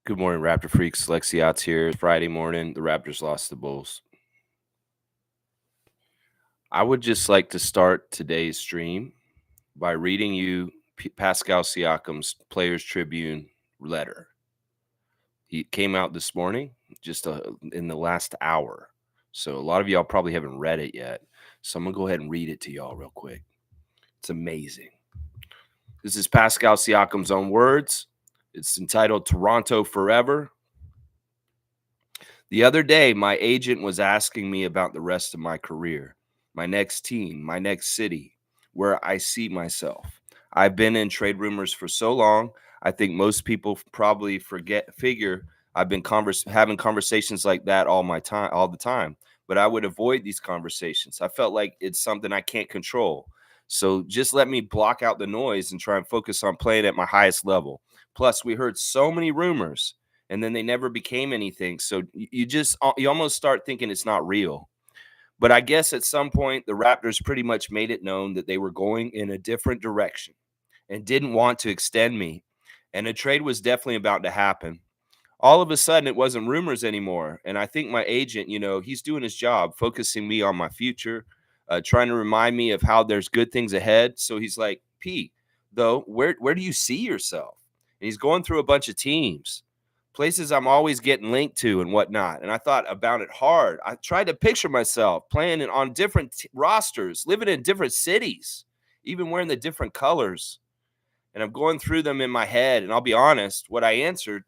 Good morning, Raptor Freaks. Lexiot's here. Friday morning, the Raptors lost the Bulls. I would just like to start today's stream by reading you Pascal Siakam's Players Tribune letter. He came out this morning, just in the last hour. So a lot of y'all probably haven't read it yet. So I'm going to go ahead and read it to y'all real quick. It's amazing. This is Pascal Siakam's own words. It's entitled Toronto Forever. The other day, my agent was asking me about the rest of my career, my next team, my next city, where I see myself. I've been in trade rumors for so long, I think most people probably figure I've been having conversations like that all the time. But I would avoid these conversations. I felt like it's something I can't control. So just let me block out the noise and try and focus on playing at my highest level. Plus, we heard so many rumors and then they never became anything. So you almost start thinking it's not real. But I guess at some point, the Raptors pretty much made it known that they were going in a different direction and didn't want to extend me. And a trade was definitely about to happen. All of a sudden, it wasn't rumors anymore. And I think my agent, he's doing his job, focusing me on my future, trying to remind me of how there's good things ahead. So he's like, P, though, where do you see yourself? And he's going through a bunch of teams, places I'm always getting linked to and whatnot. And I thought about it hard. I tried to picture myself playing on different rosters, living in different cities, even wearing the different colors. And I'm going through them in my head. And I'll be honest, what I answered,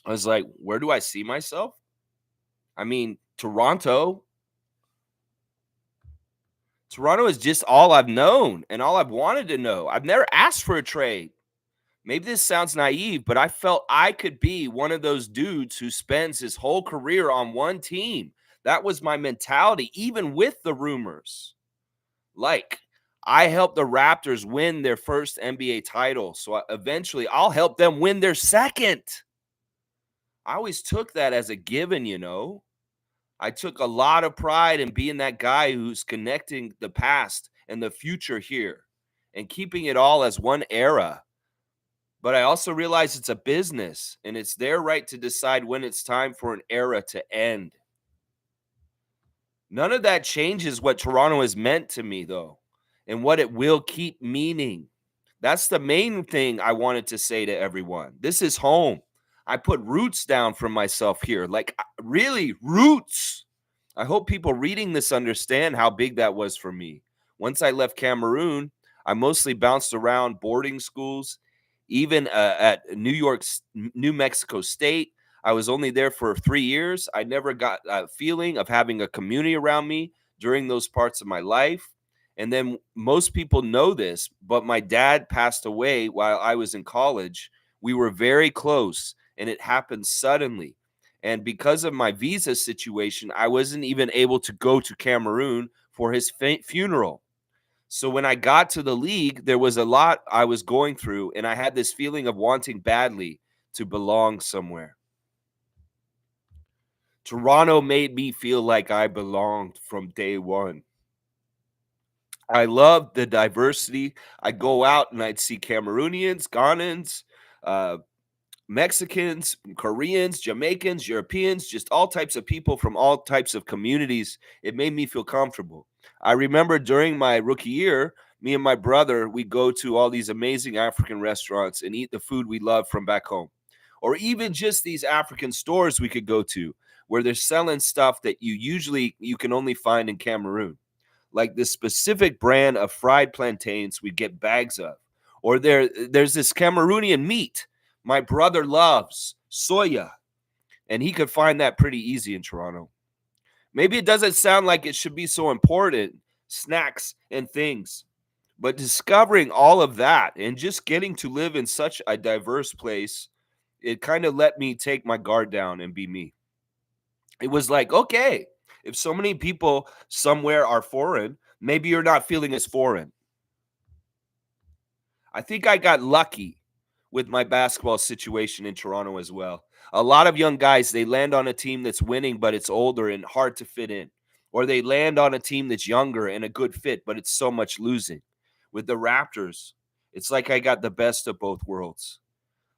I was like, where do I see myself? I mean, Toronto is just all I've known and all I've wanted to know. I've never asked for a trade. Maybe this sounds naive, but I felt I could be one of those dudes who spends his whole career on one team. That was my mentality, even with the rumors. Like, I helped the Raptors win their first NBA title, so eventually I'll help them win their second. I always took that as a given, I took a lot of pride in being that guy who's connecting the past and the future here and keeping it all as one era. But I also realize it's a business and it's their right to decide when it's time for an era to end. None of that changes what Toronto has meant to me, though, and what it will keep meaning. That's the main thing I wanted to say to everyone. This is home. I put roots down for myself here, like really roots. I hope people reading this understand how big that was for me. Once I left Cameroon, I mostly bounced around boarding schools, even at New Mexico State. I was only there for 3 years. I never got a feeling of having a community around me during those parts of my life. And then most people know this, but my dad passed away while I was in college. We were very close, and it happened suddenly. And because of my visa situation, I wasn't even able to go to Cameroon for his funeral. So when I got to the league, there was a lot I was going through, and I had this feeling of wanting badly to belong somewhere. Toronto made me feel like I belonged from day one. I loved the diversity. I'd go out and I'd see Cameroonians, Ghanaians, Mexicans, Koreans, Jamaicans, Europeans, just all types of people from all types of communities. It made me feel comfortable. I remember during my rookie year, me and my brother, we go to all these amazing African restaurants and eat the food we love from back home. Or even just these African stores we could go to where they're selling stuff that you can only find in Cameroon. Like this specific brand of fried plantains we get bags of. Or there's this Cameroonian meat my brother loves, soya, and he could find that pretty easy in Toronto. Maybe it doesn't sound like it should be so important, snacks and things, but discovering all of that and just getting to live in such a diverse place, it kind of let me take my guard down and be me. It was like, okay, if so many people somewhere are foreign, maybe you're not feeling as foreign. I think I got lucky with my basketball situation in Toronto as well. A lot of young guys, they land on a team that's winning, but it's older and hard to fit in. Or they land on a team that's younger and a good fit, but it's so much losing. With the Raptors, it's like I got the best of both worlds.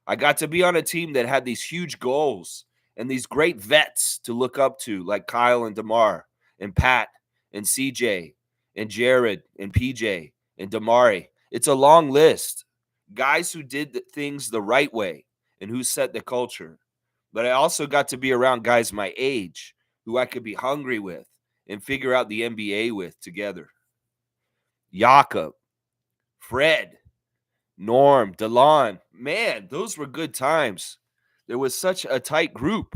I got to be on a team that had these huge goals and these great vets to look up to, like Kyle and DeMar and Pat and CJ and Jared and PJ and Damari. It's a long list. Guys who did things the right way and who set the culture. But I also got to be around guys my age who I could be hungry with and figure out the NBA with together. Jakob, Fred, Norm, DeLon. Man, those were good times. There was such a tight group.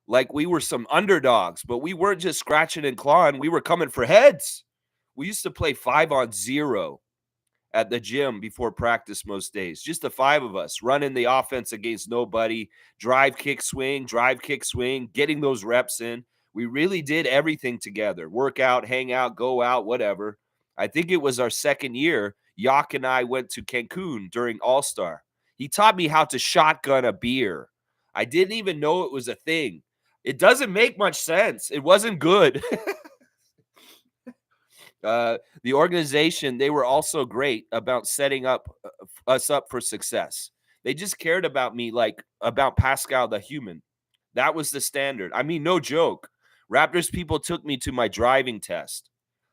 Like we were some underdogs, but we weren't just scratching and clawing. We were coming for heads. We used to play 5-on-0 at the gym before practice most days. Just the five of us running the offense against nobody, drive, kick, swing, getting those reps in. We really did everything together. Work out, hang out, go out, whatever. I think it was our second year. Yak and I went to Cancun during All-Star. He taught me how to shotgun a beer. I didn't even know it was a thing. It doesn't make much sense. It wasn't good. The organization, they were also great about setting up us up for success. They just cared about me, like about Pascal the human. That was the standard. I mean, no joke. Raptors people took me to my driving test.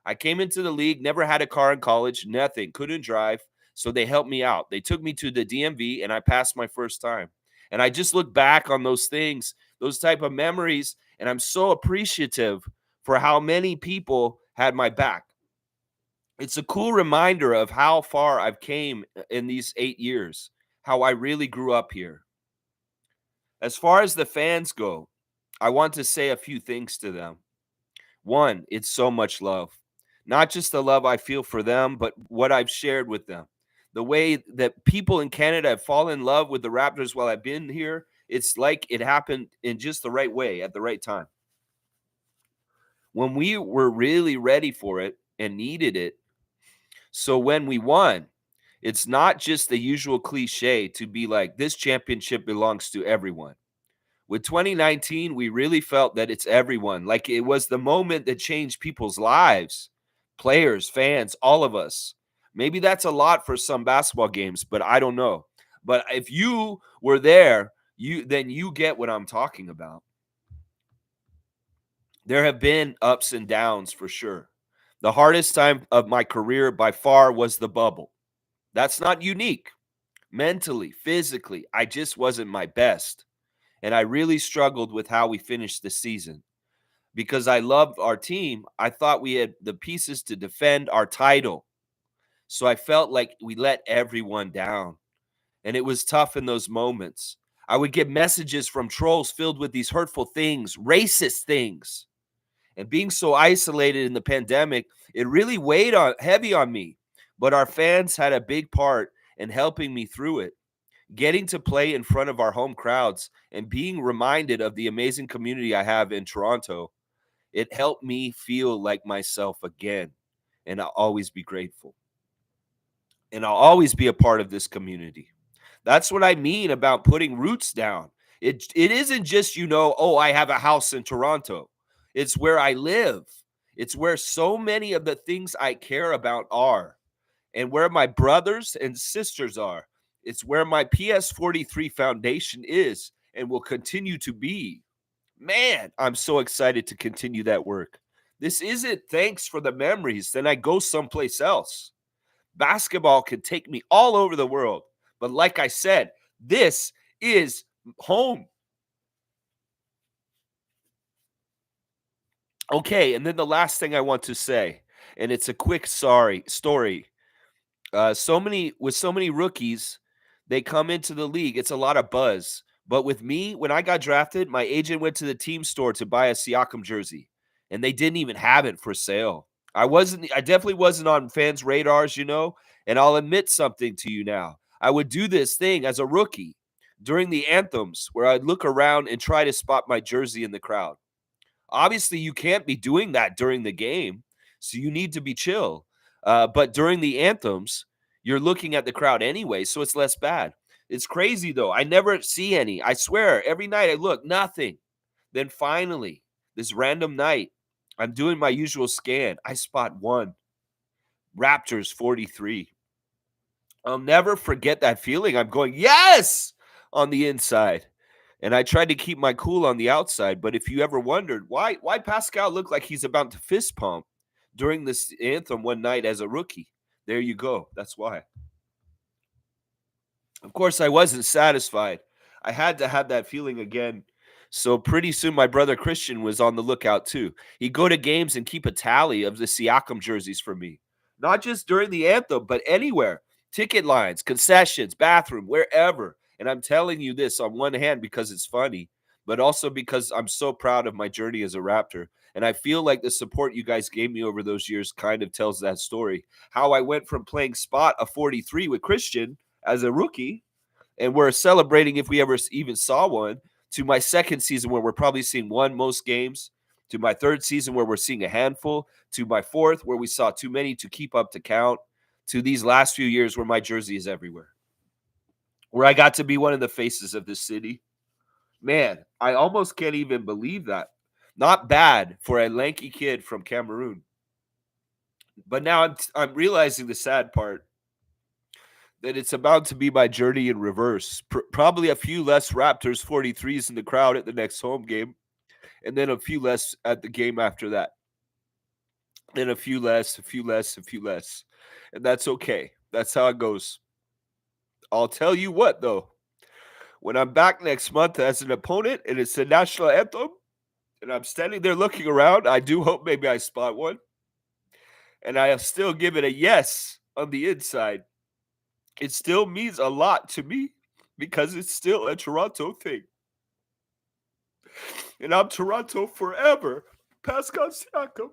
I came into the league, never had a car in college, nothing, couldn't drive. So they helped me out. They took me to the DMV and I passed my first time. And I just look back on those things, those type of memories, and I'm so appreciative for how many people had my back. It's a cool reminder of how far I've came in these 8 years, how I really grew up here. As far as the fans go, I want to say a few things to them. One, it's so much love. Not just the love I feel for them, but what I've shared with them. The way that people in Canada have fallen in love with the Raptors while I've been here, it's like it happened in just the right way at the right time. When we were really ready for it and needed it, so when we won, it's not just the usual cliche to be like, this championship belongs to everyone. With 2019, we really felt that it's everyone. Like it was the moment that changed people's lives, players, fans, all of us. Maybe that's a lot for some basketball games, but I don't know. But if you were there, you get what I'm talking about. There have been ups and downs for sure. The hardest time of my career by far was the bubble. That's not unique. Mentally, physically, I just wasn't my best. And I really struggled with how we finished the season. Because I loved our team, I thought we had the pieces to defend our title. So I felt like we let everyone down. And it was tough in those moments. I would get messages from trolls filled with these hurtful things, racist things. And being so isolated in the pandemic, it really weighed heavy on me. But our fans had a big part in helping me through it. Getting to play in front of our home crowds and being reminded of the amazing community I have in Toronto, it helped me feel like myself again. And I'll always be grateful. And I'll always be a part of this community. That's what I mean about putting roots down. It isn't just, oh, I have a house in Toronto. It's where I live. It's where so many of the things I care about are, and where my brothers and sisters are. It's where my PS43 foundation is and will continue to be. Man, I'm so excited to continue that work. This isn't thanks for the memories, then I go someplace else. Basketball can take me all over the world. But like I said, this is home. Okay, and then the last thing I want to say, and it's a quick story. So many rookies, they come into the league. It's a lot of buzz. But with me, when I got drafted, my agent went to the team store to buy a Siakam jersey, and they didn't even have it for sale. I definitely wasn't on fans' radars, and I'll admit something to you now. I would do this thing as a rookie during the anthems where I'd look around and try to spot my jersey in the crowd. Obviously, you can't be doing that during the game, so you need to be chill. But during the anthems, you're looking at the crowd anyway, so it's less bad. It's crazy, though. I never see any. I swear, every night I look, nothing. Then finally, this random night, I'm doing my usual scan. I spot one. Raptors 43. I'll never forget that feeling. I'm going, yes! on the inside. And I tried to keep my cool on the outside. But if you ever wondered why Pascal looked like he's about to fist pump during this anthem one night as a rookie, there you go. That's why. Of course, I wasn't satisfied. I had to have that feeling again. So pretty soon, my brother Christian was on the lookout too. He'd go to games and keep a tally of the Siakam jerseys for me, not just during the anthem, but anywhere. Ticket lines, concessions, bathroom, wherever. And I'm telling you this on one hand because it's funny, but also because I'm so proud of my journey as a Raptor. And I feel like the support you guys gave me over those years kind of tells that story. How I went from playing spot a 43 with Christian as a rookie, and we're celebrating if we ever even saw one, to my second season where we're probably seeing one most games, to my third season where we're seeing a handful, to my fourth where we saw too many to keep up to count, to these last few years where my jersey is everywhere, where I got to be one of the faces of this city. Man, I almost can't even believe that. Not bad for a lanky kid from Cameroon. But now I'm realizing the sad part, that it's about to be my journey in reverse. Probably a few less Raptors 43s in the crowd at the next home game, and then a few less at the game after that. Then a few less, a few less, a few less. And that's okay. That's how it goes. I'll tell you what, though. When I'm back next month as an opponent and it's the national anthem, and I'm standing there looking around, I do hope maybe I spot one. And I still give it a yes on the inside. It still means a lot to me because it's still a Toronto thing. And I'm Toronto forever. Pascal Siakam.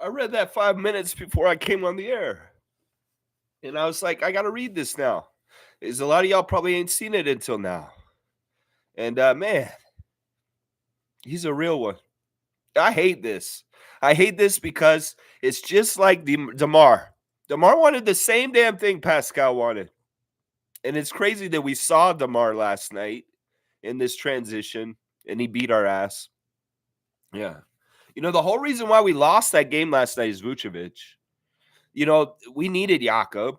I read that 5 minutes before I came on the air. And I was like, I got to read this now. Because a lot of y'all probably ain't seen it until now. And man, he's a real one. I hate this. I hate this because it's just like DeMar. DeMar wanted the same damn thing Pascal wanted. And it's crazy that we saw DeMar last night in this transition and he beat our ass. Yeah. You know, the whole reason why we lost that game last night is Vucevic. You know, we needed Jakob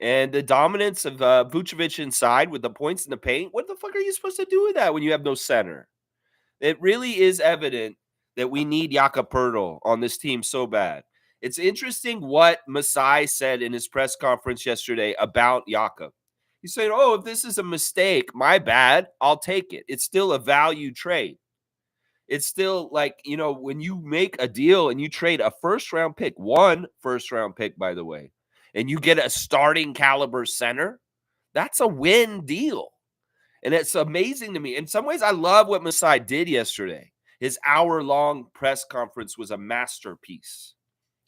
and the dominance of Vucevic inside with the points in the paint. What the fuck are you supposed to do with that when you have no center? It really is evident that we need Jakob Poeltl on this team so bad. It's interesting what Masai said in his press conference yesterday about Jakob. He said, oh, if this is a mistake, my bad, I'll take it. It's still a value trade. It's still like, you know, when you make a deal and you trade a first-round pick, one first-round pick, by the way, and you get a starting caliber center, that's a win deal. And it's amazing to me. In some ways, I love what Masai did yesterday. His hour-long press conference was a masterpiece.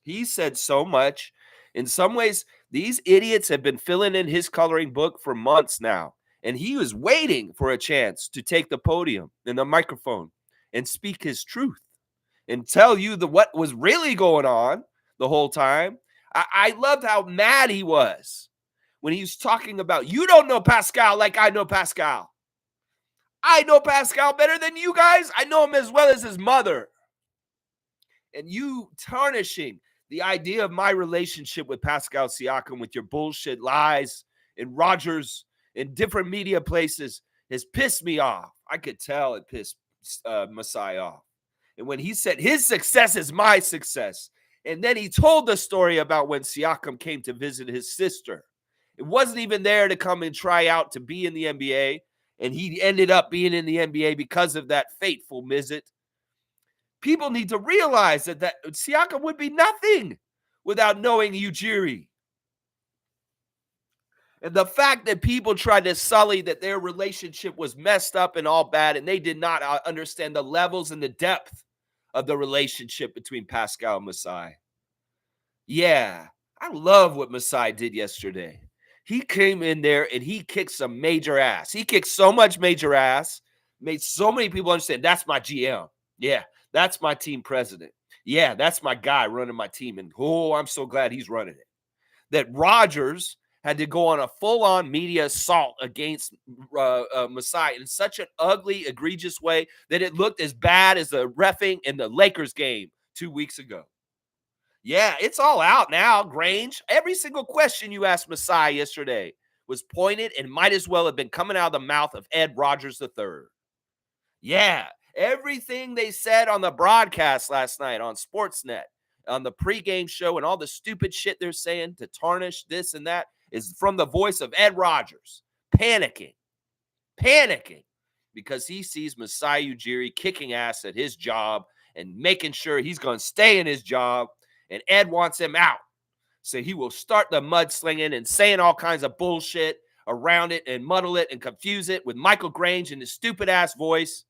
He said so much. In some ways, these idiots have been filling in his coloring book for months now. And he was waiting for a chance to take the podium and the microphone and speak his truth and tell you what was really going on the whole time. I loved how mad he was when he was talking about, you don't know Pascal like I know Pascal. I know Pascal better than you guys. I know him as well as his mother. And you tarnishing the idea of my relationship with Pascal Siakam with your bullshit lies and Rogers in different media places has pissed me off. I could tell it pissed Masai off. And when he said his success is my success, and then he told the story about when Siakam came to visit his sister. It wasn't even there to come and try out to be in the NBA, and he ended up being in the NBA because of that fateful visit. People need to realize that Siakam would be nothing without knowing Ujiri. And the fact that people tried to sully that their relationship was messed up and all bad, and they did not understand the levels and the depth of the relationship between Pascal and Masai. Yeah, I love what Masai did yesterday. He came in there and he kicked some major ass. He kicked so much major ass, made so many people understand that's my GM. Yeah, that's my team president. Yeah, that's my guy running my team. And oh, I'm so glad he's running it. That Rodgers had to go on a full-on media assault against Masai in such an ugly, egregious way that it looked as bad as the reffing in the Lakers game 2 weeks ago. Yeah, it's all out now, Grange. Every single question you asked Masai yesterday was pointed and might as well have been coming out of the mouth of Ed Rodgers III. Yeah, everything they said on the broadcast last night on Sportsnet, on the pregame show, and all the stupid shit they're saying to tarnish this and that is from the voice of Ed Rodgers, panicking because he sees Masai Ujiri kicking ass at his job and making sure he's going to stay in his job, and Ed wants him out. So he will start the mudslinging and saying all kinds of bullshit around it and muddle it and confuse it with Michael Grange in his stupid ass voice.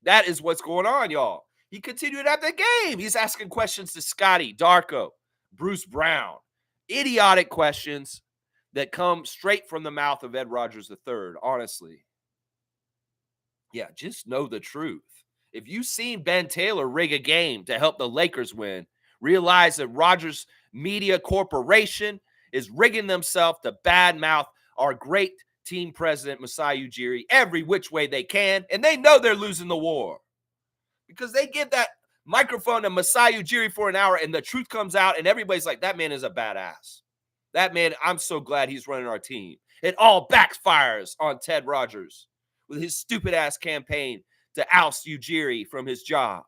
That is what's going on, y'all. He continued after the game. He's asking questions to Scottie, Darko, Bruce Brown. Idiotic questions that come straight from the mouth of Ed Rodgers III, honestly. Yeah, just know the truth. If you've seen Ben Taylor rig a game to help the Lakers win, realize that Rodgers Media Corporation is rigging themselves to badmouth our great team president, Masai Ujiri, every which way they can, and they know they're losing the war because they give that microphone to Masai Ujiri for an hour and the truth comes out and everybody's like, that man is a badass. That man, I'm so glad he's running our team. It all backfires on Ted Rodgers with his stupid ass campaign to oust Ujiri from his job.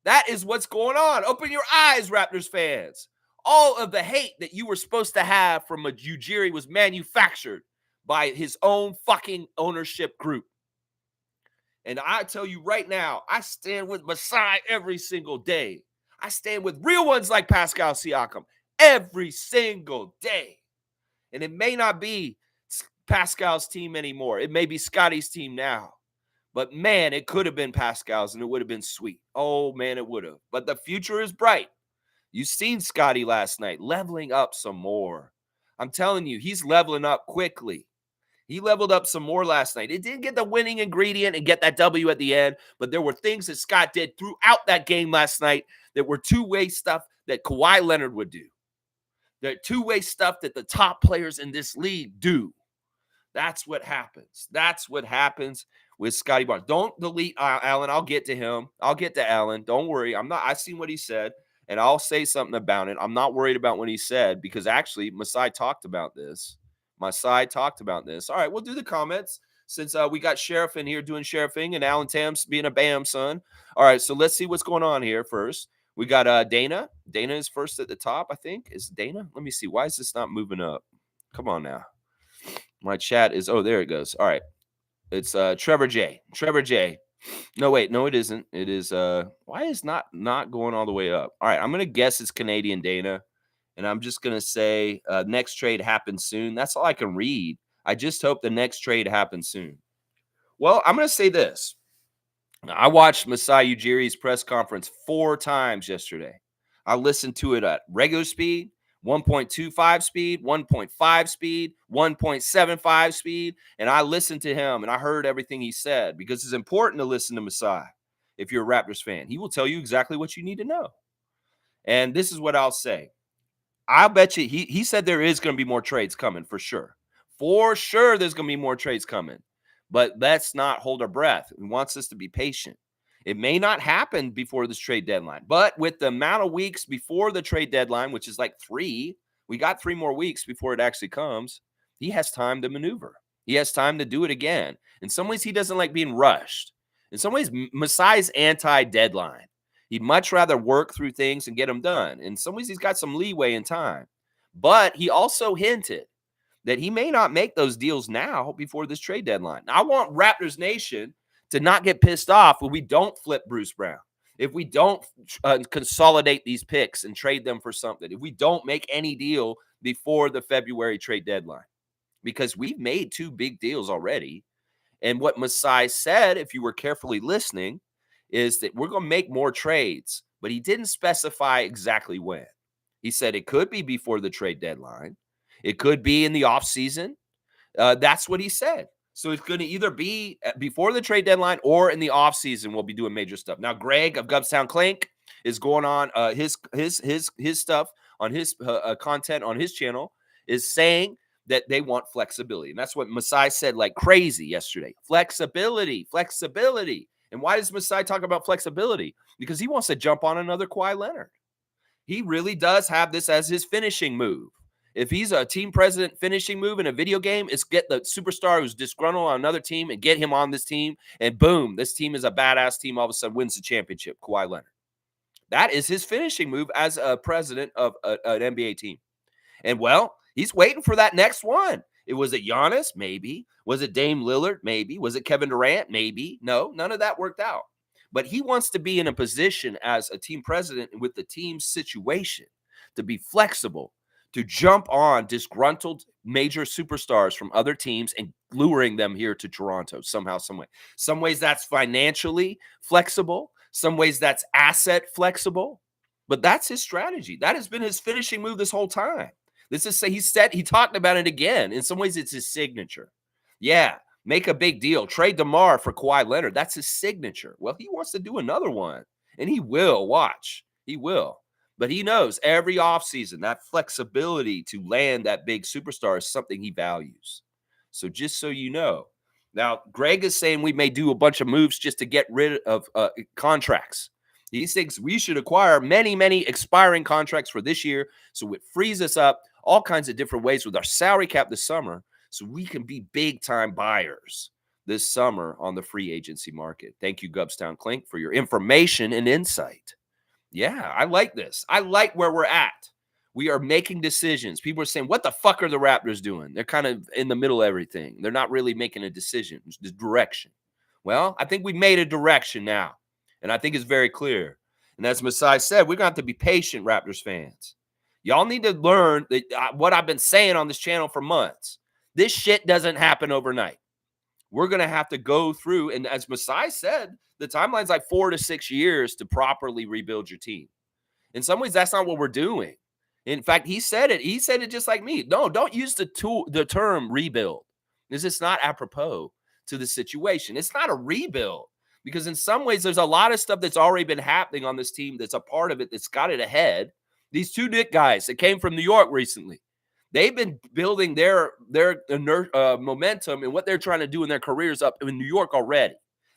That is what's going on. Open your eyes, Raptors fans. All of the hate that you were supposed to have from a Ujiri was manufactured by his own fucking ownership group. And I tell you right now, I stand with Masai every single day. I stand with real ones like Pascal Siakam every single day. And it may not be Pascal's team anymore. It may be Scottie's team now. But man, it could have been Pascal's and it would have been sweet. Oh man, it would have. But the future is bright. You've seen Scottie last night leveling up some more. I'm telling you, he's leveling up quickly. He leveled up some more last night. It didn't get the winning ingredient and get that W at the end, but there were things that Scott did throughout that game last night that were two-way stuff that Kawhi Leonard would do. The two-way stuff that the top players in this league do. That's what happens. That's what happens with Scottie Barnes. Don't delete Allen. I'll get to him. I'll get to Allen. Don't worry. I've seen what he said, and I'll say something about it. I'm not worried about what he said because actually Masai talked about this. All right, we'll do the comments since we got Sheriff in here doing sheriffing and Alan Tams being a BAM son. All right, so let's see what's going on here first. We got Dana. Dana is first at the top, I think. Is Dana? Let me see. Why is this not moving up? Come on now. My chat is, oh, there it goes. All right. It's Trevor J. No, wait, no, it isn't. It is why is not going all the way up? All right, I'm gonna guess it's Canadian Dana. And I'm just going to say next trade happens soon. That's all I can read. I just hope the next trade happens soon. Well, I'm going to say this. I watched Masai Ujiri's press conference 4 times yesterday. I listened to it at regular speed, 1.25 speed, 1.5 speed, 1.75 speed. And I listened to him and I heard everything he said because it's important to listen to Masai if you're a Raptors fan. He will tell you exactly what you need to know. And this is what I'll say. I'll bet you he said there is going to be more trades coming for sure. For sure, there's going to be more trades coming. But let's not hold our breath. He wants us to be patient. It may not happen before this trade deadline. But with the amount of weeks before the trade deadline, which is like 3, we got 3 more weeks before it actually comes. He has time to maneuver. He has time to do it again. In some ways, he doesn't like being rushed. In some ways, Masai's anti-deadline. He'd much rather work through things and get them done. In some ways, he's got some leeway in time. But he also hinted that he may not make those deals now before this trade deadline. Now, I want Raptors Nation to not get pissed off when we don't flip Bruce Brown, if we don't consolidate these picks and trade them for something, if we don't make any deal before the February trade deadline, because we've made 2 big deals already. And what Masai said, if you were carefully listening, is that we're going to make more trades, but he didn't specify exactly when. He said it could be before the trade deadline. It could be in the offseason. That's what he said. So it's going to either be before the trade deadline or in the offseason. We'll be doing major stuff. Now, Greg of Gubstown Clink is going on his stuff on his content on his channel is saying that they want flexibility. And that's what Masai said like crazy yesterday. Flexibility. And why does Masai talk about flexibility? Because he wants to jump on another Kawhi Leonard. He really does have this as his finishing move. If he's a team president finishing move in a video game, it's get the superstar who's disgruntled on another team and get him on this team. And boom, this team is a badass team. All of a sudden wins the championship, Kawhi Leonard. That is his finishing move as a president of an NBA team. And well, he's waiting for that next one. Was it Giannis? Maybe. Was it Dame Lillard? Maybe. Was it Kevin Durant? Maybe. No, none of that worked out. But he wants to be in a position as a team president with the team's situation to be flexible, to jump on disgruntled major superstars from other teams and luring them here to Toronto somehow, some way. Some ways that's financially flexible. Some ways that's asset flexible. But that's his strategy. That has been his finishing move this whole time. This is he talked about it again. In some ways, it's his signature. Yeah, make a big deal. Trade DeMar for Kawhi Leonard. That's his signature. Well, he wants to do another one, and he will. Watch. He will. But he knows every offseason that flexibility to land that big superstar is something he values. So just so you know. Now, Greg is saying we may do a bunch of moves just to get rid of contracts. He thinks we should acquire many, many expiring contracts for this year so it frees us up all kinds of different ways with our salary cap this summer so we can be big-time buyers this summer on the free agency market. Thank you, Gubstown Clink, for your information and insight. Yeah, I like this. I like where we're at. We are making decisions. People are saying, what the fuck are the Raptors doing? They're kind of in the middle of everything. They're not really making a decision. It's the direction. Well, I think we made a direction now, and I think it's very clear. And as Masai said, we're going to have to be patient, Raptors fans. Y'all need to learn that what I've been saying on this channel for months. This shit doesn't happen overnight. We're going to have to go through, and as Masai said, the timeline's like 4 to 6 years to properly rebuild your team. In some ways, that's not what we're doing. In fact, he said it. He said it just like me. No, don't use the term rebuild. This is not apropos to the situation. It's not a rebuild because in some ways, there's a lot of stuff that's already been happening on this team that's a part of it that's got it ahead. These two Nick guys that came from New York recently, they've been building their momentum and what they're trying to do in their careers up in New York already.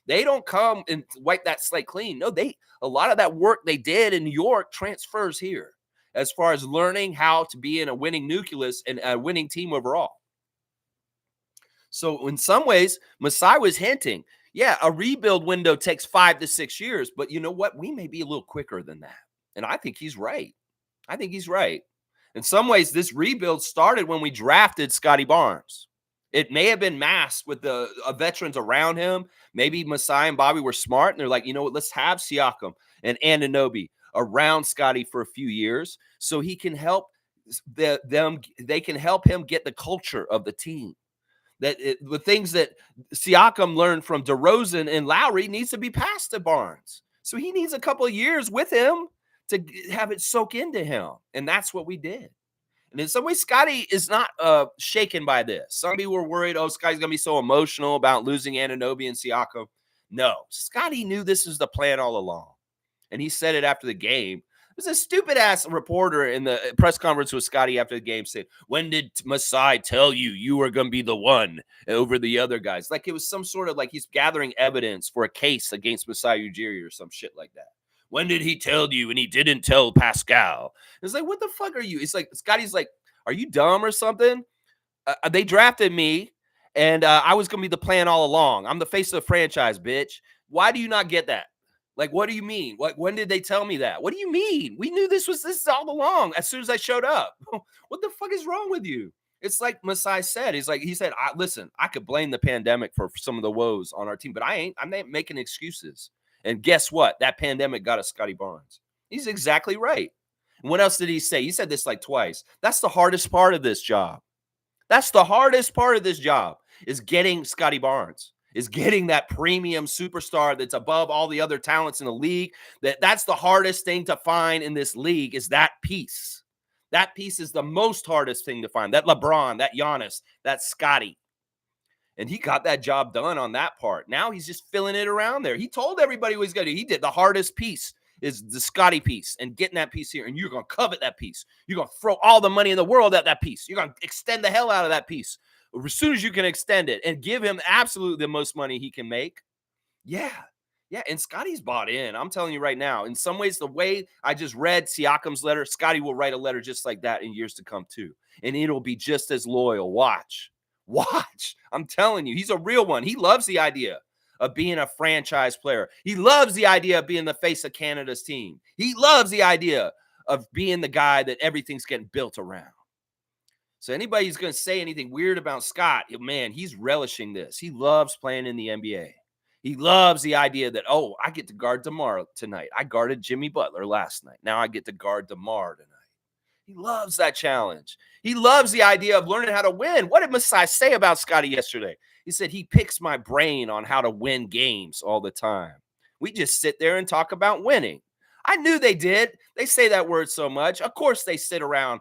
They don't come and wipe that slate clean. No, a lot of that work they did in New York transfers here as far as learning how to be in a winning nucleus and a winning team overall. So in some ways, Masai was hinting, yeah, a rebuild window takes 5 to 6 years, but you know what? We may be a little quicker than that. And I think he's right. In some ways, this rebuild started when we drafted Scottie Barnes. It may have been masked with the veterans around him. Maybe Masai and Bobby were smart, and they're like, you know what, let's have Siakam and Anunoby around Scottie for a few years so he can help them. They can help him get the culture of the team. The things that Siakam learned from DeRozan and Lowry needs to be passed to Barnes. So he needs a couple of years with him to have it soak into him. And that's what we did. And in some ways, Scottie is not shaken by this. Some people were worried, Scottie's going to be so emotional about losing Anunoby and Siakam. No, Scottie knew this was the plan all along. And he said it after the game. There's a stupid-ass reporter in the press conference with Scottie after the game said, when did Masai tell you were going to be the one over the other guys? Like it was some sort of like he's gathering evidence for a case against Masai Ujiri or some shit like that. When did he tell you and he didn't tell Pascal? It's like, what the fuck are you? It's like, Scottie's like, are you dumb or something? They drafted me, and I was going to be the plan all along. I'm the face of the franchise, bitch. Why do you not get that? Like, what do you mean? When did they tell me that? What do you mean? We knew this all along as soon as I showed up. What the fuck is wrong with you? It's like Masai said. He said, listen, I could blame the pandemic for some of the woes on our team, but I'm not making excuses. And guess what? That pandemic got us Scottie Barnes. He's exactly right. And what else did he say? He said this like twice. That's the hardest part of this job. Is getting Scottie Barnes, is getting that premium superstar that's above all the other talents in the league. That's the hardest thing to find in this league is that piece. That piece is the most hardest thing to find. That LeBron, that Giannis, that Scottie. And he got that job done on that part. Now he's just filling it around there. He told everybody what he's going to do. He did the hardest piece is the Scottie piece and getting that piece here. And you're going to covet that piece. You're going to throw all the money in the world at that piece. You're going to extend the hell out of that piece as soon as you can extend it and give him absolutely the most money he can make. Yeah. Yeah. And Scottie's bought in. I'm telling you right now, in some ways, the way I just read Siakam's letter, Scottie will write a letter just like that in years to come too. And it'll be just as loyal. Watch. I'm telling you, he's a real one. He loves the idea of being a franchise player. He loves the idea of being the face of Canada's team. He loves the idea of being the guy that everything's getting built around. So anybody who's going to say anything weird about Scott, man, he's relishing this. He loves playing in the NBA. He loves the idea that, oh, I get to guard DeMar tonight. I guarded Jimmy Butler last night. Now I get to guard DeMar tonight. He loves that challenge. He loves the idea of learning how to win. What did Masai say about Scottie yesterday? He said he picks my brain on how to win games all the time. We just sit there and talk about winning. I knew they did. They say that word so much. Of course, they sit around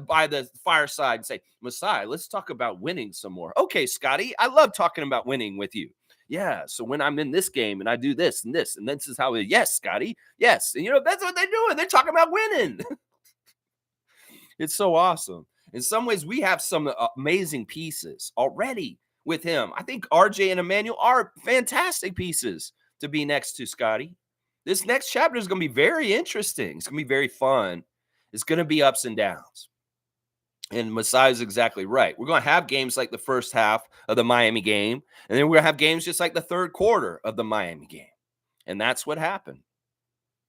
by the fireside and say, Masai, let's talk about winning some more. Okay, Scottie, I love talking about winning with you. Yeah, so when I'm in this game and I do this, and this is how yes, Scottie, yes. And, that's what they're doing. They're talking about winning. It's so awesome. In some ways, we have some amazing pieces already with him. I think RJ and Emmanuel are fantastic pieces to be next to Scottie. This next chapter is going to be very interesting. It's going to be very fun. It's going to be ups and downs. And Masai is exactly right. We're going to have games like the first half of the Miami game, and then we're going to have games just like the third quarter of the Miami game. And that's what happened.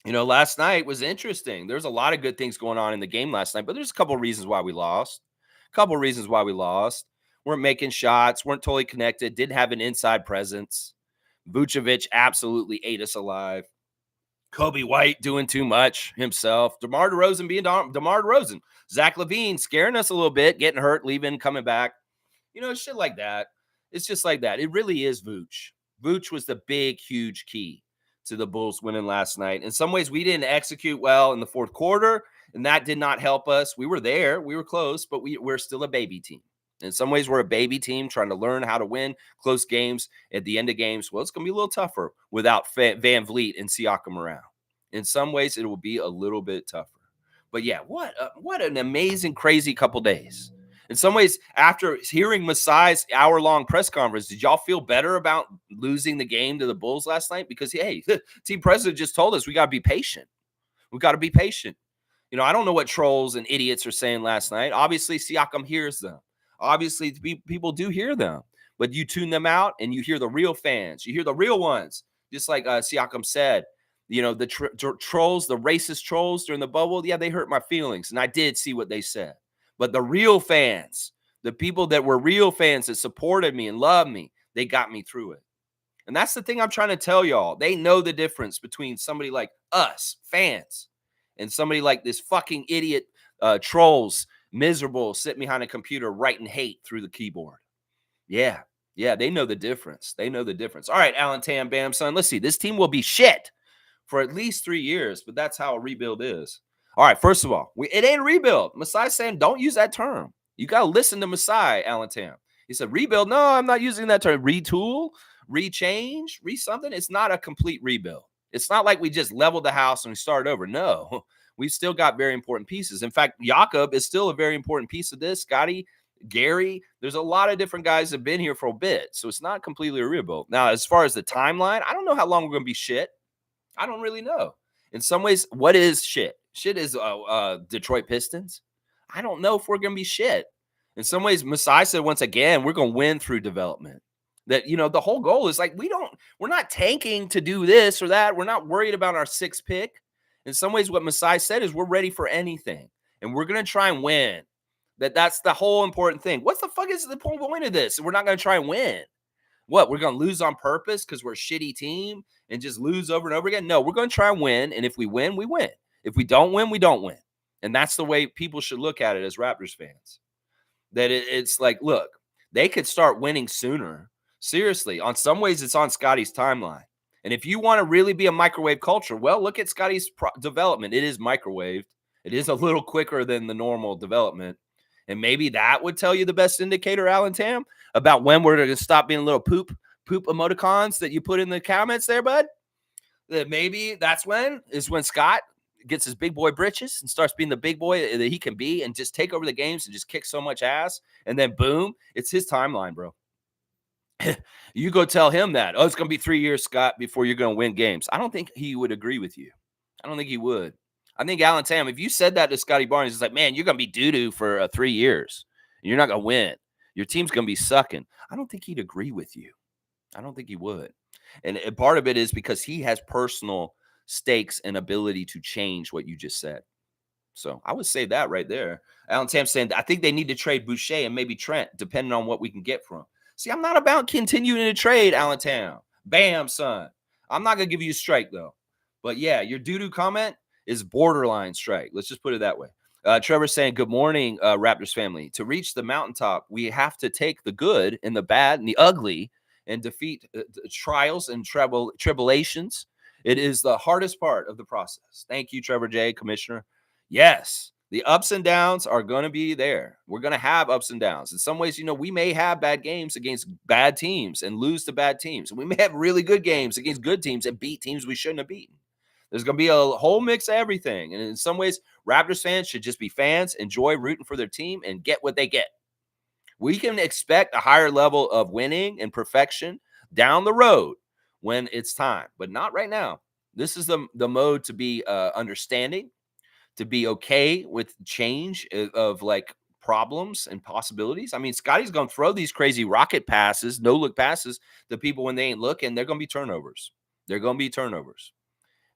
Last night was interesting. There's a lot of good things going on in the game last night, but there's a couple of reasons why we lost. Weren't making shots, weren't totally connected, didn't have an inside presence. Vucevic absolutely ate us alive. Kobe White doing too much himself. DeMar DeRozan being DeMar DeRozan. Zach LaVine scaring us a little bit, getting hurt, leaving, coming back. Shit like that. It's just like that. It really is Vooch. Vooch was the big, huge key to the Bulls winning last night. In some ways, we didn't execute well in the fourth quarter, and that did not help us. We were there. We were close, but we're still a baby team. In some ways, we're a baby team trying to learn how to win close games at the end of games. Well, it's going to be a little tougher without Van Vliet and Siakam around. In some ways, it will be a little bit tougher. But yeah, what an amazing, crazy couple days. In some ways, after hearing Masai's hour-long press conference, did y'all feel better about losing the game to the Bulls last night? Because, hey, the team president just told us we got to be patient. We got to be patient. I don't know what trolls and idiots are saying last night. Obviously, Siakam hears them. Obviously, people do hear them. But you tune them out and you hear the real fans. You hear the real ones. Just like Siakam said, the trolls, the racist trolls during the bubble, yeah, they hurt my feelings. And I did see what they said. But the real fans, the people that were real fans that supported me and loved me, they got me through it. And that's the thing I'm trying to tell y'all. They know the difference between somebody like us, fans, and somebody like this fucking idiot trolls, miserable, sitting behind a computer writing hate through the keyboard. Yeah, they know the difference. All right, Alan Tam Bam, son, let's see. This team will be shit for at least 3 years, but that's how a rebuild is. All right, first of all, it ain't a rebuild. Masai's saying don't use that term. You got to listen to Masai, Alan Tam. He said rebuild. No, I'm not using that term. Retool, rechange, something. It's not a complete rebuild. It's not like we just leveled the house and we started over. No, we've still got very important pieces. In fact, Jakob is still a very important piece of this. Scottie, Gary, there's a lot of different guys that have been here for a bit. So it's not completely a rebuild. Now, as far as the timeline, I don't know how long we're going to be shit. I don't really know. In some ways, what is shit? Shit is Detroit Pistons. I don't know if we're going to be shit. In some ways, Masai said once again, we're going to win through development. That, the whole goal is like, we're not tanking to do this or that. We're not worried about our 6th pick. In some ways, what Masai said is we're ready for anything. And we're going to try and win. That's the whole important thing. What the fuck is the point of this? We're not going to try and win. What, we're going to lose on purpose because we're a shitty team and just lose over and over again? No, we're going to try and win. And if we win, we win. If we don't win, we don't win. And that's the way people should look at it as Raptors fans. That it's like, look, they could start winning sooner. Seriously, on some ways, it's on Scottie's timeline. And if you want to really be a microwave culture, well, look at Scottie's development. It is microwaved. It is a little quicker than the normal development. And maybe that would tell you the best indicator, Alan Tam, about when we're going to stop being little poop emoticons that you put in the comments there, bud. That maybe that's when Scott gets his big boy britches and starts being the big boy that he can be and just take over the games and just kick so much ass. And then boom, it's his timeline, bro. You go tell him that. Oh, it's going to be 3 years, Scott, before you're going to win games. I don't think he would agree with you. I don't think he would. I think Alan Tam, if you said that to Scottie Barnes, it's like, man, you're going to be doo-doo for 3 years. You're not going to win. Your team's going to be sucking. I don't think he'd agree with you. I don't think he would. And part of it is because he has personal stakes and ability to change what you just said. So I would say that right there. Alan Tam saying, I think they need to trade Boucher and maybe Trent, depending on what we can get from him. See, I'm not about continuing to trade Alan Tam. Bam, son. I'm not going to give you a strike, though. But yeah, your doo-doo comment is borderline strike. Let's just put it that way. Trevor saying, good morning, Raptors family. To reach the mountaintop, we have to take the good and the bad and the ugly and defeat trials and tribulations. It is the hardest part of the process. Thank you, Trevor J., Commissioner. Yes, the ups and downs are going to be there. We're going to have ups and downs. In some ways, we may have bad games against bad teams and lose to bad teams. And we may have really good games against good teams and beat teams we shouldn't have beaten. There's going to be a whole mix of everything. And in some ways, Raptors fans should just be fans, enjoy rooting for their team, and get what they get. We can expect a higher level of winning and perfection down the road when it's time, but not right now. This is the mode to be understanding, to be okay with change of like problems and possibilities. I mean, Scottie's going to throw these crazy rocket passes, no-look passes to people when they ain't looking. They're going to be turnovers. They're going to be turnovers.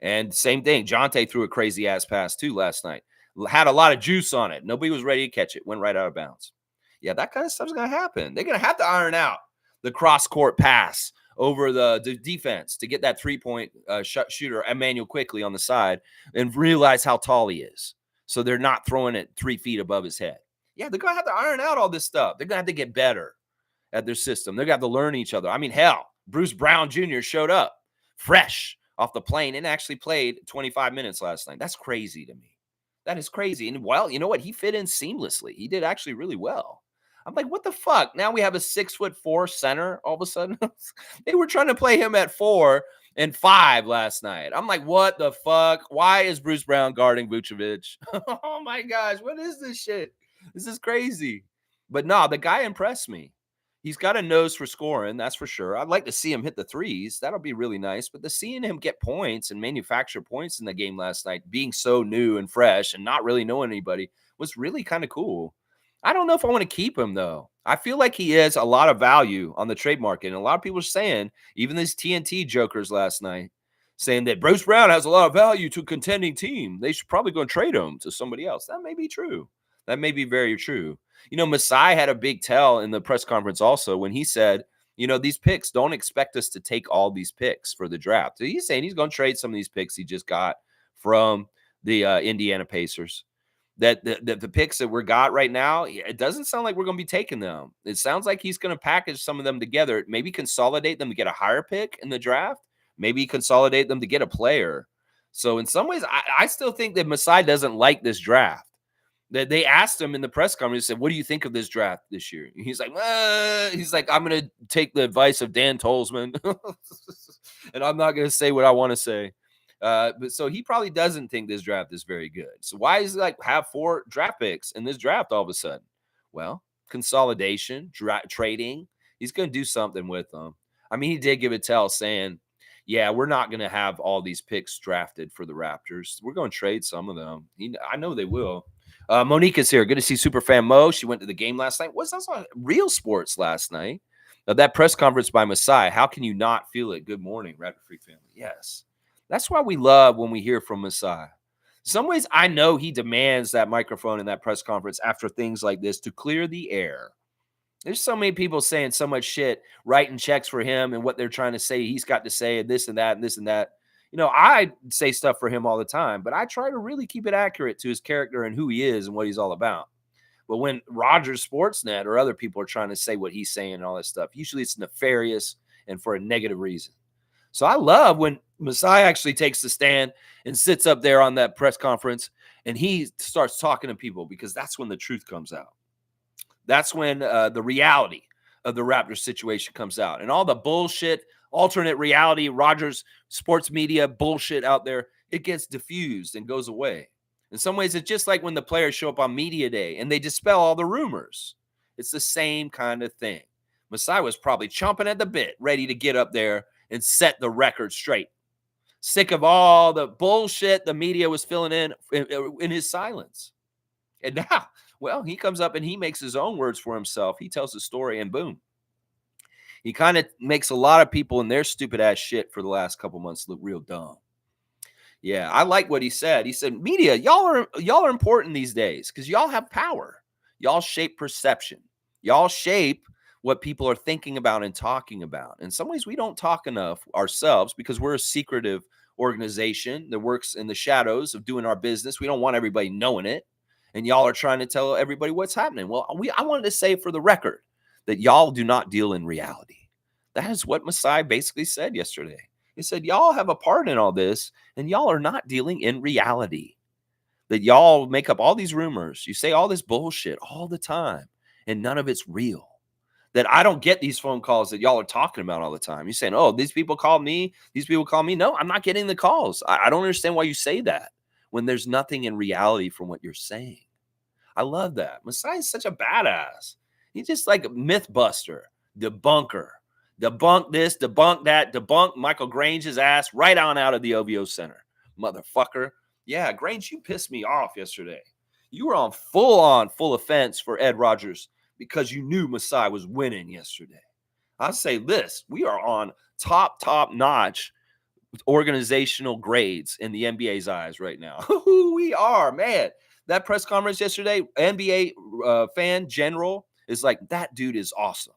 And same thing, Jonte threw a crazy-ass pass too last night. Had a lot of juice on it. Nobody was ready to catch it. Went right out of bounds. Yeah, that kind of stuff's going to happen. They're going to have to iron out the cross-court pass over the defense to get that three-point shooter, Emmanuel, quickly on the side and realize how tall he is. So they're not throwing it 3 feet above his head. Yeah, they're going to have to iron out all this stuff. They're going to have to get better at their system. They're going to have to learn each other. I mean, hell, Bruce Brown Jr. showed up fresh off the plane and actually played 25 minutes last night. That's crazy to me. That is crazy. And, well, you know what? He fit in seamlessly. He did actually really well. I'm like, what the fuck? Now we have a 6'4" center all of a sudden. They were trying to play him at 4 and 5 last night. I'm like, what the fuck? Why is Bruce Brown guarding Vucevic? Oh my gosh, what is this shit? This is crazy. But no, the guy impressed me. He's got a nose for scoring, that's for sure. I'd like to see him hit the threes. That'll be really nice. But seeing him get points and manufacture points in the game last night, being so new and fresh and not really knowing anybody, was really kind of cool. I don't know if I want to keep him, though. I feel like he has a lot of value on the trade market. And a lot of people are saying, even these TNT jokers last night, saying that Bruce Brown has a lot of value to a contending team. They should probably go and trade him to somebody else. That may be true. That may be very true. Masai had a big tell in the press conference also when he said, these picks, don't expect us to take all these picks for the draft. So he's saying he's going to trade some of these picks he just got from the Indiana Pacers. That the picks that we got right now, it doesn't sound like we're going to be taking them. It sounds like he's going to package some of them together, maybe consolidate them to get a higher pick in the draft, maybe consolidate them to get a player. So in some ways, I still think that Masai doesn't like this draft. That they asked him in the press conference, said, what do you think of this draft this year? And he's like, I'm going to take the advice of Dan Tolzman, and I'm not going to say what I want to say. But so he probably doesn't think this draft is very good. So why is he have 4 draft picks in this draft all of a sudden? Well, consolidation, trading. He's going to do something with them. I mean, he did give a tell saying, yeah, we're not going to have all these picks drafted for the Raptors. We're going to trade some of them. I know they will. Monique is here. Good to see Superfan Mo. She went to the game last night. Was also Real Sports last night. That press conference by Masai. How can you not feel it? Good morning, Raptor Freak family. Yes. That's why we love when we hear from Masai. In some ways, I know he demands that microphone in that press conference after things like this to clear the air. There's so many people saying so much shit, writing checks for him and what they're trying to say he's got to say and this and that and this and that. I say stuff for him all the time, but I try to really keep it accurate to his character and who he is and what he's all about. But when Rogers Sportsnet or other people are trying to say what he's saying and all that stuff, usually it's nefarious and for a negative reason. So I love when Masai actually takes the stand and sits up there on that press conference And he starts talking to people because that's when the truth comes out. That's when the reality of the Raptors situation comes out. And all the bullshit, alternate reality, Rogers sports media bullshit out there, it gets diffused and goes away. In some ways, it's just like when the players show up on media day and they dispel all the rumors. It's the same kind of thing. Masai was probably chomping at the bit, ready to get up there and set the record straight. Sick of all the bullshit the media was filling in his silence. And now, well, he comes up and he makes his own words for himself. He tells the story and boom. He kind of makes a lot of people in their stupid ass shit for the last couple months look real dumb. Yeah, I like what he said. He said, media, y'all are important these days because y'all have power. Y'all shape perception. Y'all shape what people are thinking about and talking about. In some ways, we don't talk enough ourselves because we're a secretive organization that works in the shadows of doing our business. We don't want everybody knowing it. And y'all are trying to tell everybody what's happening. Well, I wanted to say for the record that y'all do not deal in reality. That is what Masai basically said yesterday. He said, y'all have a part in all this, and y'all are not dealing in reality. That y'all make up all these rumors. You say all this bullshit all the time, and none of it's real. That I don't get these phone calls that y'all are talking about all the time. You're saying, oh, these people call me. These people call me. No, I'm not getting the calls. I don't understand why you say that when there's nothing in reality from what you're saying. I love that. Masai is such a badass. He's just like a myth buster, debunker. Debunk this, debunk that, debunk Michael Grange's ass right on out of the OVO Center. Motherfucker. Yeah, Grange, you pissed me off yesterday. You were on full offense for Ed Rogers because you knew Masai was winning yesterday. I say this, we are on top notch organizational grades in the NBA's eyes right now. We are, man. That press conference yesterday, NBA fan general is like, that dude is awesome.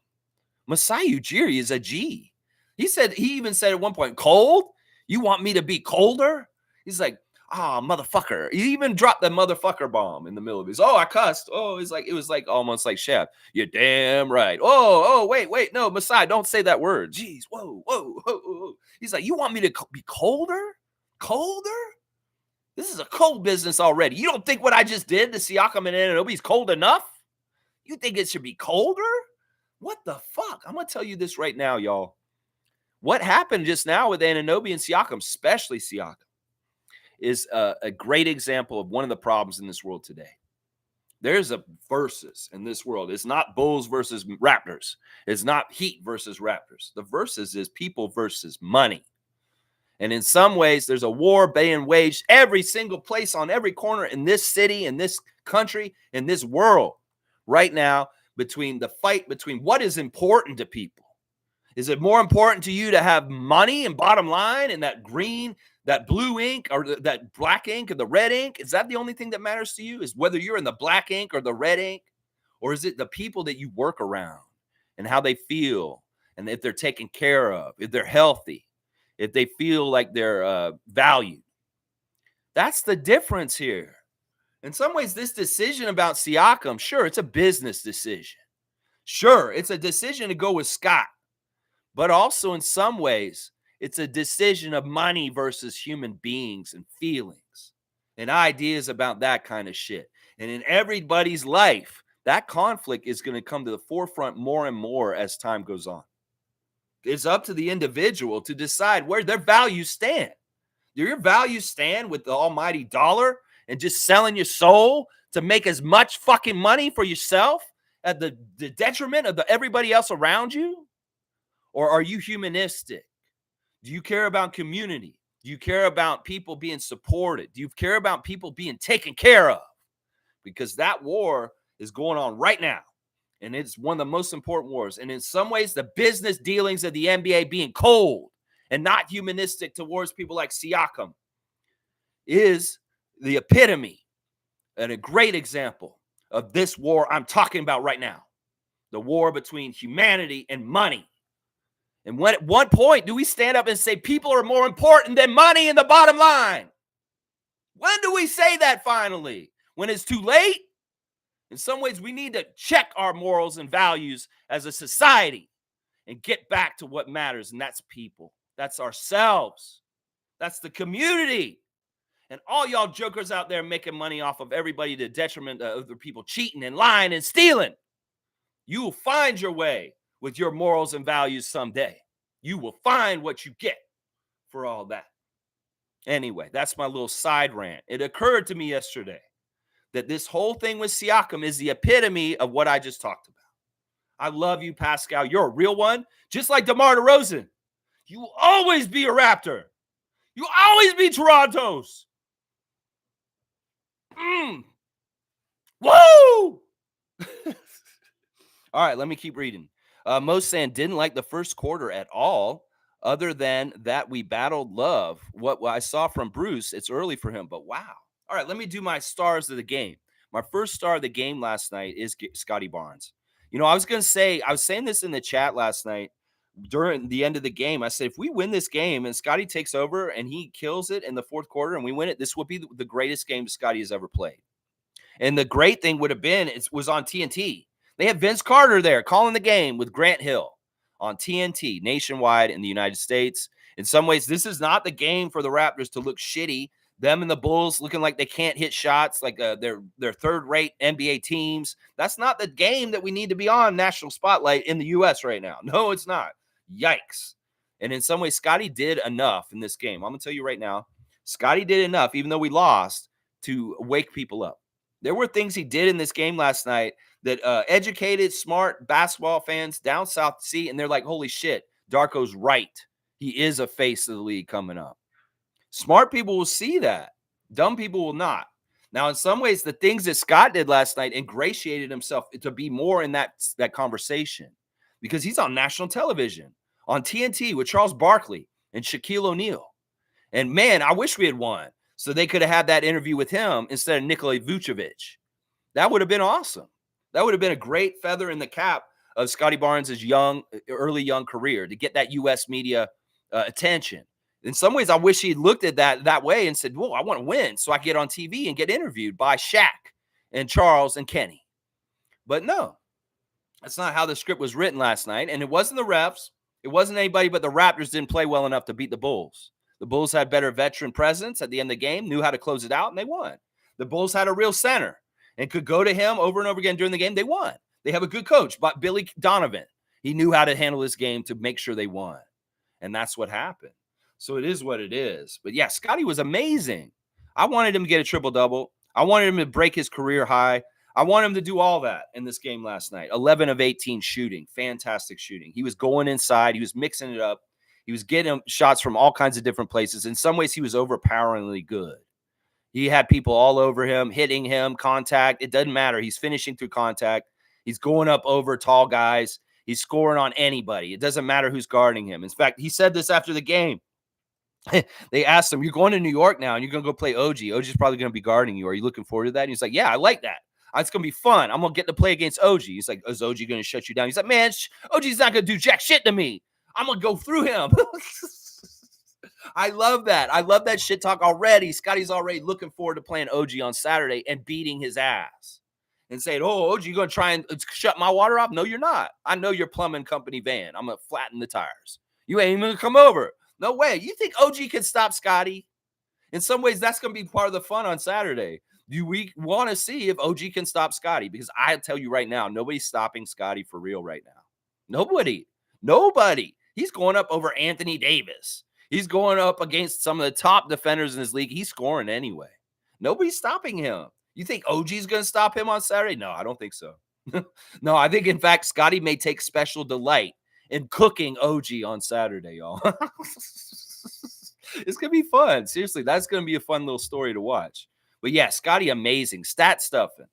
Masai Ujiri is a G. He even said at one point, cold? You want me to be colder? He's like, motherfucker. He even dropped the motherfucker bomb in the middle of his, I cussed. It was like almost like Chef. You're damn right. Wait. No, Masai, don't say that word. Jeez, whoa. He's like, you want me to be colder? Colder? This is a cold business already. You don't think what I just did to Siakam and Anunoby is cold enough? You think it should be colder? What the fuck? I'm going to tell you this right now, y'all. What happened just now with Anunoby and Siakam, especially Siakam, is a great example of one of the problems in this world today. There's a versus in this world. It's not Bulls versus Raptors. It's not Heat versus Raptors. The versus is people versus money. And in some ways, there's a war being waged every single place on every corner in this city, in this country, in this world right now, between the fight between what is important to people. Is it more important to you to have money and bottom line and that green, that blue ink or that black ink or the red ink? Is that the only thing that matters to you? Is whether you're in the black ink or the red ink? Or is it the people that you work around and how they feel and if they're taken care of, if they're healthy, if they feel like they're valued? That's the difference here. In some ways, this decision about Siakam, sure, it's a business decision. Sure, it's a decision to go with Scott. But also in some ways, it's a decision of money versus human beings and feelings and ideas about that kind of shit. And in everybody's life, that conflict is going to come to the forefront more and more as time goes on. It's up to the individual to decide where their values stand. Do your values stand with the almighty dollar and just selling your soul to make as much fucking money for yourself at the detriment of everybody else around you? Or are you humanistic? Do you care about community? Do you care about people being supported? Do you care about people being taken care of? Because that war is going on right now. And it's one of the most important wars. And in some ways, the business dealings of the NBA being cold and not humanistic towards people like Siakam is the epitome and a great example of this war I'm talking about right now. The war between humanity and money. And when at one point do we stand up and say people are more important than money in the bottom line? When do we say that finally? When it's too late? In some ways, we need to check our morals and values as a society and get back to what matters, and that's people. That's ourselves. That's the community. And all y'all jokers out there making money off of everybody to detriment of other people cheating and lying and stealing. You will find your way with your morals and values someday. You will find what you get for all that. Anyway, that's my little side rant. It occurred to me yesterday that this whole thing with Siakam is the epitome of what I just talked about. I love you, Pascal. You're a real one. Just like DeMar DeRozan. You will always be a Raptor. You'll always be Toronto's. Woo! All right, let me keep reading. Most saying didn't like the first quarter at all, other than that we battled love. What I saw from Bruce, it's early for him, but wow. All right, let me do my stars of the game. My first star of the game last night is Scottie Barnes. You know, I was saying this in the chat last night during the end of the game. I said, if we win this game and Scottie takes over and he kills it in the fourth quarter and we win it, this will be the greatest game Scottie has ever played. And the great thing would have been it was on TNT. They had Vince Carter there calling the game with Grant Hill on TNT nationwide in the United States. In some ways, this is not the game for the Raptors to look shitty. Them and the Bulls looking like they can't hit shots, like they're third-rate NBA teams. That's not the game that we need to be on national spotlight in the U.S. right now. No, it's not. Yikes. And in some ways, Scottie did enough in this game. I'm going to tell you right now, Scottie did enough, even though we lost, to wake people up. There were things he did in this game last night that educated, smart basketball fans down south see, and they're like, holy shit, Darko's right. He is a face of the league coming up. Smart people will see that. Dumb people will not. Now, in some ways, the things that Scott did last night ingratiated himself to be more in that conversation because he's on national television, on TNT with Charles Barkley and Shaquille O'Neal. And man, I wish we had won so they could have had that interview with him instead of Nikola Vucevic. That would have been awesome. That would have been a great feather in the cap of Scottie Barnes' early young career to get that U.S. media attention. In some ways, I wish he looked at that way and said, whoa, I want to win so I can get on TV and get interviewed by Shaq and Charles and Kenny. But no, that's not how the script was written last night. And it wasn't the refs. It wasn't anybody, but the Raptors didn't play well enough to beat the Bulls. The Bulls had better veteran presence at the end of the game, knew how to close it out, and they won. The Bulls had a real center and could go to him over and over again during the game. They won. They have a good coach, but Billy Donovan. He knew how to handle this game to make sure they won. And that's what happened. So it is what it is. But yeah, Scottie was amazing. I wanted him to get a triple-double. I wanted him to break his career high. I want him to do all that in this game last night. 11 of 18 shooting. Fantastic shooting. He was going inside. He was mixing it up. He was getting shots from all kinds of different places. In some ways, he was overpoweringly good. He had people all over him, hitting him, contact. It doesn't matter. He's finishing through contact. He's going up over tall guys. He's scoring on anybody. It doesn't matter who's guarding him. In fact, he said this after the game. They asked him, you're going to New York now, and you're going to go play OG. OG's probably going to be guarding you. Are you looking forward to that? And he's like, yeah, I like that. It's going to be fun. I'm going to get to play against OG. He's like, is OG going to shut you down? He's like, man, OG's not going to do jack shit to me. I'm going to go through him. I love that. I love that shit talk already. Scottie's already looking forward to playing OG on Saturday and beating his ass and saying, oh, OG, you going to try and shut my water off? No, you're not. I know your plumbing company van. I'm going to flatten the tires. You ain't even going to come over. No way. You think OG can stop Scottie? In some ways, that's going to be part of the fun on Saturday. Do we want to see if OG can stop Scottie? Because I tell you right now, nobody's stopping Scottie for real right now. Nobody. He's going up over Anthony Davis. He's going up against some of the top defenders in his league. He's scoring anyway. Nobody's stopping him. You think OG's going to stop him on Saturday? No, I don't think so. No, I think, in fact, Scottie may take special delight in cooking OG on Saturday, y'all. It's going to be fun. Seriously, that's going to be a fun little story to watch. But yeah, Scottie, amazing. Stat stuffing.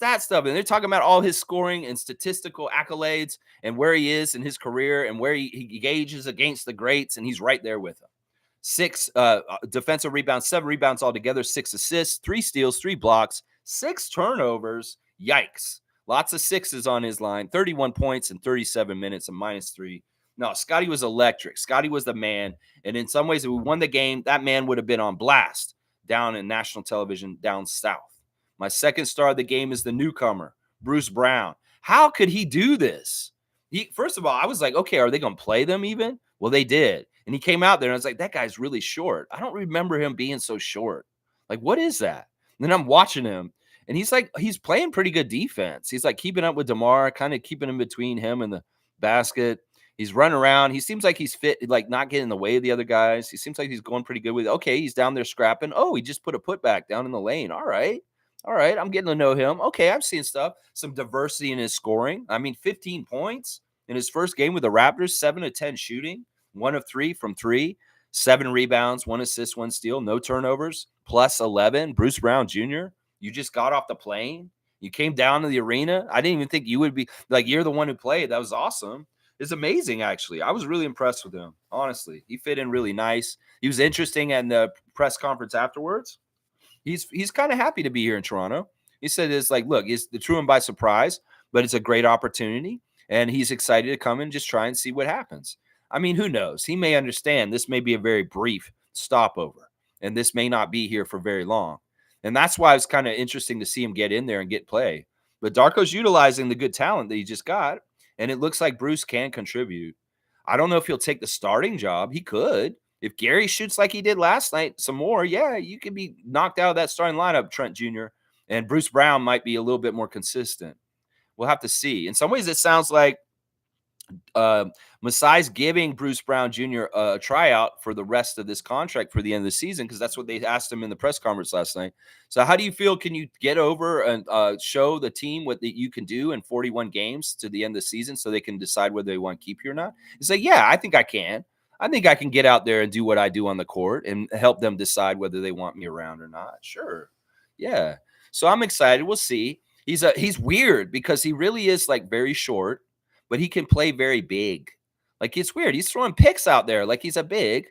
They're talking about all his scoring and statistical accolades and where he is in his career and where he gauges against the greats, and he's right there with them. 6 defensive rebounds, 7 rebounds altogether, 6 assists, 3 steals, 3 blocks, 6 turnovers. Yikes. Lots of 6s on his line, 31 points in 37 minutes, a -3. No, Scottie was electric. Scottie was the man. And in some ways, if we won the game, that man would have been on blast down in national television down south. My second star of the game is the newcomer, Bruce Brown. How could he do this? First of all, I was like, okay, are they going to play them even? Well, they did. And he came out there and I was like, that guy's really short. I don't remember him being so short. Like, what is that? And then I'm watching him, and he's playing pretty good defense. He's like keeping up with DeMar, kind of keeping in between him and the basket. He's running around. He seems like he's fit, like not getting in the way of the other guys. He seems like he's going pretty good with it. Okay, he's down there scrapping. Oh, he just put a putback down in the lane. All right. All right. I'm getting to know him. Okay, I'm seeing stuff. Some diversity in his scoring. I mean, 15 points in his first game with the Raptors, 7 of 10 shooting, 1 of 3 from 3, 7 rebounds, 1 assist, 1 steal, no turnovers, plus 11. Bruce Brown Jr., you just got off the plane. You came down to the arena. I didn't even think you would be like, you're the one who played. That was awesome. It's amazing, actually. I was really impressed with him, honestly. He fit in really nice. He was interesting in the press conference afterwards. He's kind of happy to be here in Toronto. He said it's like, look, it's the true him by surprise, but it's a great opportunity, and he's excited to come and just try and see what happens. I mean, who knows? He may understand this may be a very brief stopover, and this may not be here for very long. And that's why it's kind of interesting to see him get in there and get play. But Darko's utilizing the good talent that he just got, and it looks like Bruce can contribute. I don't know if he'll take the starting job. He could. If Gary shoots like he did last night, some more, yeah, you could be knocked out of that starting lineup, Trent Jr. And Bruce Brown might be a little bit more consistent. We'll have to see. In some ways, it sounds like Masai's giving Bruce Brown Jr. a tryout for the rest of this contract for the end of the season, because that's what they asked him in the press conference last night. So how do you feel? Can you get over and show the team what you can do in 41 games to the end of the season so they can decide whether they want to keep you or not? He's like, yeah, I think I can. I think I can get out there and do what I do on the court and help them decide whether they want me around or not. Sure. Yeah. So I'm excited. We'll see. He's weird because he really is like very short, but he can play very big. Like, it's weird. He's throwing picks out there like he's a big.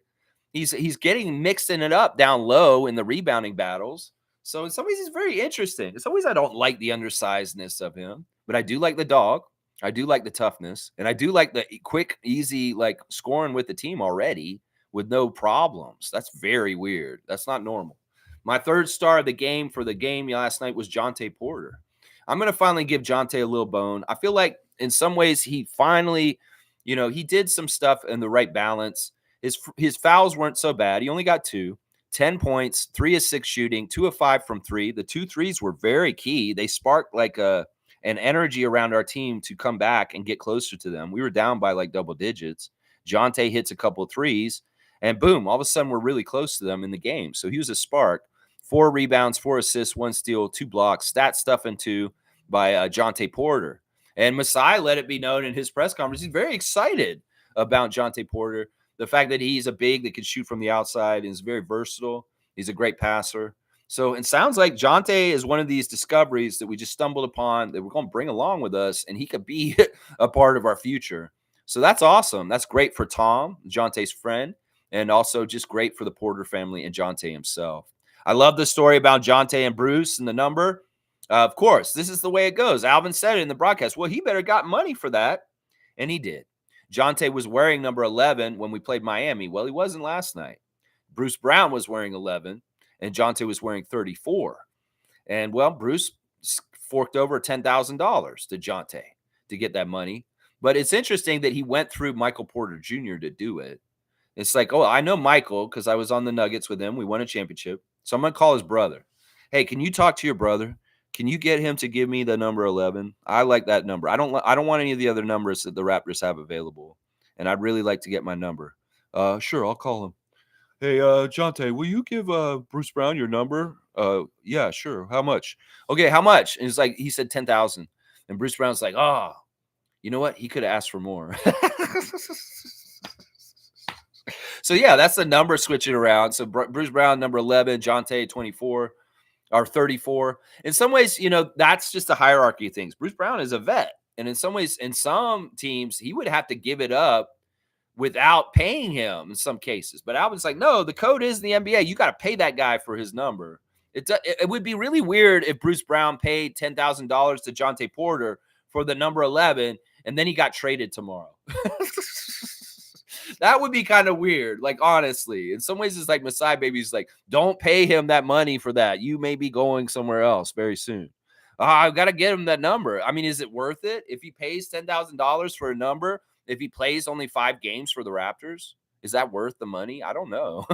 He's getting mixing it up down low in the rebounding battles. So in some ways, he's very interesting. In some ways, I don't like the undersizedness of him, but I do like the dog. I do like the toughness, and I do like the quick, easy, like scoring with the team already with no problems. That's very weird. That's not normal. My third star of the game for the game last night was Jonte Porter. I'm going to finally give Jonte a little bone. I feel like in some ways he finally, he did some stuff in the right balance. His fouls weren't so bad. He only got 2, 10 points, 3 of 6 shooting, 2 of 5 from 3. The 2 threes were very key. They sparked like an energy around our team to come back and get closer to them. We were down by like double digits. Jonte hits a couple of threes, and boom, all of a sudden we're really close to them in the game. So he was a spark. 4 rebounds, 4 assists, 1 steal, 2 blocks, stat stuff and 2 by Jonte Porter. And Masai let it be known in his press conference, he's very excited about Jonte Porter. The fact that he's a big that can shoot from the outside and is very versatile. He's a great passer. So it sounds like Jonte is one of these discoveries that we just stumbled upon that we're going to bring along with us, and he could be a part of our future. So that's awesome. That's great for Tom, Jonte's friend, and also just great for the Porter family and Jonte himself. I love the story about Jonte and Bruce and the number. Of course, this is the way it goes. Alvin said it in the broadcast. Well, he better got money for that, and he did. Jonte was wearing number 11 when we played Miami. Well, he wasn't last night. Bruce Brown was wearing 11, and Jonte was wearing 34. And, well, Bruce forked over $10,000 to Jonte to get that money. But it's interesting that he went through Michael Porter Jr. to do it. It's like, oh, I know Michael because I was on the Nuggets with him. We won a championship. So I'm going to call his brother. Hey, can you talk to your brother? Can you get him to give me the number 11? I like that number. I don't want any of the other numbers that the Raptors have available, and I'd really like to get my number. Sure, I'll call him. Hey, Jonte, will you give Bruce Brown your number? Yeah, sure. How much? Okay, how much? And it's like he said 10,000, and Bruce Brown's like, oh, you know what? He could have asked for more. So yeah, that's the number switching around. So Bruce Brown number 11, Jonte 24. Or 34. In some ways, that's just a hierarchy of things. Bruce Brown is a vet. And in some ways, in some teams, he would have to give it up without paying him in some cases. But Alvin's like, no, the code is in the NBA. You got to pay that guy for his number. It would be really weird if Bruce Brown paid $10,000 to Jonte Porter for the number 11, and then he got traded tomorrow. That would be kind of weird, like, honestly. In some ways, it's like Masai Baby's like, don't pay him that money for that. You may be going somewhere else very soon. I've got to get him that number. I mean, is it worth it if he pays $10,000 for a number if he plays only 5 games for the Raptors? Is that worth the money? I don't know.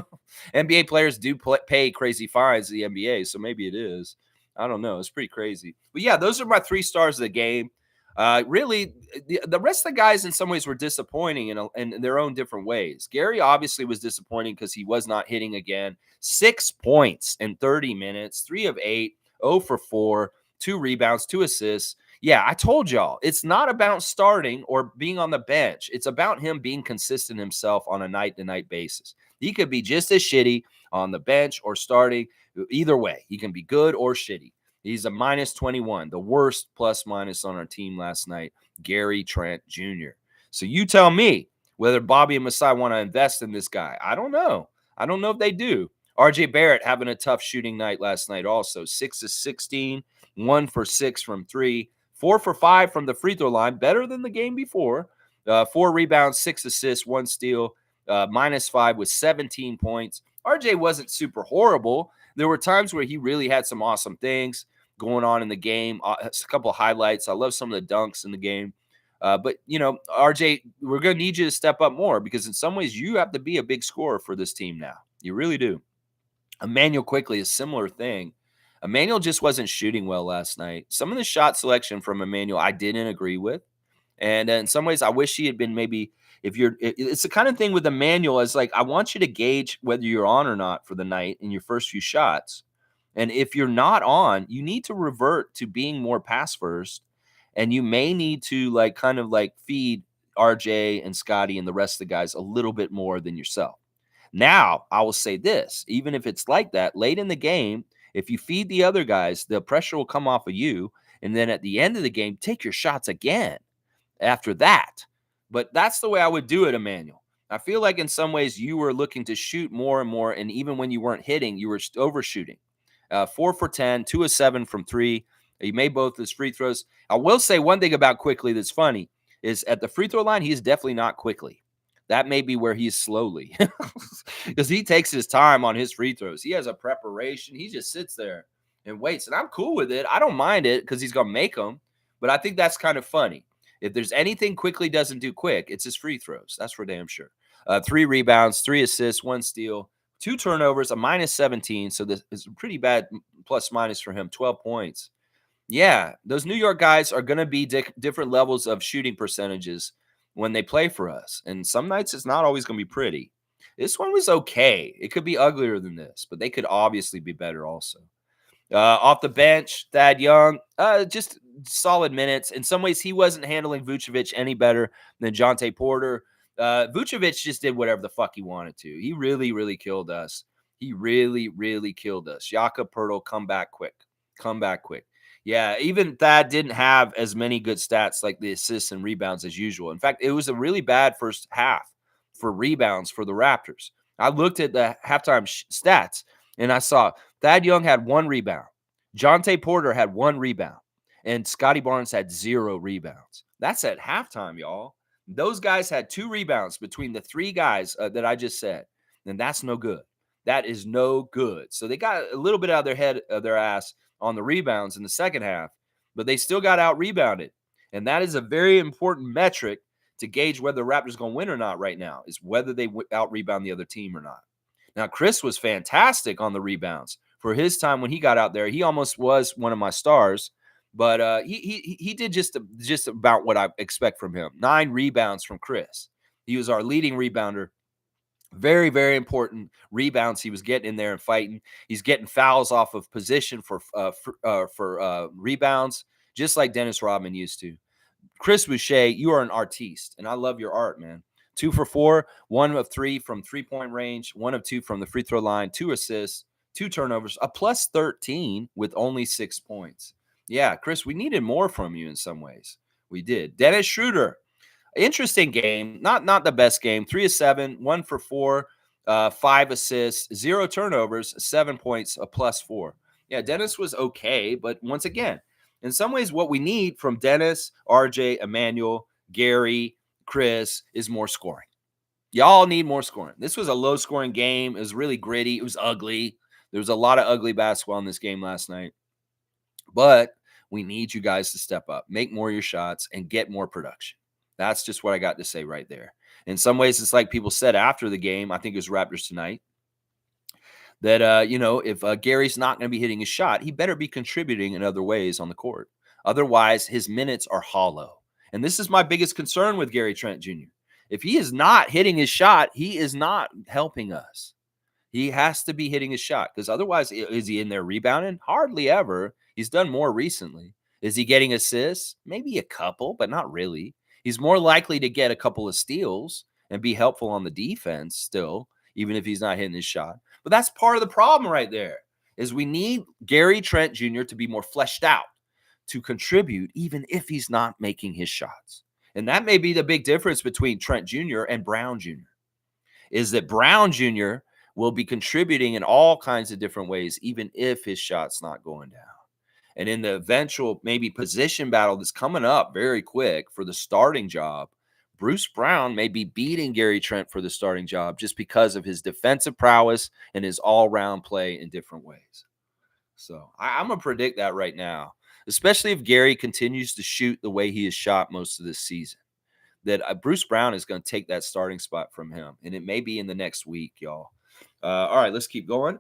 NBA players do pay crazy fines to the NBA, so maybe it is. I don't know. It's pretty crazy. But yeah, those are my 3 stars of the game. Really, the rest of the guys in some ways were disappointing in their own different ways. Gary obviously was disappointing because he was not hitting again. 6 points in 30 minutes, 3 of 8, 0 for 4, 2 rebounds, 2 assists. Yeah, I told y'all, it's not about starting or being on the bench. It's about him being consistent himself on a night-to-night basis. He could be just as shitty on the bench or starting. Either way, he can be good or shitty. He's a minus 21, the worst plus minus on our team last night, Gary Trent Jr. So you tell me whether Bobby and Masai want to invest in this guy. I don't know. I don't know if they do. RJ Barrett having a tough shooting night last night also. 6 of 16, 1 for 6 from 3, 4 for 5 from the free throw line, better than the game before. 4 rebounds, 6 assists, 1 steal, -5 with 17 points. RJ wasn't super horrible. There were times where he really had some awesome things going on in the game. A couple of highlights. I love some of the dunks in the game. But, RJ, we're going to need you to step up more because in some ways you have to be a big scorer for this team now. You really do. Emmanuel quickly, a similar thing. Emmanuel just wasn't shooting well last night. Some of the shot selection from Emmanuel I didn't agree with. And in some ways, I wish he had been maybe it's the kind of thing with Emmanuel is like, I want you to gauge whether you're on or not for the night in your first few shots. And if you're not on, you need to revert to being more pass first. And you may need to kind of feed RJ and Scottie and the rest of the guys a little bit more than yourself. Now, I will say this, even if it's like that, late in the game, if you feed the other guys, the pressure will come off of you. And then at the end of the game, take your shots again after that. But that's the way I would do it, Emmanuel. I feel like in some ways you were looking to shoot more and more. And even when you weren't hitting, you were overshooting. 4 for 10, 2 of 7 from 3. He made both his free throws. I will say one thing about Quickly that's funny is at the free throw line, he's definitely not quickly. That may be where he's slowly because he takes his time on his free throws. He has a preparation. He just sits there and waits. And I'm cool with it. I don't mind it because he's going to make them. But I think that's kind of funny. If there's anything Quickly doesn't do quick, it's his free throws. That's for damn sure. 3 rebounds, 3 assists, 1 steal, 2 turnovers, a -17. So this is a pretty bad plus minus for him, 12 points. Yeah, those New York guys are going to be different levels of shooting percentages when they play for us. And some nights it's not always going to be pretty. This one was okay. It could be uglier than this, but they could obviously be better also. Off the bench, Thad Young, just solid minutes. In some ways, he wasn't handling Vucevic any better than Jonte Porter. Vucevic just did whatever the fuck he wanted to. He really, really killed us. He really, really killed us. Jakob Poeltl, come back quick. Come back quick. Yeah, even Thad didn't have as many good stats like the assists and rebounds as usual. In fact, it was a really bad first half for rebounds for the Raptors. I looked at the halftime stats, and I saw Thad Young had 1 rebound. Jonte Porter had 1 rebound. And Scottie Barnes had 0 rebounds. That's at halftime, y'all. Those guys had 2 rebounds between the 3 guys that I just said. And that's no good. That is no good. So they got a little bit out of their head, of their ass on the rebounds in the second half, but they still got out-rebounded. And that is a very important metric to gauge whether the Raptors going to win or not right now, is whether they out-rebound the other team or not. Now, Chris was fantastic on the rebounds. For his time when he got out there, he almost was one of my stars, but he did just about what I expect from him. 9 rebounds from Chris. He was our leading rebounder. Very, very important rebounds he was getting in there and fighting. He's getting fouls off of position for rebounds, just like Dennis Rodman used to. Chris Boucher, you are an artiste, and I love your art, man. 2 for 4, 1 of 3 from 3-point range, 1 of 2 from the free throw line, 2 assists, 2 turnovers, a plus 13 with only 6 points. Yeah, Chris, we needed more from you in some ways. We did. Dennis Schroeder, interesting game. Not the best game. 3 of 7, 1 for 4, 5 assists, 0 turnovers, 7 points, a plus 4. Yeah, Dennis was okay, but once again, in some ways, what we need from Dennis, RJ, Emmanuel, Gary, Chris is more scoring. Y'all need more scoring. This was a low-scoring game. It was really gritty. It was ugly. There was a lot of ugly basketball in this game last night. But we need you guys to step up, make more of your shots, and get more production. That's just what I got to say right there. In some ways, it's like people said after the game, I think it was Raptors tonight, that, if Gary's not going to be hitting his shot, he better be contributing in other ways on the court. Otherwise, his minutes are hollow. And this is my biggest concern with Gary Trent Jr. If he is not hitting his shot, he is not helping us. He has to be hitting his shot, because otherwise, is he in there rebounding? Hardly ever. He's done more recently. Is he getting assists? Maybe a couple, but not really. He's more likely to get a couple of steals and be helpful on the defense still, even if he's not hitting his shot. But that's part of the problem right there, is we need Gary Trent Jr. to be more fleshed out to contribute, even if he's not making his shots. And that may be the big difference between Trent Jr. and Brown Jr., is that Brown Jr. will be contributing in all kinds of different ways, even if his shot's not going down. And in the eventual maybe position battle that's coming up very quick for the starting job, Bruce Brown may be beating Gary Trent for the starting job just because of his defensive prowess and his all-round play in different ways. So I'm going to predict that right now, especially if Gary continues to shoot the way he has shot most of this season, that Bruce Brown is going to take that starting spot from him. And it may be in the next week, y'all. All right, let's keep going.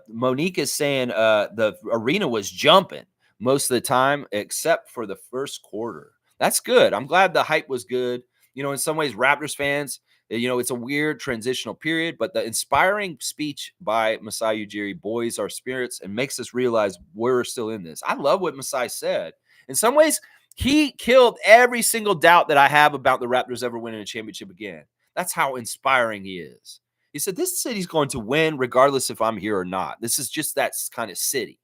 Monique is saying the arena was jumping most of the time, except for the first quarter. That's good. I'm glad the hype was good. In some ways, Raptors fans, it's a weird transitional period, but the inspiring speech by Masai Ujiri buoys our spirits and makes us realize we're still in this. I love what Masai said. In some ways, he killed every single doubt that I have about the Raptors ever winning a championship again. That's how inspiring he is. He said, this city's going to win regardless if I'm here or not. This is just that kind of city.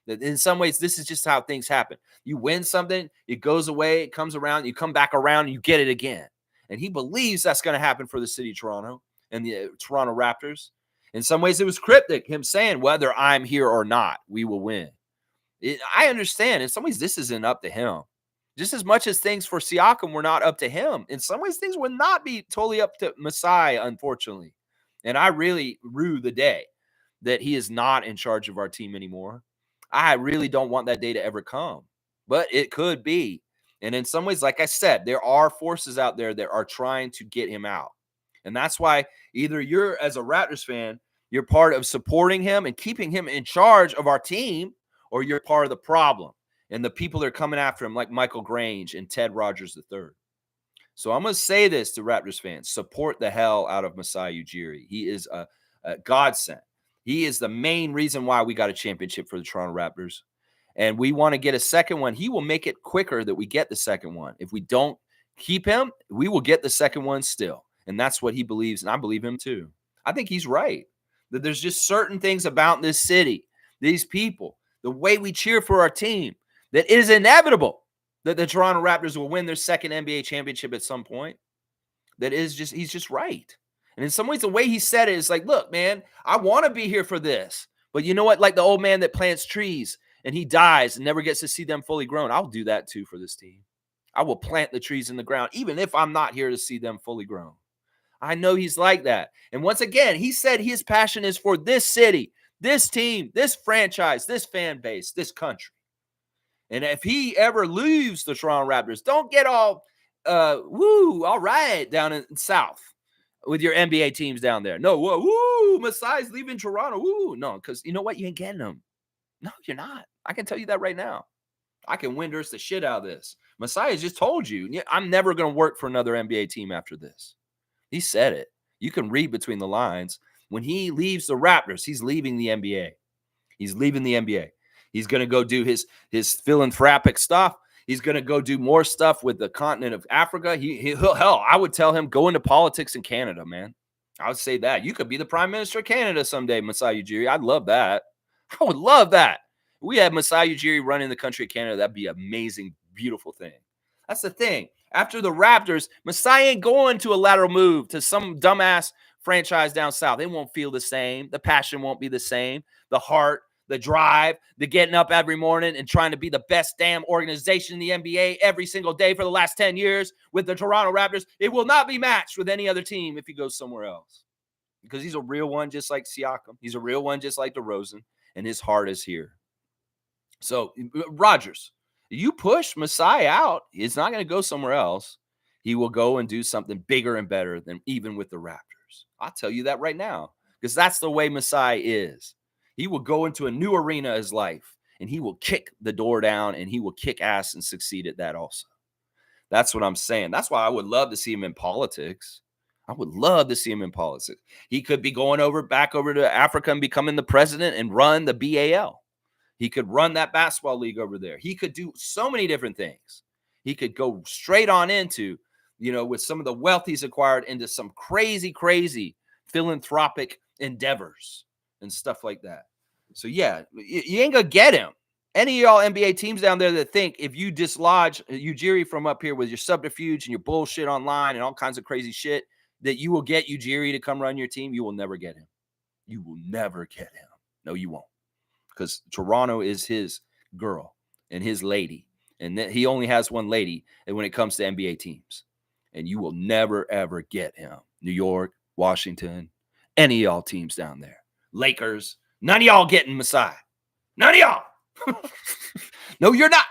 In some ways, this is just how things happen. You win something, it goes away, it comes around, you come back around, and you get it again. And he believes that's going to happen for the city of Toronto and the Toronto Raptors. In some ways, it was cryptic, him saying, whether I'm here or not, we will win. I understand. In some ways, this isn't up to him. Just as much as things for Siakam were not up to him, in some ways, things would not be totally up to Masai, unfortunately. And I really rue the day that he is not in charge of our team anymore. I really don't want that day to ever come, but it could be. And in some ways, like I said, there are forces out there that are trying to get him out. And that's why either you're, as a Raptors fan, you're part of supporting him and keeping him in charge of our team, or you're part of the problem. And the people that are coming after him, like Michael Grange and Ted Rogers III. So I'm going to say this to Raptors fans: support the hell out of Masai Ujiri. He is a godsend. He is the main reason why we got a championship for the Toronto Raptors. And we want to get a second one. He will make it quicker that we get the second one. If we don't keep him, we will get the second one still. And that's what he believes. And I believe him too. I think he's right. That there's just certain things about this city, these people, the way we cheer for our team, that is inevitable that the Toronto Raptors will win their second NBA championship at some point. He's just right. And in some ways, the way he said it is like, look, man, I want to be here for this. But you know what? Like the old man that plants trees and he dies and never gets to see them fully grown. I'll do that too for this team. I will plant the trees in the ground, even if I'm not here to see them fully grown. I know he's like that. And once again, he said his passion is for this city, this team, this franchise, this fan base, this country. And if he ever leaves the Toronto Raptors, don't get all, all right, down in South with your NBA teams down there. No, Masai's leaving Toronto. No, because you know what? You ain't getting them. No, you're not. I can tell you that right now. I can Windhurst the shit out of this. Masai has just told you, I'm never going to work for another NBA team after this. He said it. You can read between the lines. When he leaves the Raptors, he's leaving the NBA. He's leaving the NBA. He's going to go do his philanthropic stuff. He's going to go do more stuff with the continent of Africa. Hell, I would tell him, go into politics in Canada, man. I would say that. You could be the prime minister of Canada someday, Masai Ujiri. I'd love that. I would love that. If we had Masai Ujiri running the country of Canada, that'd be an amazing, beautiful thing. That's the thing. After the Raptors, Masai ain't going to a lateral move to some dumbass franchise down south. It won't feel the same. The passion won't be the same. The heart, the drive, the getting up every morning and trying to be the best damn organization in the NBA every single day for the last 10 years with the Toronto Raptors, it will not be matched with any other team if he goes somewhere else. Because he's a real one just like Siakam. He's a real one just like DeRozan, and his heart is here. So, Rogers, you push Masai out. It's not going to go somewhere else. He will go and do something bigger and better than even with the Raptors. I'll tell you that right now, because that's the way Masai is. He will go into a new arena of his life and he will kick the door down and he will kick ass and succeed at that also. That's what I'm saying. That's why I would love to see him in politics. I would love to see him in politics. He could be going back over to Africa and becoming the president and run the BAL. He could run that basketball league over there. He could do so many different things. He could go straight on into, with some of the wealth he's acquired, into some crazy, crazy philanthropic endeavors and stuff like that. So, yeah, you ain't going to get him. Any of y'all NBA teams down there that think if you dislodge Ujiri from up here with your subterfuge and your bullshit online and all kinds of crazy shit, that you will get Ujiri to come run your team, you will never get him. You will never get him. No, you won't. Because Toronto is his girl and his lady. And he only has one lady when it comes to NBA teams. And you will never, ever get him. New York, Washington, any of y'all teams down there. Lakers, none of y'all getting Masai. None of y'all. No, you're not.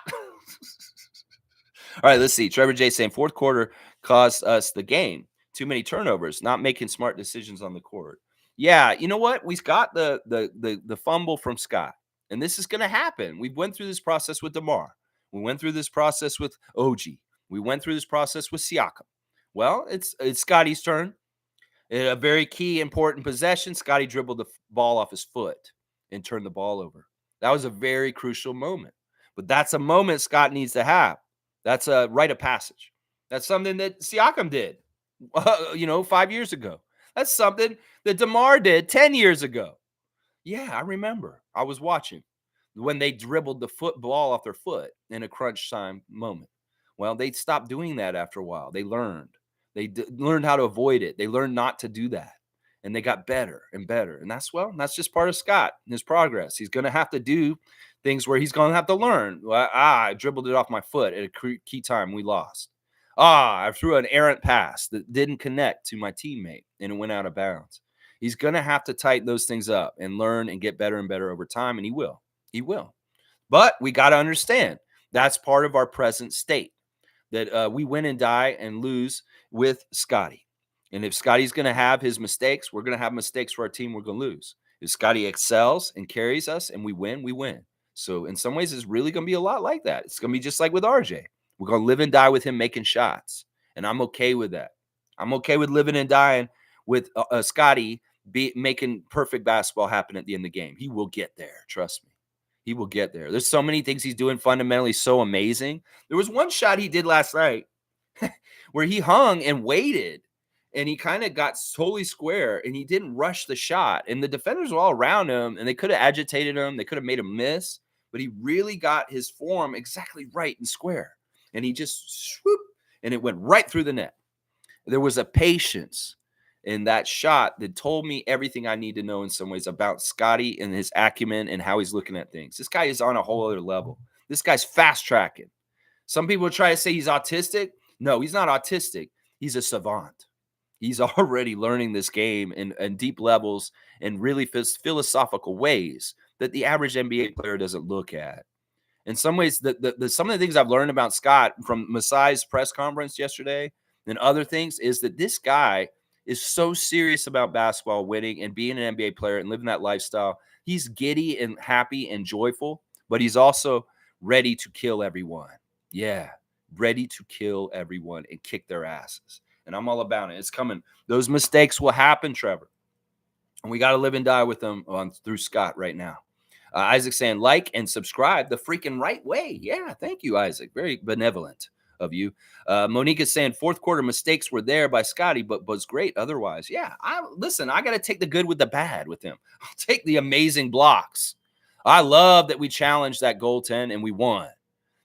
All right, let's see. Trevor J saying fourth quarter cost us the game. Too many turnovers, not making smart decisions on the court. Yeah, you know what? We've got the fumble from Scott, and this is going to happen. We went through this process with DeMar. We went through this process with OG. We went through this process with Siakam. Well, it's Scottie's turn. In a very key, important possession, Scottie dribbled the ball off his foot and turned the ball over. That was a very crucial moment. But that's a moment Scott needs to have. That's a rite of passage. That's something that Siakam did, 5 years ago. That's something that DeMar did 10 years ago. Yeah, I remember. I was watching when they dribbled the football off their foot in a crunch time moment. Well, they stopped doing that after a while. They learned. They learned how to avoid it. They learned not to do that. And they got better and better. And that's just part of Scott and his progress. He's going to have to do things where he's going to have to learn. I dribbled it off my foot at a key time. We lost. I threw an errant pass that didn't connect to my teammate and it went out of bounds. He's going to have to tighten those things up and learn and get better and better over time. And he will. He will. But we got to understand that's part of our present state, that we win and die and lose with Scottie. And if Scottie's going to have his mistakes, we're going to have mistakes for our team. We're going to lose. If Scottie excels and carries us and we win, we win. So in some ways, it's really going to be a lot like that. It's going to be just like with RJ. We're going to live and die with him making shots. And I'm okay with that. I'm okay with living and dying with Scottie making perfect basketball happen at the end of the game. He will get there. Trust me. He will get there. There's so many things he's doing fundamentally so amazing. There was one shot he did last night where he hung and waited. And he kind of got totally square and he didn't rush the shot. And the defenders were all around him and they could have agitated him. They could have made him miss, but he really got his form exactly right and square. And he just swoop and it went right through the net. There was a patience in that shot that told me everything I need to know in some ways about Scottie and his acumen and how he's looking at things. This guy is on a whole other level. This guy's fast tracking. Some people try to say he's autistic. No, he's not autistic. He's a savant. He's already learning this game in deep levels and really philosophical ways that the average NBA player doesn't look at. In some ways, some of the things I've learned about Scott from Masai's press conference yesterday and other things is that this guy is so serious about basketball, winning and being an NBA player and living that lifestyle. He's giddy and happy and joyful, but he's also ready to kill everyone. Yeah, ready to kill everyone and kick their asses. And I'm all about it. It's coming. Those mistakes will happen, Trevor. And we got to live and die with them through Scott right now. Isaac saying, like and subscribe the freaking right way. Yeah, thank you, Isaac. Very benevolent of you. Monique is saying fourth quarter mistakes were there by Scottie, but was great otherwise. Yeah, I got to take the good with the bad with him. I'll take the amazing blocks. I love that we challenged that goaltend and we won.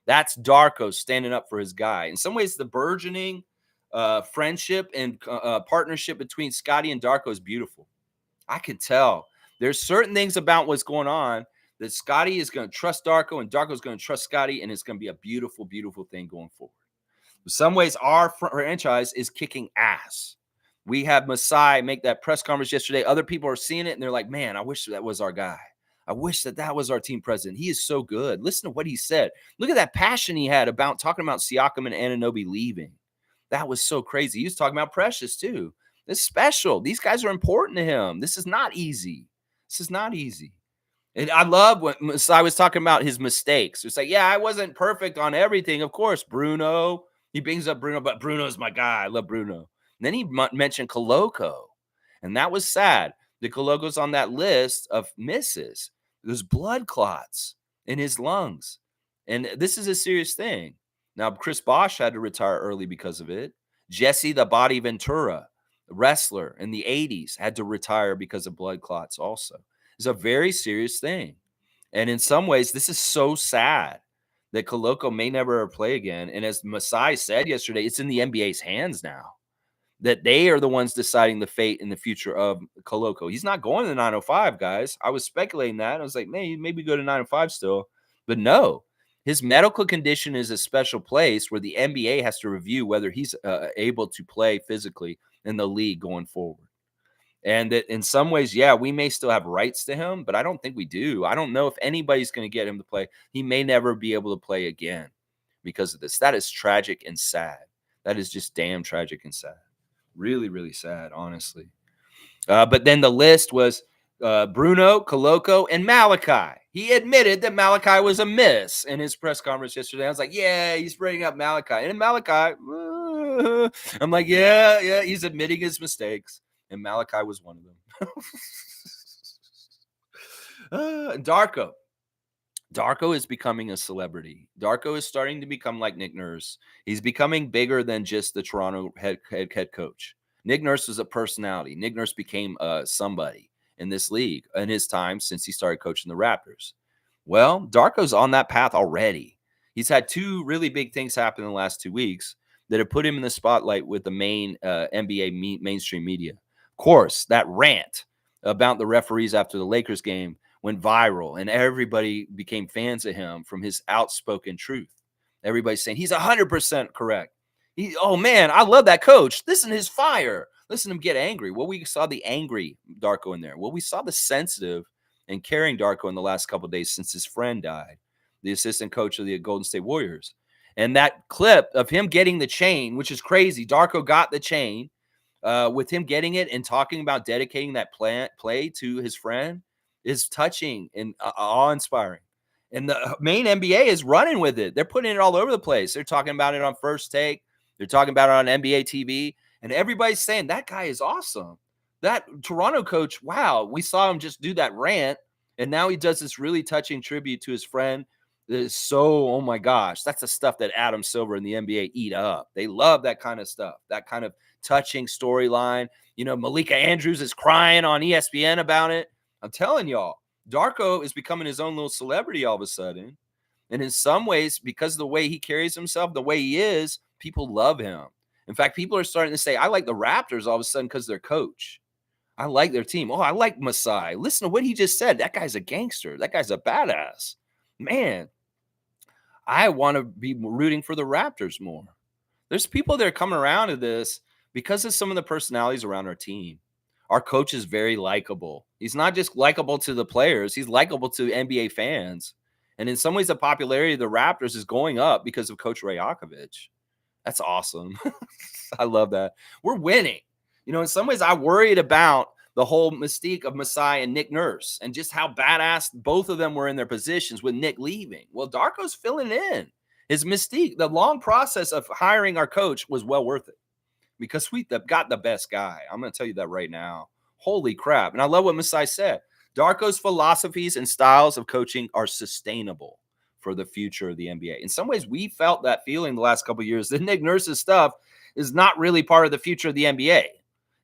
That's Darko standing up for his guy. In some ways, the burgeoning friendship and partnership between Scottie and Darko is beautiful. I can tell there's certain things about what's going on that Scottie is going to trust Darko and Darko is going to trust Scottie, and it's going to be a beautiful, beautiful thing going forward. In some ways, our franchise is kicking ass. We had Masai make that press conference yesterday. Other people are seeing it, and they're like, man, I wish that was our guy. I wish that was our team president. He is so good. Listen to what he said. Look at that passion he had about talking about Siakam and Anunoby leaving. That was so crazy. He was talking about Precious too. It's special. These guys are important to him. This is not easy. This is not easy. And I love when Masai was talking about his mistakes. It's like, yeah, I wasn't perfect on everything. Of course, Bruno. He brings up Bruno, but Bruno's my guy. I love Bruno. And then he mentioned Koloko, and that was sad. The Koloko's on that list of misses. There's blood clots in his lungs, and this is a serious thing. Now, Chris Bosh had to retire early because of it. Jesse the Body Ventura, wrestler in the 80s, had to retire because of blood clots also. It's a very serious thing. And in some ways, this is so sad that Koloko may never play again. And as Masai said yesterday, it's in the NBA's hands now, that they are the ones deciding the fate and the future of Koloko. He's not going to 905, guys. I was speculating that. I was like, man, maybe go to 905 still. But no, his medical condition is a special place where the NBA has to review whether he's able to play physically in the league going forward. And that in some ways, yeah, we may still have rights to him, but I don't think we do. I don't know if anybody's going to get him to play. He may never be able to play again because of this. That is tragic and sad. That is just damn tragic and sad. Really, really sad, honestly. But then the list was Bruno, Koloko, and Malachi. He admitted that Malachi was a miss in his press conference yesterday. I was like, yeah, he's bringing up Malachi. And Malachi, I'm like, yeah, he's admitting his mistakes. And Malachi was one of them. Darko. Darko is becoming a celebrity. Darko is starting to become like Nick Nurse. He's becoming bigger than just the Toronto head coach. Nick Nurse was a personality. Nick Nurse became somebody in this league in his time since he started coaching the Raptors. Well, Darko's on that path already. He's had two really big things happen in the last 2 weeks that have put him in the spotlight with the main NBA mainstream media. Of course, that rant about the referees after the Lakers game went viral, and everybody became fans of him from his outspoken truth. Everybody's saying he's 100% correct. Oh man, I love that coach. Listen to his fire. Listen to him get angry. Well, we saw the angry Darko in there. Well, we saw the sensitive and caring Darko in the last couple of days since his friend died, the assistant coach of the Golden State Warriors. And that clip of him getting the chain, which is crazy. Darko got the chain with him getting it and talking about dedicating that play to his friend is touching and awe-inspiring. And the main NBA is running with it. They're putting it all over the place. They're talking about it on First Take. They're talking about it on NBA TV. And everybody's saying, that guy is awesome. That Toronto coach, wow, we saw him just do that rant. And now he does this really touching tribute to his friend. That is so, oh my gosh, that's the stuff that Adam Silver and the NBA eat up. They love that kind of stuff, that kind of touching storyline. You know, Malika Andrews is crying on ESPN about it. I'm telling y'all, Darko is becoming his own little celebrity all of a sudden. And in some ways, because of the way he carries himself, the way he is, people love him. In fact, people are starting to say, I like the Raptors all of a sudden because their coach. I like their team. Oh, I like Masai. Listen to what he just said. That guy's a gangster. That guy's a badass. Man, I want to be rooting for the Raptors more. There's people that are coming around to this because of some of the personalities around our team. Our coach is very likable. He's not just likable to the players. He's likable to NBA fans. And in some ways, the popularity of the Raptors is going up because of Coach Rajakovic. That's awesome. I love that. We're winning. You know, in some ways, I worried about the whole mystique of Masai and Nick Nurse and just how badass both of them were in their positions with Nick leaving. Well, Darko's filling in. His mystique, the long process of hiring our coach was well worth it because we got the best guy. I'm going to tell you that right now. Holy crap. And I love what Masai said. Darko's philosophies and styles of coaching are sustainable for the future of the NBA. In some ways, we felt that feeling the last couple of years that Nick Nurse's stuff is not really part of the future of the NBA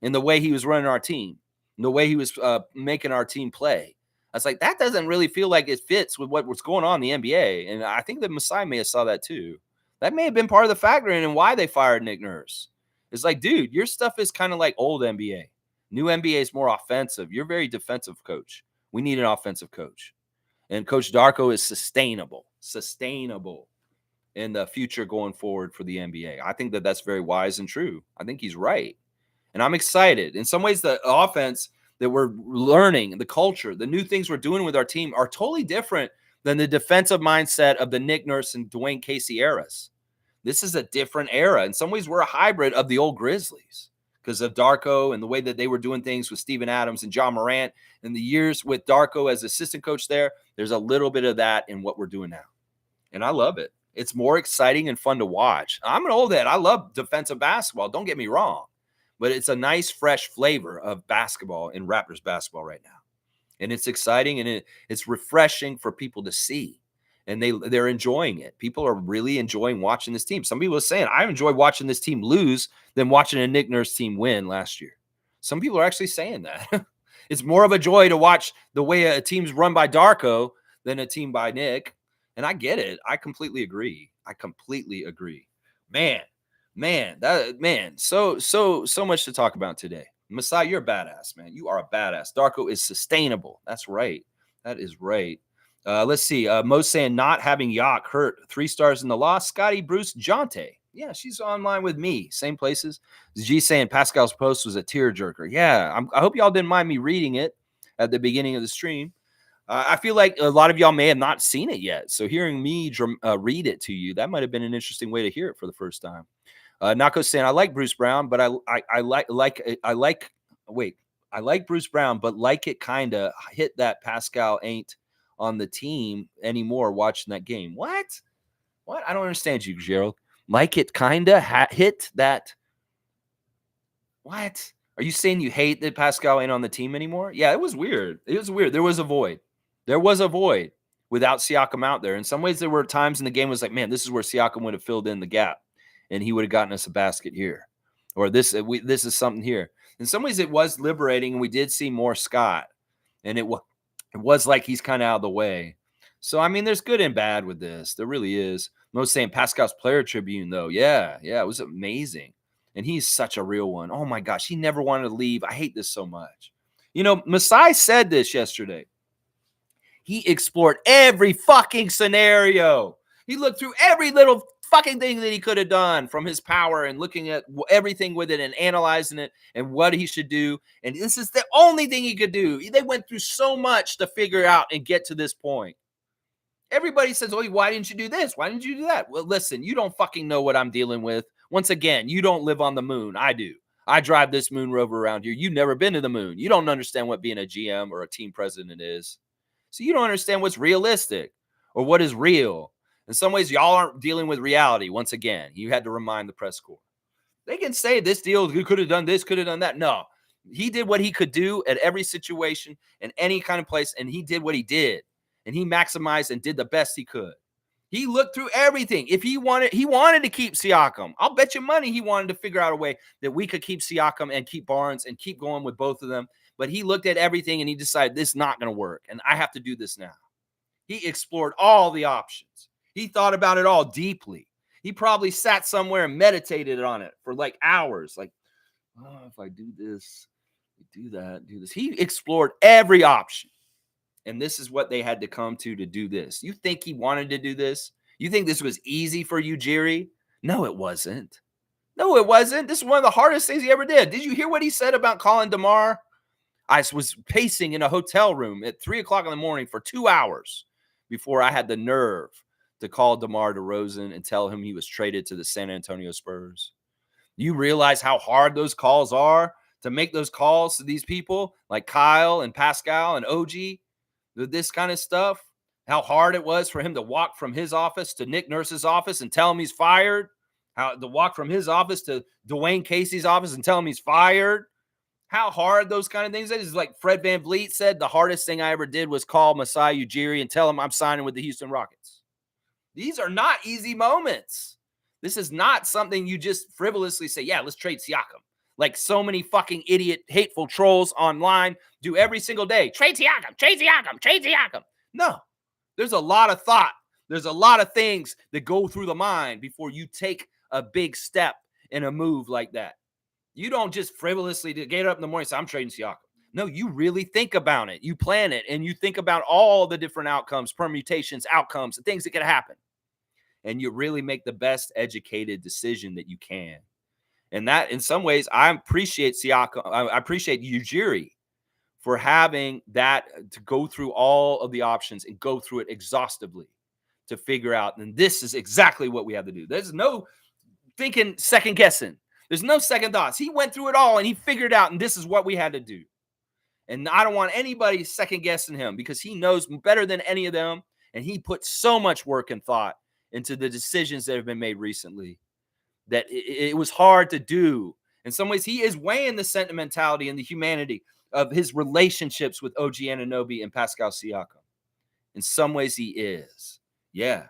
in the way he was running our team, in the way he was making our team play. I was like, that doesn't really feel like it fits with what's going on in the NBA. And I think that Masai may have saw that too. That may have been part of the factor in why they fired Nick Nurse. It's like, dude, your stuff is kind of like old NBA. New NBA is more offensive. You're a very defensive coach. We need an offensive coach. And Coach Darko is sustainable in the future going forward for the NBA. I think that that's very wise and true. I think he's right. And I'm excited. In some ways, the offense that we're learning, the culture, the new things we're doing with our team are totally different than the defensive mindset of the Nick Nurse and Dwayne Casey eras. This is a different era. In some ways, we're a hybrid of the old Grizzlies because of Darko and the way that they were doing things with Steven Adams and John Morant. In the years with Darko as assistant coach there's a little bit of that in what we're doing now. And I love it. It's more exciting and fun to watch. I'm an old head. I love defensive basketball. Don't get me wrong. But it's a nice, fresh flavor of basketball in Raptors basketball right now. And it's exciting and it's refreshing for people to see. And they're enjoying it. People are really enjoying watching this team. Some people are saying, I enjoy watching this team lose than watching a Nick Nurse team win last year. Some people are actually saying that. It's more of a joy to watch the way a team's run by Darko than a team by Nick. And I get it. I completely agree. Man, so much to talk about today. Masai, you're a badass, man. You are a badass. Darko is sustainable. That's right. That is right. Let's see. Mo's saying not having Yak hurt. 3 stars in the loss. Scottie, Bruce, Jonte. Yeah, she's online with me. Same places. G saying Pascal's post was a tearjerker. Yeah, I hope y'all didn't mind me reading it at the beginning of the stream. I feel like a lot of y'all may have not seen it yet. So hearing me read it to you, that might have been an interesting way to hear it for the first time. Nako's saying, I like Bruce Brown, but I like Bruce Brown, but like it kind of hit that Pascal ain't on the team anymore watching that game. What? I don't understand you, Gerald. Like it kind of hit that. What? Are you saying you hate that Pascal ain't on the team anymore? Yeah, it was weird. There was a void. Without Siakam out there. In some ways, there were times in the game it was like, man, this is where Siakam would have filled in the gap and he would have gotten us a basket here. Or this is something here. In some ways, it was liberating, and we did see more Scott. And it was like he's kind of out of the way. So, I mean, there's good and bad with this. There really is. Most saying Pascal's player tribune, though. Yeah, it was amazing. And he's such a real one. Oh, my gosh. He never wanted to leave. I hate this so much. You know, Masai said this yesterday. He explored every fucking scenario. He looked through every little fucking thing that he could have done from his power and looking at everything with it and analyzing it and what he should do. And this is the only thing he could do. They went through so much to figure out and get to this point. Everybody says, oh, why didn't you do this? Why didn't you do that? Well, listen, you don't fucking know what I'm dealing with. Once again, you don't live on the moon. I do. I drive this moon rover around here. You've never been to the moon. You don't understand what being a GM or a team president is. So you don't understand what's realistic or what is real. In some ways, y'all aren't dealing with reality. Once again, you had to remind the press corps. They can say this deal, you could have done this, could have done that. No, he did what he could do at every situation in any kind of place, and he did what he did. And he maximized and did the best he could. He looked through everything. If he wanted to keep Siakam. I'll bet you money he wanted to figure out a way that we could keep Siakam and keep Barnes and keep going with both of them. But he looked at everything and he decided this is not going to work, and I have to do this now. He explored all the options. He thought about it all deeply. He probably sat somewhere and meditated on it for like hours. Like, oh, if I do this, do that, do this. He explored every option. And this is what they had to come to do this. You think he wanted to do this? You think this was easy for Ujiri? No, it wasn't. This is one of the hardest things he ever did. Did you hear what he said about calling DeMar? I was pacing in a hotel room at 3 o'clock in the morning for 2 hours before I had the nerve to call DeMar DeRozan and tell him he was traded to the San Antonio Spurs. You realize how hard those calls are to make those calls to these people like Kyle and Pascal and OG? This kind of stuff, how hard it was for him to walk from his office to Nick Nurse's office and tell him he's fired, how to walk from his office to Dwayne Casey's office and tell him he's fired, how hard those kind of things is. Like Fred VanVleet said, the hardest thing I ever did was call Masai Ujiri and tell him I'm signing with the Houston Rockets. These are not easy moments. This is not something you just frivolously say, yeah, let's trade Siakam. Like so many fucking idiot, hateful trolls online do every single day. Trade Siakam. No, there's a lot of thought. There's a lot of things that go through the mind before you take a big step in a move like that. You don't just frivolously get up in the morning and say, I'm trading Siakam. No, you really think about it. You plan it, and you think about all the different outcomes, permutations, outcomes, and things that could happen. And you really make the best educated decision that you can. And that, in some ways, I appreciate Siakam. I appreciate Ujiri for having that to go through all of the options and go through it exhaustively to figure out, and this is exactly what we have to do. There's no thinking, second guessing. There's no second thoughts. He went through it all and he figured out, and this is what we had to do. And I don't want anybody second guessing him because he knows better than any of them. And he put so much work and thought into the decisions that have been made recently that it was hard to do. In some ways, he is weighing the sentimentality and the humanity of his relationships with OG Anunoby and Pascal Siakam. In some ways, he is. Yeah.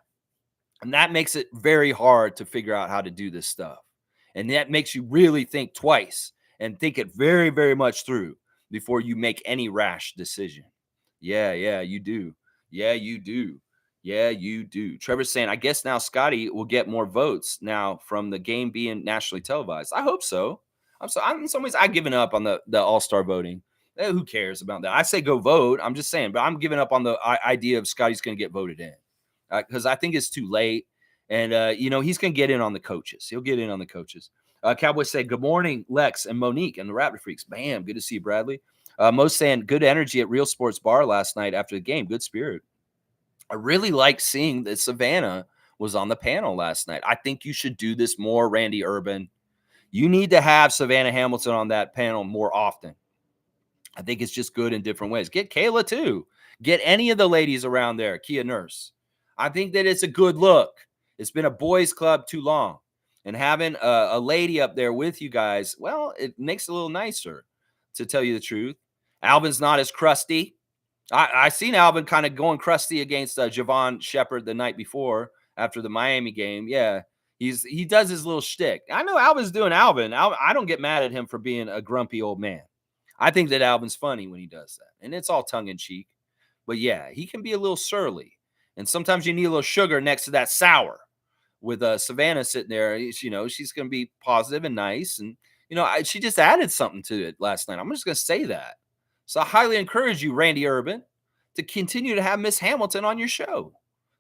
And that makes it very hard to figure out how to do this stuff. And that makes you really think twice and think it very, very much through before you make any rash decision. Yeah, you do. Yeah, you do. Yeah, you do. Trevor's saying, I guess now Scottie will get more votes now from the game being nationally televised. I hope so. I'm in some ways, I've given up on the all-star voting. Who cares about that? I say go vote. I'm just saying, but I'm giving up on the idea of Scottie's going to get voted in because I think it's too late. And, he's going to get in on the coaches. He'll get in on the coaches. Cowboys say, good morning, Lex and Monique and the Raptor Freaks. Bam, good to see you, Bradley. Mo saying, good energy at Real Sports Bar last night after the game. Good spirit. I really like seeing that Savannah was on the panel last night. I think you should do this more, Randy Urban. You need to have Savannah Hamilton on that panel more often. I think it's just good in different ways. Get Kayla, too. Get any of the ladies around there, Kia Nurse. I think that it's a good look. It's been a boys' club too long. And having a lady up there with you guys, well, it makes it a little nicer, to tell you the truth. Alvin's not as crusty. I seen Alvin kind of going crusty against Javon Shepard the night before after the Miami game. Yeah, he does his little shtick. I know Alvin's doing Alvin. I don't get mad at him for being a grumpy old man. I think that Alvin's funny when he does that, and it's all tongue-in-cheek. But, yeah, he can be a little surly, and sometimes you need a little sugar next to that sour. With Savannah sitting there, she's going to be positive and nice, and, she just added something to it last night. I'm just going to say that. So I highly encourage you, Randy Urban, to continue to have Miss Hamilton on your show.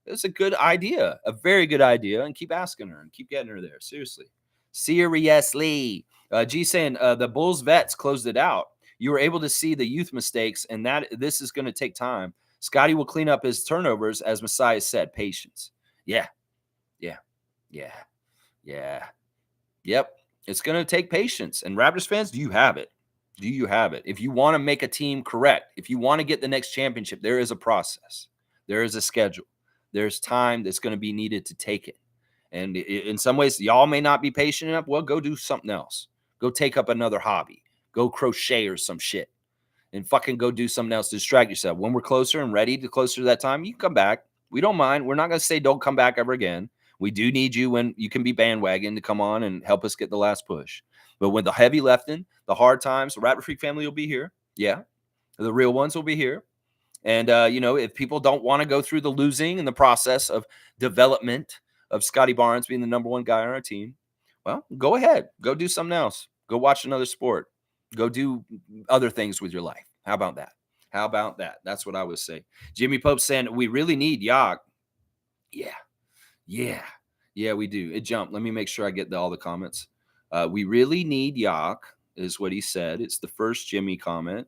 It's a good idea, a very good idea, and keep asking her and keep getting her there. Seriously. G saying the Bulls vets closed it out. You were able to see the youth mistakes, and that this is going to take time. Scottie will clean up his turnovers, as Masai said. Patience. Yeah. Yep. It's going to take patience. And Raptors fans, do you have it? Do you have it? If you want to make a team correct, if you want to get the next championship, there is a process. There is a schedule. There's time that's going to be needed to take it. And in some ways, y'all may not be patient enough. Well, go do something else. Go take up another hobby. Go crochet or some shit. And fucking go do something else to distract yourself. When we're closer to that time, you can come back. We don't mind. We're not going to say don't come back ever again. We do need you when you can be bandwagon to come on and help us get the last push. But when the heavy lifting, the hard times, the Raptor Freak family will be here. Yeah. The real ones will be here. And, if people don't want to go through the losing and the process of development of Scottie Barnes being the number one guy on our team, well, go ahead. Go do something else. Go watch another sport. Go do other things with your life. How about that? That's what I would say. Jimmy Pope saying, we really need Yak. Yeah, we do. It jumped. Let me make sure I get all the comments. We really need Yak is what he said. It's the first Jimmy comment.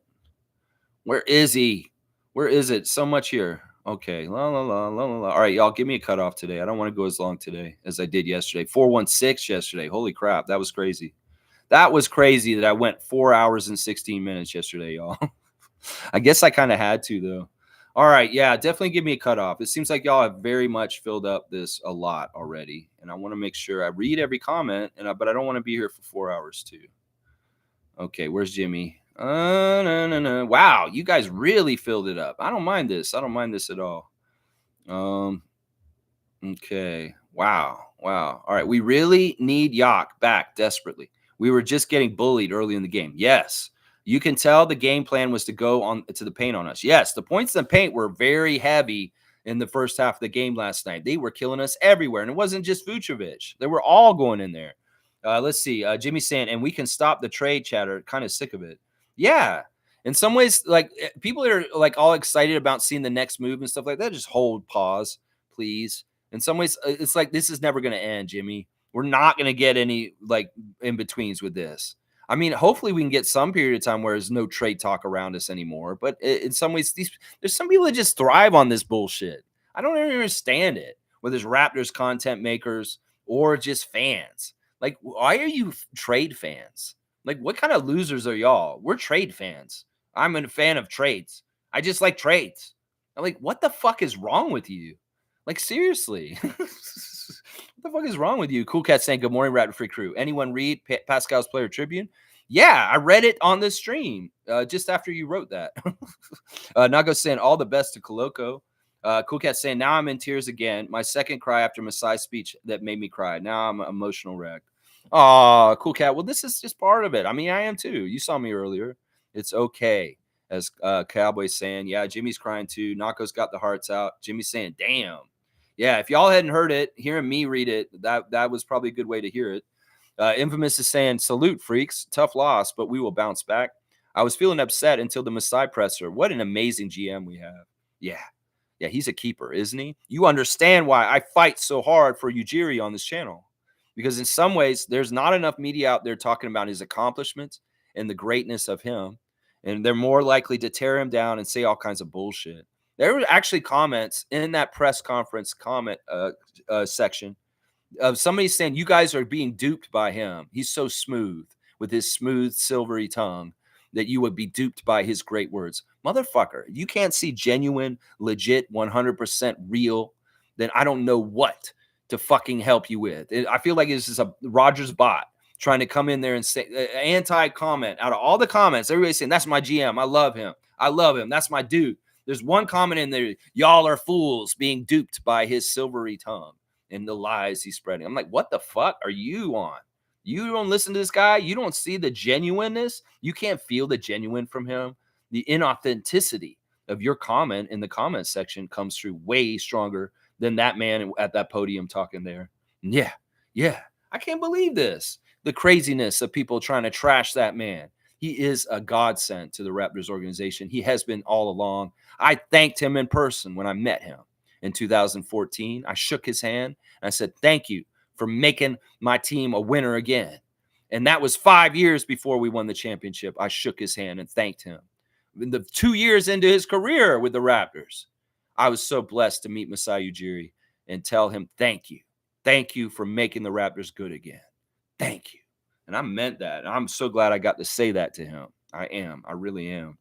Where is he? Where is it? So much here. Okay. All right, y'all, give me a cutoff today. I don't want to go as long today as I did yesterday. 416 yesterday. Holy crap. That was crazy. That was crazy that I went 4 hours and 16 minutes yesterday, y'all. I guess I kind of had to, though. All right. Yeah, definitely give me a cutoff. It seems like y'all have very much filled up this a lot already. And I want to make sure I read every comment, but I don't want to be here for 4 hours, too. Okay, where's Jimmy? No. Wow, you guys really filled it up. I don't mind this. I don't mind this at all. Okay. Wow. All right. We really need Yak back desperately. We were just getting bullied early in the game. Yes. You can tell the game plan was to go on to the paint on us. Yes, the points in the paint were very heavy in the first half of the game last night. They were killing us everywhere. And it wasn't just Vucevic. They were all going in there. Let's see. Jimmy saying, and we can stop the trade chatter. Kind of sick of it. Yeah. In some ways, like people are like all excited about seeing the next move and stuff like that. Just hold, pause, please. In some ways, it's like this is never going to end, Jimmy. We're not going to get any like in betweens with this. I mean, hopefully we can get some period of time where there's no trade talk around us anymore. But in some ways, there's some people that just thrive on this bullshit. I don't even understand it. whether it's Raptors content makers or just fans. Like, why are you trade fans? Like, what kind of losers are y'all? We're trade fans. I'm a fan of trades. I just like trades. I'm like, what the fuck is wrong with you? Like, seriously. What the fuck is wrong with you? Cool Cat saying, good morning, Raptor Free Crew. Anyone read Pascal's Player Tribune? Yeah, I read it on the stream just after you wrote that. Nago saying, all the best to Coloco. Cool Cat saying, now I'm in tears again. My second cry after Masai's speech that made me cry. Now I'm an emotional wreck. Oh, Cool Cat. Well, this is just part of it. I mean, I am too. You saw me earlier. It's okay. As Cowboy's saying, yeah, Jimmy's crying too. Nako's got the hearts out. Jimmy's saying, damn. Yeah, if y'all hadn't heard it, hearing me read it, that was probably a good way to hear it. Infamous is saying, salute, freaks. Tough loss, but we will bounce back. I was feeling upset until the Masai presser. What an amazing GM we have. Yeah. Yeah, he's a keeper, isn't he? You understand why I fight so hard for Ujiri on this channel. Because in some ways, there's not enough media out there talking about his accomplishments and the greatness of him. And they're more likely to tear him down and say all kinds of bullshit. There were actually comments in that press conference comment section of somebody saying, you guys are being duped by him. He's so smooth with his smooth, silvery tongue that you would be duped by his great words. Motherfucker, you can't see genuine, legit, 100% real, then I don't know what to fucking help you with. I feel like this is a Rogers bot trying to come in there and say anti-comment. Out of all the comments, everybody's saying, that's my GM. I love him. I love him. That's my dude. There's one comment in there, y'all are fools being duped by his silvery tongue and the lies he's spreading. I'm like, what the fuck are you on? You don't listen to this guy. You don't see the genuineness. You can't feel the genuine from him. The inauthenticity of your comment in the comment section comes through way stronger than that man at that podium talking there. Yeah. I can't believe this. The craziness of people trying to trash that man. He is a godsend to the Raptors organization. He has been all along. I thanked him in person when I met him in 2014. I shook his hand and I said, thank you for making my team a winner again. And that was 5 years before we won the championship. I shook his hand and thanked him. In the 2 years into his career with the Raptors, I was so blessed to meet Masai Ujiri and tell him, thank you. Thank you for making the Raptors good again. Thank you. And I meant that. I'm so glad I got to say that to him. I am. I really am.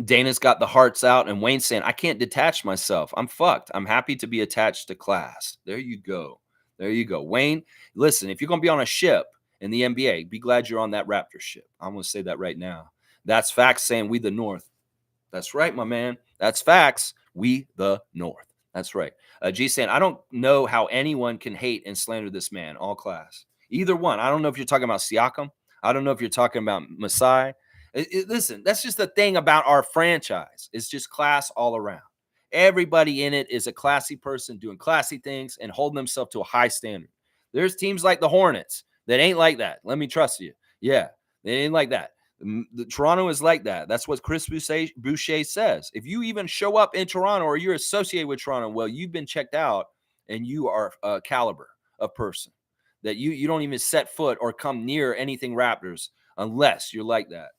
Dana's got the hearts out, and Wayne's saying, I can't detach myself. I'm fucked. I'm happy to be attached to class. There you go. There you go. Wayne, listen, if you're going to be on a ship in the NBA, be glad you're on that Raptor ship. I'm going to say that right now. That's facts saying we the North. That's right, my man. That's facts. We the North. That's right. G saying, I don't know how anyone can hate and slander this man, all class. Either one. I don't know if you're talking about Siakam. I don't know if you're talking about Masai. Listen, that's just the thing about our franchise. It's just class all around. Everybody in it is a classy person doing classy things and holding themselves to a high standard. There's teams like the Hornets that ain't like that. Let me trust you. Yeah, they ain't like that. The Toronto is like that. That's what Chris Boucher says. If you even show up in Toronto or you're associated with Toronto, well, you've been checked out and you are a caliber of person that you don't even set foot or come near anything Raptors unless you're like that.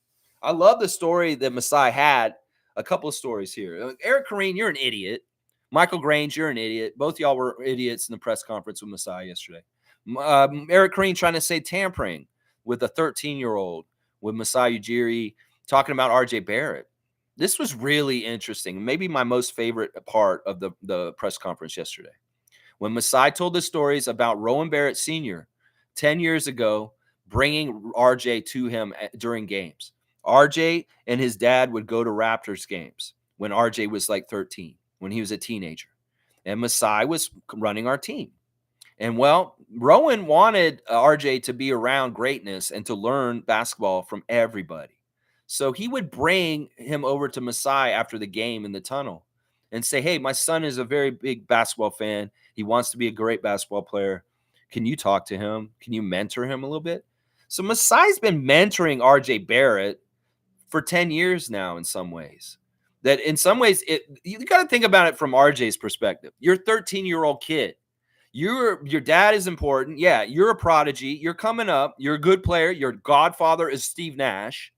I love the story that Masai had. A couple of stories here. Eric Kareen, you're an idiot. Michael Grange, you're an idiot. Both y'all were idiots in the press conference with Masai yesterday. Eric Kareen trying to say tampering with a 13-year-old with Masai Ujiri, talking about RJ Barrett. This was really interesting. Maybe my most favorite part of the press conference yesterday. When Masai told the stories about Rowan Barrett Sr. 10 years ago, bringing RJ to him during games. RJ and his dad would go to Raptors games when RJ was like 13, when he was a teenager. And Masai was running our team. And well, Rowan wanted RJ to be around greatness and to learn basketball from everybody. So he would bring him over to Masai after the game in the tunnel and say, hey, my son is a very big basketball fan. He wants to be a great basketball player. Can you talk to him? Can you mentor him a little bit? So Masai's been mentoring RJ Barrett for 10 years now in some ways. That in some ways, you got to think about it from RJ's perspective. You're a 13-year-old kid. Your dad is important. Yeah, you're a prodigy. You're coming up. You're a good player. Your godfather is Steve Nash.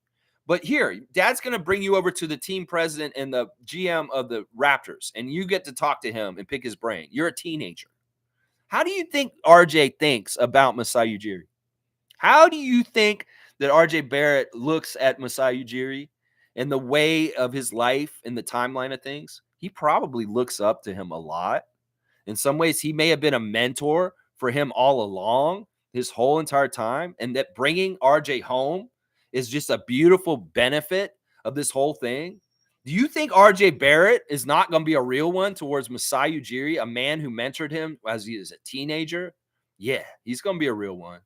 But here, dad's going to bring you over to the team president and the GM of the Raptors, and you get to talk to him and pick his brain. You're a teenager. How do you think RJ thinks about Masai Ujiri? How do you think that RJ Barrett looks at Masai Ujiri and the way of his life and the timeline of things? He probably looks up to him a lot. In some ways, he may have been a mentor for him all along, his whole entire time. And that bringing RJ home is just a beautiful benefit of this whole thing. Do you think RJ Barrett is not going to be a real one towards Masai Ujiri, a man who mentored him as he is a teenager? Yeah, he's going to be a real one.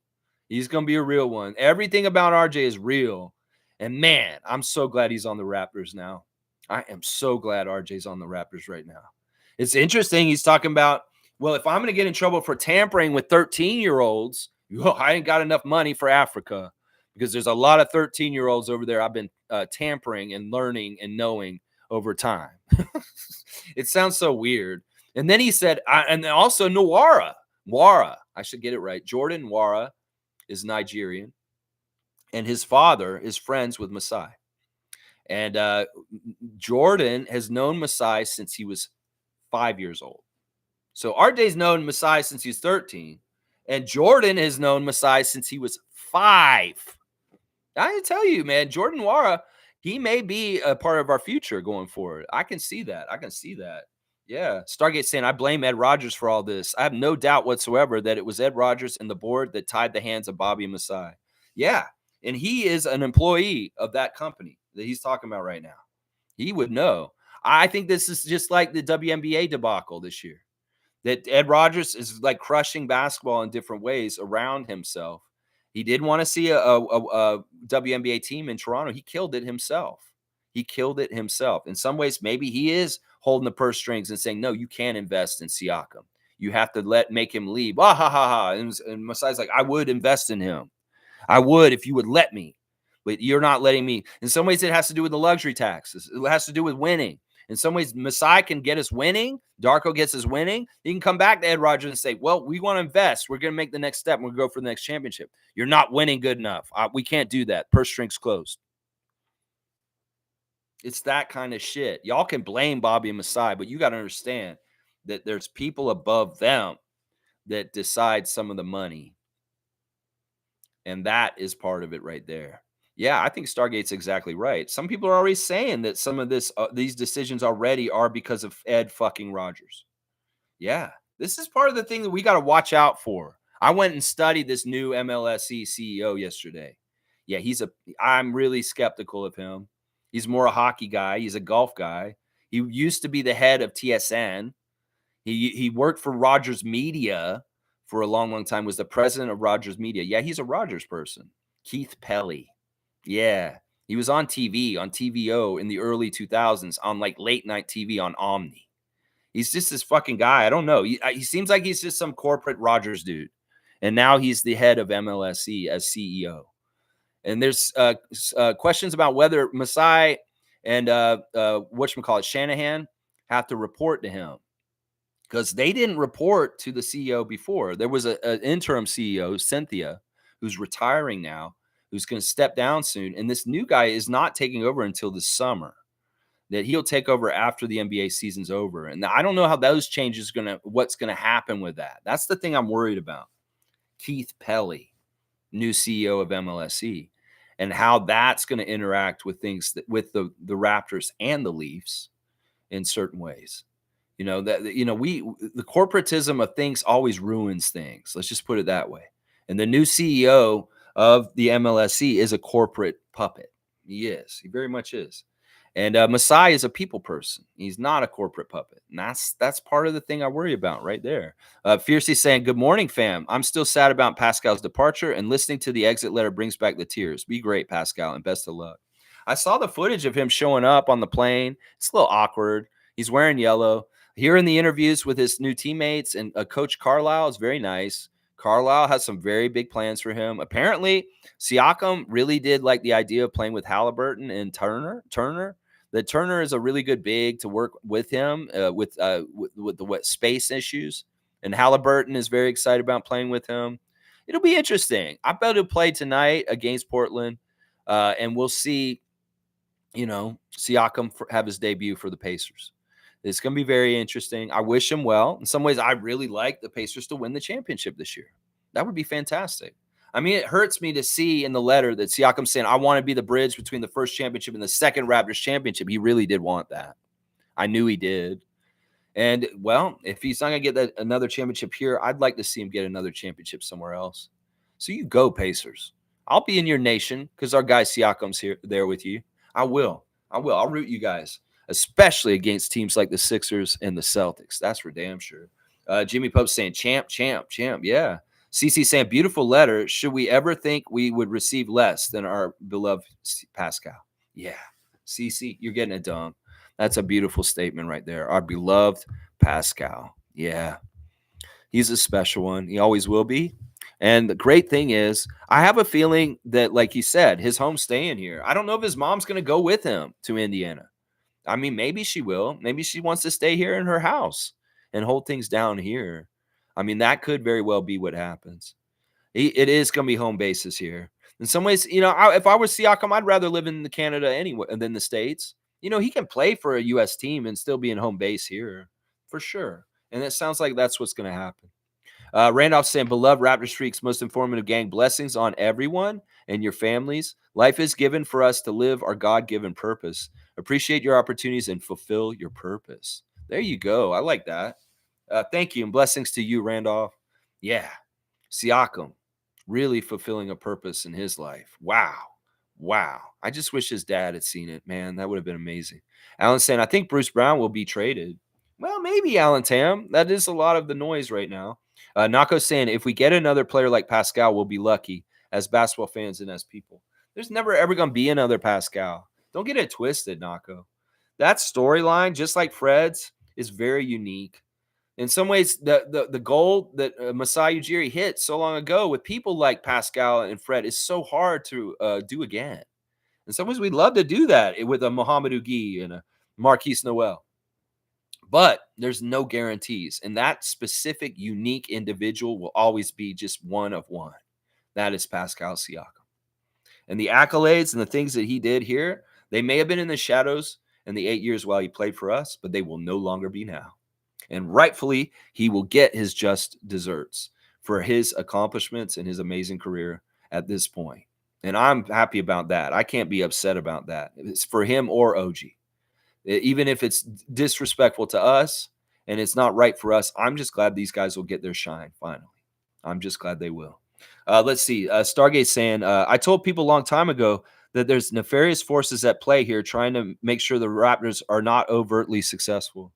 He's going to be a real one. Everything about RJ is real. And man, I'm so glad he's on the Raptors now. I am so glad RJ's on the Raptors right now. It's interesting. He's talking about, well, if I'm going to get in trouble for tampering with 13-year-olds, I ain't got enough money for Africa, because there's a lot of 13-year-olds over there I've been tampering and learning and knowing over time. It sounds so weird. And then he said, and also Nwara, I should get it right. Jordan Nwara is Nigerian, and his father is friends with Masai. And Jordan has known Masai since he was 5 years old. So RJ's known Masai since he's 13, and Jordan has known Masai since he was 5. I tell you, man, Jordan Nwara, he may be a part of our future going forward. I can see that. Yeah. Stargate saying, I blame Ed Rogers for all this. I have no doubt whatsoever that it was Ed Rogers and the board that tied the hands of Bobby and Masai. Yeah. And he is an employee of that company that he's talking about right now. He would know. I think this is just like the WNBA debacle this year, that Ed Rogers is like crushing basketball in different ways around himself. He did want to see a WNBA team in Toronto. He killed it himself. In some ways, maybe he is holding the purse strings and saying, no, you can't invest in Siakam. You have to make him leave. Ah, ha, ha, ha. And Masai's like, I would invest in him. I would if you would let me. But you're not letting me. In some ways, it has to do with the luxury taxes. It has to do with winning. In some ways, Masai can get us winning. Darko gets us winning. He can come back to Ed Rogers and say, well, we want to invest. We're going to make the next step. We're going to go for the next championship. You're not winning good enough. We can't do that. Purse strings closed. It's that kind of shit. Y'all can blame Bobby and Masai, but you got to understand that there's people above them that decide some of the money. And that is part of it right there. Yeah, I think Stargate's exactly right. Some people are already saying that some of these decisions already are because of Ed fucking Rogers. Yeah, this is part of the thing that we got to watch out for. I went and studied this new MLSE CEO yesterday. Yeah, I'm really skeptical of him. He's more a hockey guy. He's a golf guy. He used to be the head of TSN. He worked for Rogers Media for a long, long time, was the president of Rogers Media. Yeah, he's a Rogers person. Keith Pelly. Yeah, he was on TV, on TVO in the early 2000s, on like late night TV on Omni. He's just this fucking guy. I don't know. He seems like he's just some corporate Rogers dude. And now he's the head of MLSE as CEO. And there's questions about whether Masai and whatchamacallit, Shanahan, have to report to him, because they didn't report to the CEO before. There was an interim CEO, Cynthia, who's retiring now, who's going to step down soon. And this new guy is not taking over until the summer, that he'll take over after the NBA season's over. And I don't know how those changes what's going to happen with that. That's the thing I'm worried about. Keith Pelly, new CEO of MLSE, and how that's going to interact with things with the Raptors and the Leafs in certain ways. The corporatism of things always ruins things. Let's just put it that way. And the new CEO of the MLSE is a corporate puppet. He is. He very much is. And Masai is a people person. He's not a corporate puppet. And that's part of the thing I worry about right there. Fiercely saying, good morning, fam. I'm still sad about Pascal's departure, and listening to the exit letter brings back the tears. Be great, Pascal, and best of luck. I saw the footage of him showing up on the plane. It's a little awkward. He's wearing yellow. Hearing the interviews with his new teammates and Coach Carlisle is very nice. Carlisle has some very big plans for him. Apparently, Siakam really did like the idea of playing with Halliburton and Turner. That Turner is a really good big to work with him with the space issues. And Halliburton is very excited about playing with him. It'll be interesting. I bet he'll play tonight against Portland, and we'll see Siakam have his debut for the Pacers. It's going to be very interesting. I wish him well. In some ways, I really like the Pacers to win the championship this year. That would be fantastic. I mean, it hurts me to see in the letter that Siakam's saying, I want to be the bridge between the first championship and the second Raptors championship. He really did want that. I knew he did. And, well, if he's not going to get another championship here, I'd like to see him get another championship somewhere else. So you go, Pacers. I'll be in your nation because our guy Siakam's there with you. I will. I'll root you guys, especially against teams like the Sixers and the Celtics. That's for damn sure. Jimmy Pope's saying, champ, champ, champ. Yeah. CC saying, beautiful letter. Should we ever think we would receive less than our beloved Pascal? Yeah. CC, you're getting it done. That's a beautiful statement right there. Our beloved Pascal. Yeah. He's a special one. He always will be. And the great thing is, I have a feeling that, like he said, his home's staying here. I don't know if his mom's going to go with him to Indiana. I mean, maybe she will. Maybe she wants to stay here in her house and hold things down here. I mean, that could very well be what happens. It is going to be home bases here. In some ways, if I was Siakam, I'd rather live in Canada anyway than the States. He can play for a U.S. team and still be in home base here for sure. And it sounds like that's what's going to happen. Randolph saying, beloved Raptor Streaks, most informative gang, blessings on everyone and your families. Life is given for us to live our God-given purpose. Appreciate your opportunities and fulfill your purpose. There you go. I like that. Thank you, and blessings to you, Randolph. Yeah, Siakam, really fulfilling a purpose in his life. Wow. I just wish his dad had seen it, man. That would have been amazing. Alan saying, I think Bruce Brown will be traded. Well, maybe, Alan Tam. That is a lot of the noise right now. Nako saying, if we get another player like Pascal, we'll be lucky as basketball fans and as people. There's never ever going to be another Pascal. Don't get it twisted, Nako. That storyline, just like Fred's, is very unique. In some ways, the goal that Masai Ujiri hit so long ago with people like Pascal and Fred is so hard to do again. In some ways, we'd love to do that with a Mohamed Ugi and a Marquise Noel. But there's no guarantees. And that specific, unique individual will always be just one of one. That is Pascal Siakam. And the accolades and the things that he did here, they may have been in the shadows in the 8 years while he played for us, but they will no longer be now. And rightfully, he will get his just deserts for his accomplishments and his amazing career at this point. And I'm happy about that. I can't be upset about that. It's for him or OG. Even if it's disrespectful to us and it's not right for us, I'm just glad these guys will get their shine finally. I'm just glad they will. Let's see. Stargate saying, I told people a long time ago that there's nefarious forces at play here trying to make sure the Raptors are not overtly successful.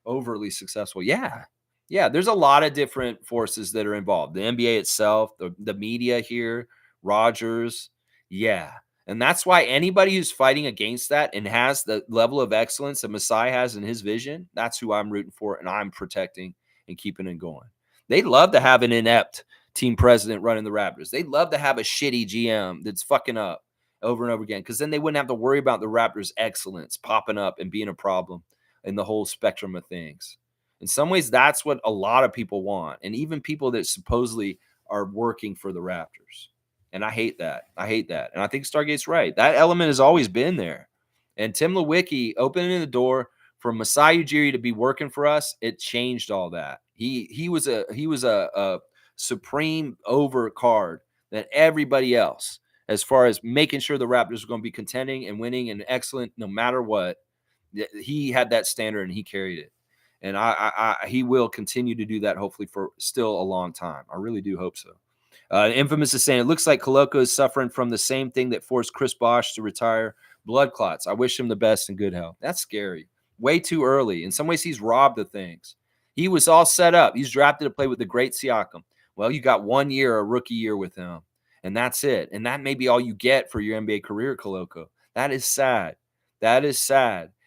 Yeah. There's a lot of different forces that are involved. The NBA itself, the media here, Rogers. Yeah. And that's why anybody who's fighting against that and has the level of excellence that Masai has in his vision, that's who I'm rooting for and I'm protecting and keeping it going. They'd love to have an inept team president running the Raptors. They'd love to have a shitty GM that's fucking up over and over again, because then they wouldn't have to worry about the Raptors' excellence popping up and being a problem in the whole spectrum of things. In some ways, that's what a lot of people want, and even people that supposedly are working for the Raptors. And I hate that. And I think Stargate's right. That element has always been there. And Tim Lewicki opening the door for Masai Ujiri to be working for us, it changed all that. He was a supreme overcard than everybody else as far as making sure the Raptors were going to be contending and winning and excellent no matter what. He had that standard and he carried it. And he will continue to do that hopefully for still a long time. I really do hope so. Infamous is saying, it looks like Koloko is suffering from the same thing that forced Chris Bosh to retire, blood clots. I wish him the best and good health. That's scary. Way too early. In some ways, he's robbed of things. He was all set up. He's drafted to play with the great Siakam. Well, you got 1 year, a rookie year with him, and that's it. And that may be all you get for your NBA career, Koloko. That is sad.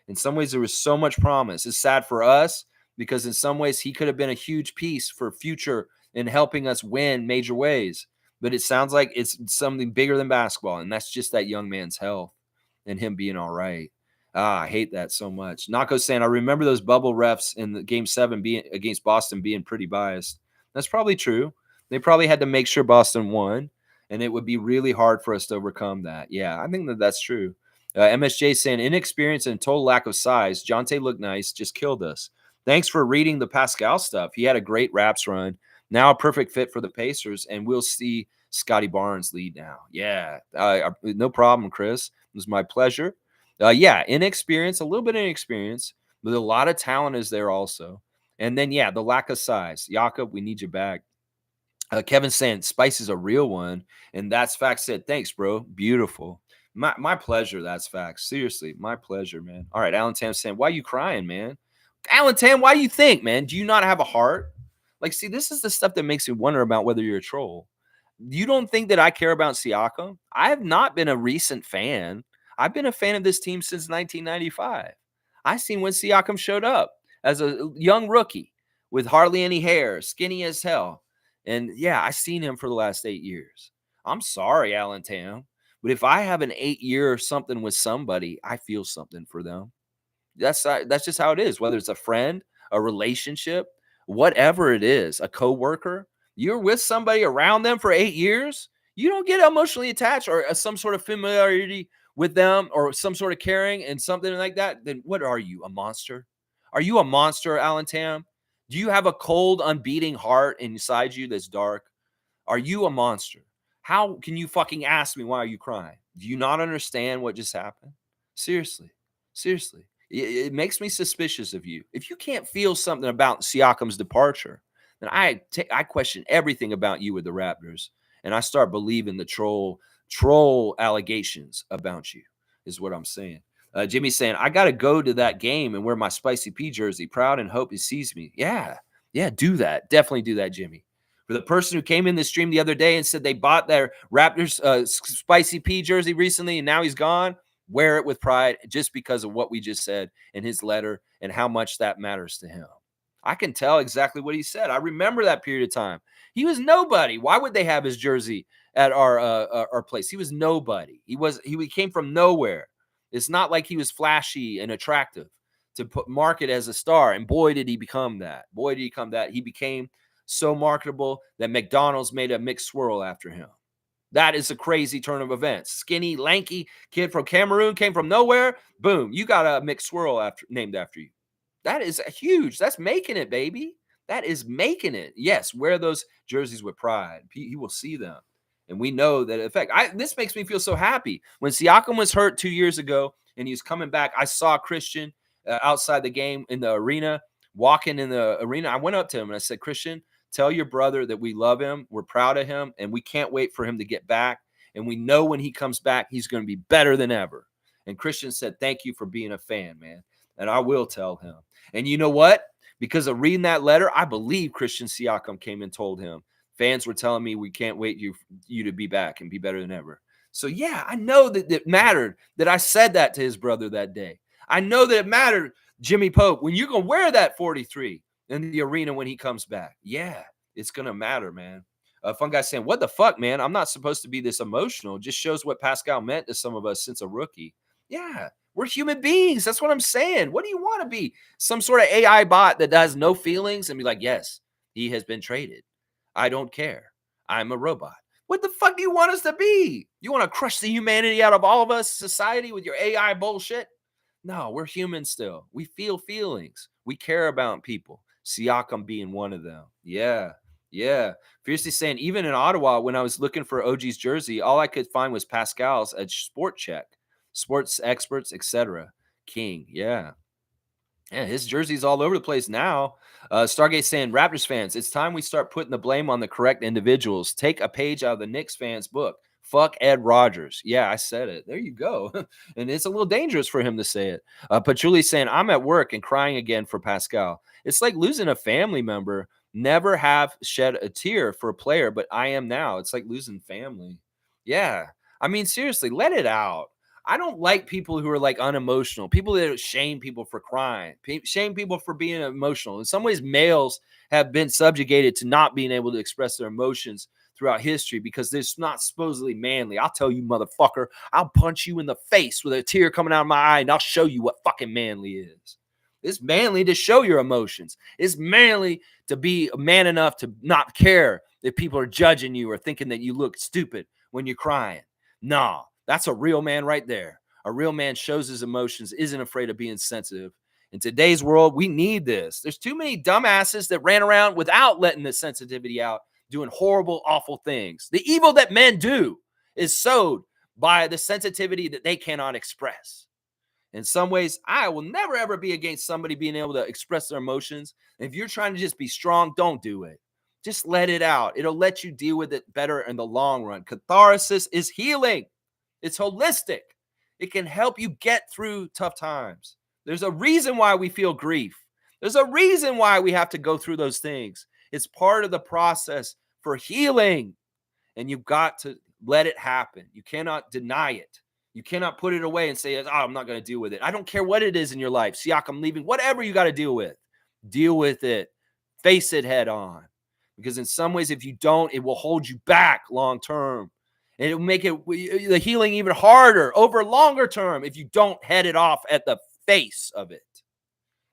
In some ways, there was so much promise. It's sad for us because in some ways, he could have been a huge piece for future in helping us win major ways. But it sounds like it's something bigger than basketball, and that's just that young man's health and him being all right. I hate that so much. Nako's saying, I remember those bubble refs in the Game 7 being against Boston being pretty biased. That's probably true. They probably had to make sure Boston won, and it would be really hard for us to overcome that. Yeah, I think that's true. MSJ saying, inexperience and total lack of size. Jonte looked nice, just killed us. Thanks for reading the Pascal stuff. He had a great Raps run. Now a perfect fit for the Pacers, and we'll see Scottie Barnes lead now. Yeah, no problem, Chris. It was my pleasure. Yeah, inexperience, a little bit of inexperience, but a lot of talent is there also. And then, yeah, the lack of size. Jakob, we need you back. Kevin saying Spice is a real one, and that's facts. Said thanks, bro. Beautiful. My pleasure. That's facts. Seriously, my pleasure, man. All right, Alan Tam saying, why you crying, man? Alan Tam, why do you think, man? Do you not have a heart? Like, see, this is the stuff that makes me wonder about whether you're a troll. You don't think that I care about Siakam? I have not been a recent fan. I've been a fan of this team since 1995. I seen when Siakam showed up as a young rookie with hardly any hair, skinny as hell. And yeah, I seen him for the last 8 years. I'm sorry, Alan Tam, but if I have an 8-year or something with somebody, I feel something for them. That's just how it is. Whether it's a friend, a relationship, whatever it is, a coworker, you're with somebody around them for 8 years, you don't get emotionally attached or some sort of familiarity with them or some sort of caring and something like that. Then what are you, a monster? Are you a monster, Alan Tam? Do you have a cold, unbeating heart inside you that's dark? Are you a monster? How can you fucking ask me why are you crying? Do you not understand what just happened? Seriously. Seriously. It makes me suspicious of you. If you can't feel something about Siakam's departure, then I question everything about you with the Raptors, and I start believing the troll allegations about you. Is what I'm saying. Jimmy's saying I got to go to that game and wear my Spicy P jersey, proud and hope he sees me. Yeah, do that. Definitely do that, Jimmy. For the person who came in the stream the other day and said they bought their Raptors Spicy P jersey recently and now he's gone, wear it with pride just because of what we just said in his letter and how much that matters to him. I can tell exactly what he said. I remember that period of time. He was nobody. Why would they have his jersey at our place? He was nobody. He came from nowhere. It's not like he was flashy and attractive to market as a star. And boy, did he become that. Boy, did he become that. He became so marketable that McDonald's made a mixed swirl after him. That is a crazy turn of events. Skinny, lanky kid from Cameroon came from nowhere. Boom, you got a mixed swirl named after you. That is huge. That's making it, baby. That is making it. Yes, wear those jerseys with pride. He will see them. And we know that effect. This makes me feel so happy. When Siakam was hurt 2 years ago and he was coming back, I saw Christian outside the game in the arena, walking in the arena. I went up to him and I said, Christian, tell your brother that we love him. We're proud of him. And we can't wait for him to get back. And we know when he comes back, he's going to be better than ever. And Christian said, thank you for being a fan, man. And I will tell him. And you know what? Because of reading that letter, I believe Christian Siakam came and told him. Fans were telling me we can't wait you to be back and be better than ever. So, yeah, I know that it mattered that I said that to his brother that day. I know that it mattered, Jimmy Pope, when you're going to wear that 43 in the arena when he comes back. Yeah, it's going to matter, man. Fun guy saying, what the fuck, man? I'm not supposed to be this emotional. Just shows what Pascal meant to some of us since a rookie. Yeah, we're human beings. That's what I'm saying. What do you want to be? Some sort of AI bot that has no feelings and be like, yes, he has been traded. I don't care. I'm a robot. What the fuck do you want us to be? You want to crush the humanity out of all of us, society, with your AI bullshit? No, we're human still. We feel feelings. We care about people. Siakam being one of them. Yeah. Fiercely saying, even in Ottawa, when I was looking for OG's jersey, all I could find was Pascal's at Sport Check, Sports Experts, etc. King. Yeah, his jersey's all over the place now. Stargate saying, Raptors fans, it's time we start putting the blame on the correct individuals. Take a page out of the Knicks fans' book. Fuck Ed Rogers. Yeah, I said it. There you go. And it's a little dangerous for him to say it. Patchouli saying, I'm at work and crying again for Pascal. It's like losing a family member. Never have shed a tear for a player, but I am now. It's like losing family. Yeah. I mean, seriously, let it out. I don't like people who are like unemotional, people that shame people for crying, shame people for being emotional. In some ways, males have been subjugated to not being able to express their emotions throughout history because it's not supposedly manly. I'll tell you, motherfucker, I'll punch you in the face with a tear coming out of my eye and I'll show you what fucking manly is. It's manly to show your emotions. It's manly to be man enough to not care if people are judging you or thinking that you look stupid when you're crying. No. That's a real man right there. A real man shows his emotions, isn't afraid of being sensitive. In today's world, we need this. There's too many dumbasses that ran around without letting the sensitivity out, doing horrible, awful things. The evil that men do is sowed by the sensitivity that they cannot express. In some ways, I will never, ever be against somebody being able to express their emotions. If you're trying to just be strong, don't do it. Just let it out. It'll let you deal with it better in the long run. Catharsis is healing. It's holistic. It can help you get through tough times. There's a reason why we feel grief. There's a reason why we have to go through those things. It's part of the process for healing. And you've got to let it happen. You cannot deny it. You cannot put it away and say, oh, I'm not going to deal with it. I don't care what it is in your life. Siakam leaving, whatever you got to deal with it. Face it head on. Because in some ways, if you don't, it will hold you back long term. And it will make the healing even harder over longer term if you don't head it off at the face of it.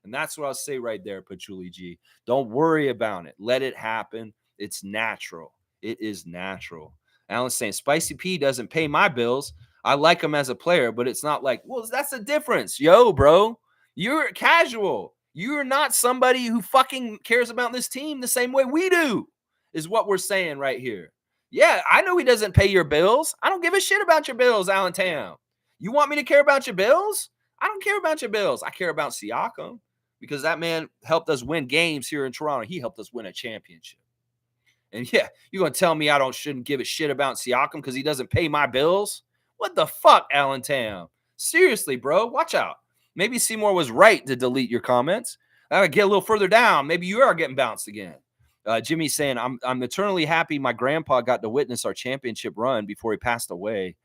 And that's what I'll say right there, Patchouli G. Don't worry about it. Let it happen. It's natural. It is natural. Alan's saying, Spicy P doesn't pay my bills. I like him as a player, but it's not like, well, that's the difference. Yo, bro, you're casual. You're not somebody who fucking cares about this team the same way we do, is what we're saying right here. Yeah, I know he doesn't pay your bills. I don't give a shit about your bills, Allen Tam. You want me to care about your bills? I don't care about your bills. I care about Siakam because that man helped us win games here in Toronto. He helped us win a championship. And yeah, you're going to tell me shouldn't give a shit about Siakam because he doesn't pay my bills? What the fuck, Allen Tam? Seriously, bro, watch out. Maybe Seymour was right to delete your comments. I get a little further down. Maybe you are getting bounced again. Jimmy's saying, I'm eternally happy my grandpa got to witness our championship run before he passed away.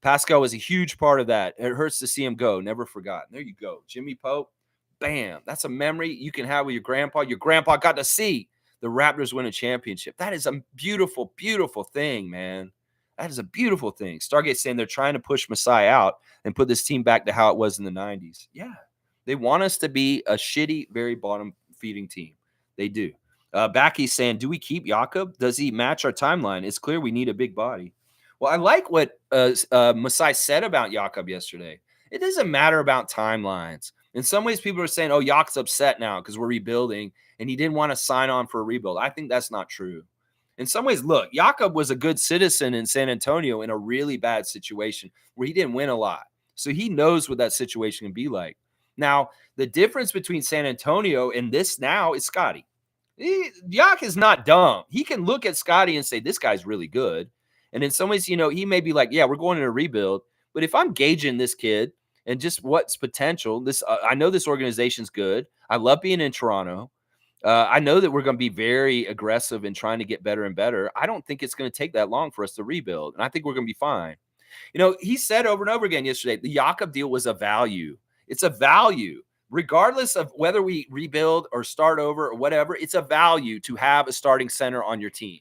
Pascal was a huge part of that. It hurts to see him go. Never forgotten. There you go. Jimmy Pope. Bam. That's a memory you can have with your grandpa. Your grandpa got to see the Raptors win a championship. That is a beautiful, beautiful thing, man. That is a beautiful thing. Stargate saying they're trying to push Masai out and put this team back to how it was in the 90s. Yeah. They want us to be a shitty, very bottom-feeding team. They do. Backy's saying, do we keep Jakob? Does he match our timeline? It's clear we need a big body. Well, I like what Masai said about Jakob yesterday. It doesn't matter about timelines. In some ways, people are saying, oh, Jakob's upset now because we're rebuilding, and he didn't want to sign on for a rebuild. I think that's not true. In some ways, look, Jakob was a good citizen in San Antonio in a really bad situation where he didn't win a lot. So he knows what that situation can be like. Now, the difference between San Antonio and this now is Scottie. Yak is not dumb. He can look at Scottie and say, this guy's really good. And in some ways, he may be like, yeah, we're going in a rebuild. But if I'm gauging this kid and just what's potential, I know this organization's good. I love being in Toronto. I know that we're going to be very aggressive in trying to get better and better. I don't think it's going to take that long for us to rebuild. And I think we're going to be fine. He said over and over again yesterday, the Jakob deal was a value. It's a value. Regardless of whether we rebuild or start over or whatever, it's a value to have a starting center on your team.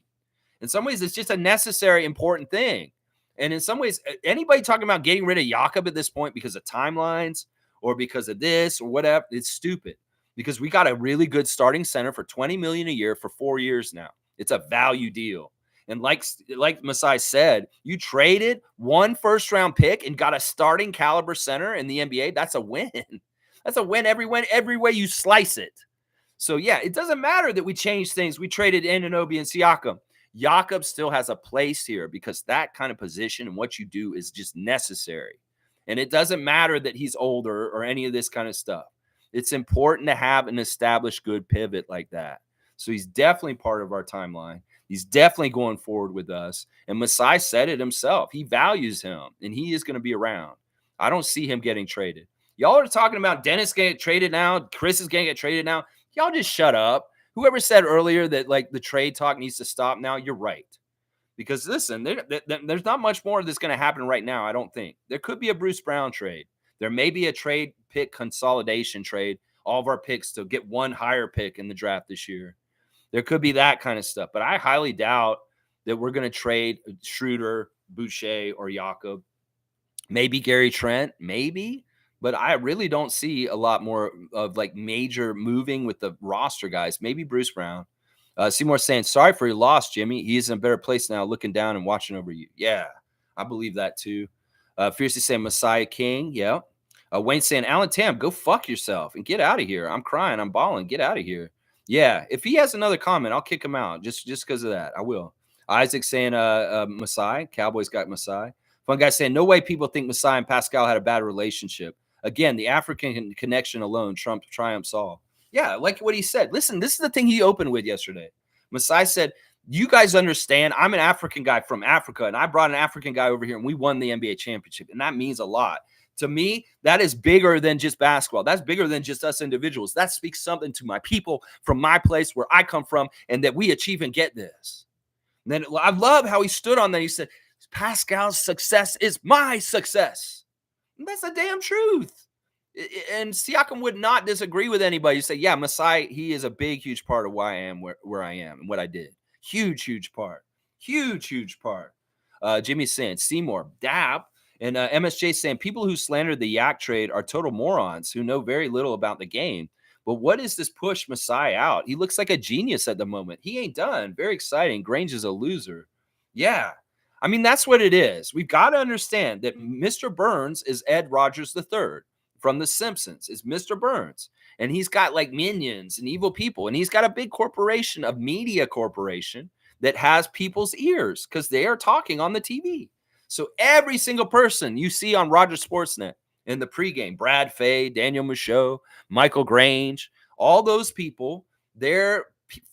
In some ways, it's just a necessary, important thing. And in some ways, anybody talking about getting rid of Jakob at this point because of timelines or because of this or whatever, it's stupid. Because we got a really good starting center for $20 million a year for 4 years now. It's a value deal. And like Masai said, you traded one first-round pick and got a starting caliber center in the NBA. That's a win. That's a win every way you slice it. So, yeah, it doesn't matter that we changed things. We traded Anunoby and Siakam. Jakob still has a place here because that kind of position and what you do is just necessary. And it doesn't matter that he's older or any of this kind of stuff. It's important to have an established good pivot like that. So he's definitely part of our timeline. He's definitely going forward with us. And Masai said it himself. He values him, and he is going to be around. I don't see him getting traded. Y'all are talking about Dennis getting traded now. Chris is going to get traded now. Y'all just shut up. Whoever said earlier that the trade talk needs to stop now, you're right. Because listen, there's not much more that's going to happen right now, I don't think. There could be a Bruce Brown trade. There may be a trade pick consolidation trade, all of our picks to get one higher pick in the draft this year. There could be that kind of stuff. But I highly doubt that we're going to trade Schroeder, Boucher, or Jakob. Maybe Gary Trent, maybe. But I really don't see a lot more of major moving with the roster guys. Maybe Bruce Brown. Seymour saying, sorry for your loss, Jimmy. He's in a better place now looking down and watching over you. Yeah, I believe that too. Fiercely saying Messiah King. Yeah. Wayne saying, Alan Tam, go fuck yourself and get out of here. I'm crying. I'm bawling. Get out of here. Yeah. If he has another comment, I'll kick him out just because of that. I will. Isaac saying, Masai. Cowboys got Masai. Fun guy saying, no way people think Masai and Pascal had a bad relationship. Again, the African connection alone triumphs all. Yeah, like what he said. Listen, this is the thing he opened with yesterday. Masai said, you guys understand, I'm an African guy from Africa, and I brought an African guy over here, and we won the NBA championship, and that means a lot. To me, that is bigger than just basketball. That's bigger than just us individuals. That speaks something to my people from my place where I come from, and that we achieve and get this. And then I love how he stood on that. He said, Pascal's success is my success. And that's the damn truth. And Siakam would not disagree with anybody. You say, yeah, Masai, he is a big, huge part of why I am where I am and what I did. Huge part. Huge part. Jimmy saying, Seymour, Dab. And MSJ saying, people who slander the Yak trade are total morons who know very little about the game. But what is this push Masai out? He looks like a genius at the moment. He ain't done. Very exciting. Grange is a loser. Yeah. I mean, that's what it is. We've got to understand that Mr. Burns is Ed Rogers III from The Simpsons. Is Mr. Burns. And he's got like minions and evil people. And he's got a big corporation, a media corporation that has people's ears because they are talking on the TV. So every single person you see on Rogers Sportsnet in the pregame, Brad Fay, Daniel Michaud, Michael Grange, all those people, they're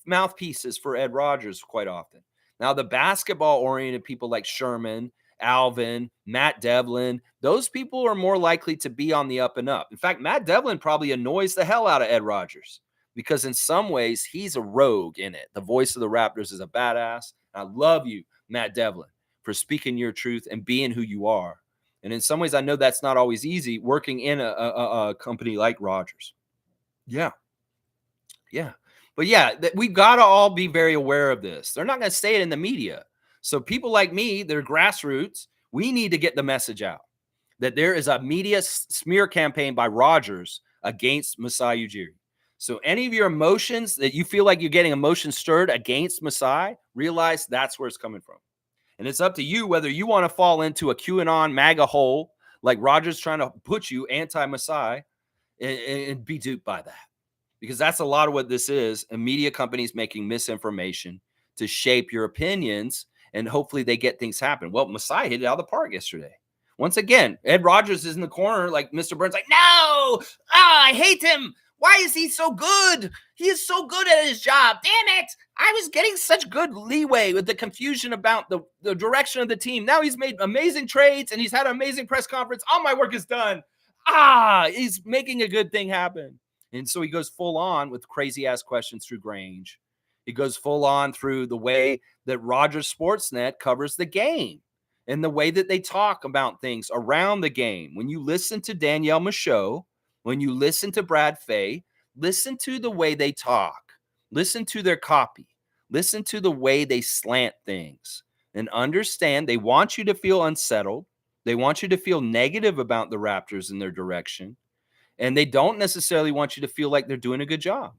mouthpieces for Ed Rogers quite often. Now, the basketball-oriented people like Sherman, Alvin, Matt Devlin, those people are more likely to be on the up and up. In fact, Matt Devlin probably annoys the hell out of Ed Rogers because in some ways, he's a rogue in it. The voice of the Raptors is a badass. I love you, Matt Devlin, for speaking your truth and being who you are. And in some ways, I know that's not always easy working in a company like Rogers. Yeah. But yeah, we've got to all be very aware of this. They're not going to say it in the media. So people like me, they're grassroots. We need to get the message out that there is a media smear campaign by Rogers against Masai Ujiri. So any of your emotions that you feel like you're getting emotions stirred against Masai, realize that's where it's coming from. And it's up to you whether you want to fall into a QAnon MAGA hole like Rogers trying to put you anti-Masai and be duped by that. Because that's a lot of what this is. And media companies making misinformation to shape your opinions. And hopefully they get things happen. Well, Masai hit it out of the park yesterday. Once again, Ed Rogers is in the corner like Mr. Burns, like, no, I hate him. Why is he so good? He is so good at his job. Damn it. I was getting such good leeway with the confusion about the direction of the team. Now he's made amazing trades and he's had an amazing press conference. All my work is done. He's making a good thing happen. And so he goes full on with crazy ass questions through Grange. He goes full on through the way that Rogers Sportsnet covers the game and the way that they talk about things around the game. When you listen to Danielle Michaud, when you listen to Brad Fay, listen to the way they talk. Listen to their copy. Listen to the way they slant things and understand they want you to feel unsettled. They want you to feel negative about the Raptors and their direction. And they don't necessarily want you to feel like they're doing a good job.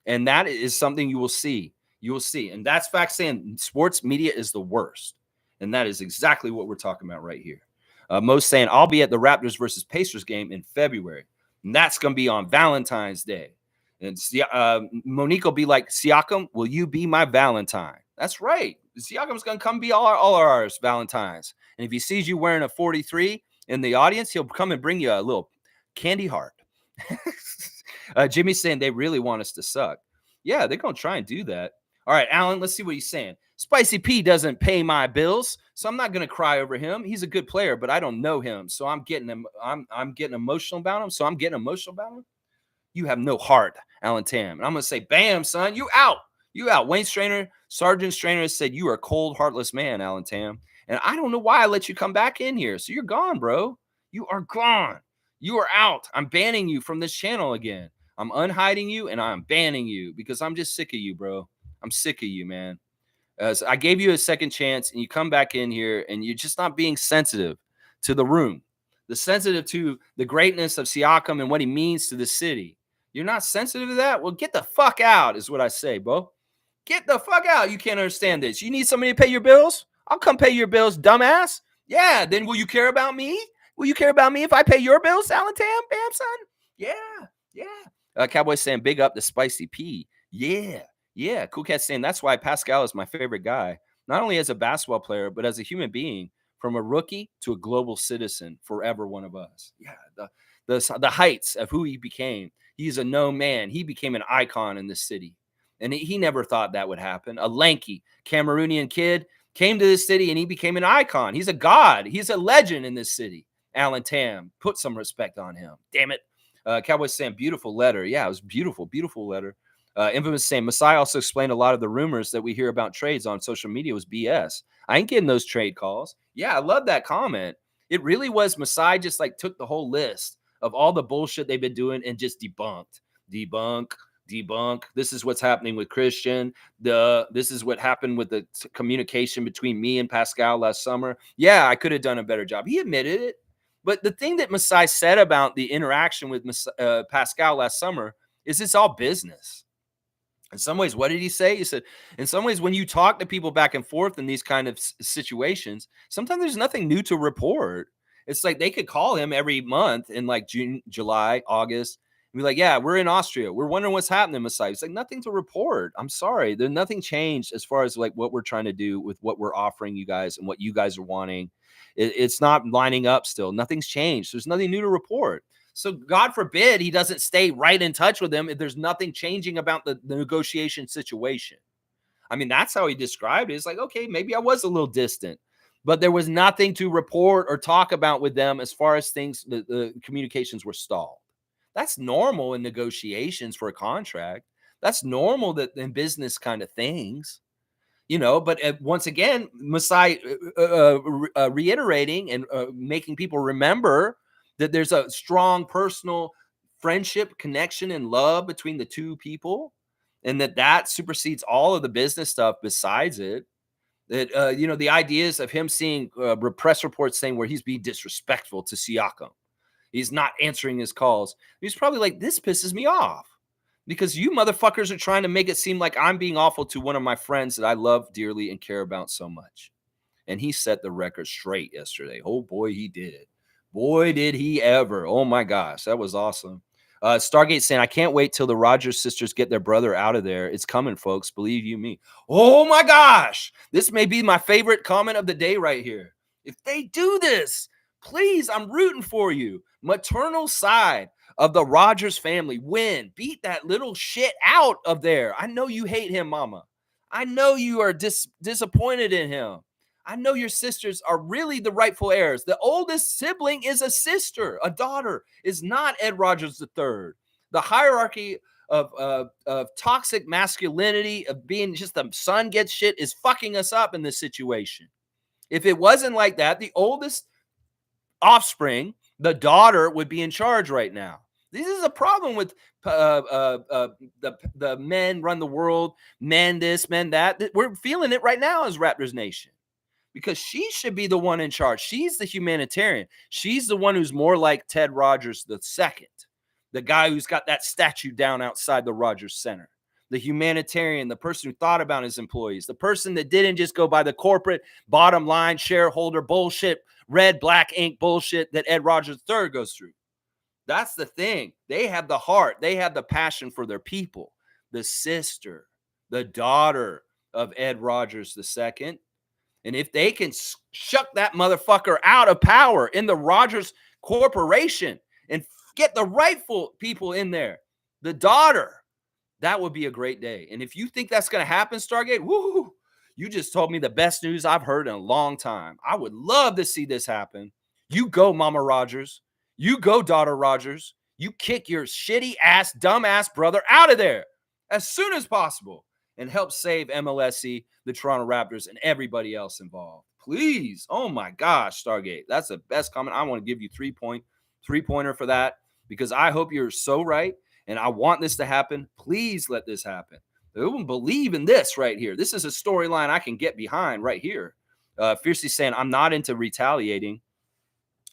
And that is something you will see. You will see. And that's fact saying sports media is the worst. And that is exactly what we're talking about right here. Most saying, I'll be at the Raptors versus Pacers game in February. And that's going to be on Valentine's Day. And Monique will be like, Siakam, will you be my Valentine? That's right. Siakam's going to come be all ours Valentines. And if he sees you wearing a 43 in the audience, he'll come and bring you a little candy heart. Jimmy's saying they really want us to suck. Yeah, they're going to try and do that. All right, Alan, let's see what he's saying. Spicy P doesn't pay my bills, so I'm not going to cry over him. He's a good player, but I don't know him, so I'm getting emotional about him. So I'm getting emotional about him. You have no heart, Alan Tam. And I'm going to say, bam, son, you out. You out. Wayne Strainer, Sergeant Strainer said you are a cold, heartless man, Alan Tam. And I don't know why I let you come back in here. So you're gone, bro. You are gone. You are out. I'm banning you from this channel again. I'm unhiding you and I'm banning you because I'm just sick of you, bro. I'm sick of you, man. So I gave you a second chance and you come back in here and you're just not being sensitive to the room, the sensitive to the greatness of Siakam and what he means to the city. You're not sensitive to that? Well, get the fuck out is what I say, bro. Get the fuck out. You can't understand this. You need somebody to pay your bills? I'll come pay your bills, dumbass. Yeah, then will you care about me? Will you care about me if I pay your bills, Alan Tam? Bam, son? Yeah, yeah. Cowboy saying, big up the spicy P. Yeah, yeah. Cool Cat saying, that's why Pascal is my favorite guy, not only as a basketball player, but as a human being, from a rookie to a global citizen, forever one of us. Yeah, the heights of who he became. He's a known man. He became an icon in this city. And he never thought that would happen. A lanky Cameroonian kid came to this city and he became an icon. He's a god. He's a legend in this city. Alan Tam, put some respect on him. Damn it. Cowboys saying, beautiful letter. Yeah, it was beautiful, beautiful letter. Infamous saying, Masai also explained a lot of the rumors that we hear about trades on social media was BS. I ain't getting those trade calls. Yeah, I love that comment. It really was Masai just like took the whole list of all the bullshit they've been doing and just debunk. This is what's happening with Christian. This is what happened with the communication between me and Pascal last summer. Yeah, I could have done a better job. He admitted it. But the thing that Masai said about the interaction with Pascal last summer is it's all business. In some ways, what did he say? He said, in some ways, when you talk to people back and forth in these kind of situations, sometimes there's nothing new to report. It's like they could call him every month in like June, July, August, and be like, yeah, we're in Austria. We're wondering what's happening, Masai. It's like nothing to report. I'm sorry. There's nothing changed as far as like what we're trying to do with what we're offering you guys and what you guys are wanting. It's not lining up still. Nothing's changed. There's nothing new to report. So God forbid he doesn't stay right in touch with them if there's nothing changing about the negotiation situation. I mean, that's how he described it. It's like, okay, maybe I was a little distant, but there was nothing to report or talk about with them as far as things, the communications were stalled. That's normal in negotiations for a contract. That's normal that in business kind of things. But once again, Masai reiterating and making people remember that there's a strong personal friendship, connection, and love between the two people, and that supersedes all of the business stuff besides it. That the ideas of him seeing press reports saying where he's being disrespectful to Siakam, he's not answering his calls. He's probably like, this pisses me off. Because you motherfuckers are trying to make it seem like I'm being awful to one of my friends that I love dearly and care about so much. And he set the record straight yesterday. Oh, boy, he did. Boy, did he ever. Oh, my gosh. That was awesome. Stargate saying, I can't wait till the Rogers sisters get their brother out of there. It's coming, folks. Believe you me. Oh, my gosh. This may be my favorite comment of the day right here. If they do this, please, I'm rooting for you. Maternal side of the Rogers family win. Beat that little shit out of there. I know you hate him, mama. I know you are disappointed in him. I know your sisters are really the rightful heirs. The oldest sibling is a sister, a daughter, is not Ed Rogers III. The hierarchy of toxic masculinity, of being just the son gets shit, is fucking us up in this situation. If it wasn't like that, the oldest offspring, the daughter, would be in charge right now. This is a problem with the men run the world, men this, men that. We're feeling it right now as Raptors Nation. Because she should be the one in charge. She's the humanitarian. She's the one who's more like Ted Rogers II, the guy who's got that statue down outside the Rogers Center. The humanitarian, the person who thought about his employees, the person that didn't just go by the corporate bottom line shareholder bullshit, red, black ink bullshit that Ed Rogers III goes through. That's the thing. They have the heart. They have the passion for their people. The sister, the daughter of Ed Rogers II. And if they can shuck that motherfucker out of power in the Rogers Corporation and get the rightful people in there, the daughter, that would be a great day. And if you think that's going to happen, Stargate, woo, you just told me the best news I've heard in a long time. I would love to see this happen. You go, Mama Rogers. You go, daughter Rogers. You kick your shitty ass, dumb ass brother out of there as soon as possible and help save MLSE, the Toronto Raptors, and everybody else involved. Please. Oh my gosh, Stargate. That's the best comment. I want to give you three-pointer for that because I hope you're so right. And I want this to happen. Please let this happen. They won't believe in this right here. This is a storyline I can get behind right here. Fiercely saying, I'm not into retaliating.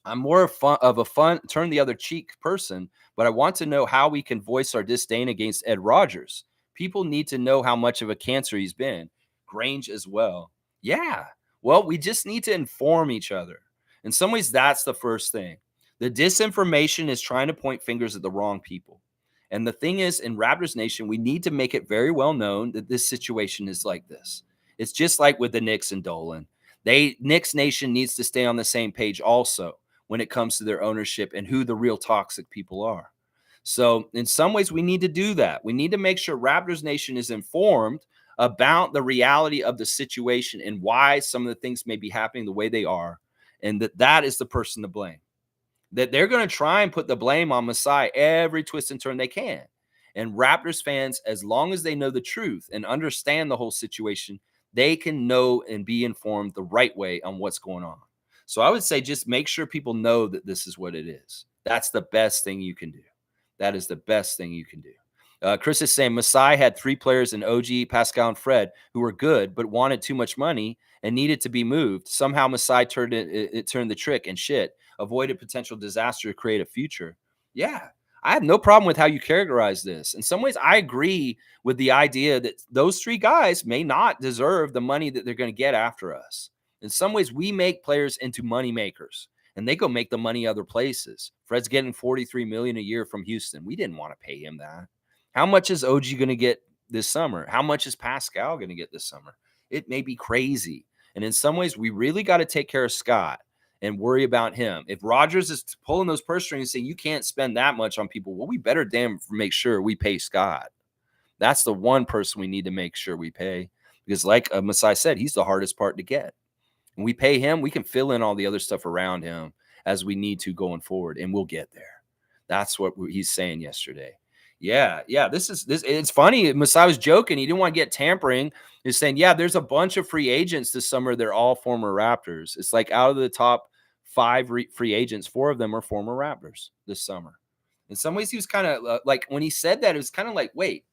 I'm more of a fun, turn the other cheek person, but I want to know how we can voice our disdain against Ed Rogers. People need to know how much of a cancer he's been. Grange as well. Yeah. Well, we just need to inform each other. In some ways, that's the first thing. The disinformation is trying to point fingers at the wrong people. And the thing is, in Raptors Nation, we need to make it very well known that this situation is like this. It's just like with the Knicks and Dolan. Knicks Nation needs to stay on the same page also when it comes to their ownership and who the real toxic people are. So, in some ways, we need to do that. We need to make sure Raptors Nation is informed about the reality of the situation and why some of the things may be happening the way they are, and that is the person to blame. That they're going to try and put the blame on Masai every twist and turn they can. And Raptors fans, as long as they know the truth and understand the whole situation, they can know and be informed the right way on what's going on. So I would say just make sure people know that this is what it is. That's the best thing you can do. That is the best thing you can do. Chris is saying Masai had 3 players in OG, Pascal, and Fred who were good but wanted too much money and needed to be moved. Somehow Masai turned the trick and shit, avoided potential disaster to create a future. Yeah, I have no problem with how you characterize this. In some ways, I agree with the idea that those 3 guys may not deserve the money that they're going to get after us. In some ways, we make players into money makers, and they go make the money other places. Fred's getting $43 million a year from Houston. We didn't want to pay him that. How much is OG going to get this summer? How much is Pascal going to get this summer? It may be crazy. And in some ways, we really got to take care of Scott and worry about him. If Rodgers is pulling those purse strings and saying you can't spend that much on people, well, we better damn make sure we pay Scott. That's the one person we need to make sure we pay, because like Masai said, he's the hardest part to get. And we pay him, we can fill in all the other stuff around him as we need to going forward, and we'll get there. That's what he's saying yesterday. Yeah. This. It's funny. Masai was joking. He didn't want to get tampering. He's saying, yeah, there's a bunch of free agents this summer. They're all former Raptors. It's like out of the top 5 free agents, 4 of them are former Raptors this summer. In some ways, he was kind of like, when he said that, it was kind of like, wait,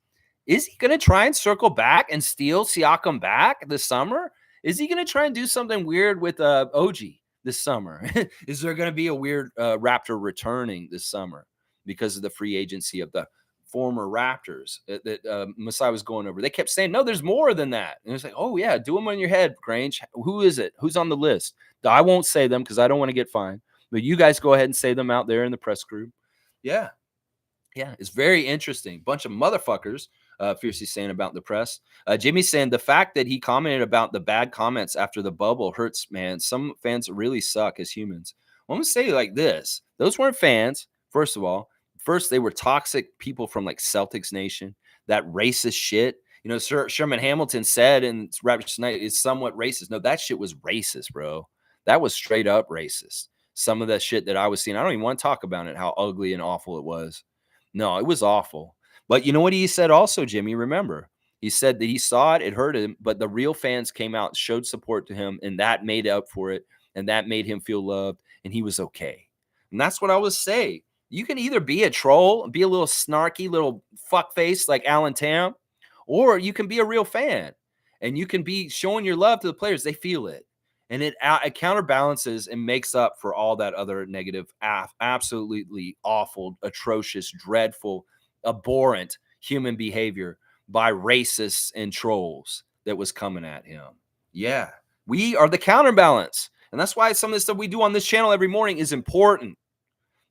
is he going to try and circle back and steal Siakam back this summer? Is he going to try and do something weird with OG this summer? Is there going to be a weird Raptor returning this summer because of the free agency of the former Raptors that Masai was going over? They kept saying, no, there's more than that. And it's like, oh, yeah, do them on your head, Grange. Who is it? Who's on the list? I won't say them because I don't want to get fined. But you guys go ahead and say them out there in the press group. Yeah. Yeah, it's very interesting. Bunch of motherfuckers, Fiercely saying about the press. Jimmy's saying the fact that he commented about the bad comments after the bubble hurts, man. Some fans really suck as humans. Well, I'm going to say like this. Those weren't fans, first of all. First, they were toxic people from like Celtics Nation, that racist shit. You know, Sherman Hamilton said in Raptors Tonight is somewhat racist. No, that shit was racist, bro. That was straight up racist. Some of the shit that I was seeing, I don't even want to talk about it, how ugly and awful it was. No, it was awful. But you know what he said also, Jimmy? Remember, he said that he saw it, it hurt him, but the real fans came out, showed support to him, and that made up for it, and that made him feel loved, and he was okay. And that's what I would say. You can either be a troll, be a little snarky, little fuckface like Alan Tam, or you can be a real fan, and you can be showing your love to the players. They feel it. And it counterbalances and makes up for all that other negative, absolutely awful, atrocious, dreadful, abhorrent human behavior by racists and trolls that was coming at him. Yeah, we are the counterbalance. And that's why some of the stuff we do on this channel every morning is important.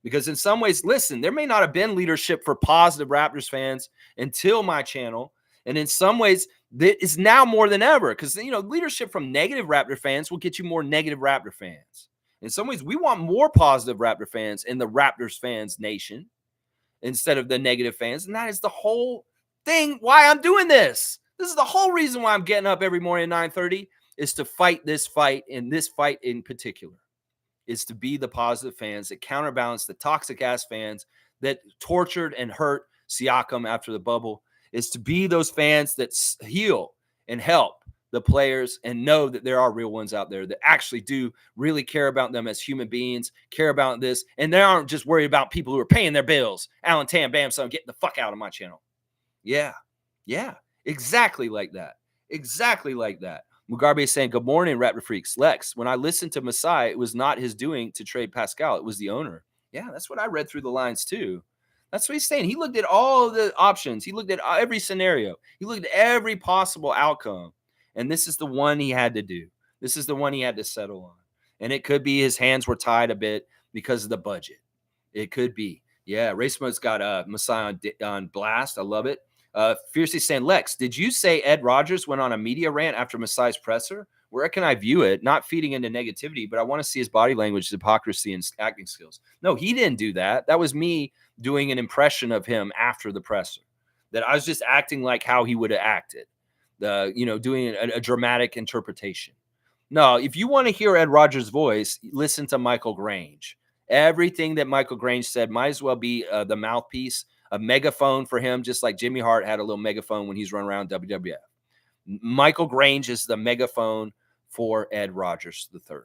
Because in some ways, listen, there may not have been leadership for positive Raptors fans until my channel. And in some ways, that is now more than ever, because, you know, leadership from negative Raptor fans will get you more negative Raptor fans. In some ways, we want more positive Raptor fans in the Raptors fans nation instead of the negative fans. And that is the whole thing why I'm doing this. This is the whole reason why I'm getting up every morning at 9:30 is to fight this fight, and this fight in particular is to be the positive fans that counterbalance the toxic ass fans that tortured and hurt Siakam after the bubble, is to be those fans that heal and help the players and know that there are real ones out there that actually do really care about them as human beings, care about this, and they aren't just worried about people who are paying their bills. Alan Tam, bam, son, get the fuck out of my channel. Yeah, exactly like that. Exactly like that. Mugabe is saying, good morning, Raptor Freaks. Lex, when I listened to Masai, it was not his doing to trade Pascal. It was the owner. Yeah, that's what I read through the lines too. That's what he's saying. He looked at all the options. He looked at every scenario. He looked at every possible outcome. And this is the one he had to do. This is the one he had to settle on. And it could be his hands were tied a bit because of the budget. It could be. Yeah, Race Mode's got Masai on blast. I love it. Fiercely saying, Lex, did you say Ed Rogers went on a media rant after Masai's presser? Where can I view it? Not feeding into negativity, but I want to see his body language, hypocrisy, and acting skills. No, he didn't do that. That was me doing an impression of him after the presser. That I was just acting like how he would have acted. Doing a dramatic interpretation. No, if you want to hear Ed Rogers' voice, listen to Michael Grange. Everything that Michael Grange said might as well be the mouthpiece, a megaphone for him, just like Jimmy Hart had a little megaphone when he's running around WWF. Michael Grange is the megaphone for Ed Rogers III.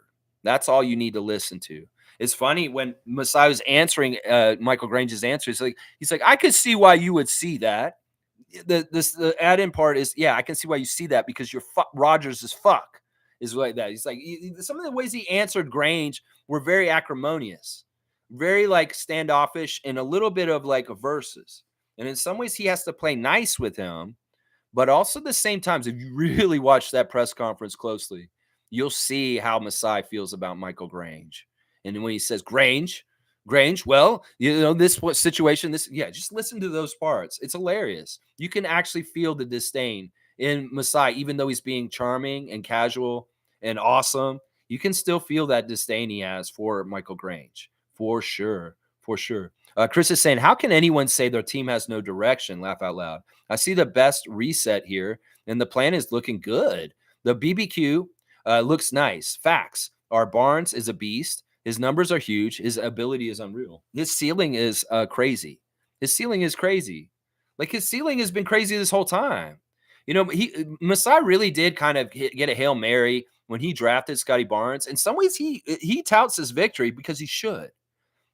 That's all you need to listen to. It's funny when Masai was answering Michael Grange's answer. He's like, I could see why you would see that. The add-in part is, yeah, I can see why you see that because your Rogers is fuck. Is like that. He's like, some of the ways he answered Grange were very acrimonious, very like standoffish, and a little bit of like verses. And in some ways, he has to play nice with him. But also at the same time, if you really watch that press conference closely, you'll see how Masai feels about Michael Grange. And when he says Grange, well, this what situation, just listen to those parts. It's hilarious. You can actually feel the disdain in Masai, even though he's being charming and casual and awesome. You can still feel that disdain he has for Michael Grange, for sure. For sure. Chris is saying, how can anyone say their team has no direction? Laugh out loud. I see the best reset here, and the plan is looking good. The BBQ looks nice. Facts are Barnes is a beast. His numbers are huge. His ability is unreal. His ceiling is crazy. His ceiling is crazy. Like his ceiling has been crazy this whole time. Masai really did kind of get a Hail Mary when he drafted Scottie Barnes. In some ways, he touts his victory because he should.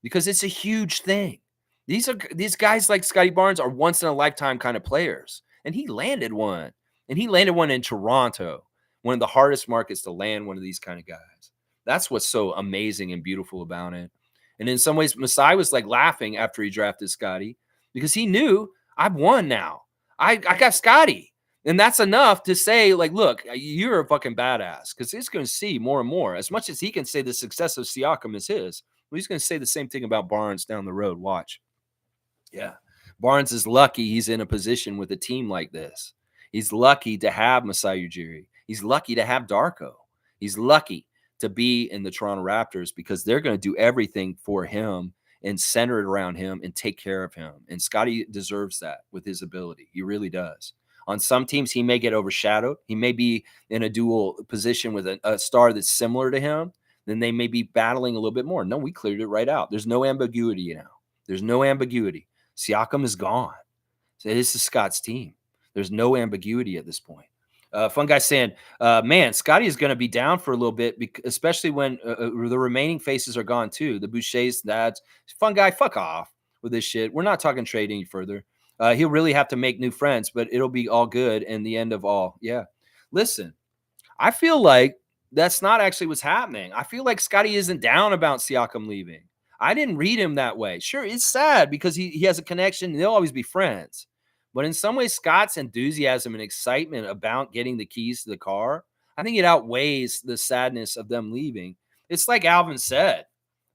Because it's a huge thing. These guys like Scottie Barnes are once in a lifetime kind of players. And he landed one. And he landed one in Toronto, one of the hardest markets to land one of these kind of guys. That's what's so amazing and beautiful about it. And in some ways, Masai was like laughing after he drafted Scottie because he knew I've won now. I got Scottie. And that's enough to say, like, look, you're a fucking badass because he's going to see more and more. As much as he can say the success of Siakam is his, well, he's going to say the same thing about Barnes down the road. Watch. Yeah. Barnes is lucky he's in a position with a team like this. He's lucky to have Masai Ujiri. He's lucky to have Darko. He's lucky to be in the Toronto Raptors because they're going to do everything for him and center it around him and take care of him. And Scottie deserves that with his ability. He really does. On some teams, he may get overshadowed. He may be in a dual position with a star that's similar to him. Then they may be battling a little bit more. No, we cleared it right out. There's no ambiguity now. There's no ambiguity. Siakam is gone. So this is Scott's team. There's no ambiguity at this point. Fun guy saying, man, Scottie is going to be down for a little bit, especially when the remaining faces are gone too. The Bouchers, dads. Fun guy, fuck off with this shit. We're not talking trade any further. He'll really have to make new friends, but it'll be all good in the end of all. Yeah. Listen, I feel like that's not actually what's happening. I feel like Scottie isn't down about Siakam leaving. I didn't read him that way. Sure, it's sad because he has a connection. They'll always be friends. But in some ways, Scott's enthusiasm and excitement about getting the keys to the car, I think it outweighs the sadness of them leaving. It's like Alvin said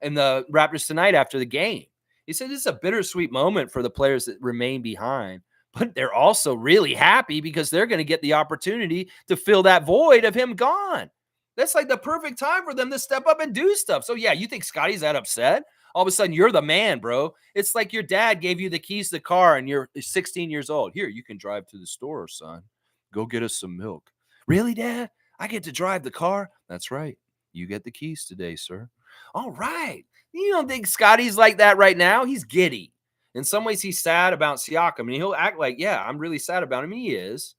in the Raptors tonight after the game. He said it's a bittersweet moment for the players that remain behind, but they're also really happy because they're going to get the opportunity to fill that void of him gone. That's like the perfect time for them to step up and do stuff. So, yeah, you think Scottie's that upset? All of a sudden, you're the man, bro. It's like your dad gave you the keys to the car and you're 16 years old. Here, you can drive to the store, son. Go get us some milk. Really, Dad? I get to drive the car? That's right. You get the keys today, sir. All right. You don't think Scottie's like that right now? He's giddy. In some ways, he's sad about Siakam. And he'll act like, yeah, I'm really sad about him. He is.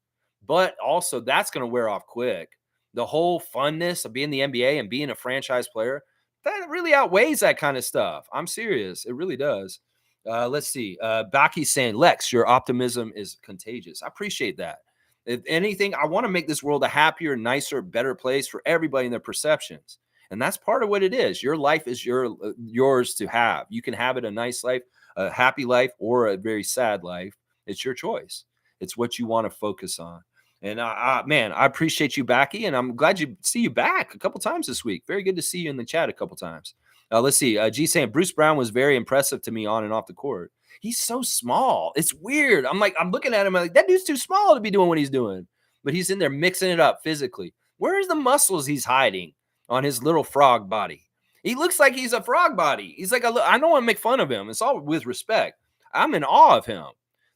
But also, that's going to wear off quick. The whole funness of being the NBA and being a franchise player, that really outweighs that kind of stuff. I'm serious. It really does. Let's see. Baki's saying, Lex, your optimism is contagious. I appreciate that. If anything, I want to make this world a happier, nicer, better place for everybody in their perceptions. And that's part of what it is. Your life is yours to have. You can have it a nice life, a happy life, or a very sad life. It's your choice. It's what you want to focus on. And man, I appreciate you, Backy, and I'm glad you see you back a couple times this week. Very good to see you in the chat a couple times. Let's see. G saying Bruce Brown was very impressive to me on and off the court. He's so small. It's weird. I'm looking at him. I'm like, that dude's too small to be doing what he's doing. But he's in there mixing it up physically. Where's the muscles he's hiding on his little frog body? He looks like he's a frog body. He's like I don't want to make fun of him. It's all with respect. I'm in awe of him.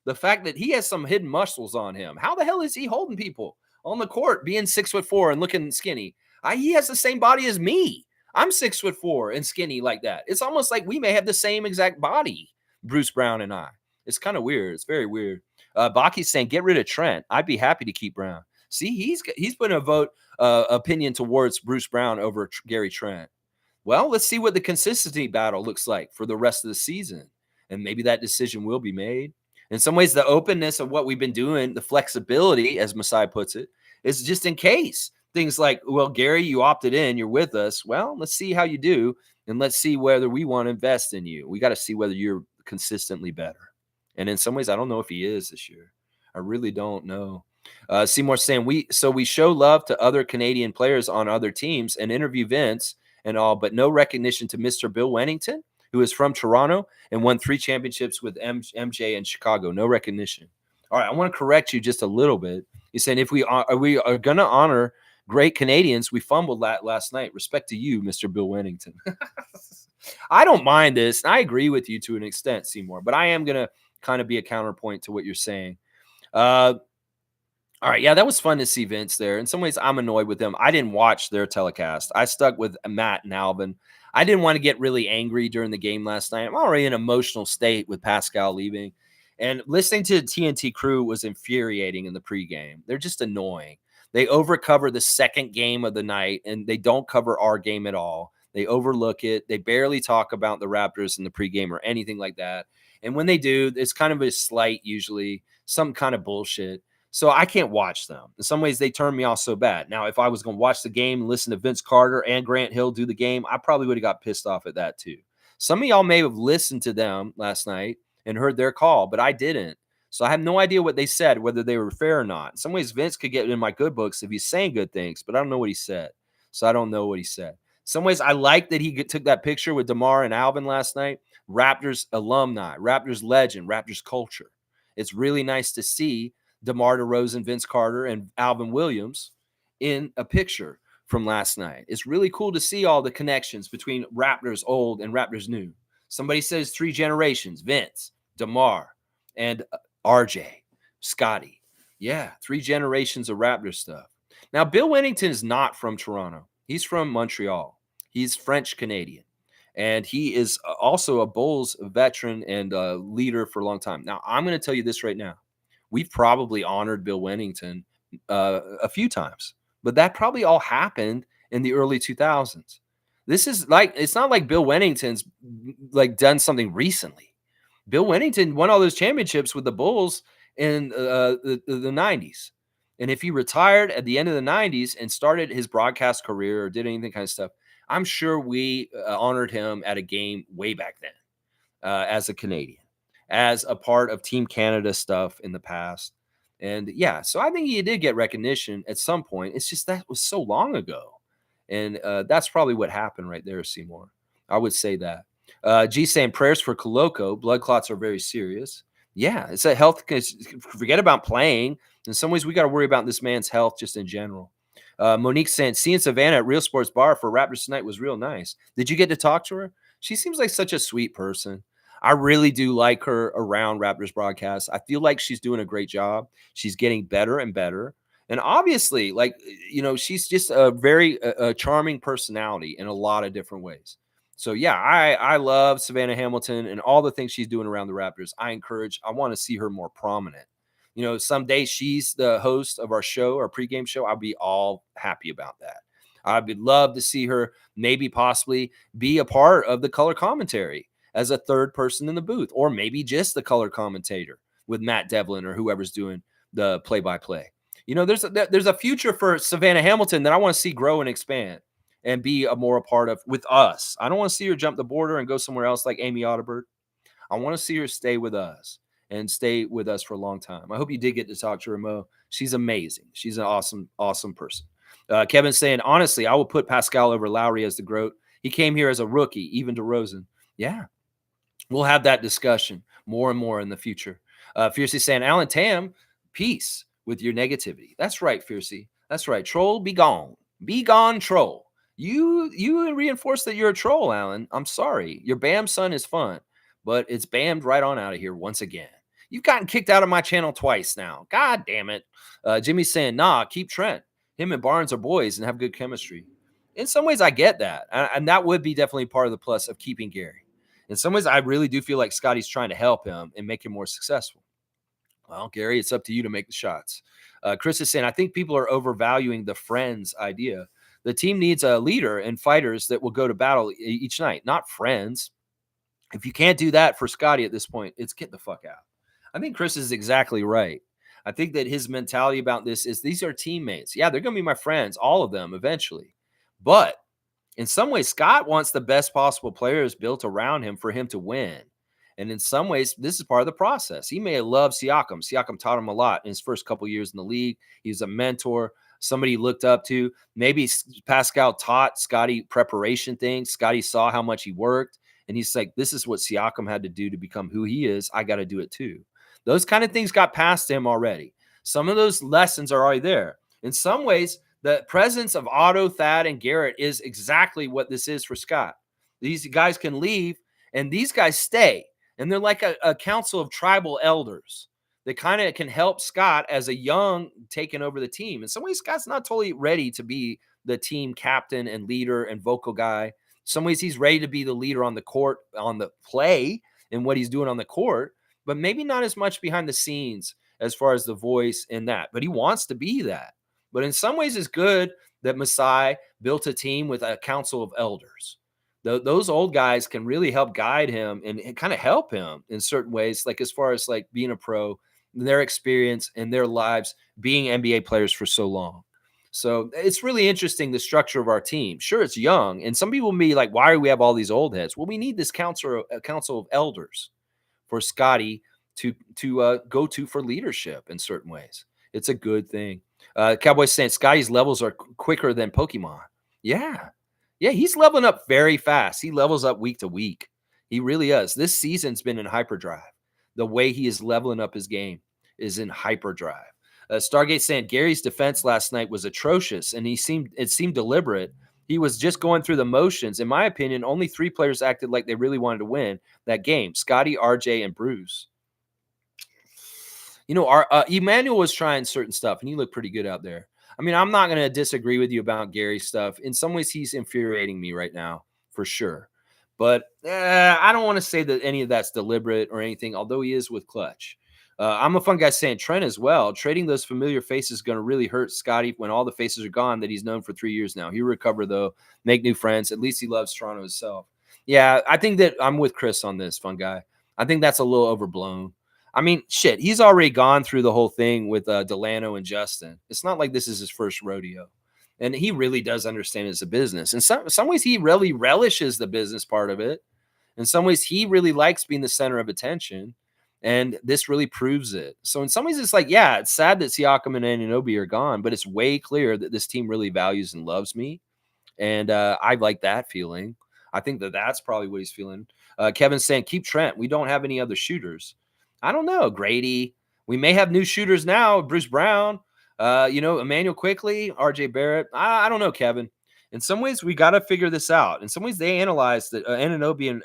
The fact that he has some hidden muscles on him. How the hell is he holding people on the court, being 6'4" and looking skinny? He has the same body as me. I'm 6'4" and skinny like that. It's almost like we may have the same exact body, Bruce Brown and I. It's kind of weird. It's very weird. Baki's saying, get rid of Trent. I'd be happy to keep Brown. See, he's putting a vote opinion towards Bruce Brown over Gary Trent. Well, let's see what the consistency battle looks like for the rest of the season. And maybe that decision will be made. In some ways, the openness of what we've been doing, the flexibility, as Masai puts it, is just in case. Things like, well, Gary, you opted in, you're with us. Well, let's see how you do, and let's see whether we want to invest in you. We got to see whether you're consistently better. And in some ways, I don't know if he is this year. I really don't know. Seymour saying, we show love to other Canadian players on other teams and interview Vince and all, but no recognition to Mr. Bill Wennington, who is from Toronto and won 3 championships with MJ in Chicago. No recognition. All right, I want to correct you just a little bit. You're saying if we are going to honor great Canadians, we fumbled that last night. Respect to you, Mr. Bill Wennington. I don't mind this. I agree with you to an extent, Seymour, but I am going to kind of be a counterpoint to what you're saying. All right, yeah, that was fun to see Vince there. In some ways, I'm annoyed with them. I didn't watch their telecast. I stuck with Matt and Alvin. I didn't want to get really angry during the game last night. I'm already in an emotional state with Pascal leaving. And listening to the TNT crew was infuriating in the pregame. They're just annoying. They overcover the second game of the night, and they don't cover our game at all. They overlook it. They barely talk about the Raptors in the pregame or anything like that. And when they do, it's kind of a slight, usually, some kind of bullshit. So I can't watch them. In some ways, they turn me off so bad. Now, if I was going to watch the game and listen to Vince Carter and Grant Hill do the game, I probably would have got pissed off at that too. Some of y'all may have listened to them last night and heard their call, but I didn't. So I have no idea what they said, whether they were fair or not. In some ways, Vince could get in my good books if he's saying good things, but I don't know what he said. So I don't know what he said. In some ways, I like that he took that picture with DeMar and Alvin last night. Raptors alumni, Raptors legend, Raptors culture. It's really nice to see DeMar DeRozan, Vince Carter, and Alvin Williams in a picture from last night. It's really cool to see all the connections between Raptors old and Raptors new. Somebody says 3 generations, Vince, DeMar, and RJ, Scottie. Yeah, 3 generations of Raptors stuff. Now, Bill Wennington is not from Toronto. He's from Montreal. He's French-Canadian. And he is also a Bulls veteran and leader for a long time. Now, I'm going to tell you this right now. We've probably honored Bill Wennington a few times, but that probably all happened in the early 2000s. This is like, it's not like Bill Wennington's like done something recently. Bill Wennington won all those championships with the Bulls in the 90s. And if he retired at the end of the 90s and started his broadcast career or did anything kind of stuff, I'm sure we honored him at a game way back then as a Canadian, as a part of Team Canada stuff in the past. And yeah, so I think he did get recognition at some point. It's just that was so long ago. And that's probably what happened right there, Seymour. I would say that. G saying prayers for Coloco. Blood clots are very serious. Yeah, it's a health. Forget about playing. In some ways, we got to worry about this man's health just in general. Monique saying, seeing Savannah at Real Sports Bar for Raptors tonight was real nice. Did you get to talk to her? She seems like such a sweet person. I really do like her around Raptors broadcasts. I feel like she's doing a great job. She's getting better and better. And obviously, like, you know, she's just a very charming personality in a lot of different ways. So, yeah, I love Savannah Hamilton and all the things she's doing around the Raptors. I want to see her more prominent. You know, someday she's the host of our show, our pregame show. I'll be all happy about that. I would love to see her maybe possibly be a part of the color commentary as a third person in the booth, or maybe just the color commentator with Matt Devlin or whoever's doing the play-by-play. You know, there's a future for Savannah Hamilton that I want to see grow and expand and be a part of with us. I don't want to see her jump the border and go somewhere else like Amy Audibert. I want to see her stay with us and stay with us for a long time. I hope you did get to talk to her, Mo. She's amazing. She's an awesome, awesome person. Kevin's saying, honestly, I will put Pascal over Lowry as the GOAT. He came here as a rookie, even DeRozan. Yeah, we'll have that discussion more and more in the future. Fiercey saying, Alan Tam, peace with your negativity. That's right, Fiercey. That's right. Troll, be gone. Be gone, troll. You reinforce that you're a troll, Alan. I'm sorry. Your BAM son is fun, but it's bammed right on out of here once again. You've gotten kicked out of my channel twice now. God damn it. Jimmy's saying, nah, keep Trent. Him and Barnes are boys and have good chemistry. In some ways, I get that. And that would be definitely part of the plus of keeping Gary. In some ways, I really do feel like Scottie's trying to help him and make him more successful. Well, Gary, it's up to you to make the shots. Chris is saying, I think people are overvaluing the friends idea. The team needs a leader and fighters that will go to battle each night, not friends. If you can't do that for Scottie at this point, it's get the fuck out. I think Chris is exactly right. I think that his mentality about this is these are teammates. Yeah, they're going to be my friends, all of them eventually. But in some ways, Scott wants the best possible players built around him for him to win. And in some ways, this is part of the process. He may have loved Siakam. Siakam taught him a lot in his first couple years in the league. He was a mentor, somebody he looked up to. Maybe Pascal taught Scottie preparation things. Scottie saw how much he worked. And he's like, this is what Siakam had to do to become who he is. I got to do it too. Those kind of things got past him already. Some of those lessons are already there. In some ways, the presence of Otto, Thad, and Garrett is exactly what this is for Scott. These guys can leave, and these guys stay. And they're like a council of tribal elders that kind of can help Scott as a young taking over the team. In some ways, Scott's not totally ready to be the team captain and leader and vocal guy. In some ways, he's ready to be the leader on the court, on the play, and what he's doing on the court, but maybe not as much behind the scenes as far as the voice and that. But he wants to be that. But in some ways, it's good that Masai built a team with a council of elders. Those old guys can really help guide him and kind of help him in certain ways, like as far as like being a pro, their experience and their lives being NBA players for so long. So it's really interesting, the structure of our team. Sure, it's young, and some people may be like, why do we have all these old heads? Well, we need this council of elders for Scottie to go to for leadership in certain ways. It's a good thing. Cowboys saying Scottie's levels are quicker than Pokemon. Yeah, he's leveling up very fast. He levels up week to week. He really is. This season's been in hyperdrive. The way he is leveling up his game is in hyperdrive. Stargate saying Gary's defense last night was atrocious, and it seemed deliberate. He was just going through the motions. In my opinion, only 3 players acted like they really wanted to win that game: Scottie, RJ, and Bruce. You know, our Emmanuel was trying certain stuff, and he looked pretty good out there. I mean, I'm not going to disagree with you about Gary's stuff. In some ways, he's infuriating me right now, for sure. But I don't want to say that any of that's deliberate or anything, although he is with Clutch. I'm a fun guy saying Trent as well. Trading those familiar faces is going to really hurt Scottie when all the faces are gone that he's known for 3 years now. He'll recover, though, make new friends. At least he loves Toronto himself. Yeah, I think that I'm with Chris on this, fun guy. I think that's a little overblown. I mean, shit, he's already gone through the whole thing with Delano and Justin. It's not like this is his first rodeo. And he really does understand it's a business. In some ways, he really relishes the business part of it. In some ways, he really likes being the center of attention. And this really proves it. So in some ways, it's like, yeah, it's sad that Siakam and Anunoby are gone, but it's way clear that this team really values and loves me. And I like that feeling. I think that that's probably what he's feeling. Kevin's saying, keep Trent. We don't have any other shooters. I don't know, Grady. We may have new shooters now. Bruce Brown, Emmanuel Quickly, RJ Barrett. I don't know, Kevin. In some ways, we got to figure this out. In some ways, they analyzed that Anunoby and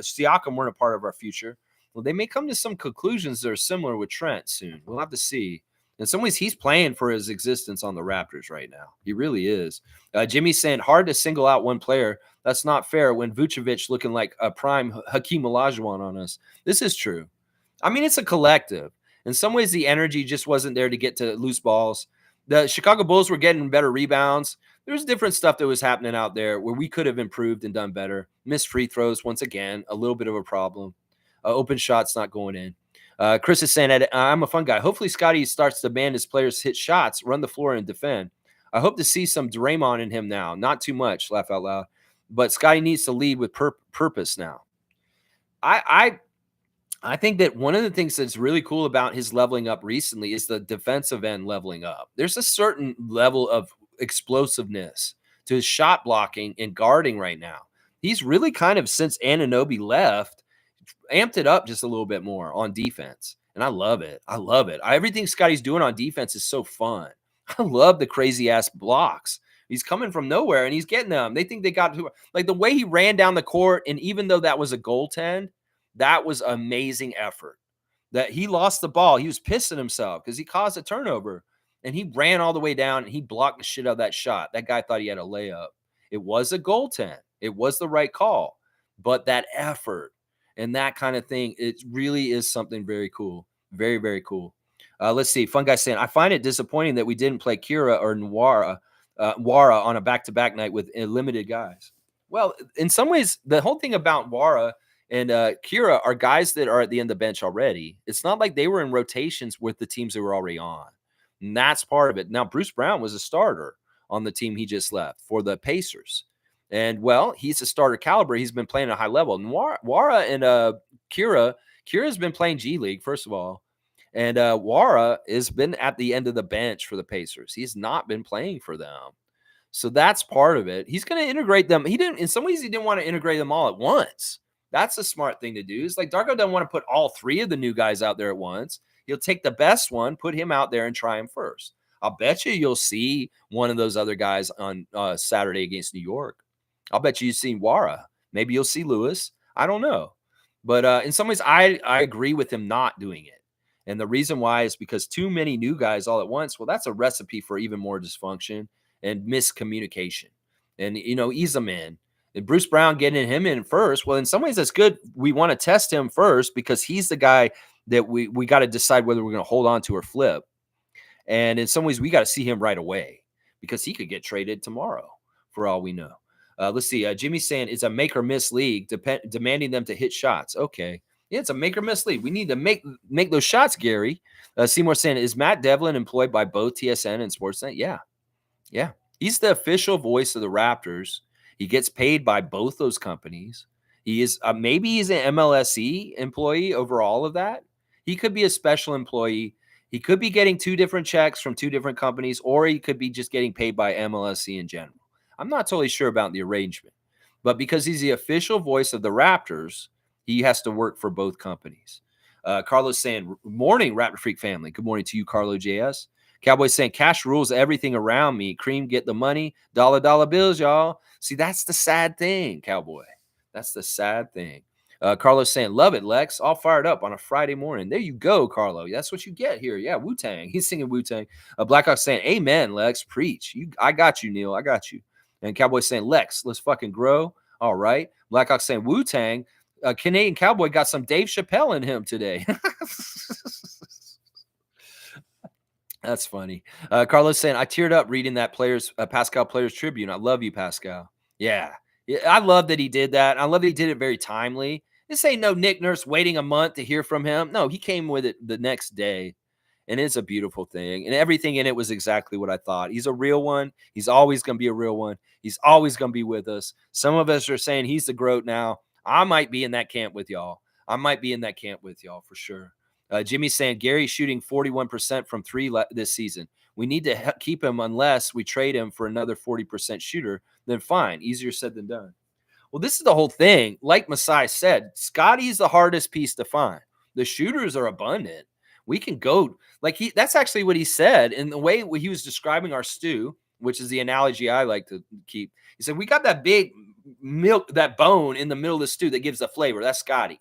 Siakam weren't a part of our future. Well, they may come to some conclusions that are similar with Trent soon. We'll have to see. In some ways, he's playing for his existence on the Raptors right now. He really is. Jimmy's saying, hard to single out one player. That's not fair when Vucevic looking like a prime Hakeem Olajuwon on us. This is true. I mean, it's a collective. In some ways, the energy just wasn't there to get to loose balls. The Chicago Bulls were getting better rebounds. There's different stuff that was happening out there where we could have improved and done better. Missed free throws, once again, a little bit of a problem. Open shots not going in. Chris is saying, I'm a fun guy. Hopefully Scottie starts to demand his players hit shots, run the floor, and defend. I hope to see some Draymond in him now. Not too much, laugh out loud. But Scottie needs to lead with purpose now. I think that one of the things that's really cool about his leveling up recently is the defensive end leveling up. There's a certain level of explosiveness to his shot blocking and guarding right now. He's really kind of, since Anunoby left, amped it up just a little bit more on defense. And I love it. I love it. Everything Scottie's doing on defense is so fun. I love the crazy ass blocks. He's coming from nowhere and he's getting them. They think they got to, like, the way he ran down the court. And even though that was a goaltend, that was amazing effort. That he lost the ball. He was pissing himself because he caused a turnover. And he ran all the way down and he blocked the shit out of that shot. That guy thought he had a layup. It was a goaltend. It was the right call. But that effort and that kind of thing, it really is something very cool. Very, very cool. Let's see. Fun guy saying, I find it disappointing that we didn't play Kira or Wara on a back-to-back night with limited guys. Well, in some ways, the whole thing about Wara and Kira are guys that are at the end of the bench already. It's not like they were in rotations with the teams they were already on. And that's part of it. Now, Bruce Brown was a starter on the team he just left for the Pacers. And, well, he's a starter caliber. He's been playing at a high level. And Wara and Kira's been playing G League, first of all. And Wara has been at the end of the bench for the Pacers. He's not been playing for them. So that's part of it. He's going to integrate them. In some ways, he didn't want to integrate them all at once. That's a smart thing to do. It's like Darko doesn't want to put all three of the new guys out there at once. He'll take the best one, put him out there and try him first. I'll bet you'll see one of those other guys on Saturday against New York. I'll bet you've seen Wara. Maybe you'll see Lewis. I don't know. But in some ways, I agree with him not doing it. And the reason why is because too many new guys all at once, well, that's a recipe for even more dysfunction and miscommunication. And, ease them in. And Bruce Brown getting him in first, well, in some ways, that's good. We want to test him first because he's the guy that we got to decide whether we're going to hold on to or flip. And in some ways, we got to see him right away because he could get traded tomorrow for all we know. Let's see. Jimmy's saying it's a make or miss league, demanding them to hit shots. Okay. Yeah, it's a make or miss league. We need to make those shots, Gary. Seymour saying, is Matt Devlin employed by both TSN and Sportsnet? Yeah. Yeah. He's the official voice of the Raptors. He gets paid by both those companies. He is maybe he's an MLSE employee over all of that. He could be a special employee. He could be getting two different checks from two different companies, or he could be just getting paid by MLSE in general. I'm not totally sure about the arrangement, but because he's the official voice of the Raptors, he has to work for both companies. Carlos saying, morning, Raptor Freak family. Good morning to you, Carlo JS. Cowboy saying, cash rules everything around me. Cream, get the money. Dollar bills, y'all. See, that's the sad thing, Cowboy. That's the sad thing. Carlos saying, love it, Lex. All fired up on a Friday morning. There you go, Carlo. That's what you get here. Yeah, Wu-Tang. He's singing Wu-Tang. Blackhawk saying, amen, Lex. Preach. I got you, Neil. I got you. And Cowboy saying, Lex, let's fucking grow. All right. Blackhawk saying, Wu-Tang. Canadian Cowboy got some Dave Chappelle in him today. That's funny. Carlos saying, I teared up reading that Pascal Players Tribune. I love you, Pascal. Yeah. I love that he did that. I love that he did it very timely. This ain't no Nick Nurse waiting a month to hear from him. No, he came with it the next day. And it's a beautiful thing. And everything in it was exactly what I thought. He's a real one. He's always going to be a real one. He's always going to be with us. Some of us are saying he's the GOAT now. I might be in that camp with y'all. For sure. Jimmy's saying Gary's shooting 41% from three this season. We need to keep him unless we trade him for another 40% shooter. Then fine. Easier said than done. Well, this is the whole thing. Like Masai said, Scottie's the hardest piece to find. The shooters are abundant. We can go that's actually what he said in the way he was describing our stew, which is the analogy I like to keep. He said, we got that big milk, that bone in the middle of the stew that gives the flavor. That's Scottie.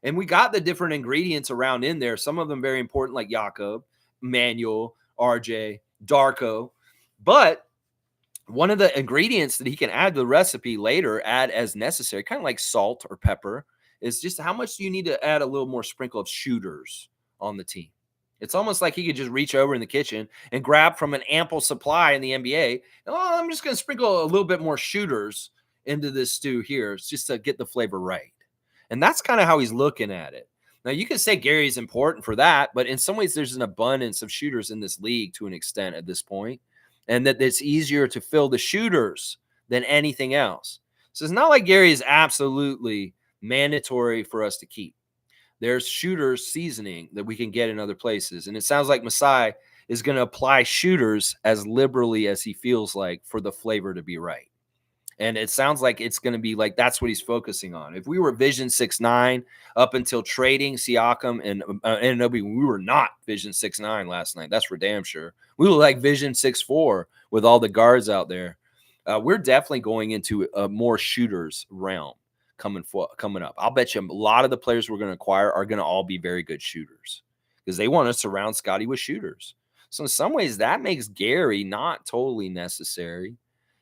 And we got the different ingredients around in there. Some of them very important, like Jakob, Manuel, RJ, Darko. But one of the ingredients that he can add to the recipe later, add as necessary, kind of like salt or pepper, is just how much do you need to add a little more sprinkle of shooters on the team. It's almost like he could just reach over in the kitchen and grab from an ample supply in the NBA. Oh, I'm just going to sprinkle a little bit more shooters into this stew here just to get the flavor right. And that's kind of how he's looking at it. Now, you can say Gary's important for that, but in some ways, there's an abundance of shooters in this league to an extent at this point, and that it's easier to fill the shooters than anything else. So it's not like Gary is absolutely mandatory for us to keep. There's shooters seasoning that we can get in other places. And it sounds like Masai is going to apply shooters as liberally as he feels like for the flavor to be right. And it sounds like it's going to be like that's what he's focusing on. If we were Vision 6'9" up until trading Siakam and Anunoby, we were not Vision 6'9" last night. That's for damn sure. We were like Vision 6'4" with all the guards out there. We're definitely going into a more shooters realm coming up. I'll bet you a lot of the players we're going to acquire are going to all be very good shooters because they want to surround Scottie with shooters. So in some ways, that makes Gary not totally necessary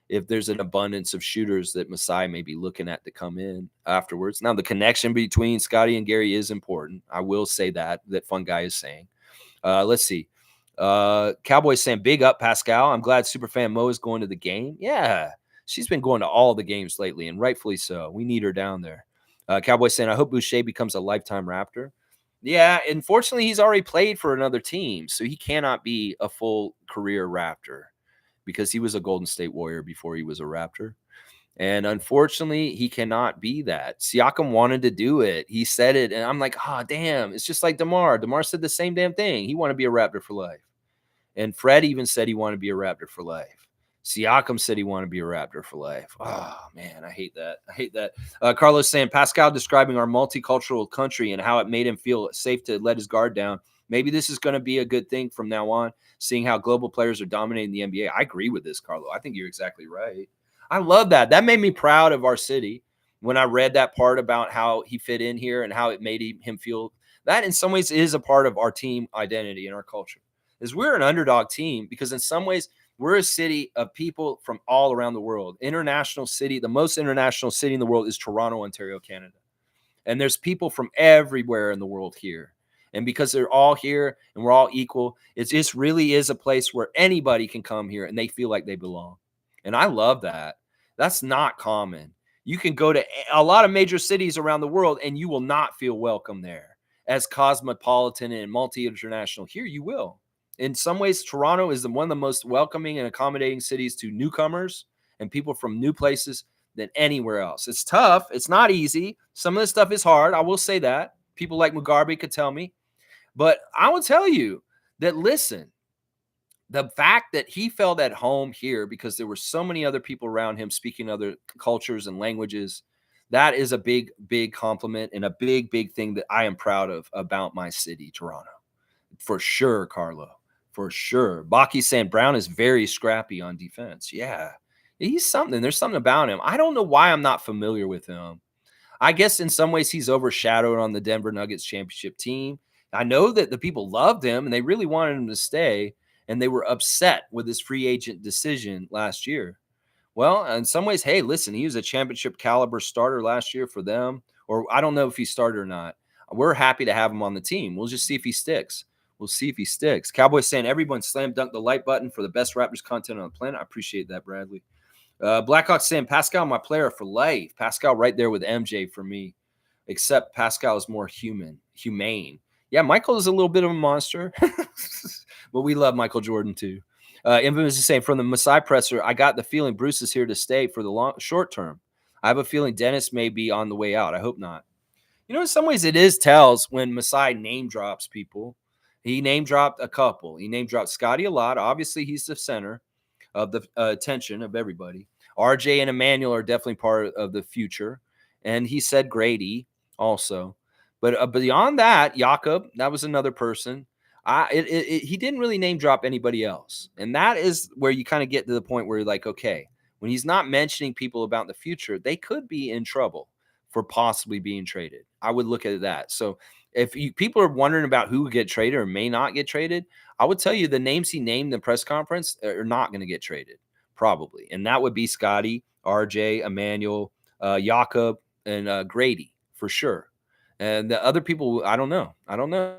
if there's an abundance of shooters that Masai may be looking at to come in afterwards. Now, the connection between Scottie and Gary is important. I will say that Fun Guy is saying. Let's see. Cowboys saying, big up, Pascal. I'm glad Superfan Mo is going to the game. Yeah, she's been going to all the games lately, and rightfully so. We need her down there. Cowboys saying, I hope Boucher becomes a lifetime Raptor. Yeah, unfortunately, he's already played for another team, so he cannot be a full career Raptor because he was a Golden State Warrior before he was a Raptor. And unfortunately, he cannot be that. Siakam wanted to do it. He said it, and I'm like, damn. It's just like DeMar. DeMar said the same damn thing. He wanted to be a Raptor for life. And Fred even said he wanted to be a Raptor for life. Siakam said he wanted to be a Raptor for life. Oh, man, I hate that. Carlos saying, Pascal describing our multicultural country and how it made him feel safe to let his guard down. Maybe this is going to be a good thing from now on, seeing how global players are dominating the NBA. I agree with this, Carlo. I think you're exactly right. I love that. That made me proud of our city when I read that part about how he fit in here and how it made him feel. That in some ways is a part of our team identity and our culture. Is we're an underdog team because in some ways we're a city of people from all around the world. International city, the most international city in the world is Toronto, Ontario, Canada. And there's people from everywhere in the world here. And because they're all here and we're all equal, it just really is a place where anybody can come here and they feel like they belong. And I love that. That's not common. You can go to a lot of major cities around the world and you will not feel welcome there. As cosmopolitan and multi-international, here you will. In some ways, Toronto is one of the most welcoming and accommodating cities to newcomers and people from new places than anywhere else. It's tough. It's not easy. Some of this stuff is hard. I will say that. People like Mugabe could tell me. But I will tell you that, listen, the fact that he felt at home here because there were so many other people around him speaking other cultures and languages, that is a big, big compliment and a big, big thing that I am proud of about my city, Toronto. For sure, Carlo. For sure. Baki saying Brown is very scrappy on defense. Yeah, he's something. There's something about him. I don't know why I'm not familiar with him. I guess in some ways he's overshadowed on the Denver Nuggets championship team. I know that the people loved him and they really wanted him to stay, and they were upset with his free agent decision last year. Well, in some ways, hey, listen, he was a championship caliber starter last year for them, or I don't know if he started or not. We're happy to have him on the team. We'll just see if he sticks. We'll see if he sticks. Cowboys saying everyone slam dunk the like button for the best Raptors content on the planet. I appreciate that, Bradley. Blackhawks saying Pascal, my player for life. Pascal right there with MJ for me, except Pascal is more humane. Yeah, Michael is a little bit of a monster, but we love Michael Jordan too. Infamous is saying from the Masai presser, I got the feeling Bruce is here to stay for the short term. I have a feeling Dennis may be on the way out. I hope not. You know, in some ways it is tells when Masai name drops people. He name dropped a couple. He name dropped Scottie a lot. Obviously, he's the center of the attention of everybody. RJ and Emmanuel are definitely part of the future. And he said Grady also. But beyond that, Jakob, that was another person. He didn't really name drop anybody else. And that is where you kind of get to the point where you're like, okay, when he's not mentioning people about the future, they could be in trouble for possibly being traded. I would look at that. So if people are wondering about who would get traded or may not get traded, I would tell you the names he named in the press conference are not going to get traded, probably. And that would be Scottie, RJ, Emmanuel, Jakob, and Grady for sure. And the other people, I don't know.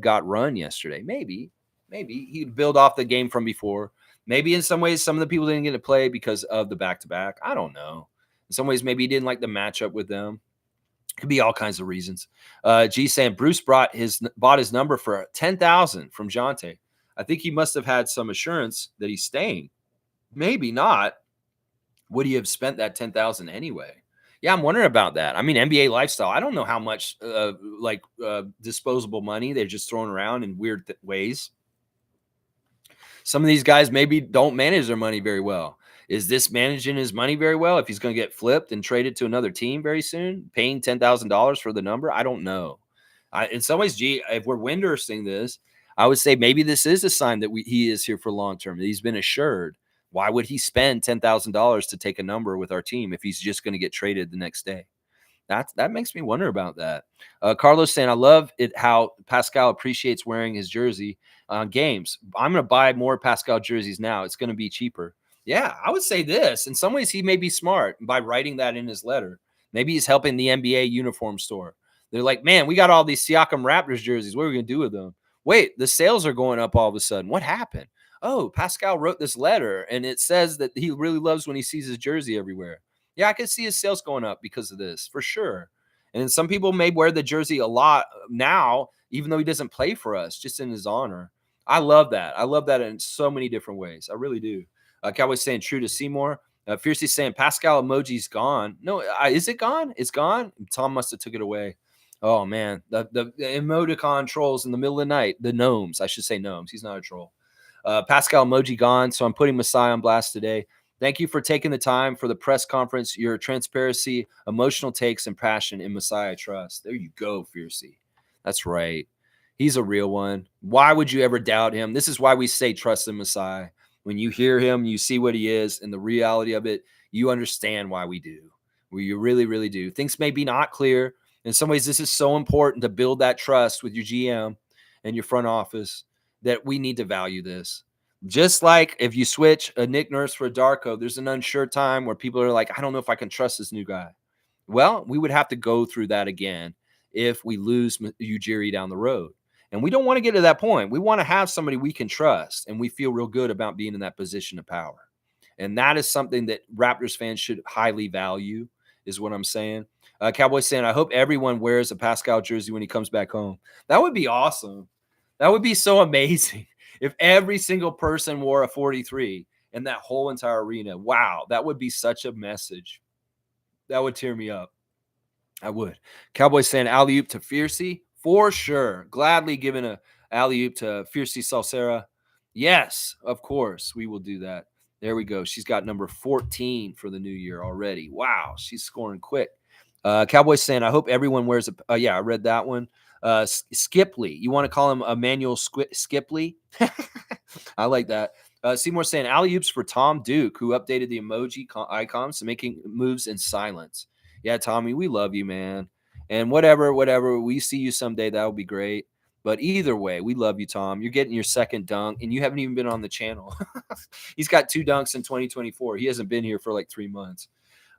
Got run yesterday. Maybe he'd build off the game from before. Maybe in some ways, some of the people didn't get to play because of the back-to-back. I don't know. In some ways, maybe he didn't like the matchup with them. Could be all kinds of reasons. G saying Bruce bought his number for $10,000 from Jonte. I think he must have had some assurance that he's staying. Maybe not. Would he have spent that $10,000 anyway? Yeah, I'm wondering about that. I mean, NBA lifestyle. I don't know how much disposable money they're just throwing around in weird ways. Some of these guys maybe don't manage their money very well. Is this managing his money very well? If he's going to get flipped and traded to another team very soon, paying $10,000 for the number, I don't know. In some ways, if we're Windhursting this, I would say maybe this is a sign that he is here for long term. That he's been assured. Why would he spend $10,000 to take a number with our team if he's just going to get traded the next day? That makes me wonder about that. Carlos saying, I love it how Pascal appreciates wearing his jersey on games. I'm going to buy more Pascal jerseys now. It's going to be cheaper. Yeah, I would say this. In some ways, he may be smart by writing that in his letter. Maybe he's helping the NBA uniform store. They're like, man, we got all these Siakam Raptors jerseys. What are we going to do with them? Wait, the sales are going up all of a sudden. What happened? Oh, Pascal wrote this letter, and it says that he really loves when he sees his jersey everywhere. Yeah, I could see his sales going up because of this, for sure. And some people may wear the jersey a lot now, even though he doesn't play for us, just in his honor. I love that. I love that in so many different ways. I really do. Cowboys saying true to Seymour. Fiercely saying Pascal emoji's gone. No, is it gone? It's gone? Tom must have took it away. Oh, man. The emoticon trolls in the middle of the night. The gnomes. I should say gnomes. He's not a troll. Pascal emoji gone. So I'm putting Masai on blast today. Thank you for taking the time for the press conference. Your transparency, emotional takes, and passion in Messiah trust. There you go, Fiercey. That's right. He's a real one. Why would you ever doubt him? This is why we say trust in Messiah. When you hear him, you see what he is, and the reality of it, you understand why we do. You really, really do. Things may be not clear. In some ways, this is so important to build that trust with your GM and your front office that we need to value this. Just like if you switch a Nick Nurse for a Darko, there's an unsure time where people are like, I don't know if I can trust this new guy. Well, we would have to go through that again if we lose Ujiri down the road. And we don't want to get to that point. We want to have somebody we can trust and we feel real good about being in that position of power. And that is something that Raptors fans should highly value, is what I'm saying. Cowboys saying, I hope everyone wears a Pascal jersey when he comes back home. That would be awesome. That would be so amazing if every single person wore a 43 in that whole entire arena. Wow, that would be such a message. That would tear me up. I would. Cowboys saying alley-oop to Fiercey. For sure. Gladly giving a alley-oop to Fiercey Salsera. Yes, of course. We will do that. There we go. She's got number 14 for the new year already. Wow, she's scoring quick. Cowboys saying, I hope everyone wears a yeah, I read that one. Skipley. You want to call him Emmanuel Skipley? I like that. Seymour saying alley-oops for Tom Duke, who updated the emoji icons to making moves in silence. Yeah, Tommy, we love you, man. And whatever, we see you someday. That would be great. But either way, we love you, Tom. You're getting your second dunk, and you haven't even been on the channel. He's got 2 dunks in 2024. He hasn't been here for like 3 months.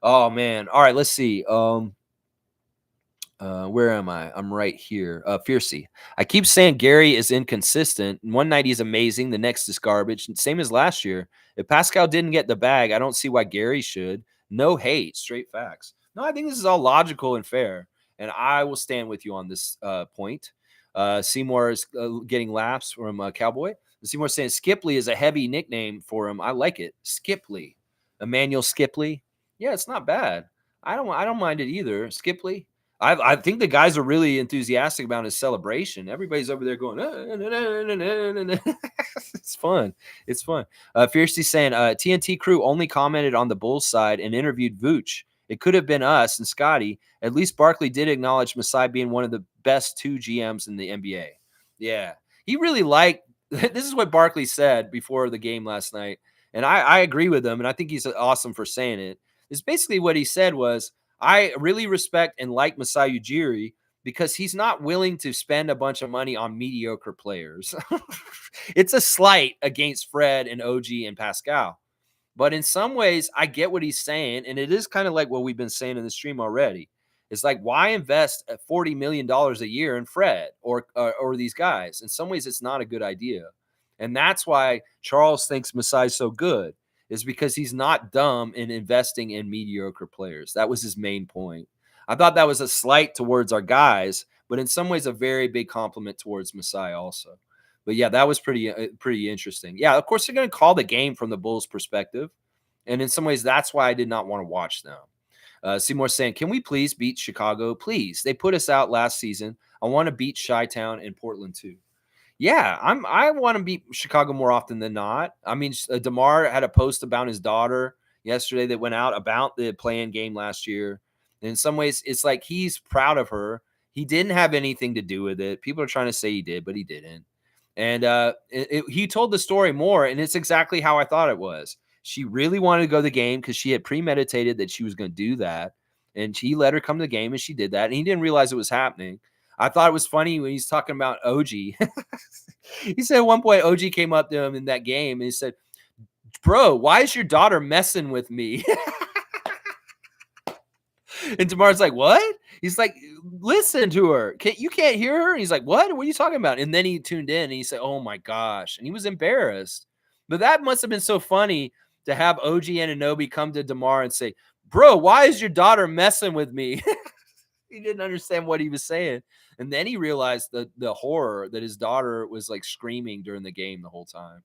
Oh, man. All right, let's see. Where am I? I'm right here. Fiercey. I keep saying Gary is inconsistent. One night he's amazing. The next is garbage. Same as last year. If Pascal didn't get the bag, I don't see why Gary should. No hate. Straight facts. No, I think this is all logical and fair. And I will stand with you on this point. Seymour is getting laughs from Cowboy. Seymour saying Skipley is a heavy nickname for him. I like it. Skipley. Emmanuel Skipley. Yeah, it's not bad. I don't mind it either. Skipley. I think the guys are really enthusiastic about his celebration. Everybody's over there going, it's fun. It's fun. Fiercely saying, TNT crew only commented on the Bulls side and interviewed Vooch. It could have been us and Scottie. At least Barkley did acknowledge Masai being one of the best 2 GMs in the NBA. Yeah. He really liked, this is what Barkley said before the game last night. And I agree with him. And I think he's awesome for saying it. It's basically what he said was, I really respect and like Masai Ujiri because he's not willing to spend a bunch of money on mediocre players. It's a slight against Fred and OG and Pascal. But in some ways, I get what he's saying. And it is kind of like what we've been saying in the stream already. It's like, why invest $40 million a year in Fred or these guys? In some ways, it's not a good idea. And that's why Charles thinks Masai's so good. Is because he's not dumb in investing in mediocre players. That was his main point. I thought that was a slight towards our guys, but in some ways a very big compliment towards Masai also. But yeah, that was pretty interesting. Yeah, of course they're going to call the game from the Bulls' perspective, and in some ways that's why I did not want to watch them. Seymour saying, can we please beat Chicago? Please. They put us out last season. I want to beat Chi-Town and Portland too. Yeah, I want to beat Chicago more often than not. I mean, DeMar had a post about his daughter yesterday that went out about the play-in game last year. And in some ways, it's like he's proud of her. He didn't have anything to do with it. People are trying to say he did, but he didn't. And he told the story more, and it's exactly how I thought it was. She really wanted to go to the game because she had premeditated that she was going to do that. And he let her come to the game, and she did that. And he didn't realize it was happening. I thought it was funny when he's talking about OG. He said at one point, OG came up to him in that game, and he said, bro, why is your daughter messing with me? And DeMar's like, what? He's like, listen to her. You can't hear her? And he's like, what? What are you talking about? And then he tuned in, and he said, oh, my gosh. And he was embarrassed. But that must have been so funny to have OG Anunoby come to DeMar and say, bro, why is your daughter messing with me? He didn't understand what he was saying. And then he realized the horror that his daughter was like screaming during the game the whole time.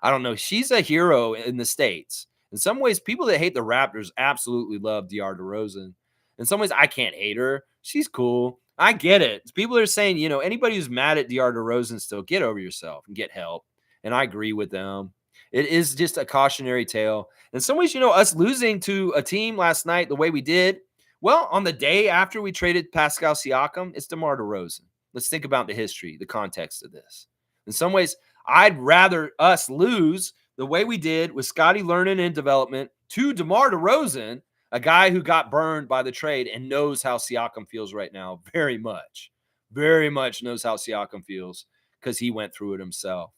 I don't know. She's a hero in the States. In some ways, people that hate the Raptors absolutely love DeAndre DeRozan. In some ways, I can't hate her. She's cool. I get it. People are saying, anybody who's mad at DeAndre DeRozan still, get over yourself and get help. And I agree with them. It is just a cautionary tale. In some ways, us losing to a team last night the way we did, well, on the day after we traded Pascal Siakam, it's DeMar DeRozan. Let's think about the history, the context of this. In some ways, I'd rather us lose the way we did with Scottie learning and development to DeMar DeRozan, a guy who got burned by the trade and knows how Siakam feels right now very much knows how Siakam feels because he went through it himself.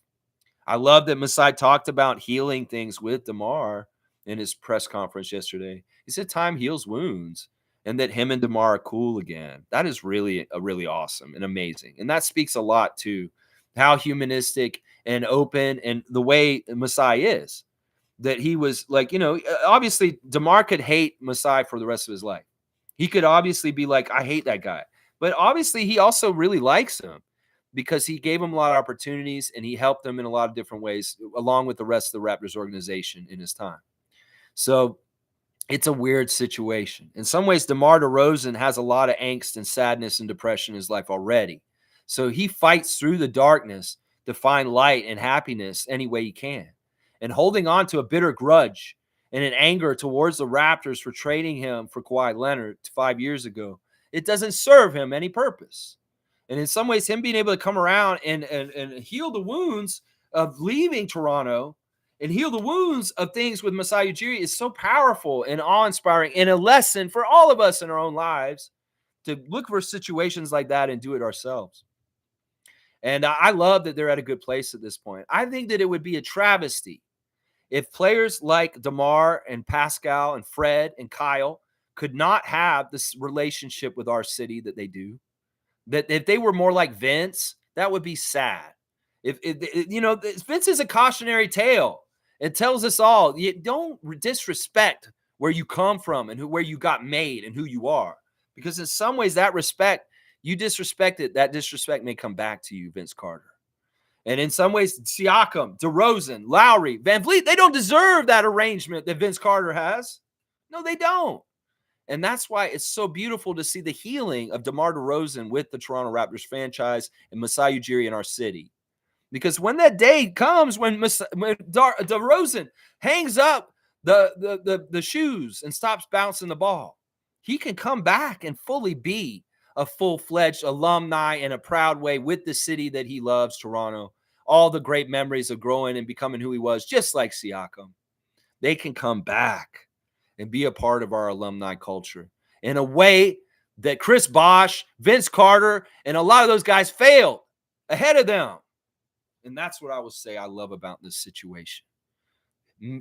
I love that Masai talked about healing things with DeMar in his press conference yesterday. He said time heals wounds and that him and DeMar are cool again. That is really awesome and amazing. And that speaks a lot to how humanistic and open and the way Masai is. That he was like, obviously DeMar could hate Masai for the rest of his life. He could obviously be like, I hate that guy. But obviously he also really likes him because he gave him a lot of opportunities and he helped them in a lot of different ways, along with the rest of the Raptors organization in his time. So it's a weird situation. In some ways, DeMar DeRozan has a lot of angst and sadness and depression in his life already. So he fights through the darkness to find light and happiness any way he can. And holding on to a bitter grudge and an anger towards the Raptors for trading him for Kawhi Leonard 5 years ago, it doesn't serve him any purpose. And in some ways, him being able to come around and heal the wounds of leaving Toronto and heal the wounds of things with Masai Ujiri is so powerful and awe-inspiring and a lesson for all of us in our own lives to look for situations like that and do it ourselves. And I love that they're at a good place at this point. I think that it would be a travesty if players like DeMar and Pascal and Fred and Kyle could not have this relationship with our city that they do. That if they were more like Vince, that would be sad. If Vince is a cautionary tale. It tells us all, you don't disrespect where you come from and where you got made and who you are. Because in some ways, that respect, you disrespect it, that disrespect may come back to you, Vince Carter. And in some ways, Siakam, DeRozan, Lowry, Van Vliet, they don't deserve that arrangement that Vince Carter has. No, they don't. And that's why it's so beautiful to see the healing of DeMar DeRozan with the Toronto Raptors franchise and Masai Ujiri in our city. Because when that day comes, when DeRozan hangs up the shoes and stops bouncing the ball, he can come back and fully be a full-fledged alumni in a proud way with the city that he loves, Toronto. All the great memories of growing and becoming who he was, just like Siakam. They can come back and be a part of our alumni culture in a way that Chris Bosh, Vince Carter, and a lot of those guys failed ahead of them. And that's what I will say I love about this situation.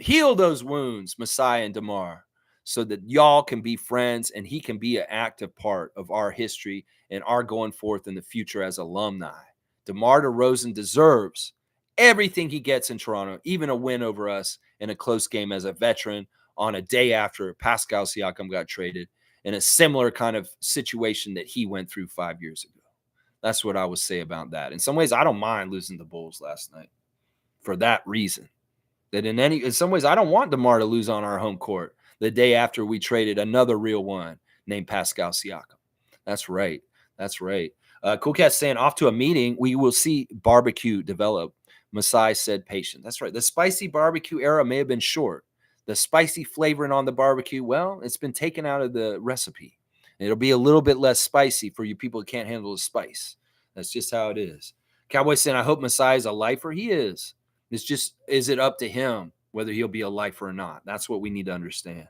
Heal those wounds, Masai and DeMar, so that y'all can be friends and he can be an active part of our history and our going forth in the future as alumni. DeMar DeRozan deserves everything he gets in Toronto, even a win over us in a close game as a veteran on a day after Pascal Siakam got traded in a similar kind of situation that he went through 5 years ago. That's what I would say about that. In some ways, I don't mind losing the Bulls last night for that reason. That in some ways, I don't want DeMar to lose on our home court. the day after we traded another real one named Pascal Siakam. That's right. That's right. Cool Cat saying, off to a meeting, we will see barbecue develop. Masai said patient. That's right. The spicy barbecue era may have been short. The spicy flavoring on the barbecue, well, it's been taken out of the recipe. It'll be a little bit less spicy for you people who can't handle the spice. That's just how it is. Cowboy saying, I hope Masai is a lifer. He is. It's just, is it up to him whether he'll be a lifer or not? That's what we need to understand.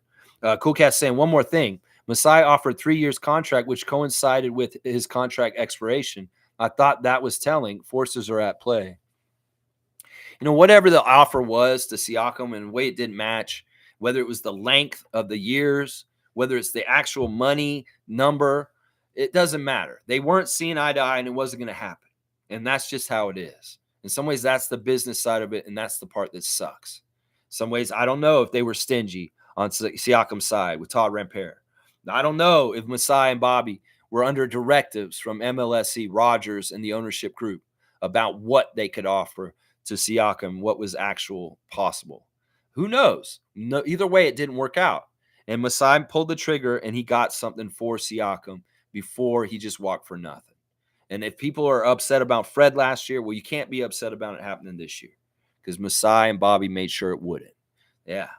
Cool Cat saying, one more thing. Masai offered 3 years contract, which coincided with his contract expiration. I thought that was telling. Forces are at play. You know, whatever the offer was to Siakam and the way it didn't match, whether it was the length of the years, whether it's the actual money number, it doesn't matter. They weren't seeing eye to eye, and it wasn't going to happen. And that's just how it is. In some ways, that's the business side of it, and that's the part that sucks. In some ways, I don't know if they were stingy on Siakam's side with Todd Rampere. I don't know if Masai and Bobby were under directives from MLSE, Rogers, and the ownership group about what they could offer to Siakam, what was actual possible. Who knows? No, either way, it didn't work out. And Masai pulled the trigger, and he got something for Siakam before he just walked for nothing. And if people are upset about Fred last year, well, you can't be upset about it happening this year because Masai and Bobby made sure it wouldn't. Yeah.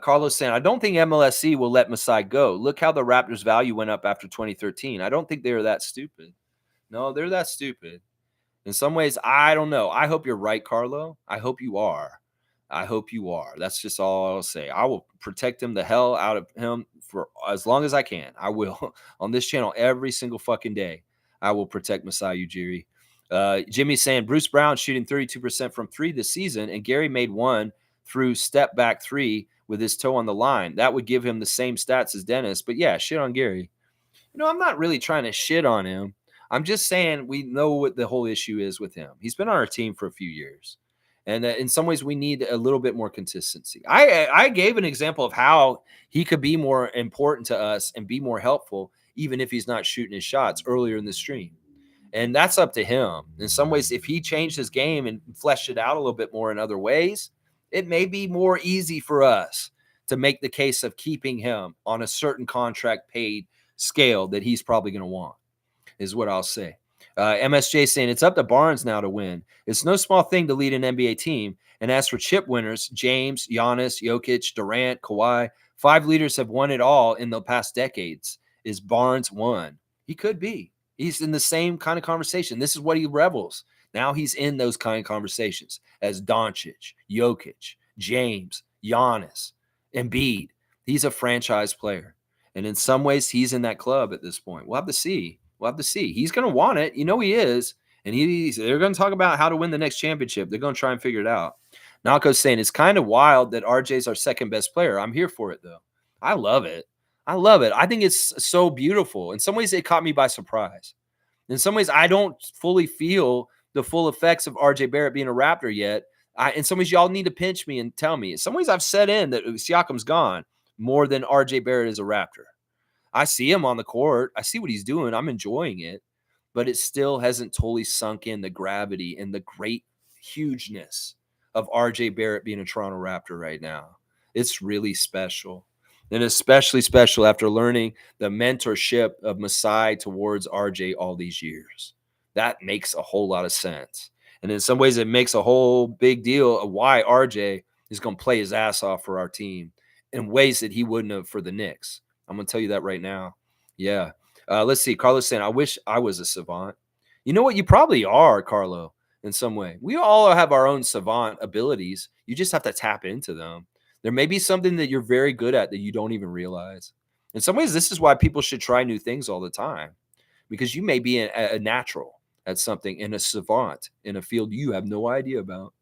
Carlos saying, I don't think MLSE will let Masai go. Look how the Raptors' value went up after 2013. I don't think they're that stupid. No, they're that stupid. In some ways, I don't know. I hope you're right, Carlo. I hope you are. I hope you are. That's just all I'll say. I will protect him the hell out of him for as long as I can. I will. On this channel every single fucking day. I will protect Masai Ujiri. Jimmy's saying Bruce Brown shooting 32% from 3 this season, and Gary made one through step back 3 with his toe on the line. That would give him the same stats as Dennis. But yeah, shit on Gary. You know, I'm not really trying to shit on him. I'm just saying we know what the whole issue is with him. He's been on our team for a few years. And in some ways, we need a little bit more consistency. I gave an example of how he could be more important to us and be more helpful, even if he's not shooting his shots earlier in the stream. And that's up to him. In some ways, if he changed his game and fleshed it out a little bit more in other ways, it may be more easy for us to make the case of keeping him on a certain contract paid scale that he's probably going to want, is what I'll say. MSJ saying it's up to Barnes now to win. It's no small thing to lead an NBA team. And as for chip winners, James, Giannis, Jokic, Durant, Kawhi, 5 leaders have won it all in the past decades. Is Barnes one? He could be. He's in the same kind of conversation. This is what he revels. Now he's in those kind of conversations as Doncic, Jokic, James, Giannis, Embiid. He's a franchise player. And in some ways, he's in that club at this point. We'll have to see. We'll have to see. He's going to want it. You know he is. And they're going to talk about how to win the next championship. They're going to try and figure it out. Nako's saying it's kind of wild that RJ's our second best player. I'm here for it, though. I love it. I love it. I think it's so beautiful. In some ways, it caught me by surprise. In some ways, I don't fully feel the full effects of RJ Barrett being a Raptor yet. In some ways, y'all need to pinch me and tell me. In some ways, I've set in that Siakam's gone more than RJ Barrett is a Raptor. I see him on the court. I see what he's doing. I'm enjoying it. But it still hasn't totally sunk in the gravity and the great hugeness of RJ Barrett being a Toronto Raptor right now. It's really special. And especially special after learning the mentorship of Masai towards RJ all these years. That makes a whole lot of sense. And in some ways, it makes a whole big deal of why RJ is going to play his ass off for our team in ways that he wouldn't have for the Knicks. I'm going to tell you that right now. Yeah. Let's see. Carlos saying, I wish I was a savant. You know what? You probably are, Carlo, in some way. We all have our own savant abilities. You just have to tap into them. There may be something that you're very good at that you don't even realize. In some ways, this is why people should try new things all the time, because you may be a natural at something and a savant in a field you have no idea about.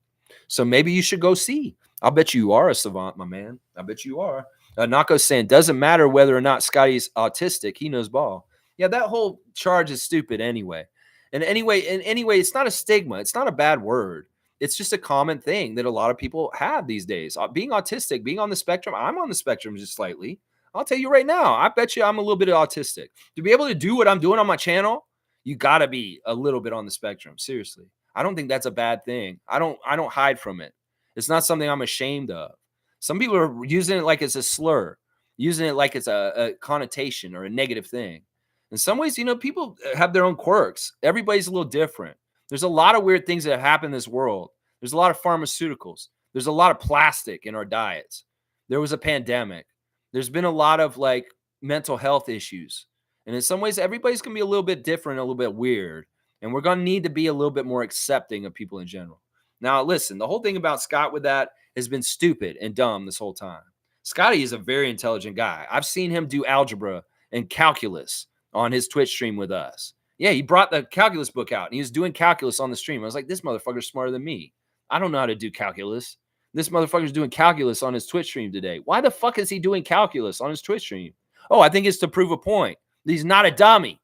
So maybe you should go see. I'll bet you are a savant, my man. I bet you are. Nako's saying, doesn't matter whether or not Scottie's autistic. He knows ball. Yeah, that whole charge is stupid anyway. And anyway, it's not a stigma. It's not a bad word. It's just a common thing that a lot of people have these days. Being autistic, being on the spectrum. I'm on the spectrum just slightly. I'll tell you right now, I bet you I'm a little bit autistic. To be able to do what I'm doing on my channel, you got to be a little bit on the spectrum. Seriously. I don't think that's a bad thing. I don't hide from it. It's not something I'm ashamed of. Some people are using it like it's a slur. using it like it's a connotation or a negative thing. In some ways, people have their own quirks. Everybody's a little different. There's a lot of weird things that happen in this world. There's a lot of pharmaceuticals. There's a lot of plastic in our diets. There was a pandemic. There's been a lot of like mental health issues. And in some ways, everybody's going to be a little bit different, a little bit weird. And we're going to need to be a little bit more accepting of people in general. Now, listen, the whole thing about Scott with that has been stupid and dumb this whole time. Scottie is a very intelligent guy. I've seen him do algebra and calculus on his Twitch stream with us. Yeah, he brought the calculus book out and he was doing calculus on the stream. I was like, this motherfucker's smarter than me. I don't know how to do calculus. This motherfucker's doing calculus on his Twitch stream today. Why the fuck is he doing calculus on his Twitch stream? Oh, I think it's to prove a point. He's not a dummy.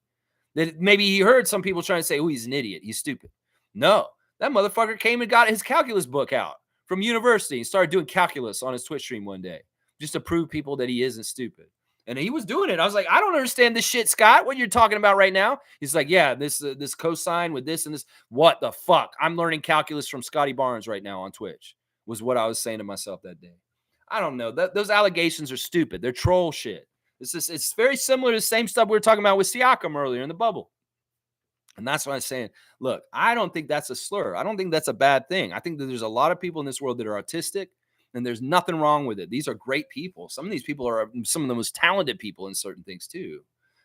That maybe he heard some people trying to say, oh, he's an idiot. He's stupid. No, that motherfucker came and got his calculus book out from university and started doing calculus on his Twitch stream one day just to prove people that he isn't stupid. And he was doing it. I was like, I don't understand this shit, Scott. What you're talking about right now? He's like, yeah, this cosine with this and this. What the fuck? I'm learning calculus from Scottie Barnes right now on Twitch, was what I was saying to myself that day. I don't know. Those allegations are stupid. They're troll shit. It's very similar to the same stuff we were talking about with Siakam earlier in the bubble. And that's why I'm saying, look, I don't think that's a slur. I don't think that's a bad thing. I think that there's a lot of people in this world that are autistic, and there's nothing wrong with it. These are great people. Some of these people are some of the most talented people in certain things too.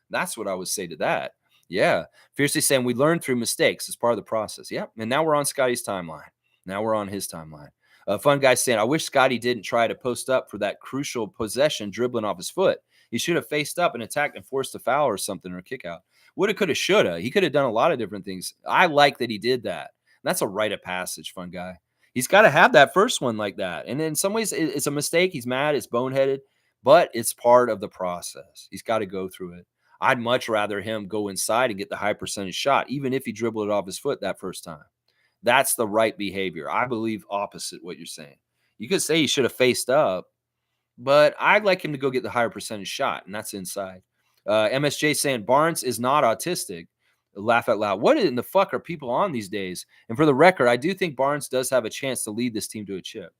That's what I would say to that. Yeah. Fiercely saying we learn through mistakes as part of the process. Yeah. And now we're on Scottie's timeline. Now we're on his timeline. Fun guy saying, I wish Scottie didn't try to post up for that crucial possession dribbling off his foot. He should have faced up and attacked and forced a foul or something or a kick out. Woulda, coulda, shoulda. He could have done a lot of different things. I like that he did that. That's a rite of passage, fun guy. He's got to have that first one like that. And in some ways, it's a mistake. He's mad. It's boneheaded, but it's part of the process. He's got to go through it. I'd much rather him go inside and get the high percentage shot, even if he dribbled it off his foot that first time. That's the right behavior. I believe opposite what you're saying. You could say he should have faced up, but I'd like him to go get the higher percentage shot, and that's inside. MSJ saying Barnes is not autistic. Laugh out loud. What in the fuck are people on these days? And for the record, I do think Barnes does have a chance to lead this team to a chip.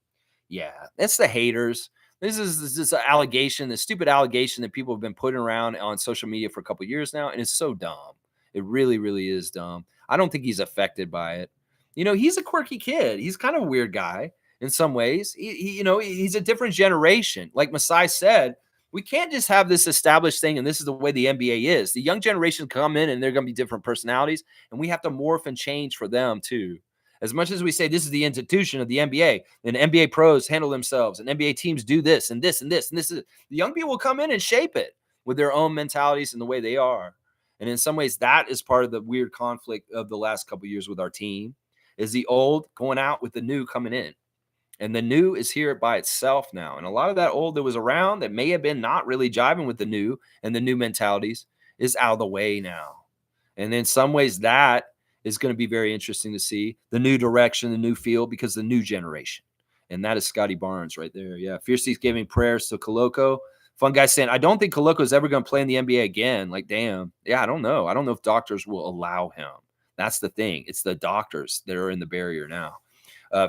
Yeah, that's the haters. This is an allegation, this stupid allegation that people have been putting around on social media for a couple of years now, and it's so dumb. It really, really is dumb. I don't think he's affected by it. He's a quirky kid. He's kind of a weird guy in some ways. He's a different generation. Like Masai said, we can't just have this established thing, and this is the way the NBA is. The young generation come in, and they're going to be different personalities, and we have to morph and change for them too. As much as we say this is the institution of the NBA, and NBA pros handle themselves, and NBA teams do this and this and this and this, the young people will come in and shape it with their own mentalities and the way they are. And in some ways, that is part of the weird conflict of the last couple of years with our team, is the old going out with the new coming in. And the new is here by itself now. And a lot of that old that was around that may have been not really jiving with the new and the new mentalities is out of the way now. And in some ways, that is going to be very interesting to see the new direction, the new field, because the new generation. And that is Scottie Barnes right there. Yeah. Fiercely's giving prayers to Koloko. Fun guy saying, I don't think Koloko is ever going to play in the NBA again. Like, damn. Yeah, I don't know. I don't know if doctors will allow him. That's the thing. It's the doctors that are in the barrier now.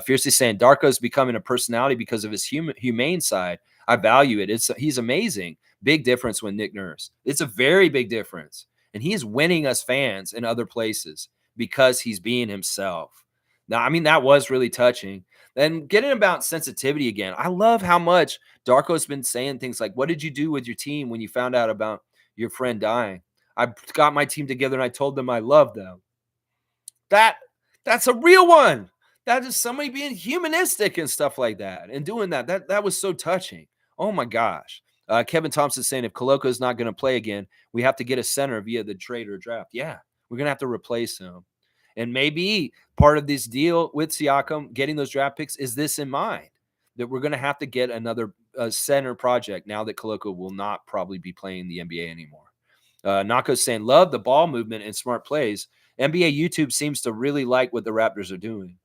Fiercely saying Darko's becoming a personality because of his humane side. I value it. He's amazing. Big difference when Nick Nurse. It's a very big difference. And he is winning us fans in other places because he's being himself. Now, I mean, that was really touching. And getting about sensitivity again. I love how much Darko's been saying things like, what did you do with your team when you found out about your friend dying? I got my team together and I told them I loved them. That's a real one. That is somebody being humanistic and stuff like that and doing that. That was so touching. Oh, my gosh. Kevin Thompson saying if Koloko is not going to play again, we have to get a center via the trade or draft. Yeah, we're going to have to replace him. And maybe part of this deal with Siakam getting those draft picks is this in mind, that we're going to have to get another center project now that Koloko will not probably be playing the NBA anymore. Nako's saying, love the ball movement and smart plays. NBA YouTube seems to really like what the Raptors are doing.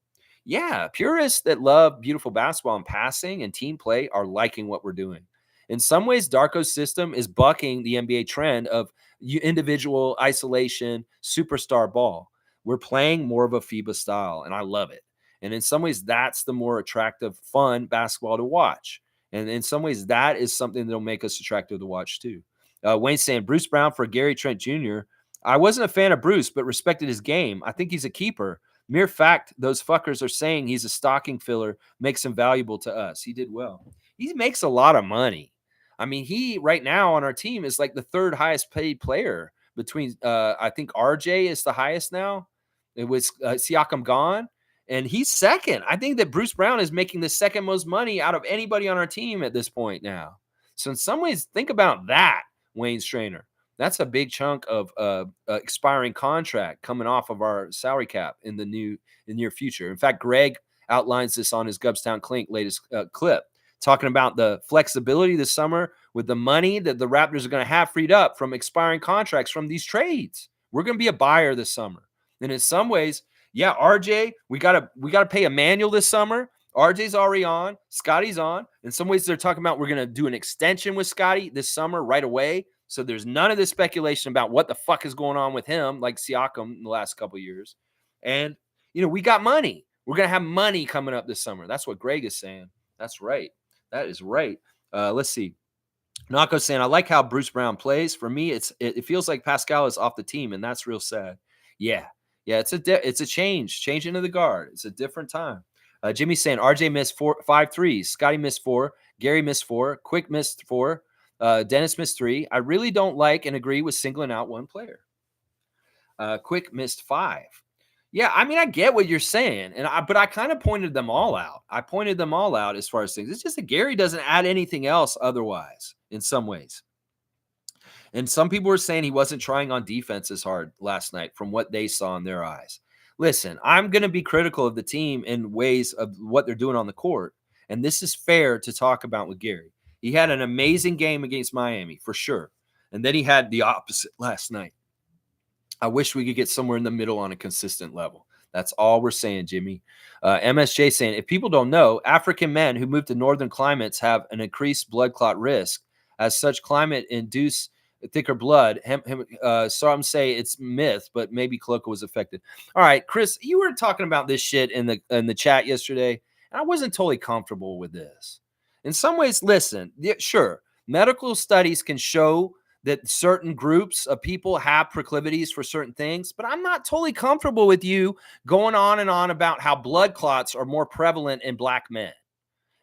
Yeah, purists that love beautiful basketball and passing and team play are liking what we're doing. In some ways, Darko's system is bucking the NBA trend of individual isolation, superstar ball. We're playing more of a FIBA style, and I love it. And in some ways, that's the more attractive, fun basketball to watch. And in some ways, that is something that'll make us attractive to watch too. Wayne's saying Bruce Brown for Gary Trent Jr. I wasn't a fan of Bruce, but respected his game. I think he's a keeper. Mere fact, those fuckers are saying he's a stocking filler makes him valuable to us. He did well. He makes a lot of money. I mean, he right now on our team is like the third highest paid player between, I think RJ is the highest now. It was Siakam gone, and he's second. I think that Bruce Brown is making the second most money out of anybody on our team at this point now. So in some ways, think about that, Wayne Strainer. That's a big chunk of expiring contract coming off of our salary cap in the near future. In fact, Greg outlines this on his Gubstown Clink latest clip, talking about the flexibility this summer with the money that the Raptors are going to have freed up from expiring contracts from these trades. We're going to be a buyer this summer. And in some ways, yeah, RJ, we gotta pay Emmanuel this summer. RJ's already on. Scottie's on. In some ways, they're talking about we're going to do an extension with Scottie this summer right away. So there's none of this speculation about what the fuck is going on with him, like Siakam in the last couple of years. And, we got money. We're going to have money coming up this summer. That's what Greg is saying. That's right. That is right. Let's see. Nako's saying, I like how Bruce Brown plays. For me, it feels like Pascal is off the team, and that's real sad. Yeah, it's a change into the guard. It's a different time. Jimmy's saying RJ missed 5 threes. Scottie missed 4. Gary missed 4. Quick missed 4. Dennis missed 3. I really don't like and agree with singling out one player. Quick missed 5. Yeah, I mean, I get what you're saying, but I kind of pointed them all out. I pointed them all out as far as things. It's just that Gary doesn't add anything else otherwise in some ways. And some people were saying he wasn't trying on defense as hard last night from what they saw in their eyes. Listen, I'm going to be critical of the team in ways of what they're doing on the court, and this is fair to talk about with Gary. He had an amazing game against Miami, for sure, and then he had the opposite last night. I wish we could get somewhere in the middle on a consistent level. That's all we're saying, Jimmy. MSJ saying, if people don't know, African men who move to northern climates have an increased blood clot risk. As such, climate induce thicker blood. Some say it's myth, but maybe Coloco was affected. All right, Chris, you were talking about this shit in the chat yesterday, and I wasn't totally comfortable with this. In some ways, listen, sure, medical studies can show that certain groups of people have proclivities for certain things, but I'm not totally comfortable with you going on and on about how blood clots are more prevalent in black men.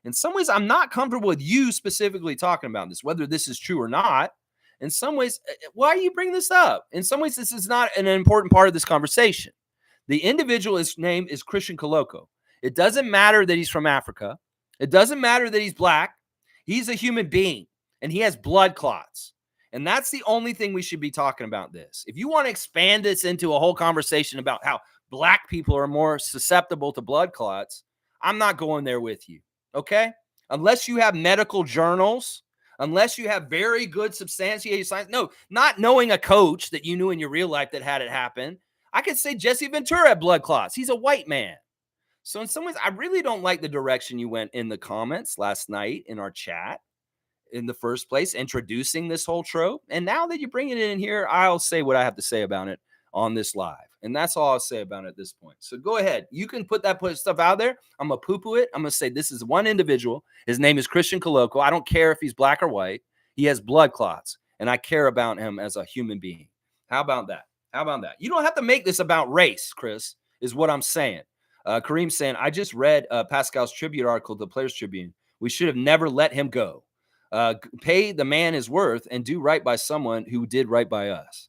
In some ways, I'm not comfortable with you specifically talking about this, whether this is true or not. In some ways, why are you bringing this up? In some ways, this is not an important part of this conversation. The individual's name is Christian Coloco. It doesn't matter that he's from Africa. It doesn't matter that he's black. He's a human being, and he has blood clots. And that's the only thing we should be talking about this. If you want to expand this into a whole conversation about how black people are more susceptible to blood clots, I'm not going there with you, okay? Unless you have medical journals, unless you have very good substantiated science. No, not knowing a coach that you knew in your real life that had it happen. I could say Jesse Ventura had blood clots. He's a white man. So in some ways, I really don't like the direction you went in the comments last night in our chat. In the first place, introducing this whole trope. And now that you bring it in here, I'll say what I have to say about it on this live. And that's all I'll say about it at this point. So go ahead. You can put stuff out there. I'm going to poo-poo it. I'm going to say this is one individual. His name is Christian Coloco. I don't care if he's black or white. He has blood clots, and I care about him as a human being. How about that? You don't have to make this about race, Chris, is what I'm saying. Kareem's saying, I just read Pascal's tribute article, the Players Tribune. We should have never let him go. Pay the man his worth and do right by someone who did right by us.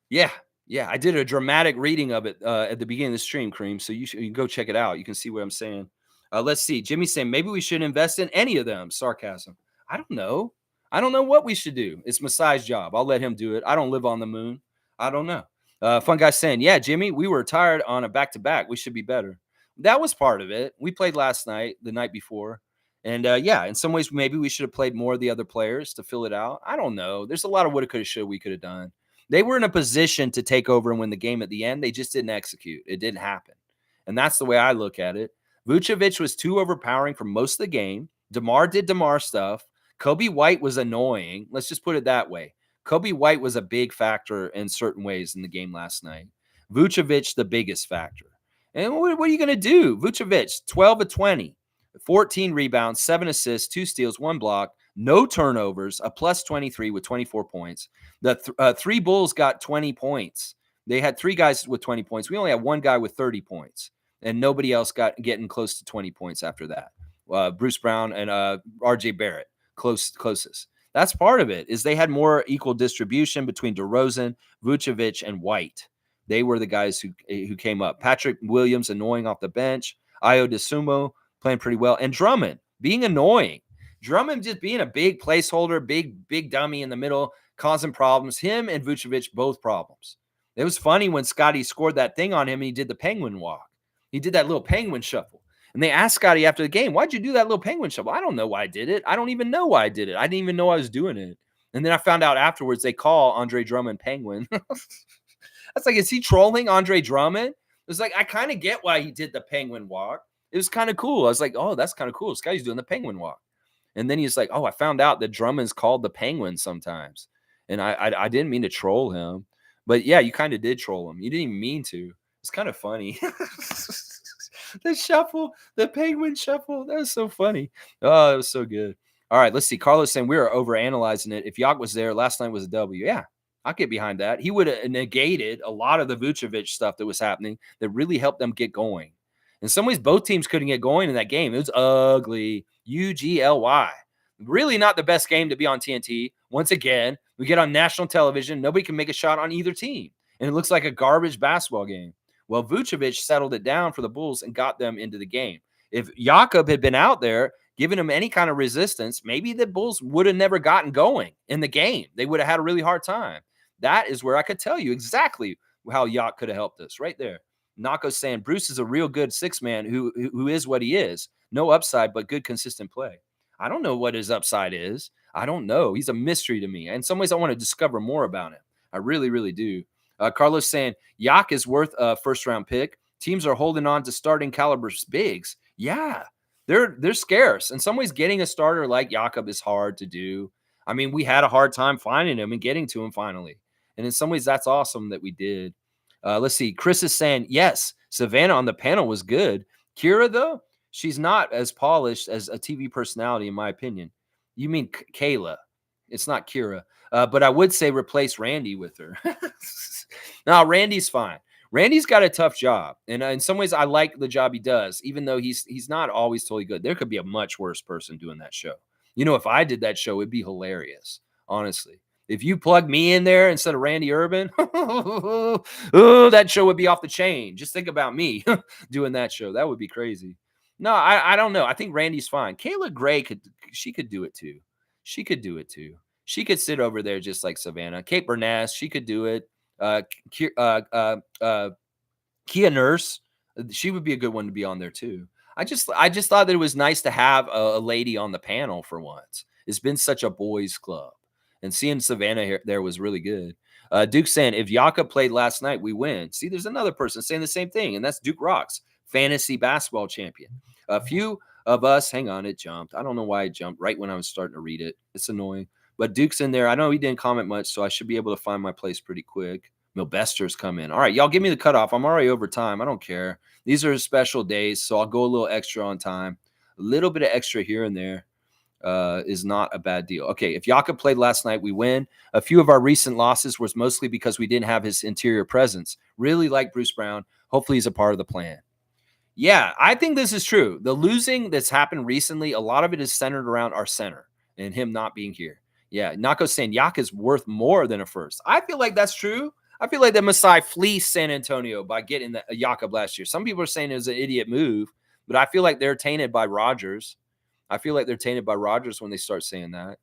Yeah. I did a dramatic reading of it at the beginning of the stream, Kareem. So you can go check it out. You can see what I'm saying. Let's see. Jimmy's saying maybe we should invest in any of them. Sarcasm. I don't know what we should do. It's Masai's job. I'll let him do it. I don't live on the moon. I don't know. Fun guy saying, yeah, Jimmy, we were tired on a back-to-back. We should be better. That was part of it. We played last night, the night before. And in some ways, maybe we should have played more of the other players to fill it out. I don't know. There's a lot of woulda, coulda, shoulda we could have done. They were in a position to take over and win the game at the end. They just didn't execute. It didn't happen. And that's the way I look at it. Vucevic was too overpowering for most of the game. DeMar did DeMar stuff. Kobe White was annoying. Let's just put it that way. Kobe White was a big factor in certain ways in the game last night. Vucevic, the biggest factor. And what are you going to do? Vucevic, 12 of 20. 14 rebounds, 7 assists, 2 steals, 1 block, no turnovers, a plus 23 with 24 points. The 3 Bulls got 20 points. They had 3 guys with 20 points. We only had 1 guy with 30 points, and nobody else got getting close to 20 points after that. Bruce Brown and RJ Barrett, closest. That's part of it, is they had more equal distribution between DeRozan, Vucevic, and White. They were the guys who came up. Patrick Williams annoying off the bench. Ayo DeSumo playing pretty well. And Drummond being annoying. Drummond just being a big placeholder, big dummy in the middle, causing problems. Him and Vucevic, both problems. It was funny when Scottie scored that thing on him and he did the penguin walk. He did that little penguin shuffle. And they asked Scottie after the game, why'd you do that little penguin shuffle? I don't know why I did it. I don't even know why I did it. I didn't even know I was doing it. And then I found out afterwards they call Andre Drummond penguin. That's like, is he trolling Andre Drummond? It was like, I kind of get why he did the penguin walk. It was kind of cool. I was like, oh, that's kind of cool. Scottie's doing the penguin walk. And then he's like, oh, I found out that Drummond's called the penguin sometimes. And I didn't mean to troll him. But yeah, you kind of did troll him. You didn't even mean to. It's kind of funny. The shuffle, the penguin shuffle. That was so funny. Oh, it was so good. All right, let's see. Carlos saying we were overanalyzing it. If Yak was there, last night was a W. Yeah, I'll get behind that. He would have negated a lot of the Vucevic stuff that was happening that really helped them get going. In some ways, both teams couldn't get going in that game. It was ugly. UGLY. Really not the best game to be on TNT. Once again, we get on national television. Nobody can make a shot on either team. And it looks like a garbage basketball game. Well, Vucevic settled it down for the Bulls and got them into the game. If Jakob had been out there, giving him any kind of resistance, maybe the Bulls would have never gotten going in the game. They would have had a really hard time. That is where I could tell you exactly how Yak could have helped us right there. Nako's saying Bruce is a real good six-man who is what he is. No upside, but good, consistent play. I don't know what his upside is. I don't know. He's a mystery to me. In some ways, I want to discover more about him. I really, really do. Carlos saying Yak is worth a first-round pick. Teams are holding on to starting caliber bigs. Yeah, they're scarce. In some ways, getting a starter like Jakob is hard to do. I mean, we had a hard time finding him and getting to him finally. And in some ways, that's awesome that we did. Let's see. Chris is saying, yes, Savannah on the panel was good. Kira, though, she's not as polished as a TV personality, in my opinion. You mean Kayla. It's not Kira. But I would say replace Randy with her. No, Randy's fine. Randy's got a tough job. And in some ways, I like the job he does, even though he's not always totally good. There could be a much worse person doing that show. You know, if I did that show, it'd be hilarious, honestly. If you plug me in there instead of Randy Urban, oh, that show would be off the chain. Just think about me doing that show. That would be crazy. No, I don't know. I think Randy's fine. Kayla Gray could do it too. She could do it too. She could sit over there just like Savannah. Kate Bernass, she could do it. Kia Nurse, she would be a good one to be on there too. I just thought that it was nice to have a lady on the panel for once. It's been such a boys' club. And seeing Savannah here, there was really good. Duke saying, if Jakob played last night, we win. See, there's another person saying the same thing, and that's Duke Rocks, fantasy basketball champion. A few of us, hang on, it jumped. I don't know why it jumped right when I was starting to read it. It's annoying. But Duke's in there. I know he didn't comment much, so I should be able to find my place pretty quick. Milbester's come in. All right, y'all give me the cutoff. I'm already over time. I don't care. These are special days, so I'll go a little extra on time. A little bit of extra here and there. Is not a bad deal. Okay, if Jakob played last night, we win. A few of our recent losses was mostly because we didn't have his interior presence. Really like Bruce Brown. Hopefully he's a part of the plan. Yeah, I think this is true. The losing that's happened recently, a lot of it is centered around our center and him not being here. Yeah, Nako's saying Yak is worth more than a first. I feel like that's true. I feel like that Masai fleeced San Antonio by getting the Jakob last year. Some people are saying it was an idiot move, but I feel like they're tainted by Rodgers. I feel like they're tainted by Rodgers when they start saying that.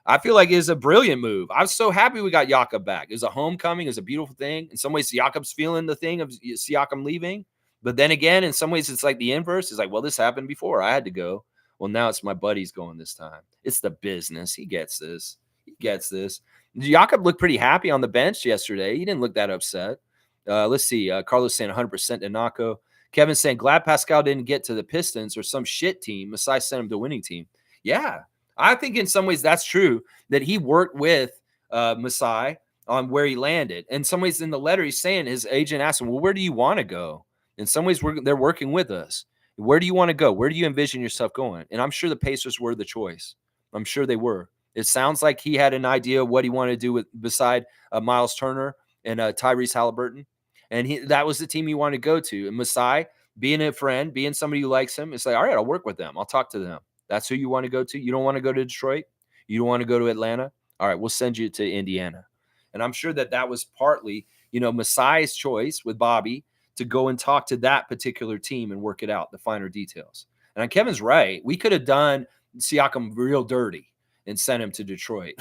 I feel like it's a brilliant move. I was so happy we got Jakob back. It was a homecoming. It was a beautiful thing. In some ways, Jakob's feeling the thing of Siakam leaving. But then again, in some ways, it's like the inverse. It's like, well, this happened before. I had to go. Well, now it's my buddies going this time. It's the business. He gets this. He gets this. Jakob looked pretty happy on the bench yesterday. He didn't look that upset. Let's see. Carlos saying 100% to Nako. Kevin saying, glad Pascal didn't get to the Pistons or some shit team. Masai sent him to winning team. Yeah, I think in some ways that's true, that he worked with Masai on where he landed. In some ways in the letter, he's saying his agent asked him, well, where do you want to go? In some ways, they're working with us. Where do you want to go? Where do you envision yourself going? And I'm sure the Pacers were the choice. I'm sure they were. It sounds like he had an idea of what he wanted to do with beside Miles Turner and Tyrese Halliburton, and that was the team he wanted to go to. And Masai, being a friend, being somebody who likes him, it's like, all right, I'll work with them. I'll talk to them. That's who you want to go to. You don't want to go to Detroit. You don't want to go to Atlanta. All right, we'll send you to Indiana. And I'm sure that was partly, Masai's choice with Bobby to go and talk to that particular team and work it out, the finer details. And Kevin's right. We could have done Siakam real dirty and sent him to Detroit.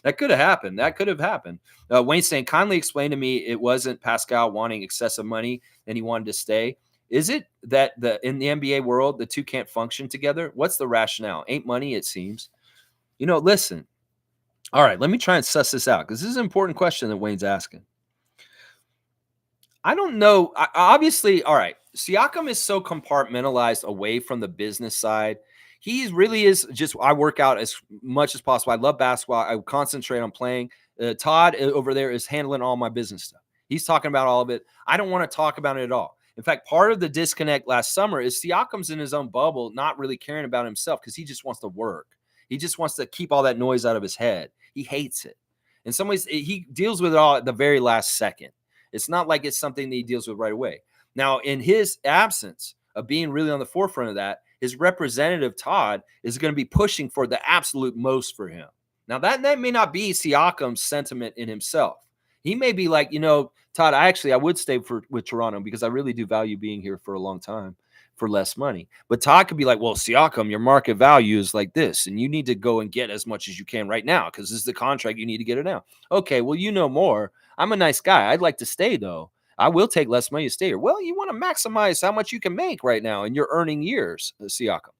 That could have happened. Wayne saying, kindly explain to me it wasn't Pascal wanting excessive money and he wanted to stay. Is it that in the NBA world, the two can't function together? What's the rationale? Ain't money, it seems. Listen. All right, let me try and suss this out because this is an important question that Wayne's asking. I don't know. Obviously, all right, Siakam is so compartmentalized away from the business side. He really is just, I work out as much as possible. I love basketball. I concentrate on playing. Todd over there is handling all my business stuff. He's talking about all of it. I don't want to talk about it at all. In fact, part of the disconnect last summer is Siakam's in his own bubble, not really caring about himself because he just wants to work. He just wants to keep all that noise out of his head. He hates it. In some ways, he deals with it all at the very last second. It's not like it's something that he deals with right away. Now, in his absence of being really on the forefront of that, his representative, Todd, is going to be pushing for the absolute most for him. Now, that may not be Siakam's sentiment in himself. He may be like, Todd, I would stay with Toronto because I really do value being here for a long time for less money. But Todd could be like, well, Siakam, your market value is like this, and you need to go and get as much as you can right now because this is the contract. You need to get it now. Okay, well, you know more. I'm a nice guy. I'd like to stay, though. I will take less money to stay here. Well, you want to maximize how much you can make right now in your earning years, Siakam.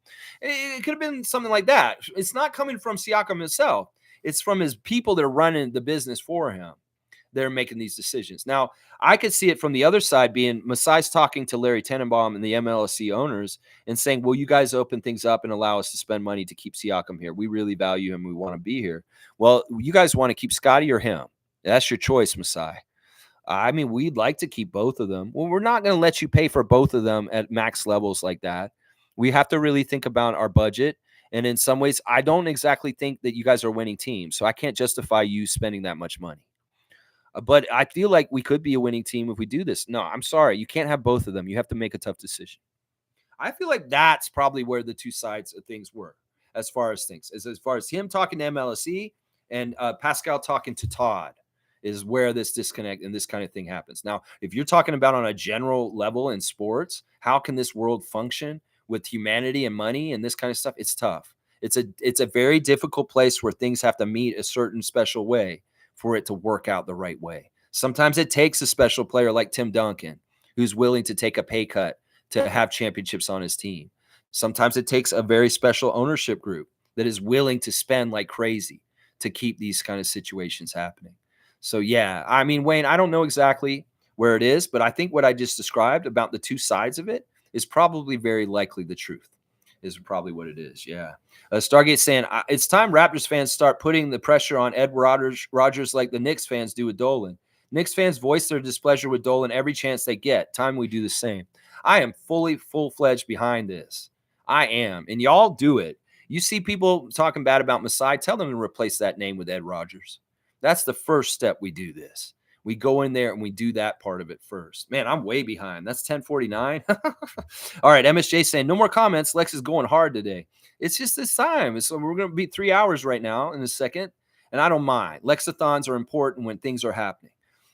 It could have been something like that. It's not coming from Siakam himself. It's from his people that are running the business for him. They're making these decisions. Now, I could see it from the other side being Masai's talking to Larry Tenenbaum and the MLSE owners and saying, will you guys open things up and allow us to spend money to keep Siakam here? We really value him. We want to be here. Well, you guys want to keep Scottie or him? That's your choice, Masai. I mean, we'd like to keep both of them. Well, we're not going to let you pay for both of them at max levels like that. We have to really think about our budget. And in some ways, I don't exactly think that you guys are winning teams. So I can't justify you spending that much money. But I feel like we could be a winning team if we do this. No, I'm sorry. You can't have both of them. You have to make a tough decision. I feel like that's probably where the two sides of things were as far as things. As far as him talking to MLSE and Pascal talking to Todd is where this disconnect and this kind of thing happens. Now, if you're talking about on a general level in sports, how can this world function with humanity and money and this kind of stuff? It's tough. It's a very difficult place where things have to meet a certain special way for it to work out the right way. Sometimes it takes a special player like Tim Duncan, who's willing to take a pay cut to have championships on his team. Sometimes it takes a very special ownership group that is willing to spend like crazy to keep these kind of situations happening. So, yeah, I mean, Wayne, I don't know exactly where it is, but I think what I just described about the two sides of it is probably very likely the truth. Is probably what it is. Yeah. Stargate saying it's time Raptors fans start putting the pressure on Ed Rogers like the Knicks fans do with Dolan. Knicks fans voice their displeasure with Dolan every chance they get. Time we do the same. I am full-fledged behind this. I am. And y'all do it. You see people talking bad about Masai, tell them to replace that name with Ed Rogers. That's the first step we do this. We go in there and we do that part of it first. Man, I'm way behind. That's 10:49. All right, MSJ saying, no more comments. Lex is going hard today. It's just this time. So we're going to be 3 hours right now in a second, and I don't mind. Lexathons are important when things are happening.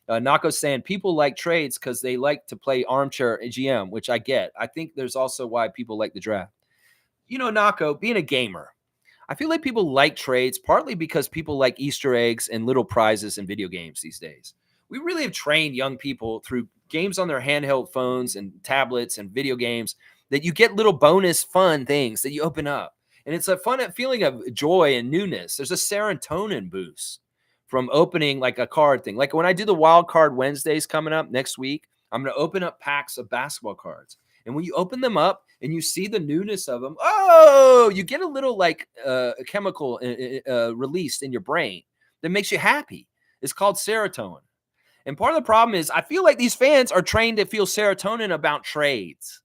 Nako's saying people like trades because they like to play armchair GM, which I get. I think there's also why people like the draft. Nako, being a gamer, I feel like people like trades partly because people like Easter eggs and little prizes in video games these days. We really have trained young people through games on their handheld phones and tablets and video games that you get little bonus fun things that you open up. And it's a fun feeling of joy and newness. There's a serotonin boost from opening like a card thing. Like when I do the Wild Card Wednesdays coming up next week, I'm going to open up packs of basketball cards. And when you open them up and you see the newness of them, you get a little like chemical released in your brain that makes you happy. It's called serotonin. And part of the problem is I feel like these fans are trained to feel serotonin about trades.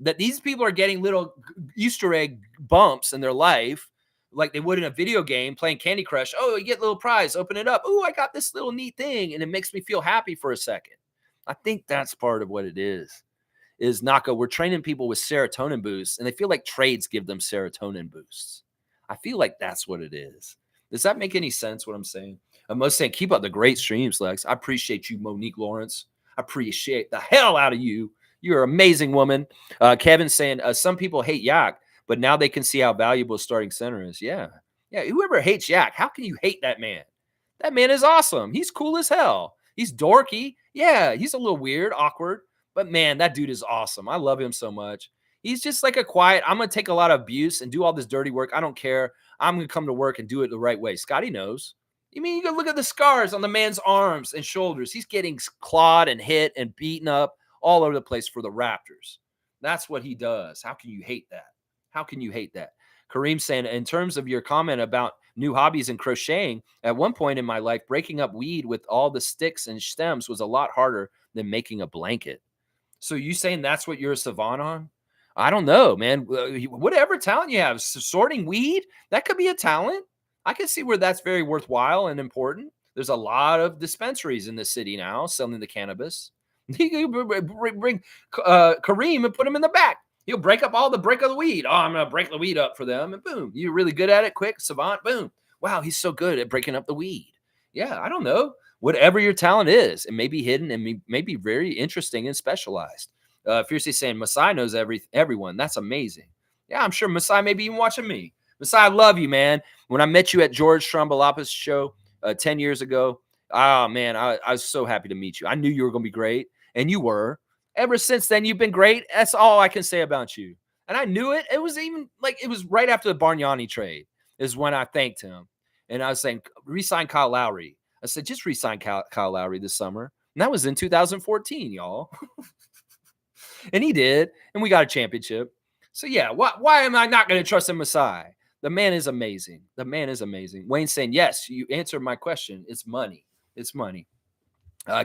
that these people are getting little Easter egg bumps in their life, like they would in a video game playing Candy Crush. Oh, you get a little prize, open it up. Oh, I got this little neat thing, and it makes me feel happy for a second. I think that's part of what it is Naka. We're training people with serotonin boosts, and they feel like trades give them serotonin boosts. I feel like that's what it is. Does that make any sense, what I'm saying? I'm most saying, keep up the great streams, Lex. I appreciate you, Monique Lawrence. I appreciate the hell out of you. You're an amazing woman. Kevin saying, some people hate Yak, but now they can see how valuable starting center is. Yeah. Yeah. Whoever hates Yak, how can you hate that man? That man is awesome. He's cool as hell. He's dorky. Yeah. He's a little weird, awkward, but man, that dude is awesome. I love him so much. He's just like a quiet, I'm going to take a lot of abuse and do all this dirty work. I don't care. I'm going to come to work and do it the right way. Scottie knows. You mean, you can look at the scars on the man's arms and shoulders. He's getting clawed and hit and beaten up all over the place for the Raptors. That's what he does. How can you hate that? How can you hate that? Kareem saying, in terms of your comment about new hobbies and crocheting, at one point in my life, breaking up weed with all the sticks and stems was a lot harder than making a blanket. So you saying that's what you're a savant on? I don't know, man. Whatever talent you have, sorting weed, that could be a talent. I can see where that's very worthwhile and important. There's a lot of dispensaries in the city now selling the cannabis. You bring Kareem and put him in the back. He'll break up all the break of the weed. Oh, I'm going to break the weed up for them. And boom, you're really good at it. Quick, savant, boom. Wow, he's so good at breaking up the weed. Yeah, I don't know. Whatever your talent is, it may be hidden and may be very interesting and specialized. Fiercely saying, Masai knows everyone. That's amazing. Yeah, I'm sure Masai may be even watching me. Masai, I love you, man. When I met you at George Strombolopoulos' show 10 years ago, oh, man, I was so happy to meet you. I knew you were going to be great, and you were. Ever since then, you've been great. That's all I can say about you. And I knew it. It was even like it was right after the Bargnani trade is when I thanked him. And I was saying, re-sign Kyle Lowry. I said, just re-sign Kyle Lowry this summer. And that was in 2014, y'all. And he did. And we got a championship. So, yeah, why am I not going to trust in Masai? The man is amazing. The man is amazing. Wayne saying, yes, you answered my question. It's money. It's money.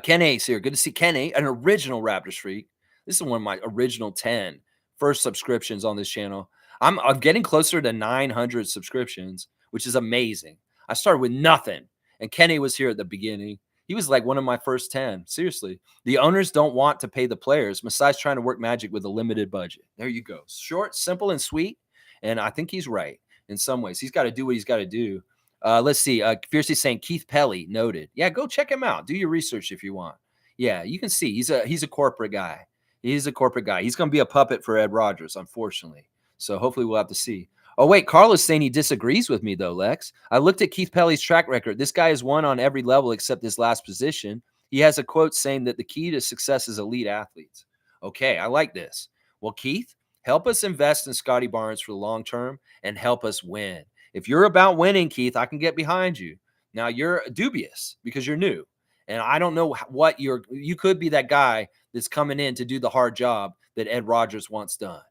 Ken A's here. Good to see Ken A, an original Raptors freak. This is one of my original 10 first subscriptions on this channel. I'm getting closer to 900 subscriptions, which is amazing. I started with nothing, and Kenny was here at the beginning. He was like one of my first 10. Seriously. The owners don't want to pay the players. Masai's trying to work magic with a limited budget. There you go. Short, simple, and sweet. And I think he's right in some ways. He's got to do what he's got to do. Let's see. Fiercely saying Keith Pelly, noted. Yeah, go check him out. Do your research if you want. Yeah, you can see he's a corporate guy. He's a corporate guy. He's going to be a puppet for Ed Rogers, unfortunately. So hopefully we'll have to see. Oh, wait, Carlos saying he disagrees with me, though, Lex. I looked at Keith Pelly's track record. This guy has won on every level except his last position. He has a quote saying that the key to success is elite athletes. Okay, I like this. Well, Keith, help us invest in Scottie Barnes for the long term and help us win. If you're about winning, Keith, I can get behind you. Now, you're dubious because you're new. And I don't know what you could be that guy that's coming in to do the hard job that Ed Rogers wants done.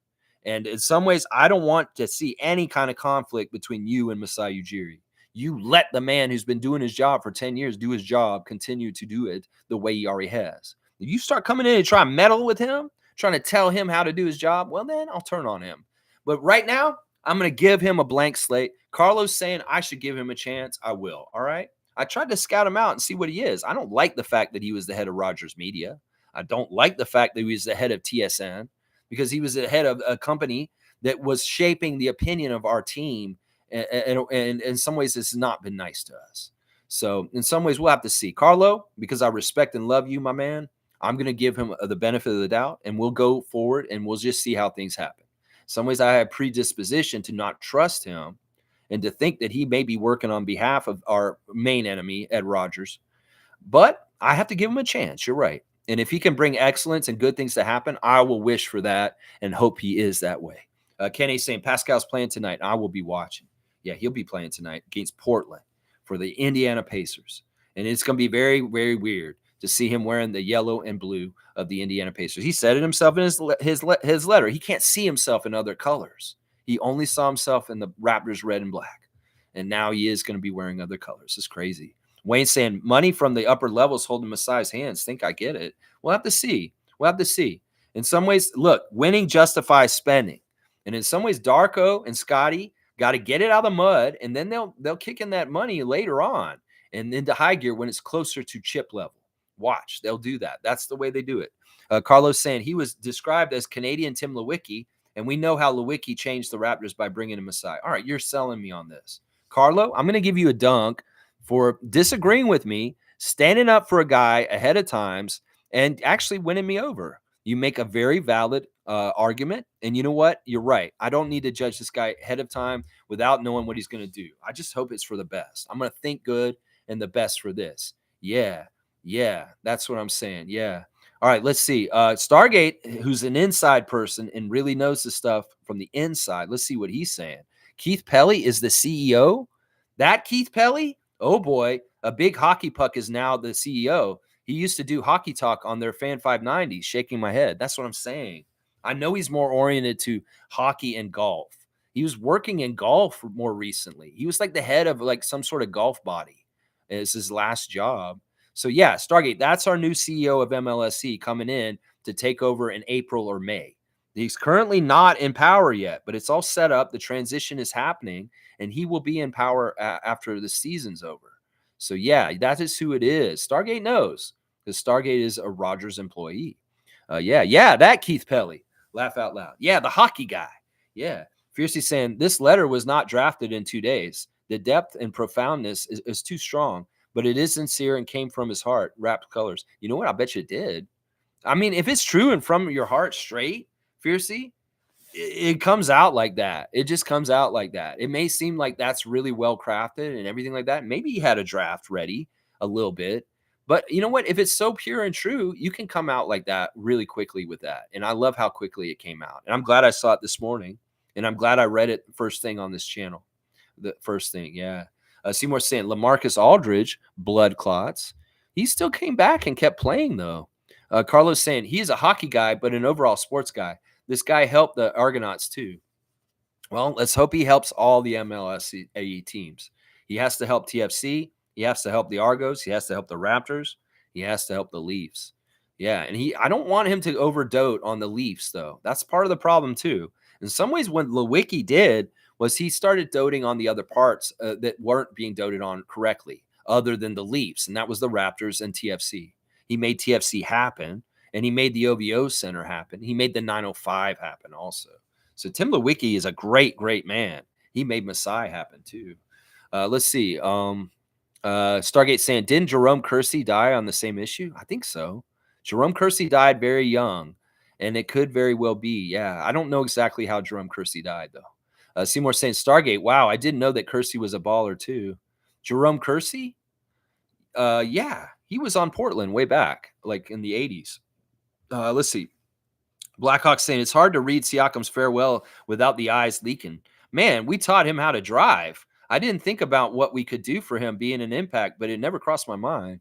And in some ways, I don't want to see any kind of conflict between you and Masai Ujiri. You let the man who's been doing his job for 10 years do his job, continue to do it the way he already has. If you start coming in and try to meddle with him, trying to tell him how to do his job, well, then I'll turn on him. But right now, I'm going to give him a blank slate. Carlos saying I should give him a chance. I will. All right. I tried to scout him out and see what he is. I don't like the fact that he was the head of Rogers Media. I don't like the fact that he was the head of TSN because he was the head of a company that was shaping the opinion of our team. And in some ways, this has not been nice to us. So in some ways, we'll have to see. Carlo, because I respect and love you, my man, I'm going to give him the benefit of the doubt, and we'll go forward, and we'll just see how things happen. In some ways, I have predisposition to not trust him and to think that he may be working on behalf of our main enemy, Ed Rogers. But I have to give him a chance. You're right. And if he can bring excellence and good things to happen, I will wish for that and hope he is that way. Kenny's saying Pascal's playing tonight. I will be watching. Yeah, he'll be playing tonight against Portland for the Indiana Pacers. And it's going to be very, very weird to see him wearing the yellow and blue of the Indiana Pacers. He said it himself in his letter. He can't see himself in other colors. He only saw himself in the Raptors red and black. And now he is going to be wearing other colors. It's crazy. Wayne saying money from the upper levels holding Masai's hands. Think I get it. We'll have to see. We'll have to see. In some ways, look, winning justifies spending. And in some ways, Darko and Scottie got to get it out of the mud, and then they'll kick in that money later on and into high gear when it's closer to chip level. Watch, they'll do that. That's the way they do it. Carlos saying he was described as Canadian Tim Lewicki, and we know how Lewicki changed the Raptors by bringing in Masai. All right, you're selling me on this. Carlo, I'm going to give you a dunk for disagreeing with me, standing up for a guy ahead of times, and actually winning me over. You make a very valid argument. And you know what? You're right. I don't need to judge this guy ahead of time without knowing what he's going to do. I just hope it's for the best. I'm going to think good and the best for this. Yeah. Yeah. That's what I'm saying. Yeah. All right. Let's see. Stargate, who's an inside person and really knows the stuff from the inside. Let's see what he's saying. Keith Pelly is the CEO. That Keith Pelly? Oh boy. A big hockey puck is now the CEO. He used to do hockey talk on their Fan 590, shaking my head. That's what I'm saying. I know he's more oriented to hockey and golf. He was working in golf more recently. He was like the head of like some sort of golf body. It's his last job. So yeah, Stargate, that's our new CEO of MLSE coming in to take over in April or May. He's currently not in power yet, but it's all set up. The transition is happening, and he will be in power after the season's over. So yeah, that is who it is. Stargate knows because Stargate is a Rogers employee. Yeah, that Keith Pelly. Laugh out loud. Yeah, the hockey guy. Yeah. Fiercely saying this letter was not drafted in 2 days. The depth and profoundness is too strong, but it is sincere and came from his heart, wrapped colors. You know what? I bet you it did. I mean, if it's true and from your heart straight, Fiercey, it comes out like that. It just comes out like that. It may seem like that's really well crafted and everything like that. Maybe he had a draft ready a little bit, but you know what? If it's so pure and true, you can come out like that really quickly with that. And I love how quickly it came out. And I'm glad I saw it this morning. And I'm glad I read it first thing on this channel. The first thing, yeah. Seymour saying LaMarcus Aldridge, blood clots. He still came back and kept playing though. Carlos saying he's a hockey guy, but an overall sports guy. This guy helped the Argonauts too. Well, let's hope he helps all the MLSAE teams. He has to help TFC. He has to help the Argos. He has to help the Raptors. He has to help the Leafs. Yeah, and I don't want him to overdote on the Leafs, though. That's part of the problem, too. In some ways, what Lewicki did was he started doting on the other parts that weren't being doted on correctly, other than the Leafs, and that was the Raptors and TFC. He made TFC happen, and he made the OVO Center happen. He made the 905 happen also. So Tim Lewicki is a great, great man. He made Masai happen too. Let's see. Stargate saying, didn't Jerome Kersey die on the same issue? I think so. Jerome Kersey died very young, and it could very well be. Yeah, I don't know exactly how Jerome Kersey died, though. Seymour saying, Stargate, wow, I didn't know that Kersey was a baller too. Jerome Kersey? Yeah, he was on Portland way back, like in the 80s. Let's see. Blackhawk saying it's hard to read Siakam's farewell without the eyes leaking. Man, we taught him how to drive. I didn't think about what we could do for him being an impact, but it never crossed my mind.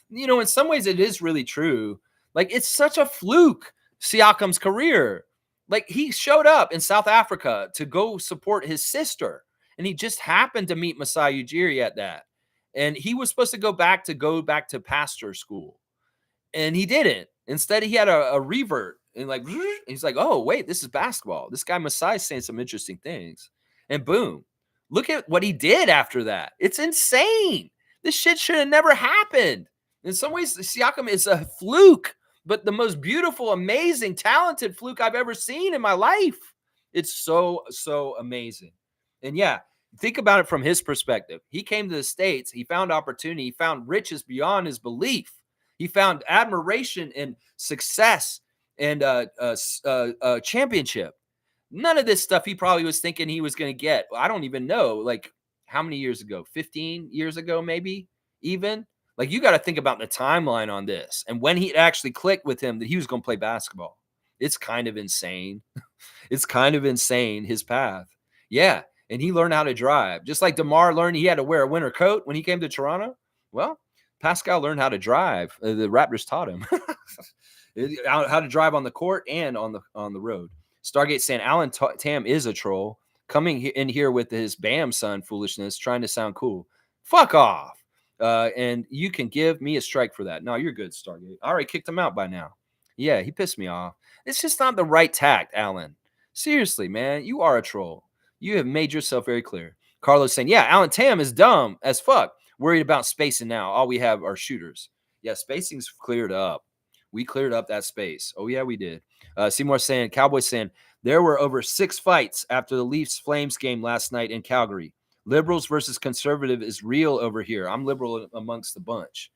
You know, in some ways it is really true. Like, it's such a fluke, Siakam's career. Like, he showed up in South Africa to go support his sister, and he just happened to meet Masai Ujiri at that. And he was supposed to go back to pastor school, and he didn't. Instead, he had a revert, and like he's like, oh wait, this is basketball. This guy Masai is saying some interesting things, and boom, look at what he did after that. It's insane. This shit should have never happened. In some ways, Siakam is a fluke, but the most beautiful, amazing, talented fluke I've ever seen in my life. It's so amazing. And yeah, think about it from his perspective. He came to the States, he found opportunity, he found riches beyond his belief. He found admiration and success and championship. None of this stuff he probably was thinking he was going to get. I don't even know, like, how many years ago? 15 years ago, maybe even? Like, you got to think about the timeline on this and when he actually clicked with him that he was going to play basketball. It's kind of insane. It's kind of insane, his path. Yeah, and he learned how to drive. Just like DeMar learned he had to wear a winter coat when he came to Toronto. Well, Pascal learned how to drive. The Raptors taught him how to drive on the court and on the road. Stargate saying Alan Tam is a troll, coming in here with his Bam son foolishness, trying to sound cool. Fuck off. And you can give me a strike for that. No, you're good, Stargate. I already kicked him out by now. Yeah, he pissed me off. It's just not the right tact, Alan. Seriously, man, you are a troll. You have made yourself very clear. Carlos saying, yeah, Alan Tam is dumb as fuck. Worried about spacing now. All we have are shooters. Yeah, spacing's cleared up. We cleared up that space. Oh, yeah, we did. Seymour saying, Cowboys saying, there were over 6 fights after the Leafs Flames game last night in Calgary. Liberals versus conservative is real over here. I'm liberal amongst the bunch.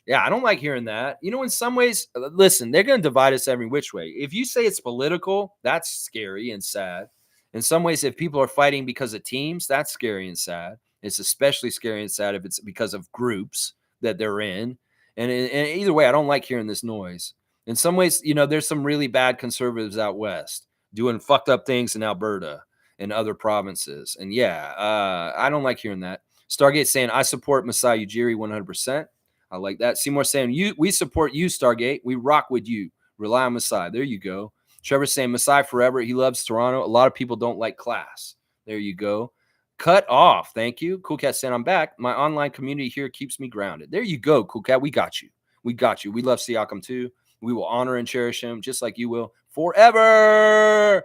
Yeah, I don't like hearing that. You know, in some ways, listen, they're going to divide us every which way. If you say it's political, that's scary and sad. In some ways, if people are fighting because of teams, that's scary and sad. It's especially scary and sad if it's because of groups that they're in. And either way, I don't like hearing this noise. In some ways, you know, there's some really bad conservatives out west doing fucked up things in Alberta and other provinces. And yeah, I don't like hearing that. Stargate saying, I support Masai Ujiri 100%. I like that. Seymour saying, we support you, Stargate. We rock with you. Rely on Masai. There you go. Trevor saying, Masai forever. He loves Toronto. A lot of people don't like class. There you go. Cut off. Thank you. Cool Cat saying, I'm back. My online community here keeps me grounded. There you go, Cool Cat. We got you. We got you. We love Siakam too. We will honor and cherish him just like you will forever.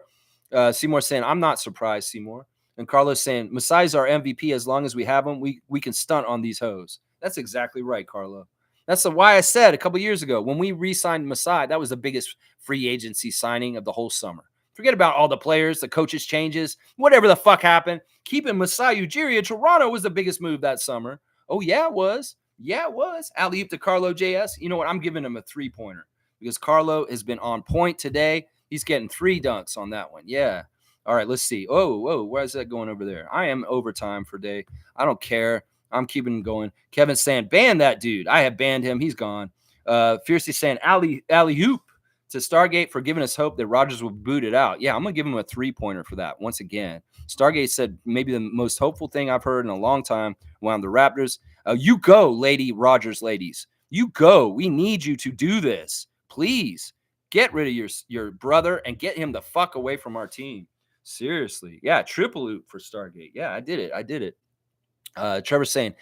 Seymour saying, I'm not surprised, Seymour. And Carlos saying, Masai's our MVP. As long as we have him, we can stunt on these hoes. That's exactly right, Carlo. That's why I said a couple years ago when we re-signed Masai, that was the biggest free agency signing of the whole summer. Forget about all the players, the coaches changes, whatever the fuck happened. Keeping Masai Ujiri in Toronto was the biggest move that summer. Oh, yeah, it was. Yeah, it was. Alley-oop to Carlo JS. You know what? I'm giving him a 3-pointer because Carlo has been on point today. He's getting 3 dunks on that one. Yeah. All right, let's see. Oh, whoa, why is that going over there? I am overtime for day. I don't care. I'm keeping going. Kevin's saying, ban that dude. I have banned him. He's gone. Fiercely saying, alley-oop to Stargate for giving us hope that Rodgers will boot it out. Yeah, I'm going to give him a 3-pointer for that once again. Stargate said maybe the most hopeful thing I've heard in a long time around the Raptors. You go, Lady Rodgers ladies. You go. We need you to do this. Please get rid of your brother and get him the fuck away from our team. Seriously. Yeah, triple oop for Stargate. Yeah, I did it. Trevor saying,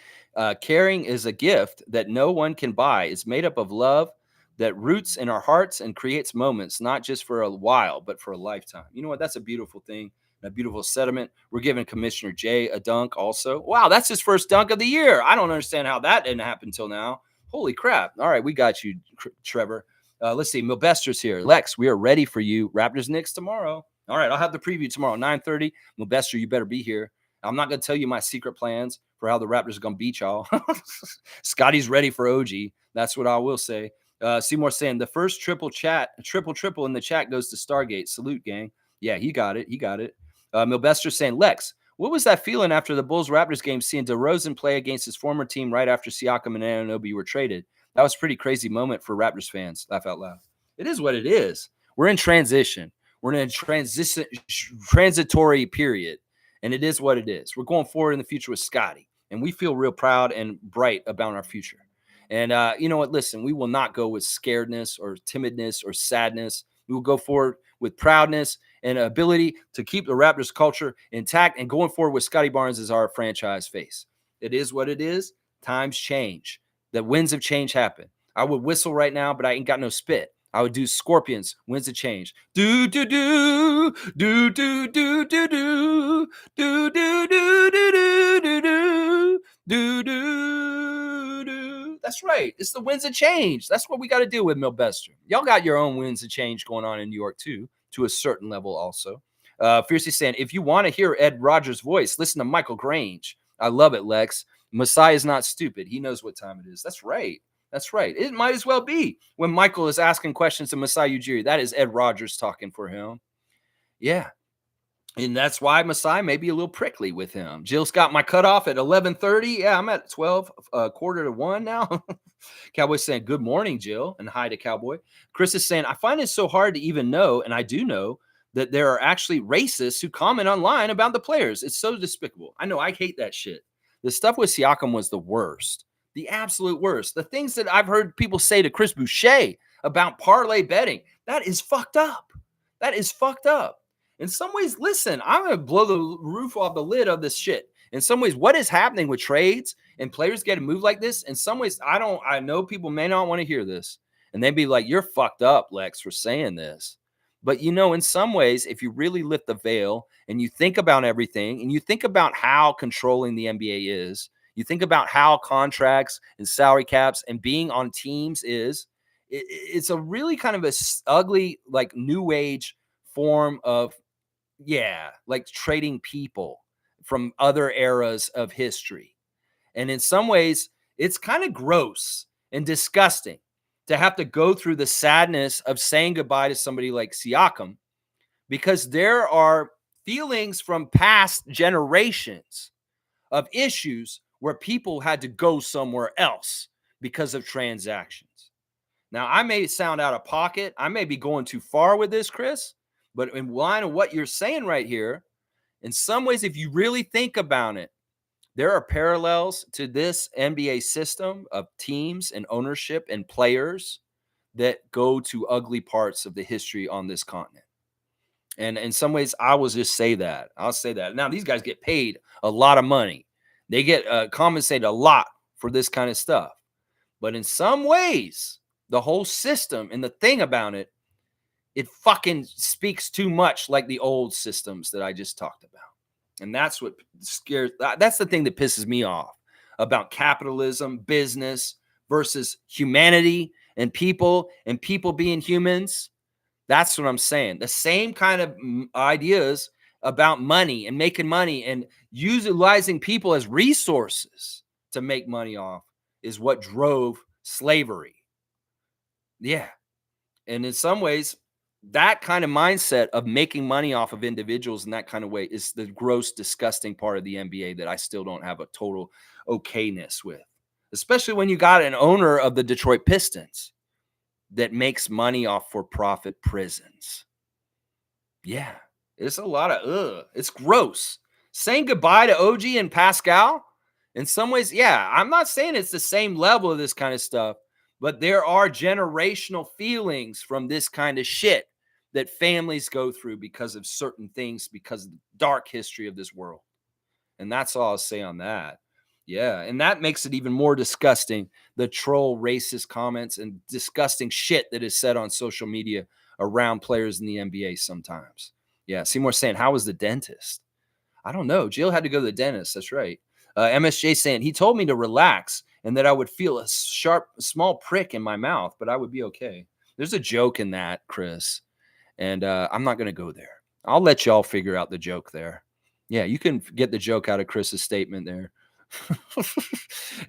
caring is a gift that no one can buy. It's made up of love that roots in our hearts and creates moments, not just for a while, but for a lifetime. You know what? That's a beautiful thing, a beautiful sentiment. We're giving Commissioner Jay a dunk also. Wow, that's his first dunk of the year. I don't understand how that didn't happen till now. Holy crap. All right, we got you, Trevor. Let's see. Milbester's here. Lex, we are ready for you. Raptors Knicks tomorrow. All right, I'll have the preview tomorrow, 9:30. Milbester, you better be here. I'm not going to tell you my secret plans for how the Raptors are going to beat y'all. Scottie's ready for OG. That's what I will say. Seymour saying the first triple in the chat goes to Stargate. Salute, gang. Yeah, he got it. Milbester saying, Lex, what was that feeling after the Bulls-Raptors game seeing DeRozan play against his former team right after Siakam and Anunoby were traded? That was a pretty crazy moment for Raptors fans. Laugh out loud. It is what it is. We're in transition. We're in a transitory period. And it is what it is. We're going forward in the future with Scottie. And we feel real proud and bright about our future. And you know what? Listen, we will not go with scaredness or timidness or sadness. We will go forward with proudness and ability to keep the Raptors culture intact and going forward with Scottie Barnes as our franchise face. It is what it is. Times change. The winds of change happen. I would whistle right now, but I ain't got no spit. I would do Scorpions, Winds of Change. Do do do do do do do do do do do do do do do do. That's right. It's the Winds of Change. That's what we got to do with Milbester. Y'all got your own Winds of Change going on in New York too, to a certain level also. Fiercely saying, if you want to hear Ed Rodgers' voice, listen to Michael Grange. I love it, Lex. Masai is not stupid. He knows what time it is. That's right. That's right. It might as well be when Michael is asking questions to Masai Ujiri. That is Ed Rodgers talking for him. Yeah. And that's why Masai may be a little prickly with him. Jill's got my cutoff at 11:30. Yeah, I'm at 12, quarter to 1 now. Cowboy saying, good morning, Jill, and hi to Cowboy. Chris is saying, I find it so hard to even know, and I do know, that there are actually racists who comment online about the players. It's so despicable. I know. I hate that shit. The stuff with Siakam was the worst. The absolute worst. The things that I've heard people say to Chris Boucher about parlay betting, that is fucked up. That is fucked up. In some ways, listen, I'm going to blow the roof off the lid of this shit. In some ways, what is happening with trades and players getting moved like this? In some ways, I know people may not want to hear this. And they'd be like, you're fucked up, Lex, for saying this. But in some ways, if you really lift the veil and you think about everything and you think about how controlling the NBA is, you think about how contracts and salary caps and being on teams is, it's a really kind of a ugly, like new age form of, like trading people from other eras of history. And in some ways, it's kind of gross and disgusting to have to go through the sadness of saying goodbye to somebody like Siakam, because there are feelings from past generations of issues where people had to go somewhere else because of transactions. Now, I may sound out of pocket. I may be going too far with this, Chris, but in line of what you're saying right here, in some ways, if you really think about it, there are parallels to this NBA system of teams and ownership and players that go to ugly parts of the history on this continent. And in some ways, I will just say that. I'll say that. Now, these guys get paid a lot of money. They get compensated a lot for this kind of stuff. But in some ways, the whole system and the thing about it, it fucking speaks too much like the old systems that I just talked about. And that's what scares, that's the thing that pisses me off about capitalism, business versus humanity and people being humans. That's what I'm saying. The same kind of ideas about money and making money and utilizing people as resources to make money off is what drove slavery. Yeah. And in some ways, that kind of mindset of making money off of individuals in that kind of way is the gross, disgusting part of the NBA that I still don't have a total okayness with, especially when you got an owner of the Detroit Pistons that makes money off for-profit prisons. Yeah, it's a lot of it's gross. Saying goodbye to OG and Pascal, in some ways, I'm not saying it's the same level of this kind of stuff, but there are generational feelings from this kind of shit that families go through because of certain things, because of the dark history of this world. And that's all I'll say on that. Yeah, and that makes it even more disgusting, the troll racist comments and disgusting shit that is said on social media around players in the NBA sometimes. Yeah, Seymour saying, how was the dentist? I don't know. Jill had to go to the dentist. That's right. MSJ saying, he told me to relax and that I would feel a sharp, small prick in my mouth, but I would be okay. There's a joke in that, Chris, and I'm not going to go there. I'll let y'all figure out the joke there. Yeah, you can get the joke out of Chris's statement there.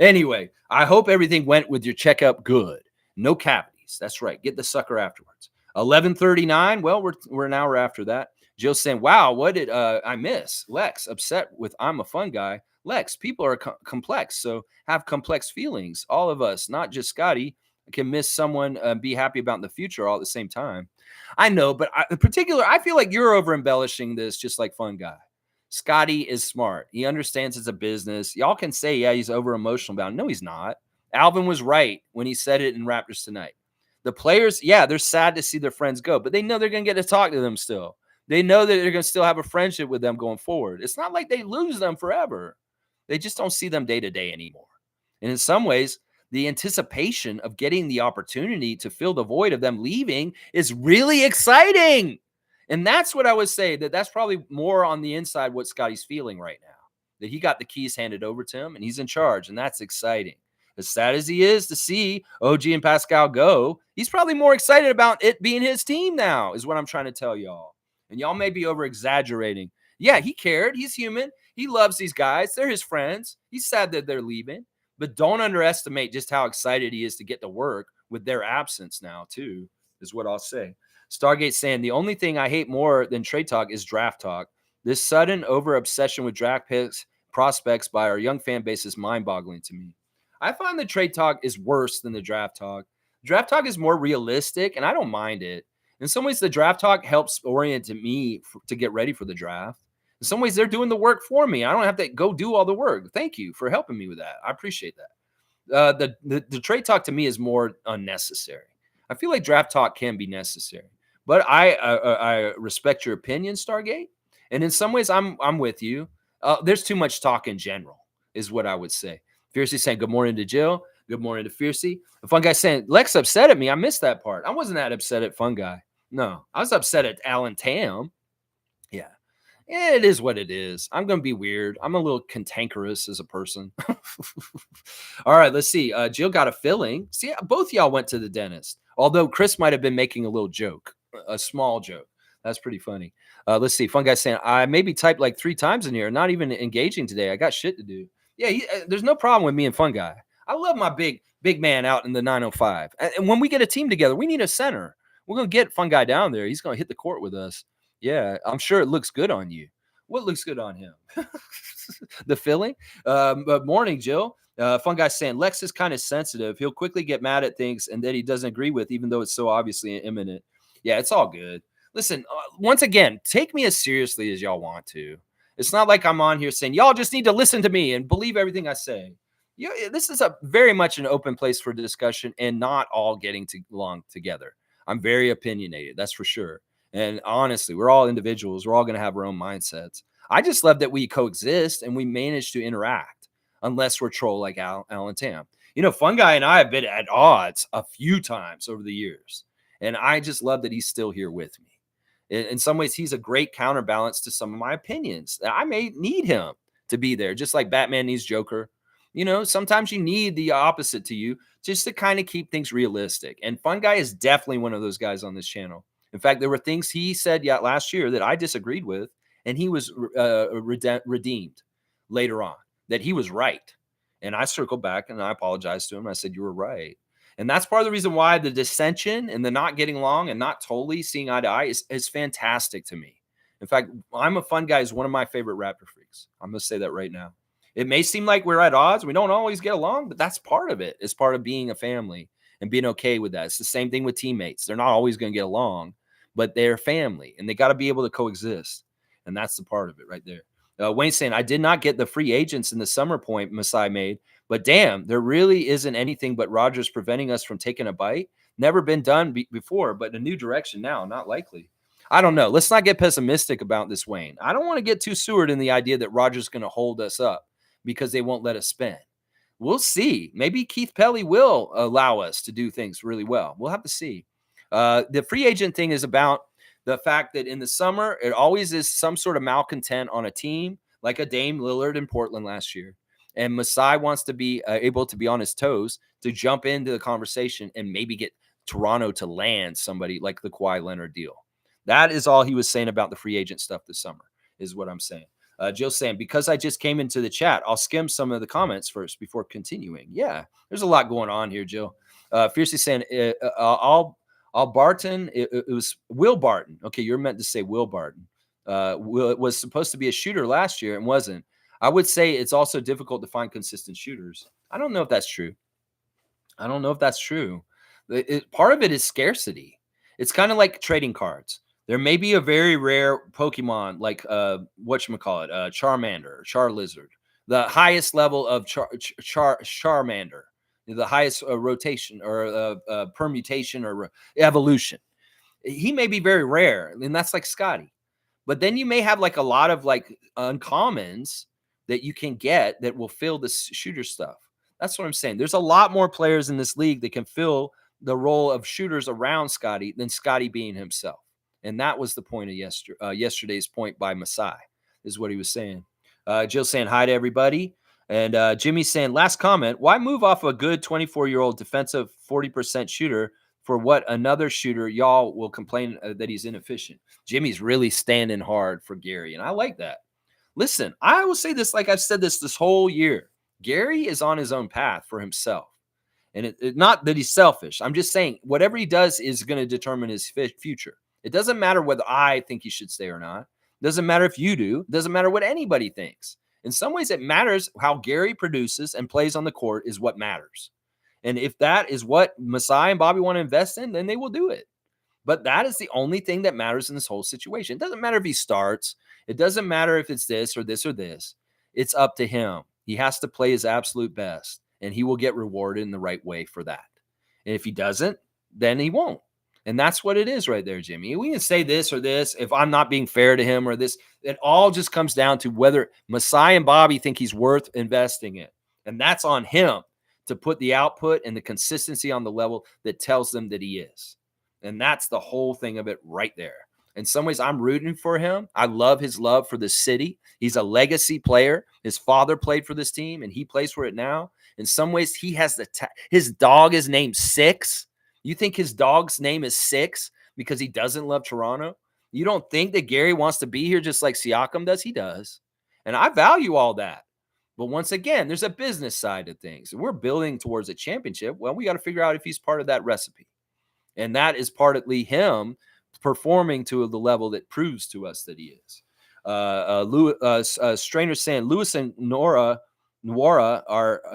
Anyway, I hope everything went with your checkup good. No cavities. That's right. Get the sucker afterwards. 11:39. Well, we're an hour after that. Jill's saying, wow, what did I miss? Lex, upset with I'm a fun guy. Lex, people are complex, so have complex feelings. All of us, not just Scottie, can miss someone and be happy about in the future all at the same time. I know, but in particular, I feel like you're over embellishing this just like fun guy. Scottie is smart. He understands it's a business. Y'all can say, yeah, he's over emotional about it. No, he's not. Alvin was right when he said it in Raptors Tonight. The players, they're sad to see their friends go, but they know they're going to get to talk to them still. They know that they're going to still have a friendship with them going forward. It's not like they lose them forever. They just don't see them day to day anymore. And in some ways, the anticipation of getting the opportunity to fill the void of them leaving is really exciting. And that's what I would say, that's probably more on the inside what Scottie's feeling right now, that he got the keys handed over to him and he's in charge. And that's exciting. As sad as he is to see OG and Pascal go, he's probably more excited about it being his team now, is what I'm trying to tell y'all. And y'all may be over exaggerating. Yeah, he cared. He's human. He loves these guys. They're his friends. He's sad that they're leaving. But don't underestimate just how excited he is to get to work with their absence now, too, is what I'll say. Stargate saying, the only thing I hate more than trade talk is draft talk. This sudden over-obsession with draft picks prospects by our young fan base is mind-boggling to me. I find the trade talk is worse than the draft talk. Draft talk is more realistic, and I don't mind it. In some ways, the draft talk helps orient me to get ready for the draft. In some ways, they're doing the work for me. I don't have to go do all the work. Thank you for helping me with that. I appreciate that. The trade talk to me is more unnecessary. I feel like draft talk can be necessary, but I respect your opinion, Stargate. And in some ways, I'm with you. There's too much talk in general, is what I would say. Fiercely saying good morning to Jill. Good morning to Fiercey. The Fun Guy saying, Lex upset at me. I missed that part. I wasn't that upset at Fun Guy. No, I was upset at Alan Tam. Yeah. Yeah, it is what it is. I'm going to be weird. I'm a little cantankerous as a person. All right, let's see. Jill got a filling. See, both y'all went to the dentist. Although Chris might have been making a little joke, a small joke. That's pretty funny. Let's see. Fun Guy saying, I maybe typed like 3 times in here. Not even engaging today. I got shit to do. Yeah, there's no problem with me and Fun Guy. I love my big man out in the 905. And when we get a team together, we need a center. We're going to get Fun Guy down there. He's going to hit the court with us. Yeah, I'm sure it looks good on you. What looks good on him? The filling? But morning, Jill. Fun Guy saying, Lex is kind of sensitive. He'll quickly get mad at things and that he doesn't agree with, even though it's so obviously imminent. Yeah, it's all good. Listen, once again, take me as seriously as y'all want to. It's not like I'm on here saying, y'all just need to listen to me and believe everything I say. This is a very much an open place for discussion and not all getting along together. I'm very opinionated, that's for sure. And honestly, we're all individuals. We're all going to have our own mindsets. I just love that we coexist and we manage to interact, unless we're troll like Alan Tam. Fun Guy and I have been at odds a few times over the years. And I just love that he's still here with me. In some ways, he's a great counterbalance to some of my opinions. I may need him to be there, just like Batman needs Joker. Sometimes you need the opposite to you just to kind of keep things realistic. And Fun Guy is definitely one of those guys on this channel. In fact, there were things he said last year that I disagreed with, and he was redeemed later on, that he was right. And I circled back and I apologized to him. I said, you were right. And that's part of the reason why the dissension and the not getting along and not totally seeing eye to eye is fantastic to me. In fact, I'm a Fun Guy is one of my favorite Raptor freaks. I'm going to say that right now. It may seem like we're at odds. We don't always get along, but that's part of it. It's part of being a family and being okay with that. It's the same thing with teammates. They're not always going to get along, but they're family and they got to be able to coexist. And that's the part of it right there. Wayne saying, I did not get the free agents in the summer point Masai made, but damn, there really isn't anything but Rodgers preventing us from taking a bite. Never been done before, but a new direction now, not likely. I don't know. Let's not get pessimistic about this, Wayne. I don't want to get too Seward in the idea that Rodgers is going to hold us up because they won't let us spend. We'll see. Maybe Keith Pelly will allow us to do things really well. We'll have to see. The free agent thing is about the fact that in the summer, it always is some sort of malcontent on a team, like a Dame Lillard in Portland last year. And Masai wants to be able to be on his toes to jump into the conversation and maybe get Toronto to land somebody like the Kawhi Leonard deal. That is all he was saying about the free agent stuff this summer, is what I'm saying. Jill's saying, because I just came into the chat, I'll skim some of the comments first before continuing. Yeah, there's a lot going on here, Jill. Fiercely saying, I'll Barton, it was Will Barton. Okay, you're meant to say Will Barton. Was supposed to be a shooter last year and wasn't. I would say it's also difficult to find consistent shooters. I don't know if that's true. Part of it is scarcity. It's kind of like trading cards. There may be a very rare Pokemon like Charmander, Charlizard, the highest level of Charmander, the highest rotation or permutation or evolution. He may be very rare, and that's like Scottie. But then you may have like a lot of like uncommons that you can get that will fill the shooter stuff. That's what I'm saying. There's a lot more players in this league that can fill the role of shooters around Scottie than Scottie being himself. And that was the point of yesterday's point by Masai, is what he was saying. Jill saying hi to everybody. And Jimmy saying, last comment, why move off a good 24-year-old defensive 40% shooter for what another shooter y'all will complain that he's inefficient? Jimmy's really standing hard for Gary, and I like that. Listen, I will say this like I've said this whole year. Gary is on his own path for himself. And not that he's selfish. I'm just saying whatever he does is going to determine his future. It doesn't matter whether I think he should stay or not. It doesn't matter if you do. It doesn't matter what anybody thinks. In some ways, it matters how Gary produces and plays on the court is what matters. And if that is what Masai and Bobby want to invest in, then they will do it. But that is the only thing that matters in this whole situation. It doesn't matter if he starts. It doesn't matter if it's this or this or this. It's up to him. He has to play his absolute best, and he will get rewarded in the right way for that. And if he doesn't, then he won't. And that's what it is right there, Jimmy. We can say this or this if I'm not being fair to him or this. It all just comes down to whether Masai and Bobby think he's worth investing in. And that's on him to put the output and the consistency on the level that tells them that he is. And that's the whole thing of it right there. In some ways, I'm rooting for him. I love his love for the city. He's a legacy player. His father played for this team, and he plays for it now. In some ways, he has his dog is named Six. You think his dog's name is Six because he doesn't love Toronto? You don't think that Gary wants to be here just like Siakam does? He does. And I value all that. But once again, there's a business side of things. We're building towards a championship. Well, we got to figure out if he's part of that recipe. And that is partly him performing to the level that proves to us that he is. Strainer saying Lewis and Nwora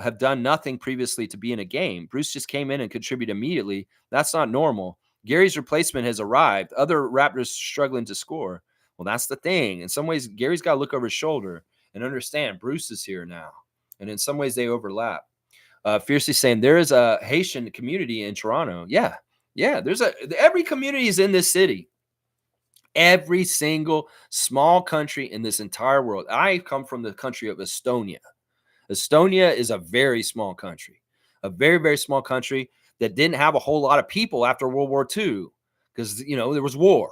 have done nothing previously to be in a game. Bruce just came in and contributed immediately. That's not normal. Gary's replacement has arrived. Other Raptors struggling to score. Well, that's the thing. In some ways, Gary's got to look over his shoulder and understand Bruce is here now. And in some ways, they overlap. Fiercely saying there is a Haitian community in Toronto. Yeah. Every community is in this city. Every single small country in this entire world. I come from the country of Estonia. Estonia is a very small country, a very, very small country that didn't have a whole lot of people after World War II because, there was war.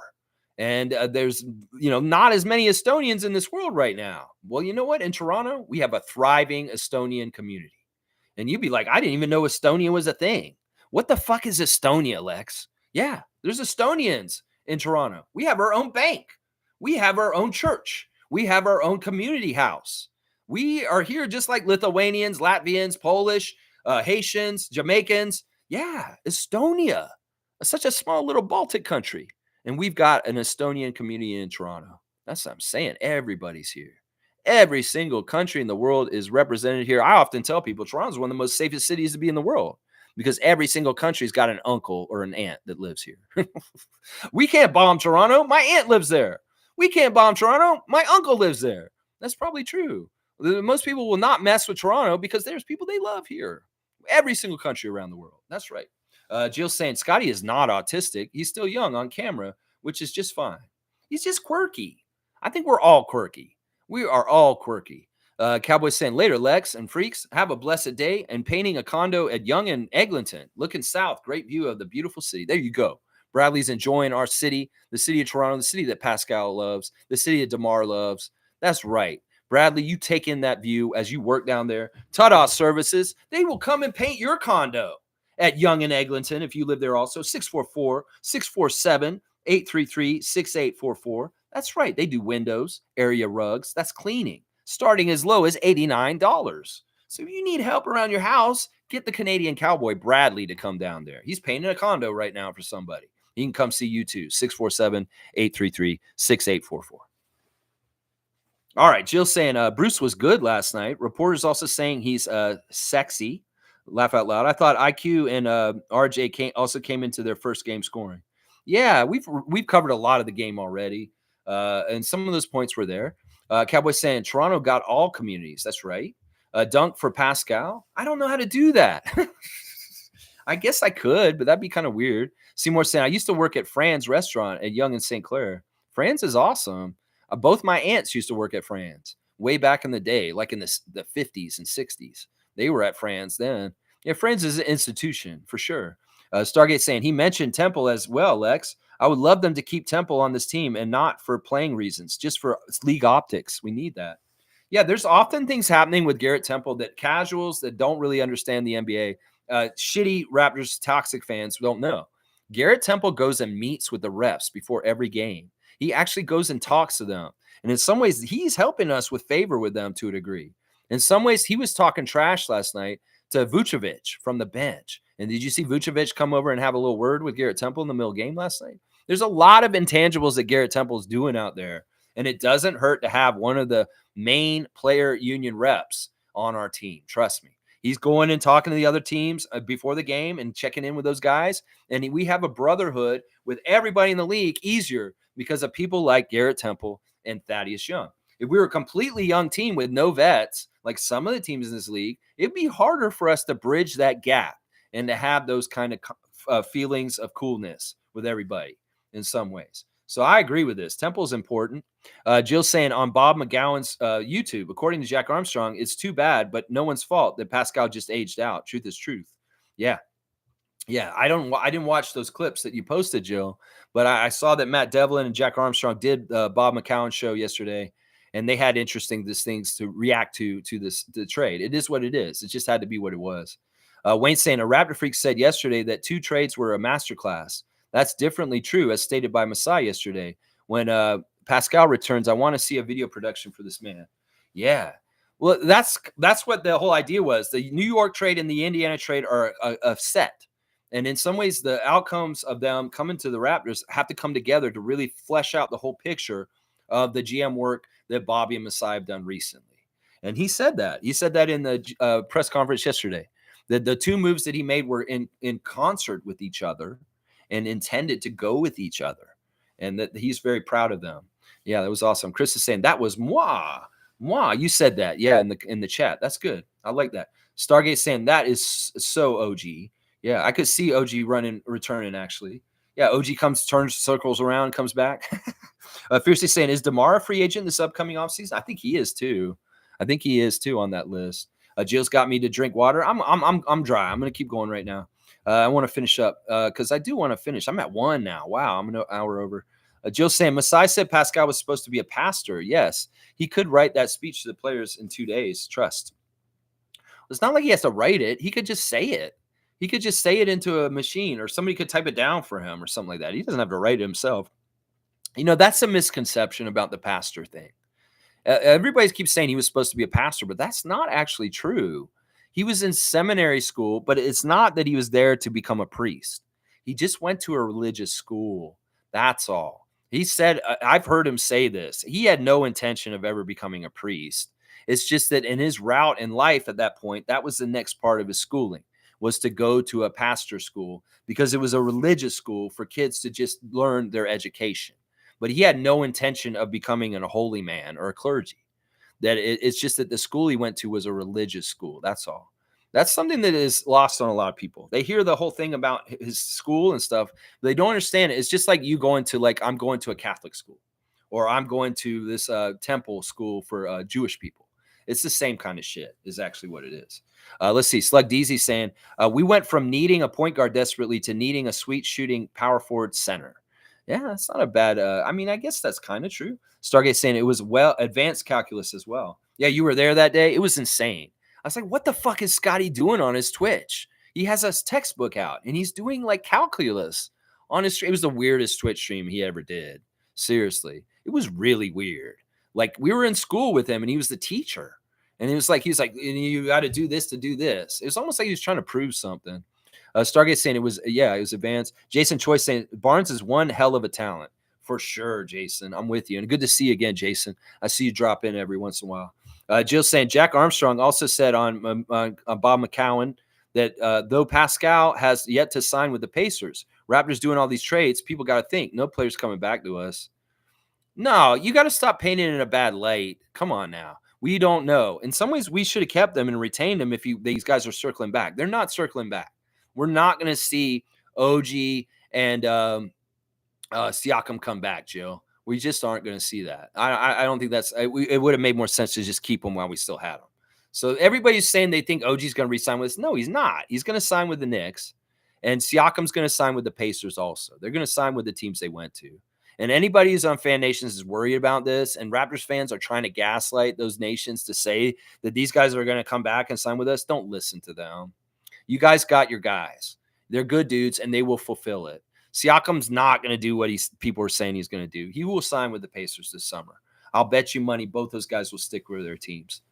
And there's, not as many Estonians in this world right now. Well, you know what? In Toronto, we have a thriving Estonian community. And you'd be like, I didn't even know Estonia was a thing. What the fuck is Estonia, Lex? Yeah, there's Estonians in Toronto. We have our own bank. We have our own church. We have our own community house. We are here just like Lithuanians, Latvians, Polish, Haitians, Jamaicans. Yeah, Estonia. Such a small little Baltic country. And we've got an Estonian community in Toronto. That's what I'm saying. Everybody's here. Every single country in the world is represented here. I often tell people Toronto is one of the most safest cities to be in the world because every single country's got an uncle or an aunt that lives here. We can't bomb Toronto. My aunt lives there. We can't bomb Toronto. My uncle lives there. That's probably true. Most people will not mess with Toronto because there's people they love here. Every single country around the world. That's right. Jill's saying Scottie is not autistic. He's still young on camera, which is just fine. He's just quirky. I think we're all quirky. We are all quirky. Cowboys saying later, Lex and freaks, have a blessed day and painting a condo at Yonge and Eglinton. Looking south, great view of the beautiful city. There you go. Bradley's enjoying our city, the city of Toronto, the city that Pascal loves, the city that DeMar loves. That's right. Bradley, you take in that view as you work down there. Tada Services, they will come and paint your condo at Yonge and Eglinton if you live there also. 644-647-833-6844. That's right. They do windows, area rugs. That's cleaning, starting as low as $89. So if you need help around your house, get the Canadian cowboy Bradley to come down there. He's painting a condo right now for somebody. He can come see you too. 647-833-6844. All right. Jill's saying Bruce was good last night. Reporters also saying he's sexy. Laugh out loud. I thought IQ and RJ also came into their first game scoring. Yeah, we've covered a lot of the game already. And some of those points were there. Cowboys saying Toronto got all communities. That's right. Dunk for Pascal. I don't know how to do that. I guess I could, but that'd be kind of weird. Seymour saying I used to work at Fran's restaurant at Yonge and St. Clair. Fran's is awesome. Both my aunts used to work at Fran's way back in the day, like in the 50s and 60s. They were at Fran's then. Yeah, Fran's is an institution for sure. Stargate saying he mentioned Temple as well, Lex. I would love them to keep Temple on this team and not for playing reasons, just for league optics. We need that. Yeah, there's often things happening with Garrett Temple that casuals that don't really understand the NBA, shitty Raptors toxic fans don't know. Garrett Temple goes and meets with the refs before every game. He actually goes and talks to them. And in some ways, he's helping us with favor with them to a degree. In some ways, he was talking trash last night to Vucevic from the bench. And did you see Vucevic come over and have a little word with Garrett Temple in the middle game last night? There's a lot of intangibles that Garrett Temple's doing out there. And it doesn't hurt to have one of the main player union reps on our team. Trust me. He's going and talking to the other teams before the game and checking in with those guys. And we have a brotherhood with everybody in the league easier because of people like Garrett Temple and Thaddeus Young. If we were a completely young team with no vets, like some of the teams in this league, it'd be harder for us to bridge that gap and to have those kind of feelings of coolness with everybody in some ways. So I agree with this. Temple's important. Jill's saying on Bob McGowan's YouTube, according to Jack Armstrong, it's too bad, but no one's fault that Pascal just aged out. Truth is truth. Yeah. Yeah, I didn't watch those clips that you posted, Jill, but I saw that Matt Devlin and Jack Armstrong did Bob McCown show yesterday, and they had interesting things to react to the trade. It is what it is. It just had to be what it was. Wayne saying a Raptor Freak said yesterday that 2 trades were a masterclass. That's differently true, as stated by Masai yesterday. When Pascal returns, I want to see a video production for this man. Yeah. Well, that's what the whole idea was. The New York trade and the Indiana trade are a set. And in some ways, the outcomes of them coming to the Raptors have to come together to really flesh out the whole picture of the GM work that Bobby and Masai have done recently. And he said that. He said that in the press conference yesterday. That the 2 moves that he made were in concert with each other and intended to go with each other. And that he's very proud of them. Yeah, that was awesome. Chris is saying, that was moi. Moi, you said that. Yeah, in the chat. That's good. I like that. Stargate saying, that is so OG. Yeah, I could see OG returning, actually. Yeah, OG turns circles around, comes back. Fiercely saying, is DeMar a free agent this upcoming offseason? I think he is too. On that list. Jill's got me to drink water. I'm dry. I'm gonna keep going right now. I want to finish up because I do want to finish. I'm at 1 now. Wow, I'm an hour over. Jill's saying, Masai said Pascal was supposed to be a pastor. Yes, he could write that speech to the players in 2 days. Trust. It's not like he has to write it. He could just say it. He could just say it into a machine, or somebody could type it down for him or something like that. He doesn't have to write it himself. That's a misconception about the pastor thing. Everybody keeps saying he was supposed to be a pastor, but that's not actually true. He was in seminary school, but it's not that he was there to become a priest. He just went to a religious school. That's all. He said, I've heard him say this. He had no intention of ever becoming a priest. It's just that in his route in life at that point, that was the next part of his schooling, was to go to a pastor school, because it was a religious school for kids to just learn their education. But he had no intention of becoming a holy man or a clergy. That it's just that the school he went to was a religious school. That's all. That's something that is lost on a lot of people. They hear the whole thing about his school and stuff. They don't understand it. It's just like you going to, I'm going to a Catholic school, or I'm going to this temple school for Jewish people. It's the same kind of shit is actually what it is. Let's see. Slug Deezy saying, we went from needing a point guard desperately to needing a sweet shooting power forward center. Yeah, that's not a bad. I guess that's kind of true. Stargate saying it was advanced calculus as well. Yeah, you were there that day. It was insane. I was like, what the fuck is Scottie doing on his Twitch? He has a textbook out and he's doing calculus on his stream. It was the weirdest Twitch stream he ever did. Seriously, it was really weird. We were in school with him and he was the teacher. And he was like, you got to do this to do this. It was almost like he was trying to prove something. Stargate saying it was advanced. Jason Choi saying Barnes is one hell of a talent. For sure, Jason. I'm with you. And good to see you again, Jason. I see you drop in every once in a while. Jill saying Jack Armstrong also said on Bob McCowan that though Pascal has yet to sign with the Pacers, Raptors doing all these trades, people got to think, no player's coming back to us. No, you got to stop painting it in a bad light. Come on now. We don't know. In some ways, we should have kept them and retained them if these guys are circling back. They're not circling back. We're not going to see OG and Siakam come back, Joe. We just aren't going to see that. I don't think that's it would have made more sense to just keep them while we still had them. So everybody's saying they think OG's going to re-sign with us. No, he's not. He's going to sign with the Knicks, and Siakam's going to sign with the Pacers also. They're going to sign with the teams they went to. And anybody who's on Fan Nations is worried about this, and Raptors fans are trying to gaslight those nations to say that these guys are going to come back and sign with us. Don't listen to them. You guys got your guys. They're good dudes, and they will fulfill it. Siakam's not going to do what people are saying he's going to do. He will sign with the Pacers this summer. I'll bet you money both those guys will stick with their teams.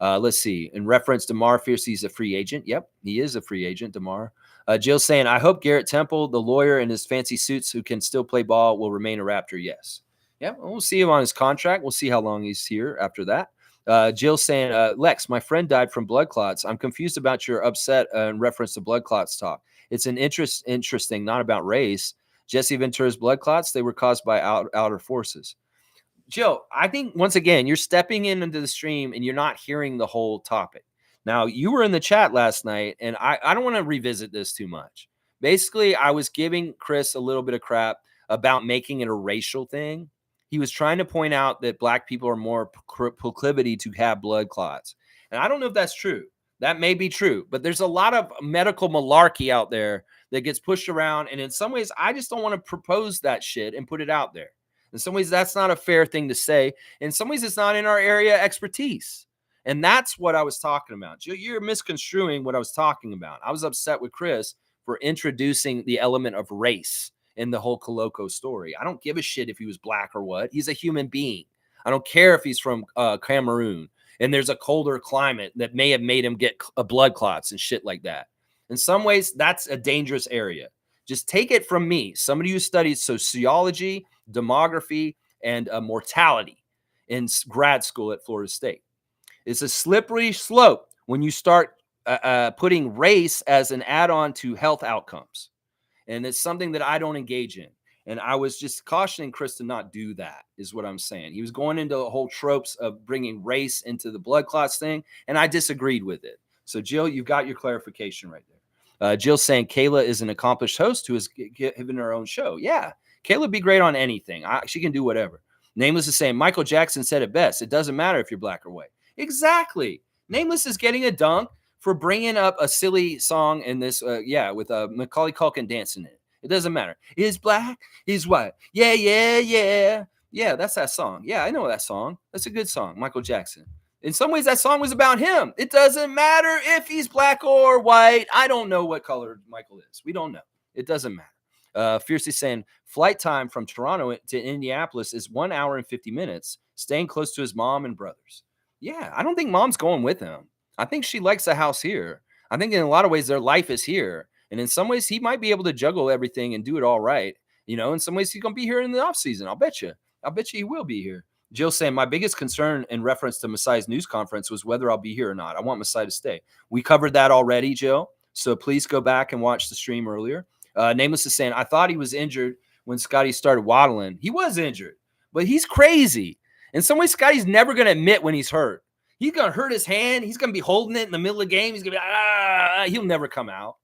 Let's see. In reference to DeMar Fierce, he's a free agent. Yep, he is a free agent, DeMar. Jill saying, I hope Garrett Temple, the lawyer in his fancy suits who can still play ball, will remain a Raptor. Yes. Yeah, we'll see him on his contract. We'll see how long he's here after that. Jill saying, Lex, my friend died from blood clots. I'm confused about your upset in reference to blood clots talk. It's an interesting, not about race. Jesse Ventura's blood clots, they were caused by outer forces. Jill, I think, once again, you're stepping into the stream and you're not hearing the whole topic. Now, you were in the chat last night, and I don't want to revisit this too much. Basically, I was giving Chris a little bit of crap about making it a racial thing. He was trying to point out that black people are more proclivity to have blood clots. And I don't know if that's true. That may be true, but there's a lot of medical malarkey out there that gets pushed around. And in some ways, I just don't want to propose that shit and put it out there. In some ways, that's not a fair thing to say. In some ways, it's not in our area expertise. And that's what I was talking about. You're misconstruing what I was talking about. I was upset with Chris for introducing the element of race in the whole Coloco story. I don't give a shit if he was black or what. He's a human being. I don't care if he's from Cameroon and there's a colder climate that may have made him get blood clots and shit like that. In some ways, that's a dangerous area. Just take it from me, somebody who studied sociology, demography, and mortality in grad school at Florida State. It's a slippery slope when you start putting race as an add-on to health outcomes. And it's something that I don't engage in. And I was just cautioning Chris to not do that, is what I'm saying. He was going into the whole tropes of bringing race into the blood clots thing, and I disagreed with it. So, Jill, you got your clarification right there. Jill's saying Kayla is an accomplished host who has given her own show. Yeah, Kayla would be great on anything. She can do whatever. Nameless is saying Michael Jackson said it best. It doesn't matter if you're black or white. Exactly. Nameless is getting a dunk for bringing up a silly song in this, with Macaulay Culkin dancing in it. It doesn't matter. He's black, he's white. Yeah, yeah, yeah. Yeah, that's that song. Yeah, I know that song. That's a good song, Michael Jackson. In some ways, that song was about him. It doesn't matter if he's black or white. I don't know what color Michael is. We don't know. It doesn't matter. Fiercely saying flight time from Toronto to Indianapolis is 1 hour and 50 minutes, staying close to his mom and brothers. Yeah, I don't think mom's going with him. I think she likes the house here. I think in a lot of ways their life is here. And in some ways he might be able to juggle everything and do it all right. You know, in some ways he's going to be here in the off season. I'll bet you he will be here. Jill saying my biggest concern in reference to Masai's news conference was whether I'll be here or not. I want Masai to stay. We covered that already, Jill. So please go back and watch the stream earlier. Nameless is saying, I thought he was injured when Scottie started waddling. He was injured, but he's crazy. In some ways, Scottie's never going to admit when he's hurt. He's going to hurt his hand. He's going to be holding it in the middle of the game. He's going to be, he'll never come out.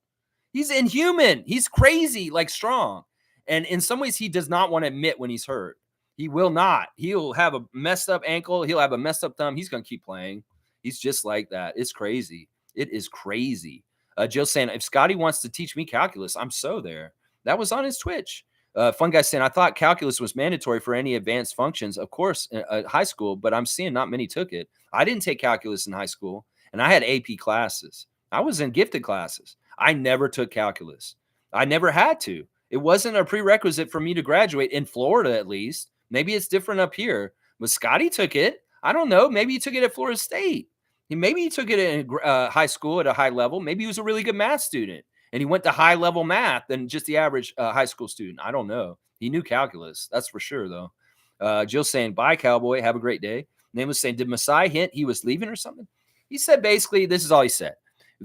He's inhuman. He's crazy, like strong. And in some ways, he does not want to admit when he's hurt. He will not. He'll have a messed up ankle. He'll have a messed up thumb. He's going to keep playing. He's just like that. It's crazy. It is crazy. Jill saying, if Scottie wants to teach me calculus, I'm so there. That was on his Twitch. Fun guy saying, I thought calculus was mandatory for any advanced functions, of course, at high school, but I'm seeing not many took it. I didn't take calculus in high school, and I had AP classes. I was in gifted classes. I never took calculus. I never had to. It wasn't a prerequisite for me to graduate in Florida, at least. Maybe it's different up here, but Scottie took it. I don't know. Maybe he took it at Florida State. Maybe he took it in high school at a high level. Maybe he was a really good math student and he went to high level math than just the average high school student. I don't know. He knew calculus. That's for sure, though. Jill's saying, bye, cowboy. Have a great day. Name was saying, did Masai hint he was leaving or something? He said basically, this is all he said.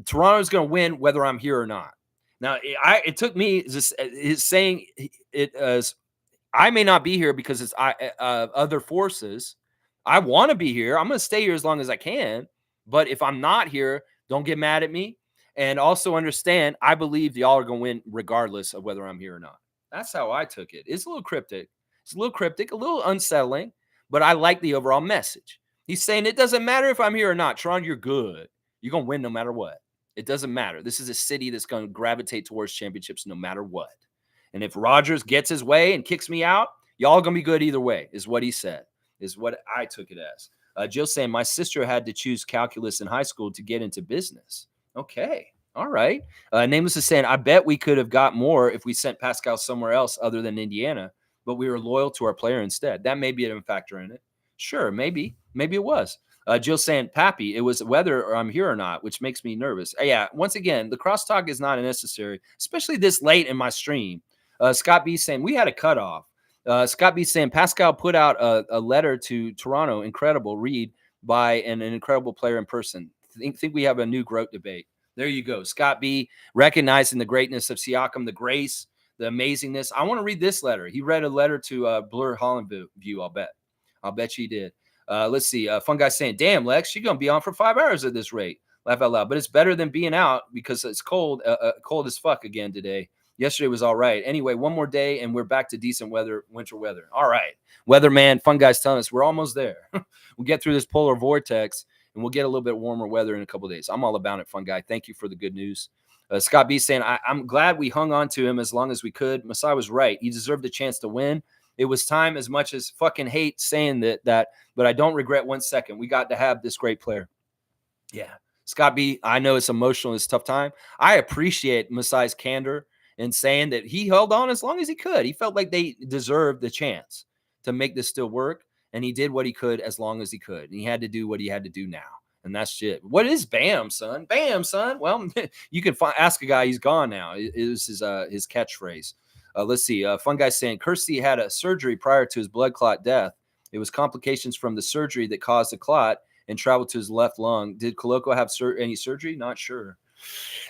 Toronto's going to win whether I'm here or not. Now, it took me just his saying it as I may not be here because it's other forces. I want to be here. I'm going to stay here as long as I can. But if I'm not here, don't get mad at me. And also understand, I believe y'all are going to win regardless of whether I'm here or not. That's how I took it. It's a little cryptic. It's a little unsettling, but I like the overall message. He's saying it doesn't matter if I'm here or not. Toronto, you're good. You're going to win no matter what. It doesn't matter. This is a city that's going to gravitate towards championships no matter what. And if Rodgers gets his way and kicks me out, y'all going to be good either way, is what he said, is what I took it as. Jill saying, my sister had to choose calculus in high school to get into business. Okay. All right. Nameless is saying, I bet we could have got more if we sent Pascal somewhere else other than Indiana, but we were loyal to our player instead. That may be a factor in it. Sure, maybe. Maybe it was. Jill saying, Pappy, it was whether I'm here or not, which makes me nervous. Yeah, once again, the crosstalk is not necessary, especially this late in my stream. Scott B saying, we had a cutoff. Scott B saying, Pascal put out a letter to Toronto, incredible read by an incredible player in person. Think we have a new GROAT debate. There you go. Scott B recognizing the greatness of Siakam, the grace, the amazingness. I want to read this letter. He read a letter to Blur Holland View, I'll bet you he did. Let's see. Fun guy saying, damn, Lex, you're going to be on for 5 hours at this rate. Laugh out loud. But it's better than being out because it's cold as fuck again today. Yesterday was all right. Anyway, one more day and we're back to decent weather, winter weather. All right. Weatherman, fun guys telling us we're almost there. We'll get through this polar vortex and we'll get a little bit warmer weather in a couple of days. I'm all about it, fun guy. Thank you for the good news. Scott B saying, I'm glad we hung on to him as long as we could. Masai was right. He deserved a chance to win. It was time, as much as fucking hate saying that, but I don't regret 1 second. We got to have this great player. Yeah. Scott B, I know it's emotional. It's a tough time. I appreciate Masai's candor in saying that he held on as long as he could. He felt like they deserved the chance to make this still work. And he did what he could as long as he could. And he had to do what he had to do now. And that's shit. What is BAM, son? BAM, son. Well, you can ask a guy. He's gone now. It was his catchphrase. Let's see. Fun guy saying, Kirsty had a surgery prior to his blood clot death. It was complications from the surgery that caused the clot and traveled to his left lung. Did Koloko have any surgery? Not sure.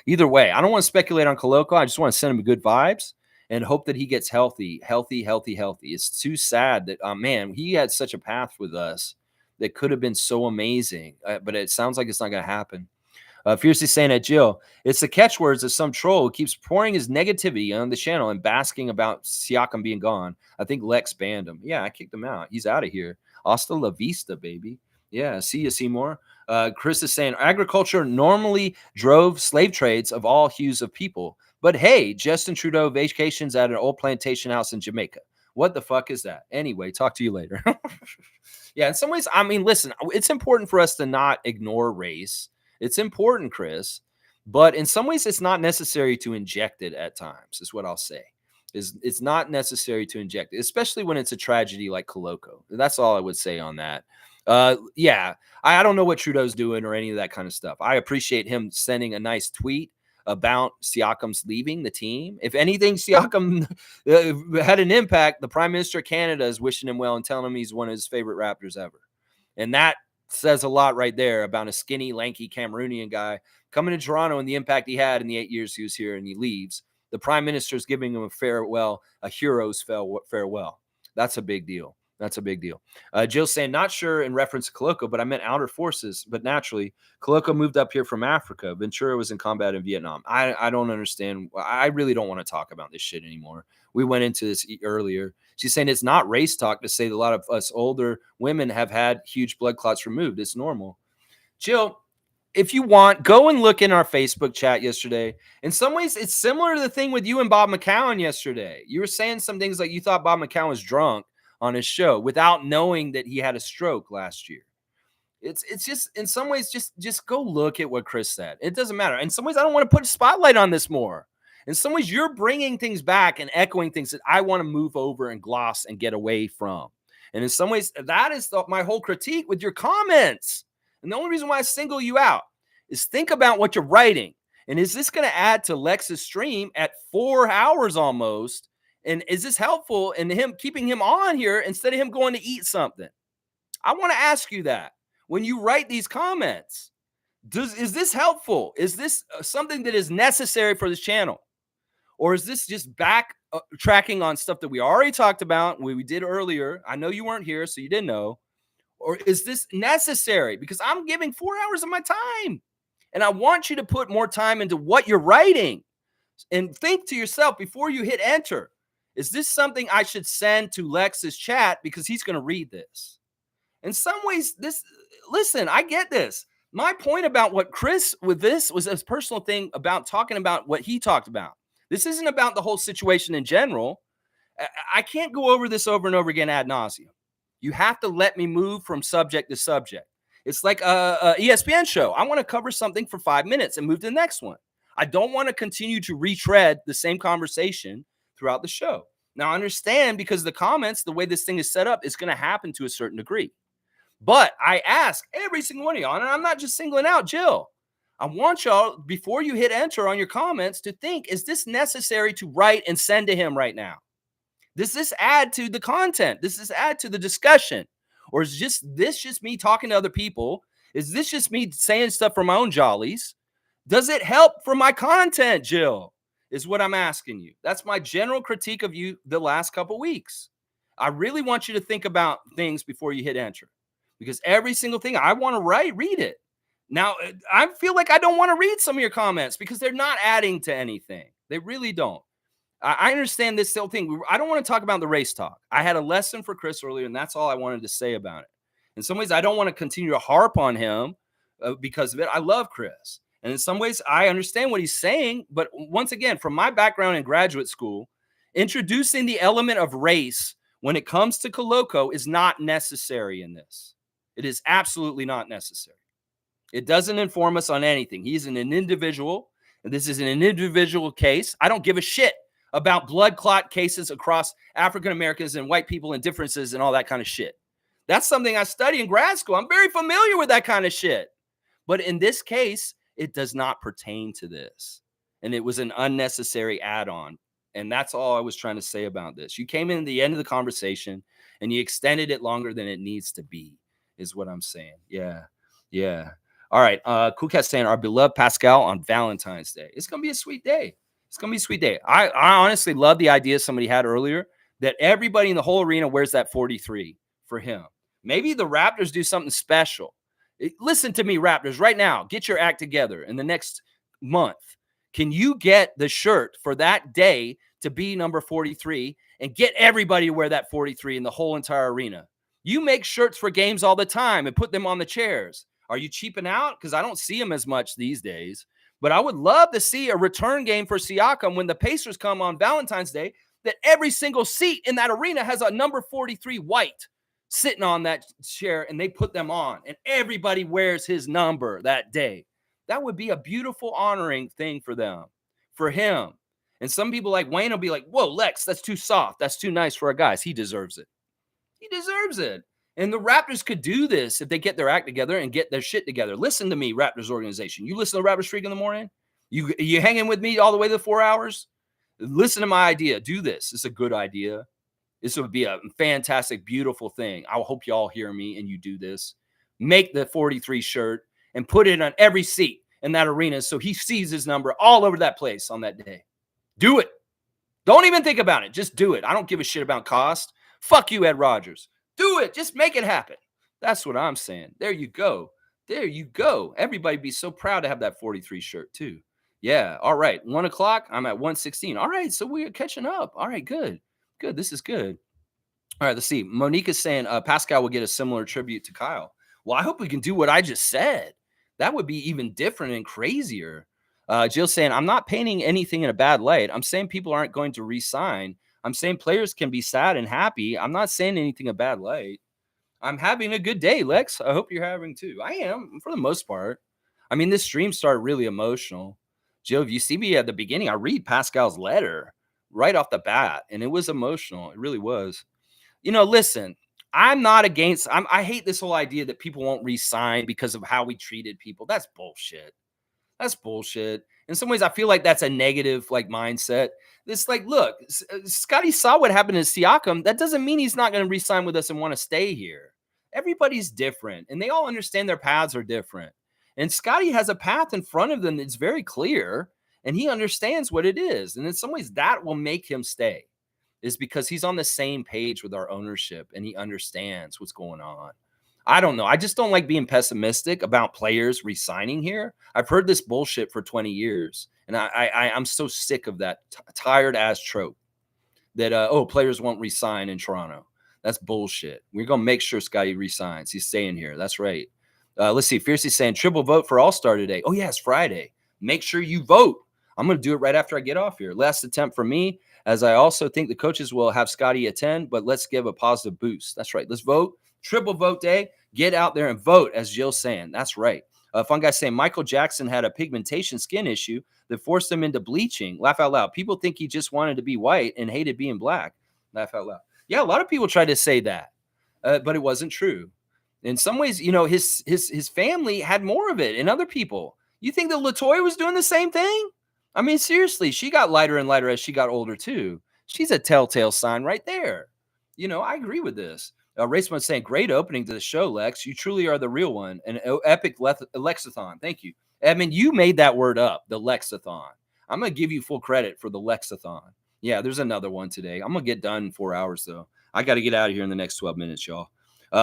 Either way, I don't want to speculate on Koloko. I just want to send him good vibes and hope that he gets healthy. It's too sad that, man, he had such a path with us that could have been so amazing, but it sounds like it's not going to happen. Fiercely saying at Jill, it's the catchwords of some troll who keeps pouring his negativity on the channel and basking about Siakam being gone. I think Lex banned him. Yeah, I kicked him out. He's out of here. Hasta la vista, baby. Yeah, see you, Seymour. Chris is saying, agriculture normally drove slave trades of all hues of people. But hey, Justin Trudeau vacations at an old plantation house in Jamaica. What the fuck is that? Anyway, talk to you later. Yeah, in some ways, I mean, listen, it's important for us to not ignore race. It's important, Chris. But in some ways, it's not necessary to inject it at times, is what I'll say. It's not necessary to inject it, especially when it's a tragedy like Koloko. That's all I would say on that. Yeah, I don't know what Trudeau's doing or any of that kind of stuff. I appreciate him sending a nice tweet about Siakam's leaving the team. If anything, Siakam had an impact. The Prime Minister of Canada is wishing him well and telling him he's one of his favorite Raptors ever. And that says a lot right there about a skinny, lanky Cameroonian guy coming to Toronto and the impact he had in the 8 years he was here, and he leaves. The Prime Minister is giving him a farewell, a hero's farewell. That's a big deal. That's a big deal. Jill saying, not sure in reference to Koloko, but I meant outer forces. But naturally, Koloko moved up here from Africa. Ventura was in combat in Vietnam. I don't understand. I really don't want to talk about this shit anymore. We went into this earlier. She's saying it's not race talk to say that a lot of us older women have had huge blood clots removed. It's normal. Jill, if you want, go and look in our Facebook chat yesterday. In some ways, it's similar to the thing with you and Bob McCown yesterday. You were saying some things like you thought Bob McCown was drunk on his show without knowing that he had a stroke last year. It's just, in some ways, just go look at what Chris said. It doesn't matter. In some ways, I don't want to put a spotlight on this more. In some ways, you're bringing things back and echoing things that I want to move over and gloss and get away from. And in some ways, that is my whole critique with your comments. And the only reason why I single you out is think about what you're writing. And is this going to add to Lex's stream at 4 hours almost? And is this helpful in him keeping him on here instead of him going to eat something? I want to ask you that when you write these comments. Is this helpful? Is this something that is necessary for this channel? Or is this just backtracking on stuff that we already talked about, we did earlier? I know you weren't here, so you didn't know. Or is this necessary? Because I'm giving 4 hours of my time. And I want you to put more time into what you're writing. And think to yourself before you hit enter. Is this something I should send to Lex's chat because he's going to read this? In some ways, listen, I get this. My point about what Chris with this was a personal thing about talking about what he talked about. This isn't about the whole situation in general. I can't go over this over and over again ad nauseum. You have to let me move from subject to subject. It's like a ESPN show. I want to cover something for 5 minutes and move to the next one. I don't want to continue to retread the same conversation throughout the show. Now, I understand because the comments, the way this thing is set up, is going to happen to a certain degree. But I ask every single one of y'all, and I'm not just singling out Jill. I want y'all, before you hit enter on your comments, to think, is this necessary to write and send to him right now? Does this add to the content? Does this add to the discussion? Or is this just me talking to other people? Is this just me saying stuff for my own jollies? Does it help for my content, Jill? Is what I'm asking you. That's my general critique of you the last couple weeks. I really want you to think about things before you hit enter. Because every single thing I want to write, read it. Now, I feel like I don't want to read some of your comments because they're not adding to anything. They really don't. I understand this whole thing. I don't want to talk about the race talk. I had a lesson for Chris earlier, and that's all I wanted to say about it. In some ways, I don't want to continue to harp on him because of it. I love Chris. And in some ways, I understand what he's saying. But once again, from my background in graduate school, introducing the element of race when it comes to Koloko is not necessary in this. It is absolutely not necessary. It doesn't inform us on anything. He's an individual, and this is an individual case. I don't give a shit about blood clot cases across African Americans and white people and differences and all that kind of shit. That's something I study in grad school. I'm very familiar with that kind of shit. But in this case, it does not pertain to this. And it was an unnecessary add-on. And that's all I was trying to say about this. You came in at the end of the conversation and you extended it longer than it needs to be, is what I'm saying. Yeah. All right. Cool Cat saying our beloved Pascal on Valentine's Day. It's going to be a sweet day. It's going to be a sweet day. I honestly love the idea somebody had earlier that everybody in the whole arena wears that 43 for him. Maybe the Raptors do something special. Listen to me, Raptors, right now. Get your act together in the next month. Can you get the shirt for that day to be number 43 and get everybody to wear that 43 in the whole entire arena? You make shirts for games all the time and put them on the chairs. Are you cheaping out? Because I don't see them as much these days. But I would love to see a return game for Siakam when the Pacers come on Valentine's Day, that every single seat in that arena has a number 43 white sitting on that chair, and they put them on, and everybody wears his number that day. That would be a beautiful honoring thing for them, for him. And some people like Wayne will be like, whoa, Lex, that's too soft. That's too nice for our guys. He deserves it. He deserves it. And the Raptors could do this if they get their act together and get their shit together. Listen to me, Raptors organization. You listen to Raptors Freak in the morning? You hanging with me all the way to the 4 hours? Listen to my idea. Do this. It's a good idea. This would be a fantastic, beautiful thing. I hope you all hear me and you do this. Make the 43 shirt and put it on every seat in that arena so he sees his number all over that place on that day. Do it. Don't even think about it. Just do it. I don't give a shit about cost. Fuck you, Ed Rogers. Do it. Just make it happen. That's what I'm saying. There you go. There you go. Everybody be so proud to have that 43 shirt too. Yeah. All right. 1 o'clock. I'm at 1:16. All right. So we're catching up. All right. Good. Good. This is good. All right. Let's see. Monique is saying Pascal will get a similar tribute to Kyle. Well, I hope we can do what I just said. That would be even different and crazier. Jill's saying, I'm not painting anything in a bad light. I'm saying people aren't going to re-sign. I'm saying players can be sad and happy. I'm not saying anything in a bad light. I'm having a good day, Lex. I hope you're having too. I am, for the most part. I mean, this stream started really emotional. Jill, if you see me at the beginning, I read Pascal's letter right off the bat, and it was emotional. It really was. You know, listen, I'm not against, I hate this whole idea that people won't re-sign because of how we treated people. That's bullshit. That's bullshit. In some ways, I feel like that's a negative mindset. It's like, look, Scottie saw what happened to Siakam. That doesn't mean he's not going to re-sign with us and want to stay here. Everybody's different, and they all understand their paths are different. And Scottie has a path in front of them that's very clear, and he understands what it is. And in some ways, that will make him stay, is because he's on the same page with our ownership, and he understands what's going on. I don't know. I just don't like being pessimistic about players resigning here. I've heard this bullshit for 20 years, and I'm so sick of that tired-ass trope that, players won't resign in Toronto. That's bullshit. We're going to make sure Scottie resigns. He's staying here. That's right. Let's see. Fiercely saying, triple vote for All-Star today. Oh, yeah, it's Friday. Make sure you vote. I'm going to do it right after I get off here. Last attempt for me, as I also think the coaches will have Scottie attend, but let's give a positive boost. That's right. Let's vote. Triple vote day. Get out there and vote, as Jill's saying. That's right. Fun guy saying Michael Jackson had a pigmentation skin issue that forced him into bleaching. Laugh out loud. People think he just wanted to be white and hated being black. Laugh out loud. Yeah, a lot of people try to say that, but it wasn't true. In some ways, you know, his family had more of it, and other people. You think that LaToya was doing the same thing? I mean, seriously, she got lighter and lighter as she got older too. She's a telltale sign right there. You know, I agree with this. Raceman saying, great opening to the show, Lex. You truly are the real one. An epic Lexathon. Thank you. Edmund, you made that word up, the Lexathon. I'm going to give you full credit for the Lexathon. Yeah, there's another one today. I'm going to get done in 4 hours, though. I got to get out of here in the next 12 minutes, y'all.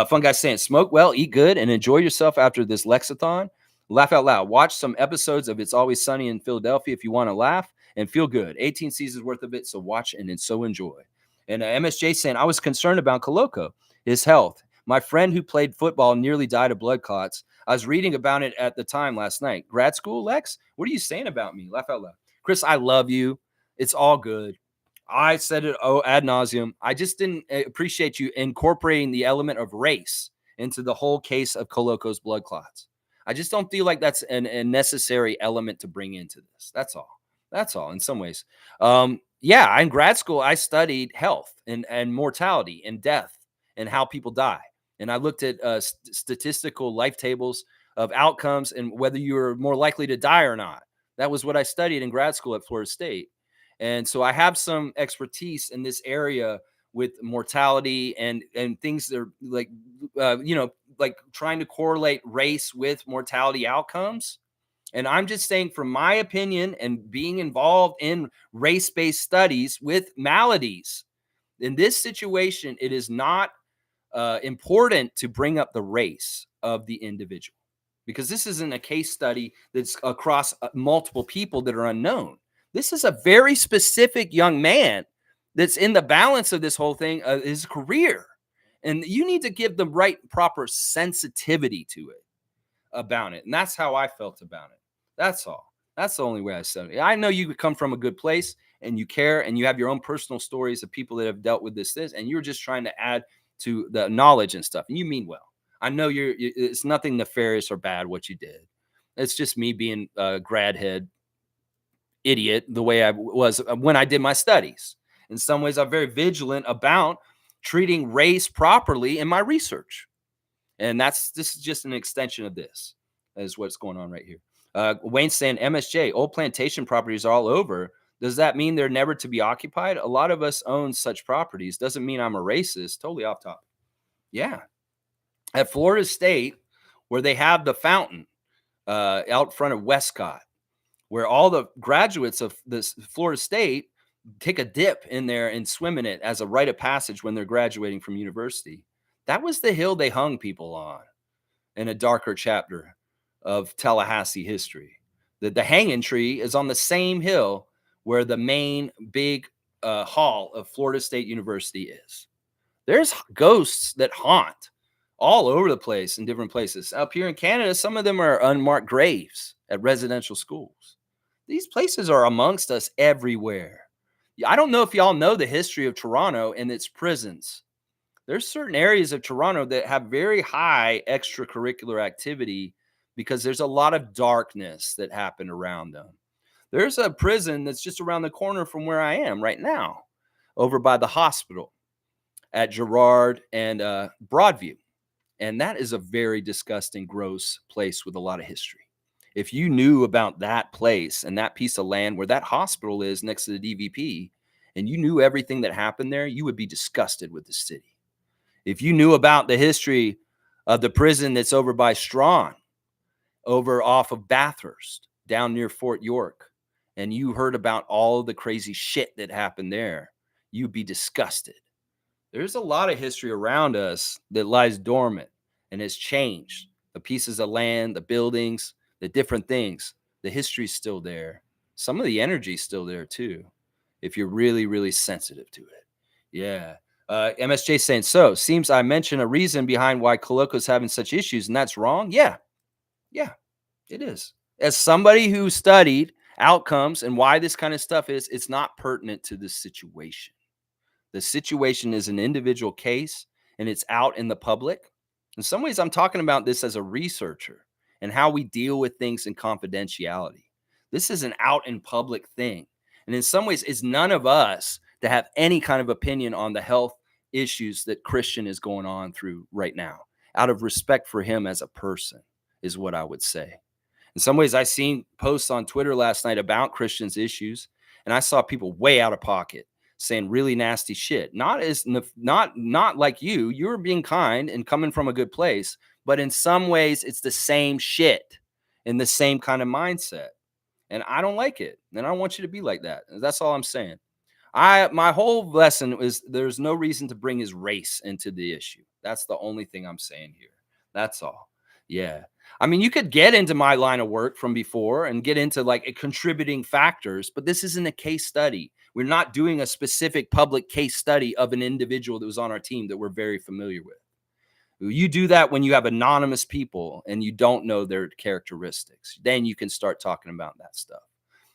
Fun guy saying, smoke well, eat good, and enjoy yourself after this Lexathon. Laugh out loud. Watch some episodes of It's Always Sunny in Philadelphia if you want to laugh, and feel good. 18 seasons worth of it, so watch and so enjoy. And MSJ saying, I was concerned about Koloko, his health. My friend who played football nearly died of blood clots. I was reading about it at the time last night. Grad school, Lex? What are you saying about me? Laugh out loud. Chris, I love you. It's all good. I said it ad nauseum. I just didn't appreciate you incorporating the element of race into the whole case of Koloko's blood clots. I just don't feel like that's a necessary element to bring into this. That's all. That's all in some ways. Yeah, in grad school, I studied health and mortality and death and how people die. And I looked at statistical life tables of outcomes and whether you were more likely to die or not. That was what I studied in grad school at Florida State. And so I have some expertise in this area with mortality and things that are like, like trying to correlate race with mortality outcomes. And I'm just saying, from my opinion and being involved in race-based studies with maladies, in this situation, it is not important to bring up the race of the individual, because this isn't a case study that's across multiple people that are unknown. This is a very specific young man that's in the balance of this whole thing, his career. And you need to give the right, proper sensitivity to it about it. And that's how I felt about it. That's all. That's the only way I said it. I know you come from a good place and you care and you have your own personal stories of people that have dealt with this, and you're just trying to add to the knowledge and stuff. And you mean well. I know it's nothing nefarious or bad what you did. It's just me being a grad head idiot the way I was when I did my studies. In some ways, I'm very vigilant about treating race properly in my research. And this is just an extension of this, is what's going on right here. Wayne's saying, MSJ, old plantation properties are all over. Does that mean they're never to be occupied? A lot of us own such properties. Doesn't mean I'm a racist. Totally off topic. Yeah. At Florida State, where they have the fountain out front of Westcott, where all the graduates of this Florida State take a dip in there and swim in it as a rite of passage when they're graduating from university. That was the hill they hung people on in a darker chapter of Tallahassee history. The hanging tree is on the same hill where the main big hall of Florida State University is. There's ghosts that haunt all over the place in different places. Up here in Canada, some of them are unmarked graves at residential schools. These places are amongst us everywhere. I don't know if y'all know the history of Toronto and its prisons. There's certain areas of Toronto that have very high extracurricular activity because there's a lot of darkness that happened around them. There's a prison that's just around the corner from where I am right now, over by the hospital at Girard and Broadview. And that is a very disgusting, gross place with a lot of history. If you knew about that place and that piece of land where that hospital is next to the DVP, and you knew everything that happened there, you would be disgusted with the city. If you knew about the history of the prison that's over by Strawn, over off of Bathurst, down near Fort York, and you heard about all the crazy shit that happened there, you'd be disgusted. There's a lot of history around us that lies dormant and has changed. The pieces of land, the buildings, the different things, the history's still there. Some of the energy's still there too, if you're really, really sensitive to it. Yeah. MSJ saying, so seems I mentioned a reason behind why Koloko's having such issues, and that's wrong. Yeah, it is. As somebody who studied outcomes and why this kind of stuff is, it's not pertinent to this situation. The situation is an individual case and it's out in the public. In some ways, I'm talking about this as a researcher and how we deal with things in confidentiality. This is an out in public thing. And in some ways, it's none of us to have any kind of opinion on the health issues that Christian is going on through right now, out of respect for him as a person, is what I would say. In some ways, I seen posts on Twitter last night about Christian's issues, and I saw people way out of pocket saying really nasty shit. Not like you. You're being kind and coming from a good place, but in some ways, it's the same shit in the same kind of mindset. And I don't like it. And I don't want you to be like that. That's all I'm saying. My whole lesson is there's no reason to bring his race into the issue. That's the only thing I'm saying here. That's all. Yeah. I mean, you could get into my line of work from before and get into like contributing factors, but this isn't a case study. We're not doing a specific public case study of an individual that was on our team that we're very familiar with. You do that when you have anonymous people and you don't know their characteristics. Then you can start talking about that stuff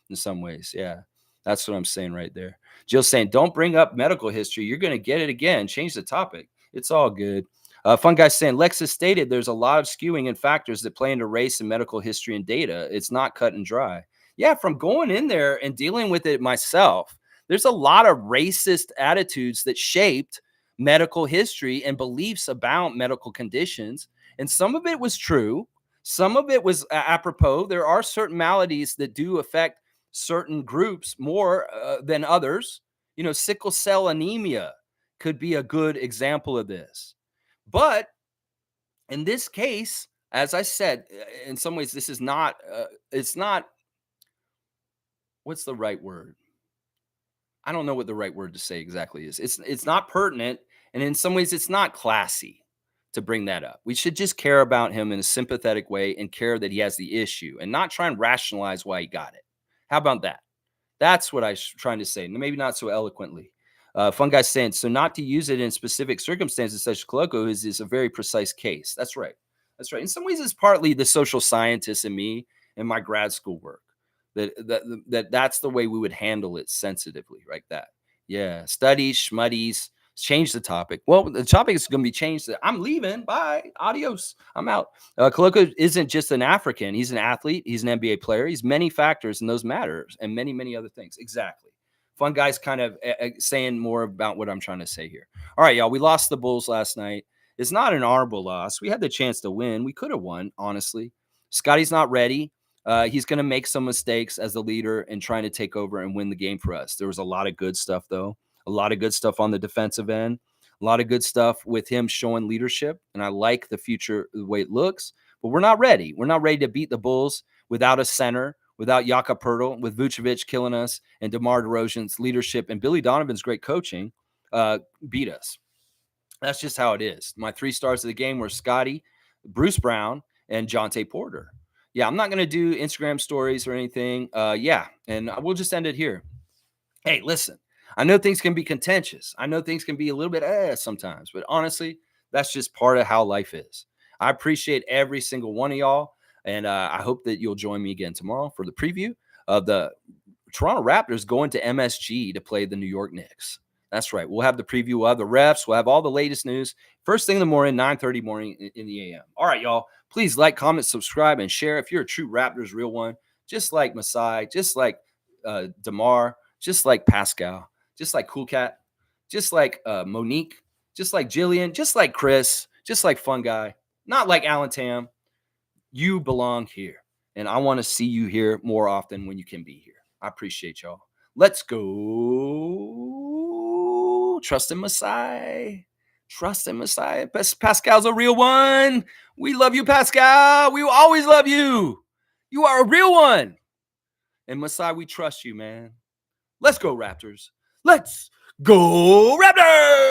in some ways. Yeah, that's what I'm saying right there. Jill's saying, don't bring up medical history. You're going to get it again. Change the topic. It's all good. Fun guy saying, Lexus stated there's a lot of skewing and factors that play into race and medical history and data. It's not cut and dry. Yeah, from going in there and dealing with it myself, there's a lot of racist attitudes that shaped medical history and beliefs about medical conditions. And some of it was true. Some of it was apropos. There are certain maladies that do affect certain groups more than others. You know, sickle cell anemia could be a good example of this. But in this case, as I said, in some ways, this is not, it's not, what's the right word? I don't know what the right word to say exactly is. It's not pertinent, and in some ways, it's not classy to bring that up. We should just care about him in a sympathetic way and care that he has the issue, and not try and rationalize why he got it. How about that? That's what I'm trying to say. Maybe not so eloquently. Fun guy saying, so not to use it in specific circumstances such as colloquial is a very precise case. That's right. That's right. In some ways, it's partly the social scientist in me and my grad school work. That's the way we would handle it sensitively, like that. Yeah, studies, schmuddies, change the topic. Well, the topic is going to be changed. I'm leaving. Bye. Adios. I'm out. Koloko isn't just an African. He's an athlete. He's an NBA player. He's many factors, and those matters, and many, many other things. Exactly. Fun guy's kind of saying more about what I'm trying to say here. All right, y'all. We lost the Bulls last night. It's not an honorable loss. We had the chance to win. We could have won, honestly. Scottie's not ready. He's going to make some mistakes as the leader and trying to take over and win the game for us. There was a lot of good stuff, though. A lot of good stuff on the defensive end. A lot of good stuff with him showing leadership. And I like the future, the way it looks. But we're not ready. We're not ready to beat the Bulls without a center, without Jakob Poeltl, with Vucevic killing us, and DeMar DeRozan's leadership and Billy Donovan's great coaching beat us. That's just how it is. My 3 stars of the game were Scottie, Bruce Brown, and Jonte Porter. Yeah, I'm not going to do Instagram stories or anything. Yeah, and we'll just end it here. Hey, listen, I know things can be contentious. I know things can be a little bit sometimes, but honestly, that's just part of how life is. I appreciate every single one of y'all, and I hope that you'll join me again tomorrow for the preview of the Toronto Raptors going to MSG to play the New York Knicks. That's right. We'll have the preview. We'll have the refs. We'll have all the latest news. First thing in the morning, 9:30 morning in the AM. All right, y'all. Please like, comment, subscribe, and share if you're a true Raptors real one. Just like Masai, just like DeMar, just like Pascal, just like Cool Cat, just like Monique, just like Jillian, just like Chris, just like Fun Guy, not like Alan Tam. You belong here. And I want to see you here more often when you can be here. I appreciate y'all. Let's go. Trust in Masai. Trust in Masai. Pascal's a real one. We love you, Pascal. We will always love you. You are a real one. And Masai, we trust you, man. Let's go, Raptors. Let's go, Raptors.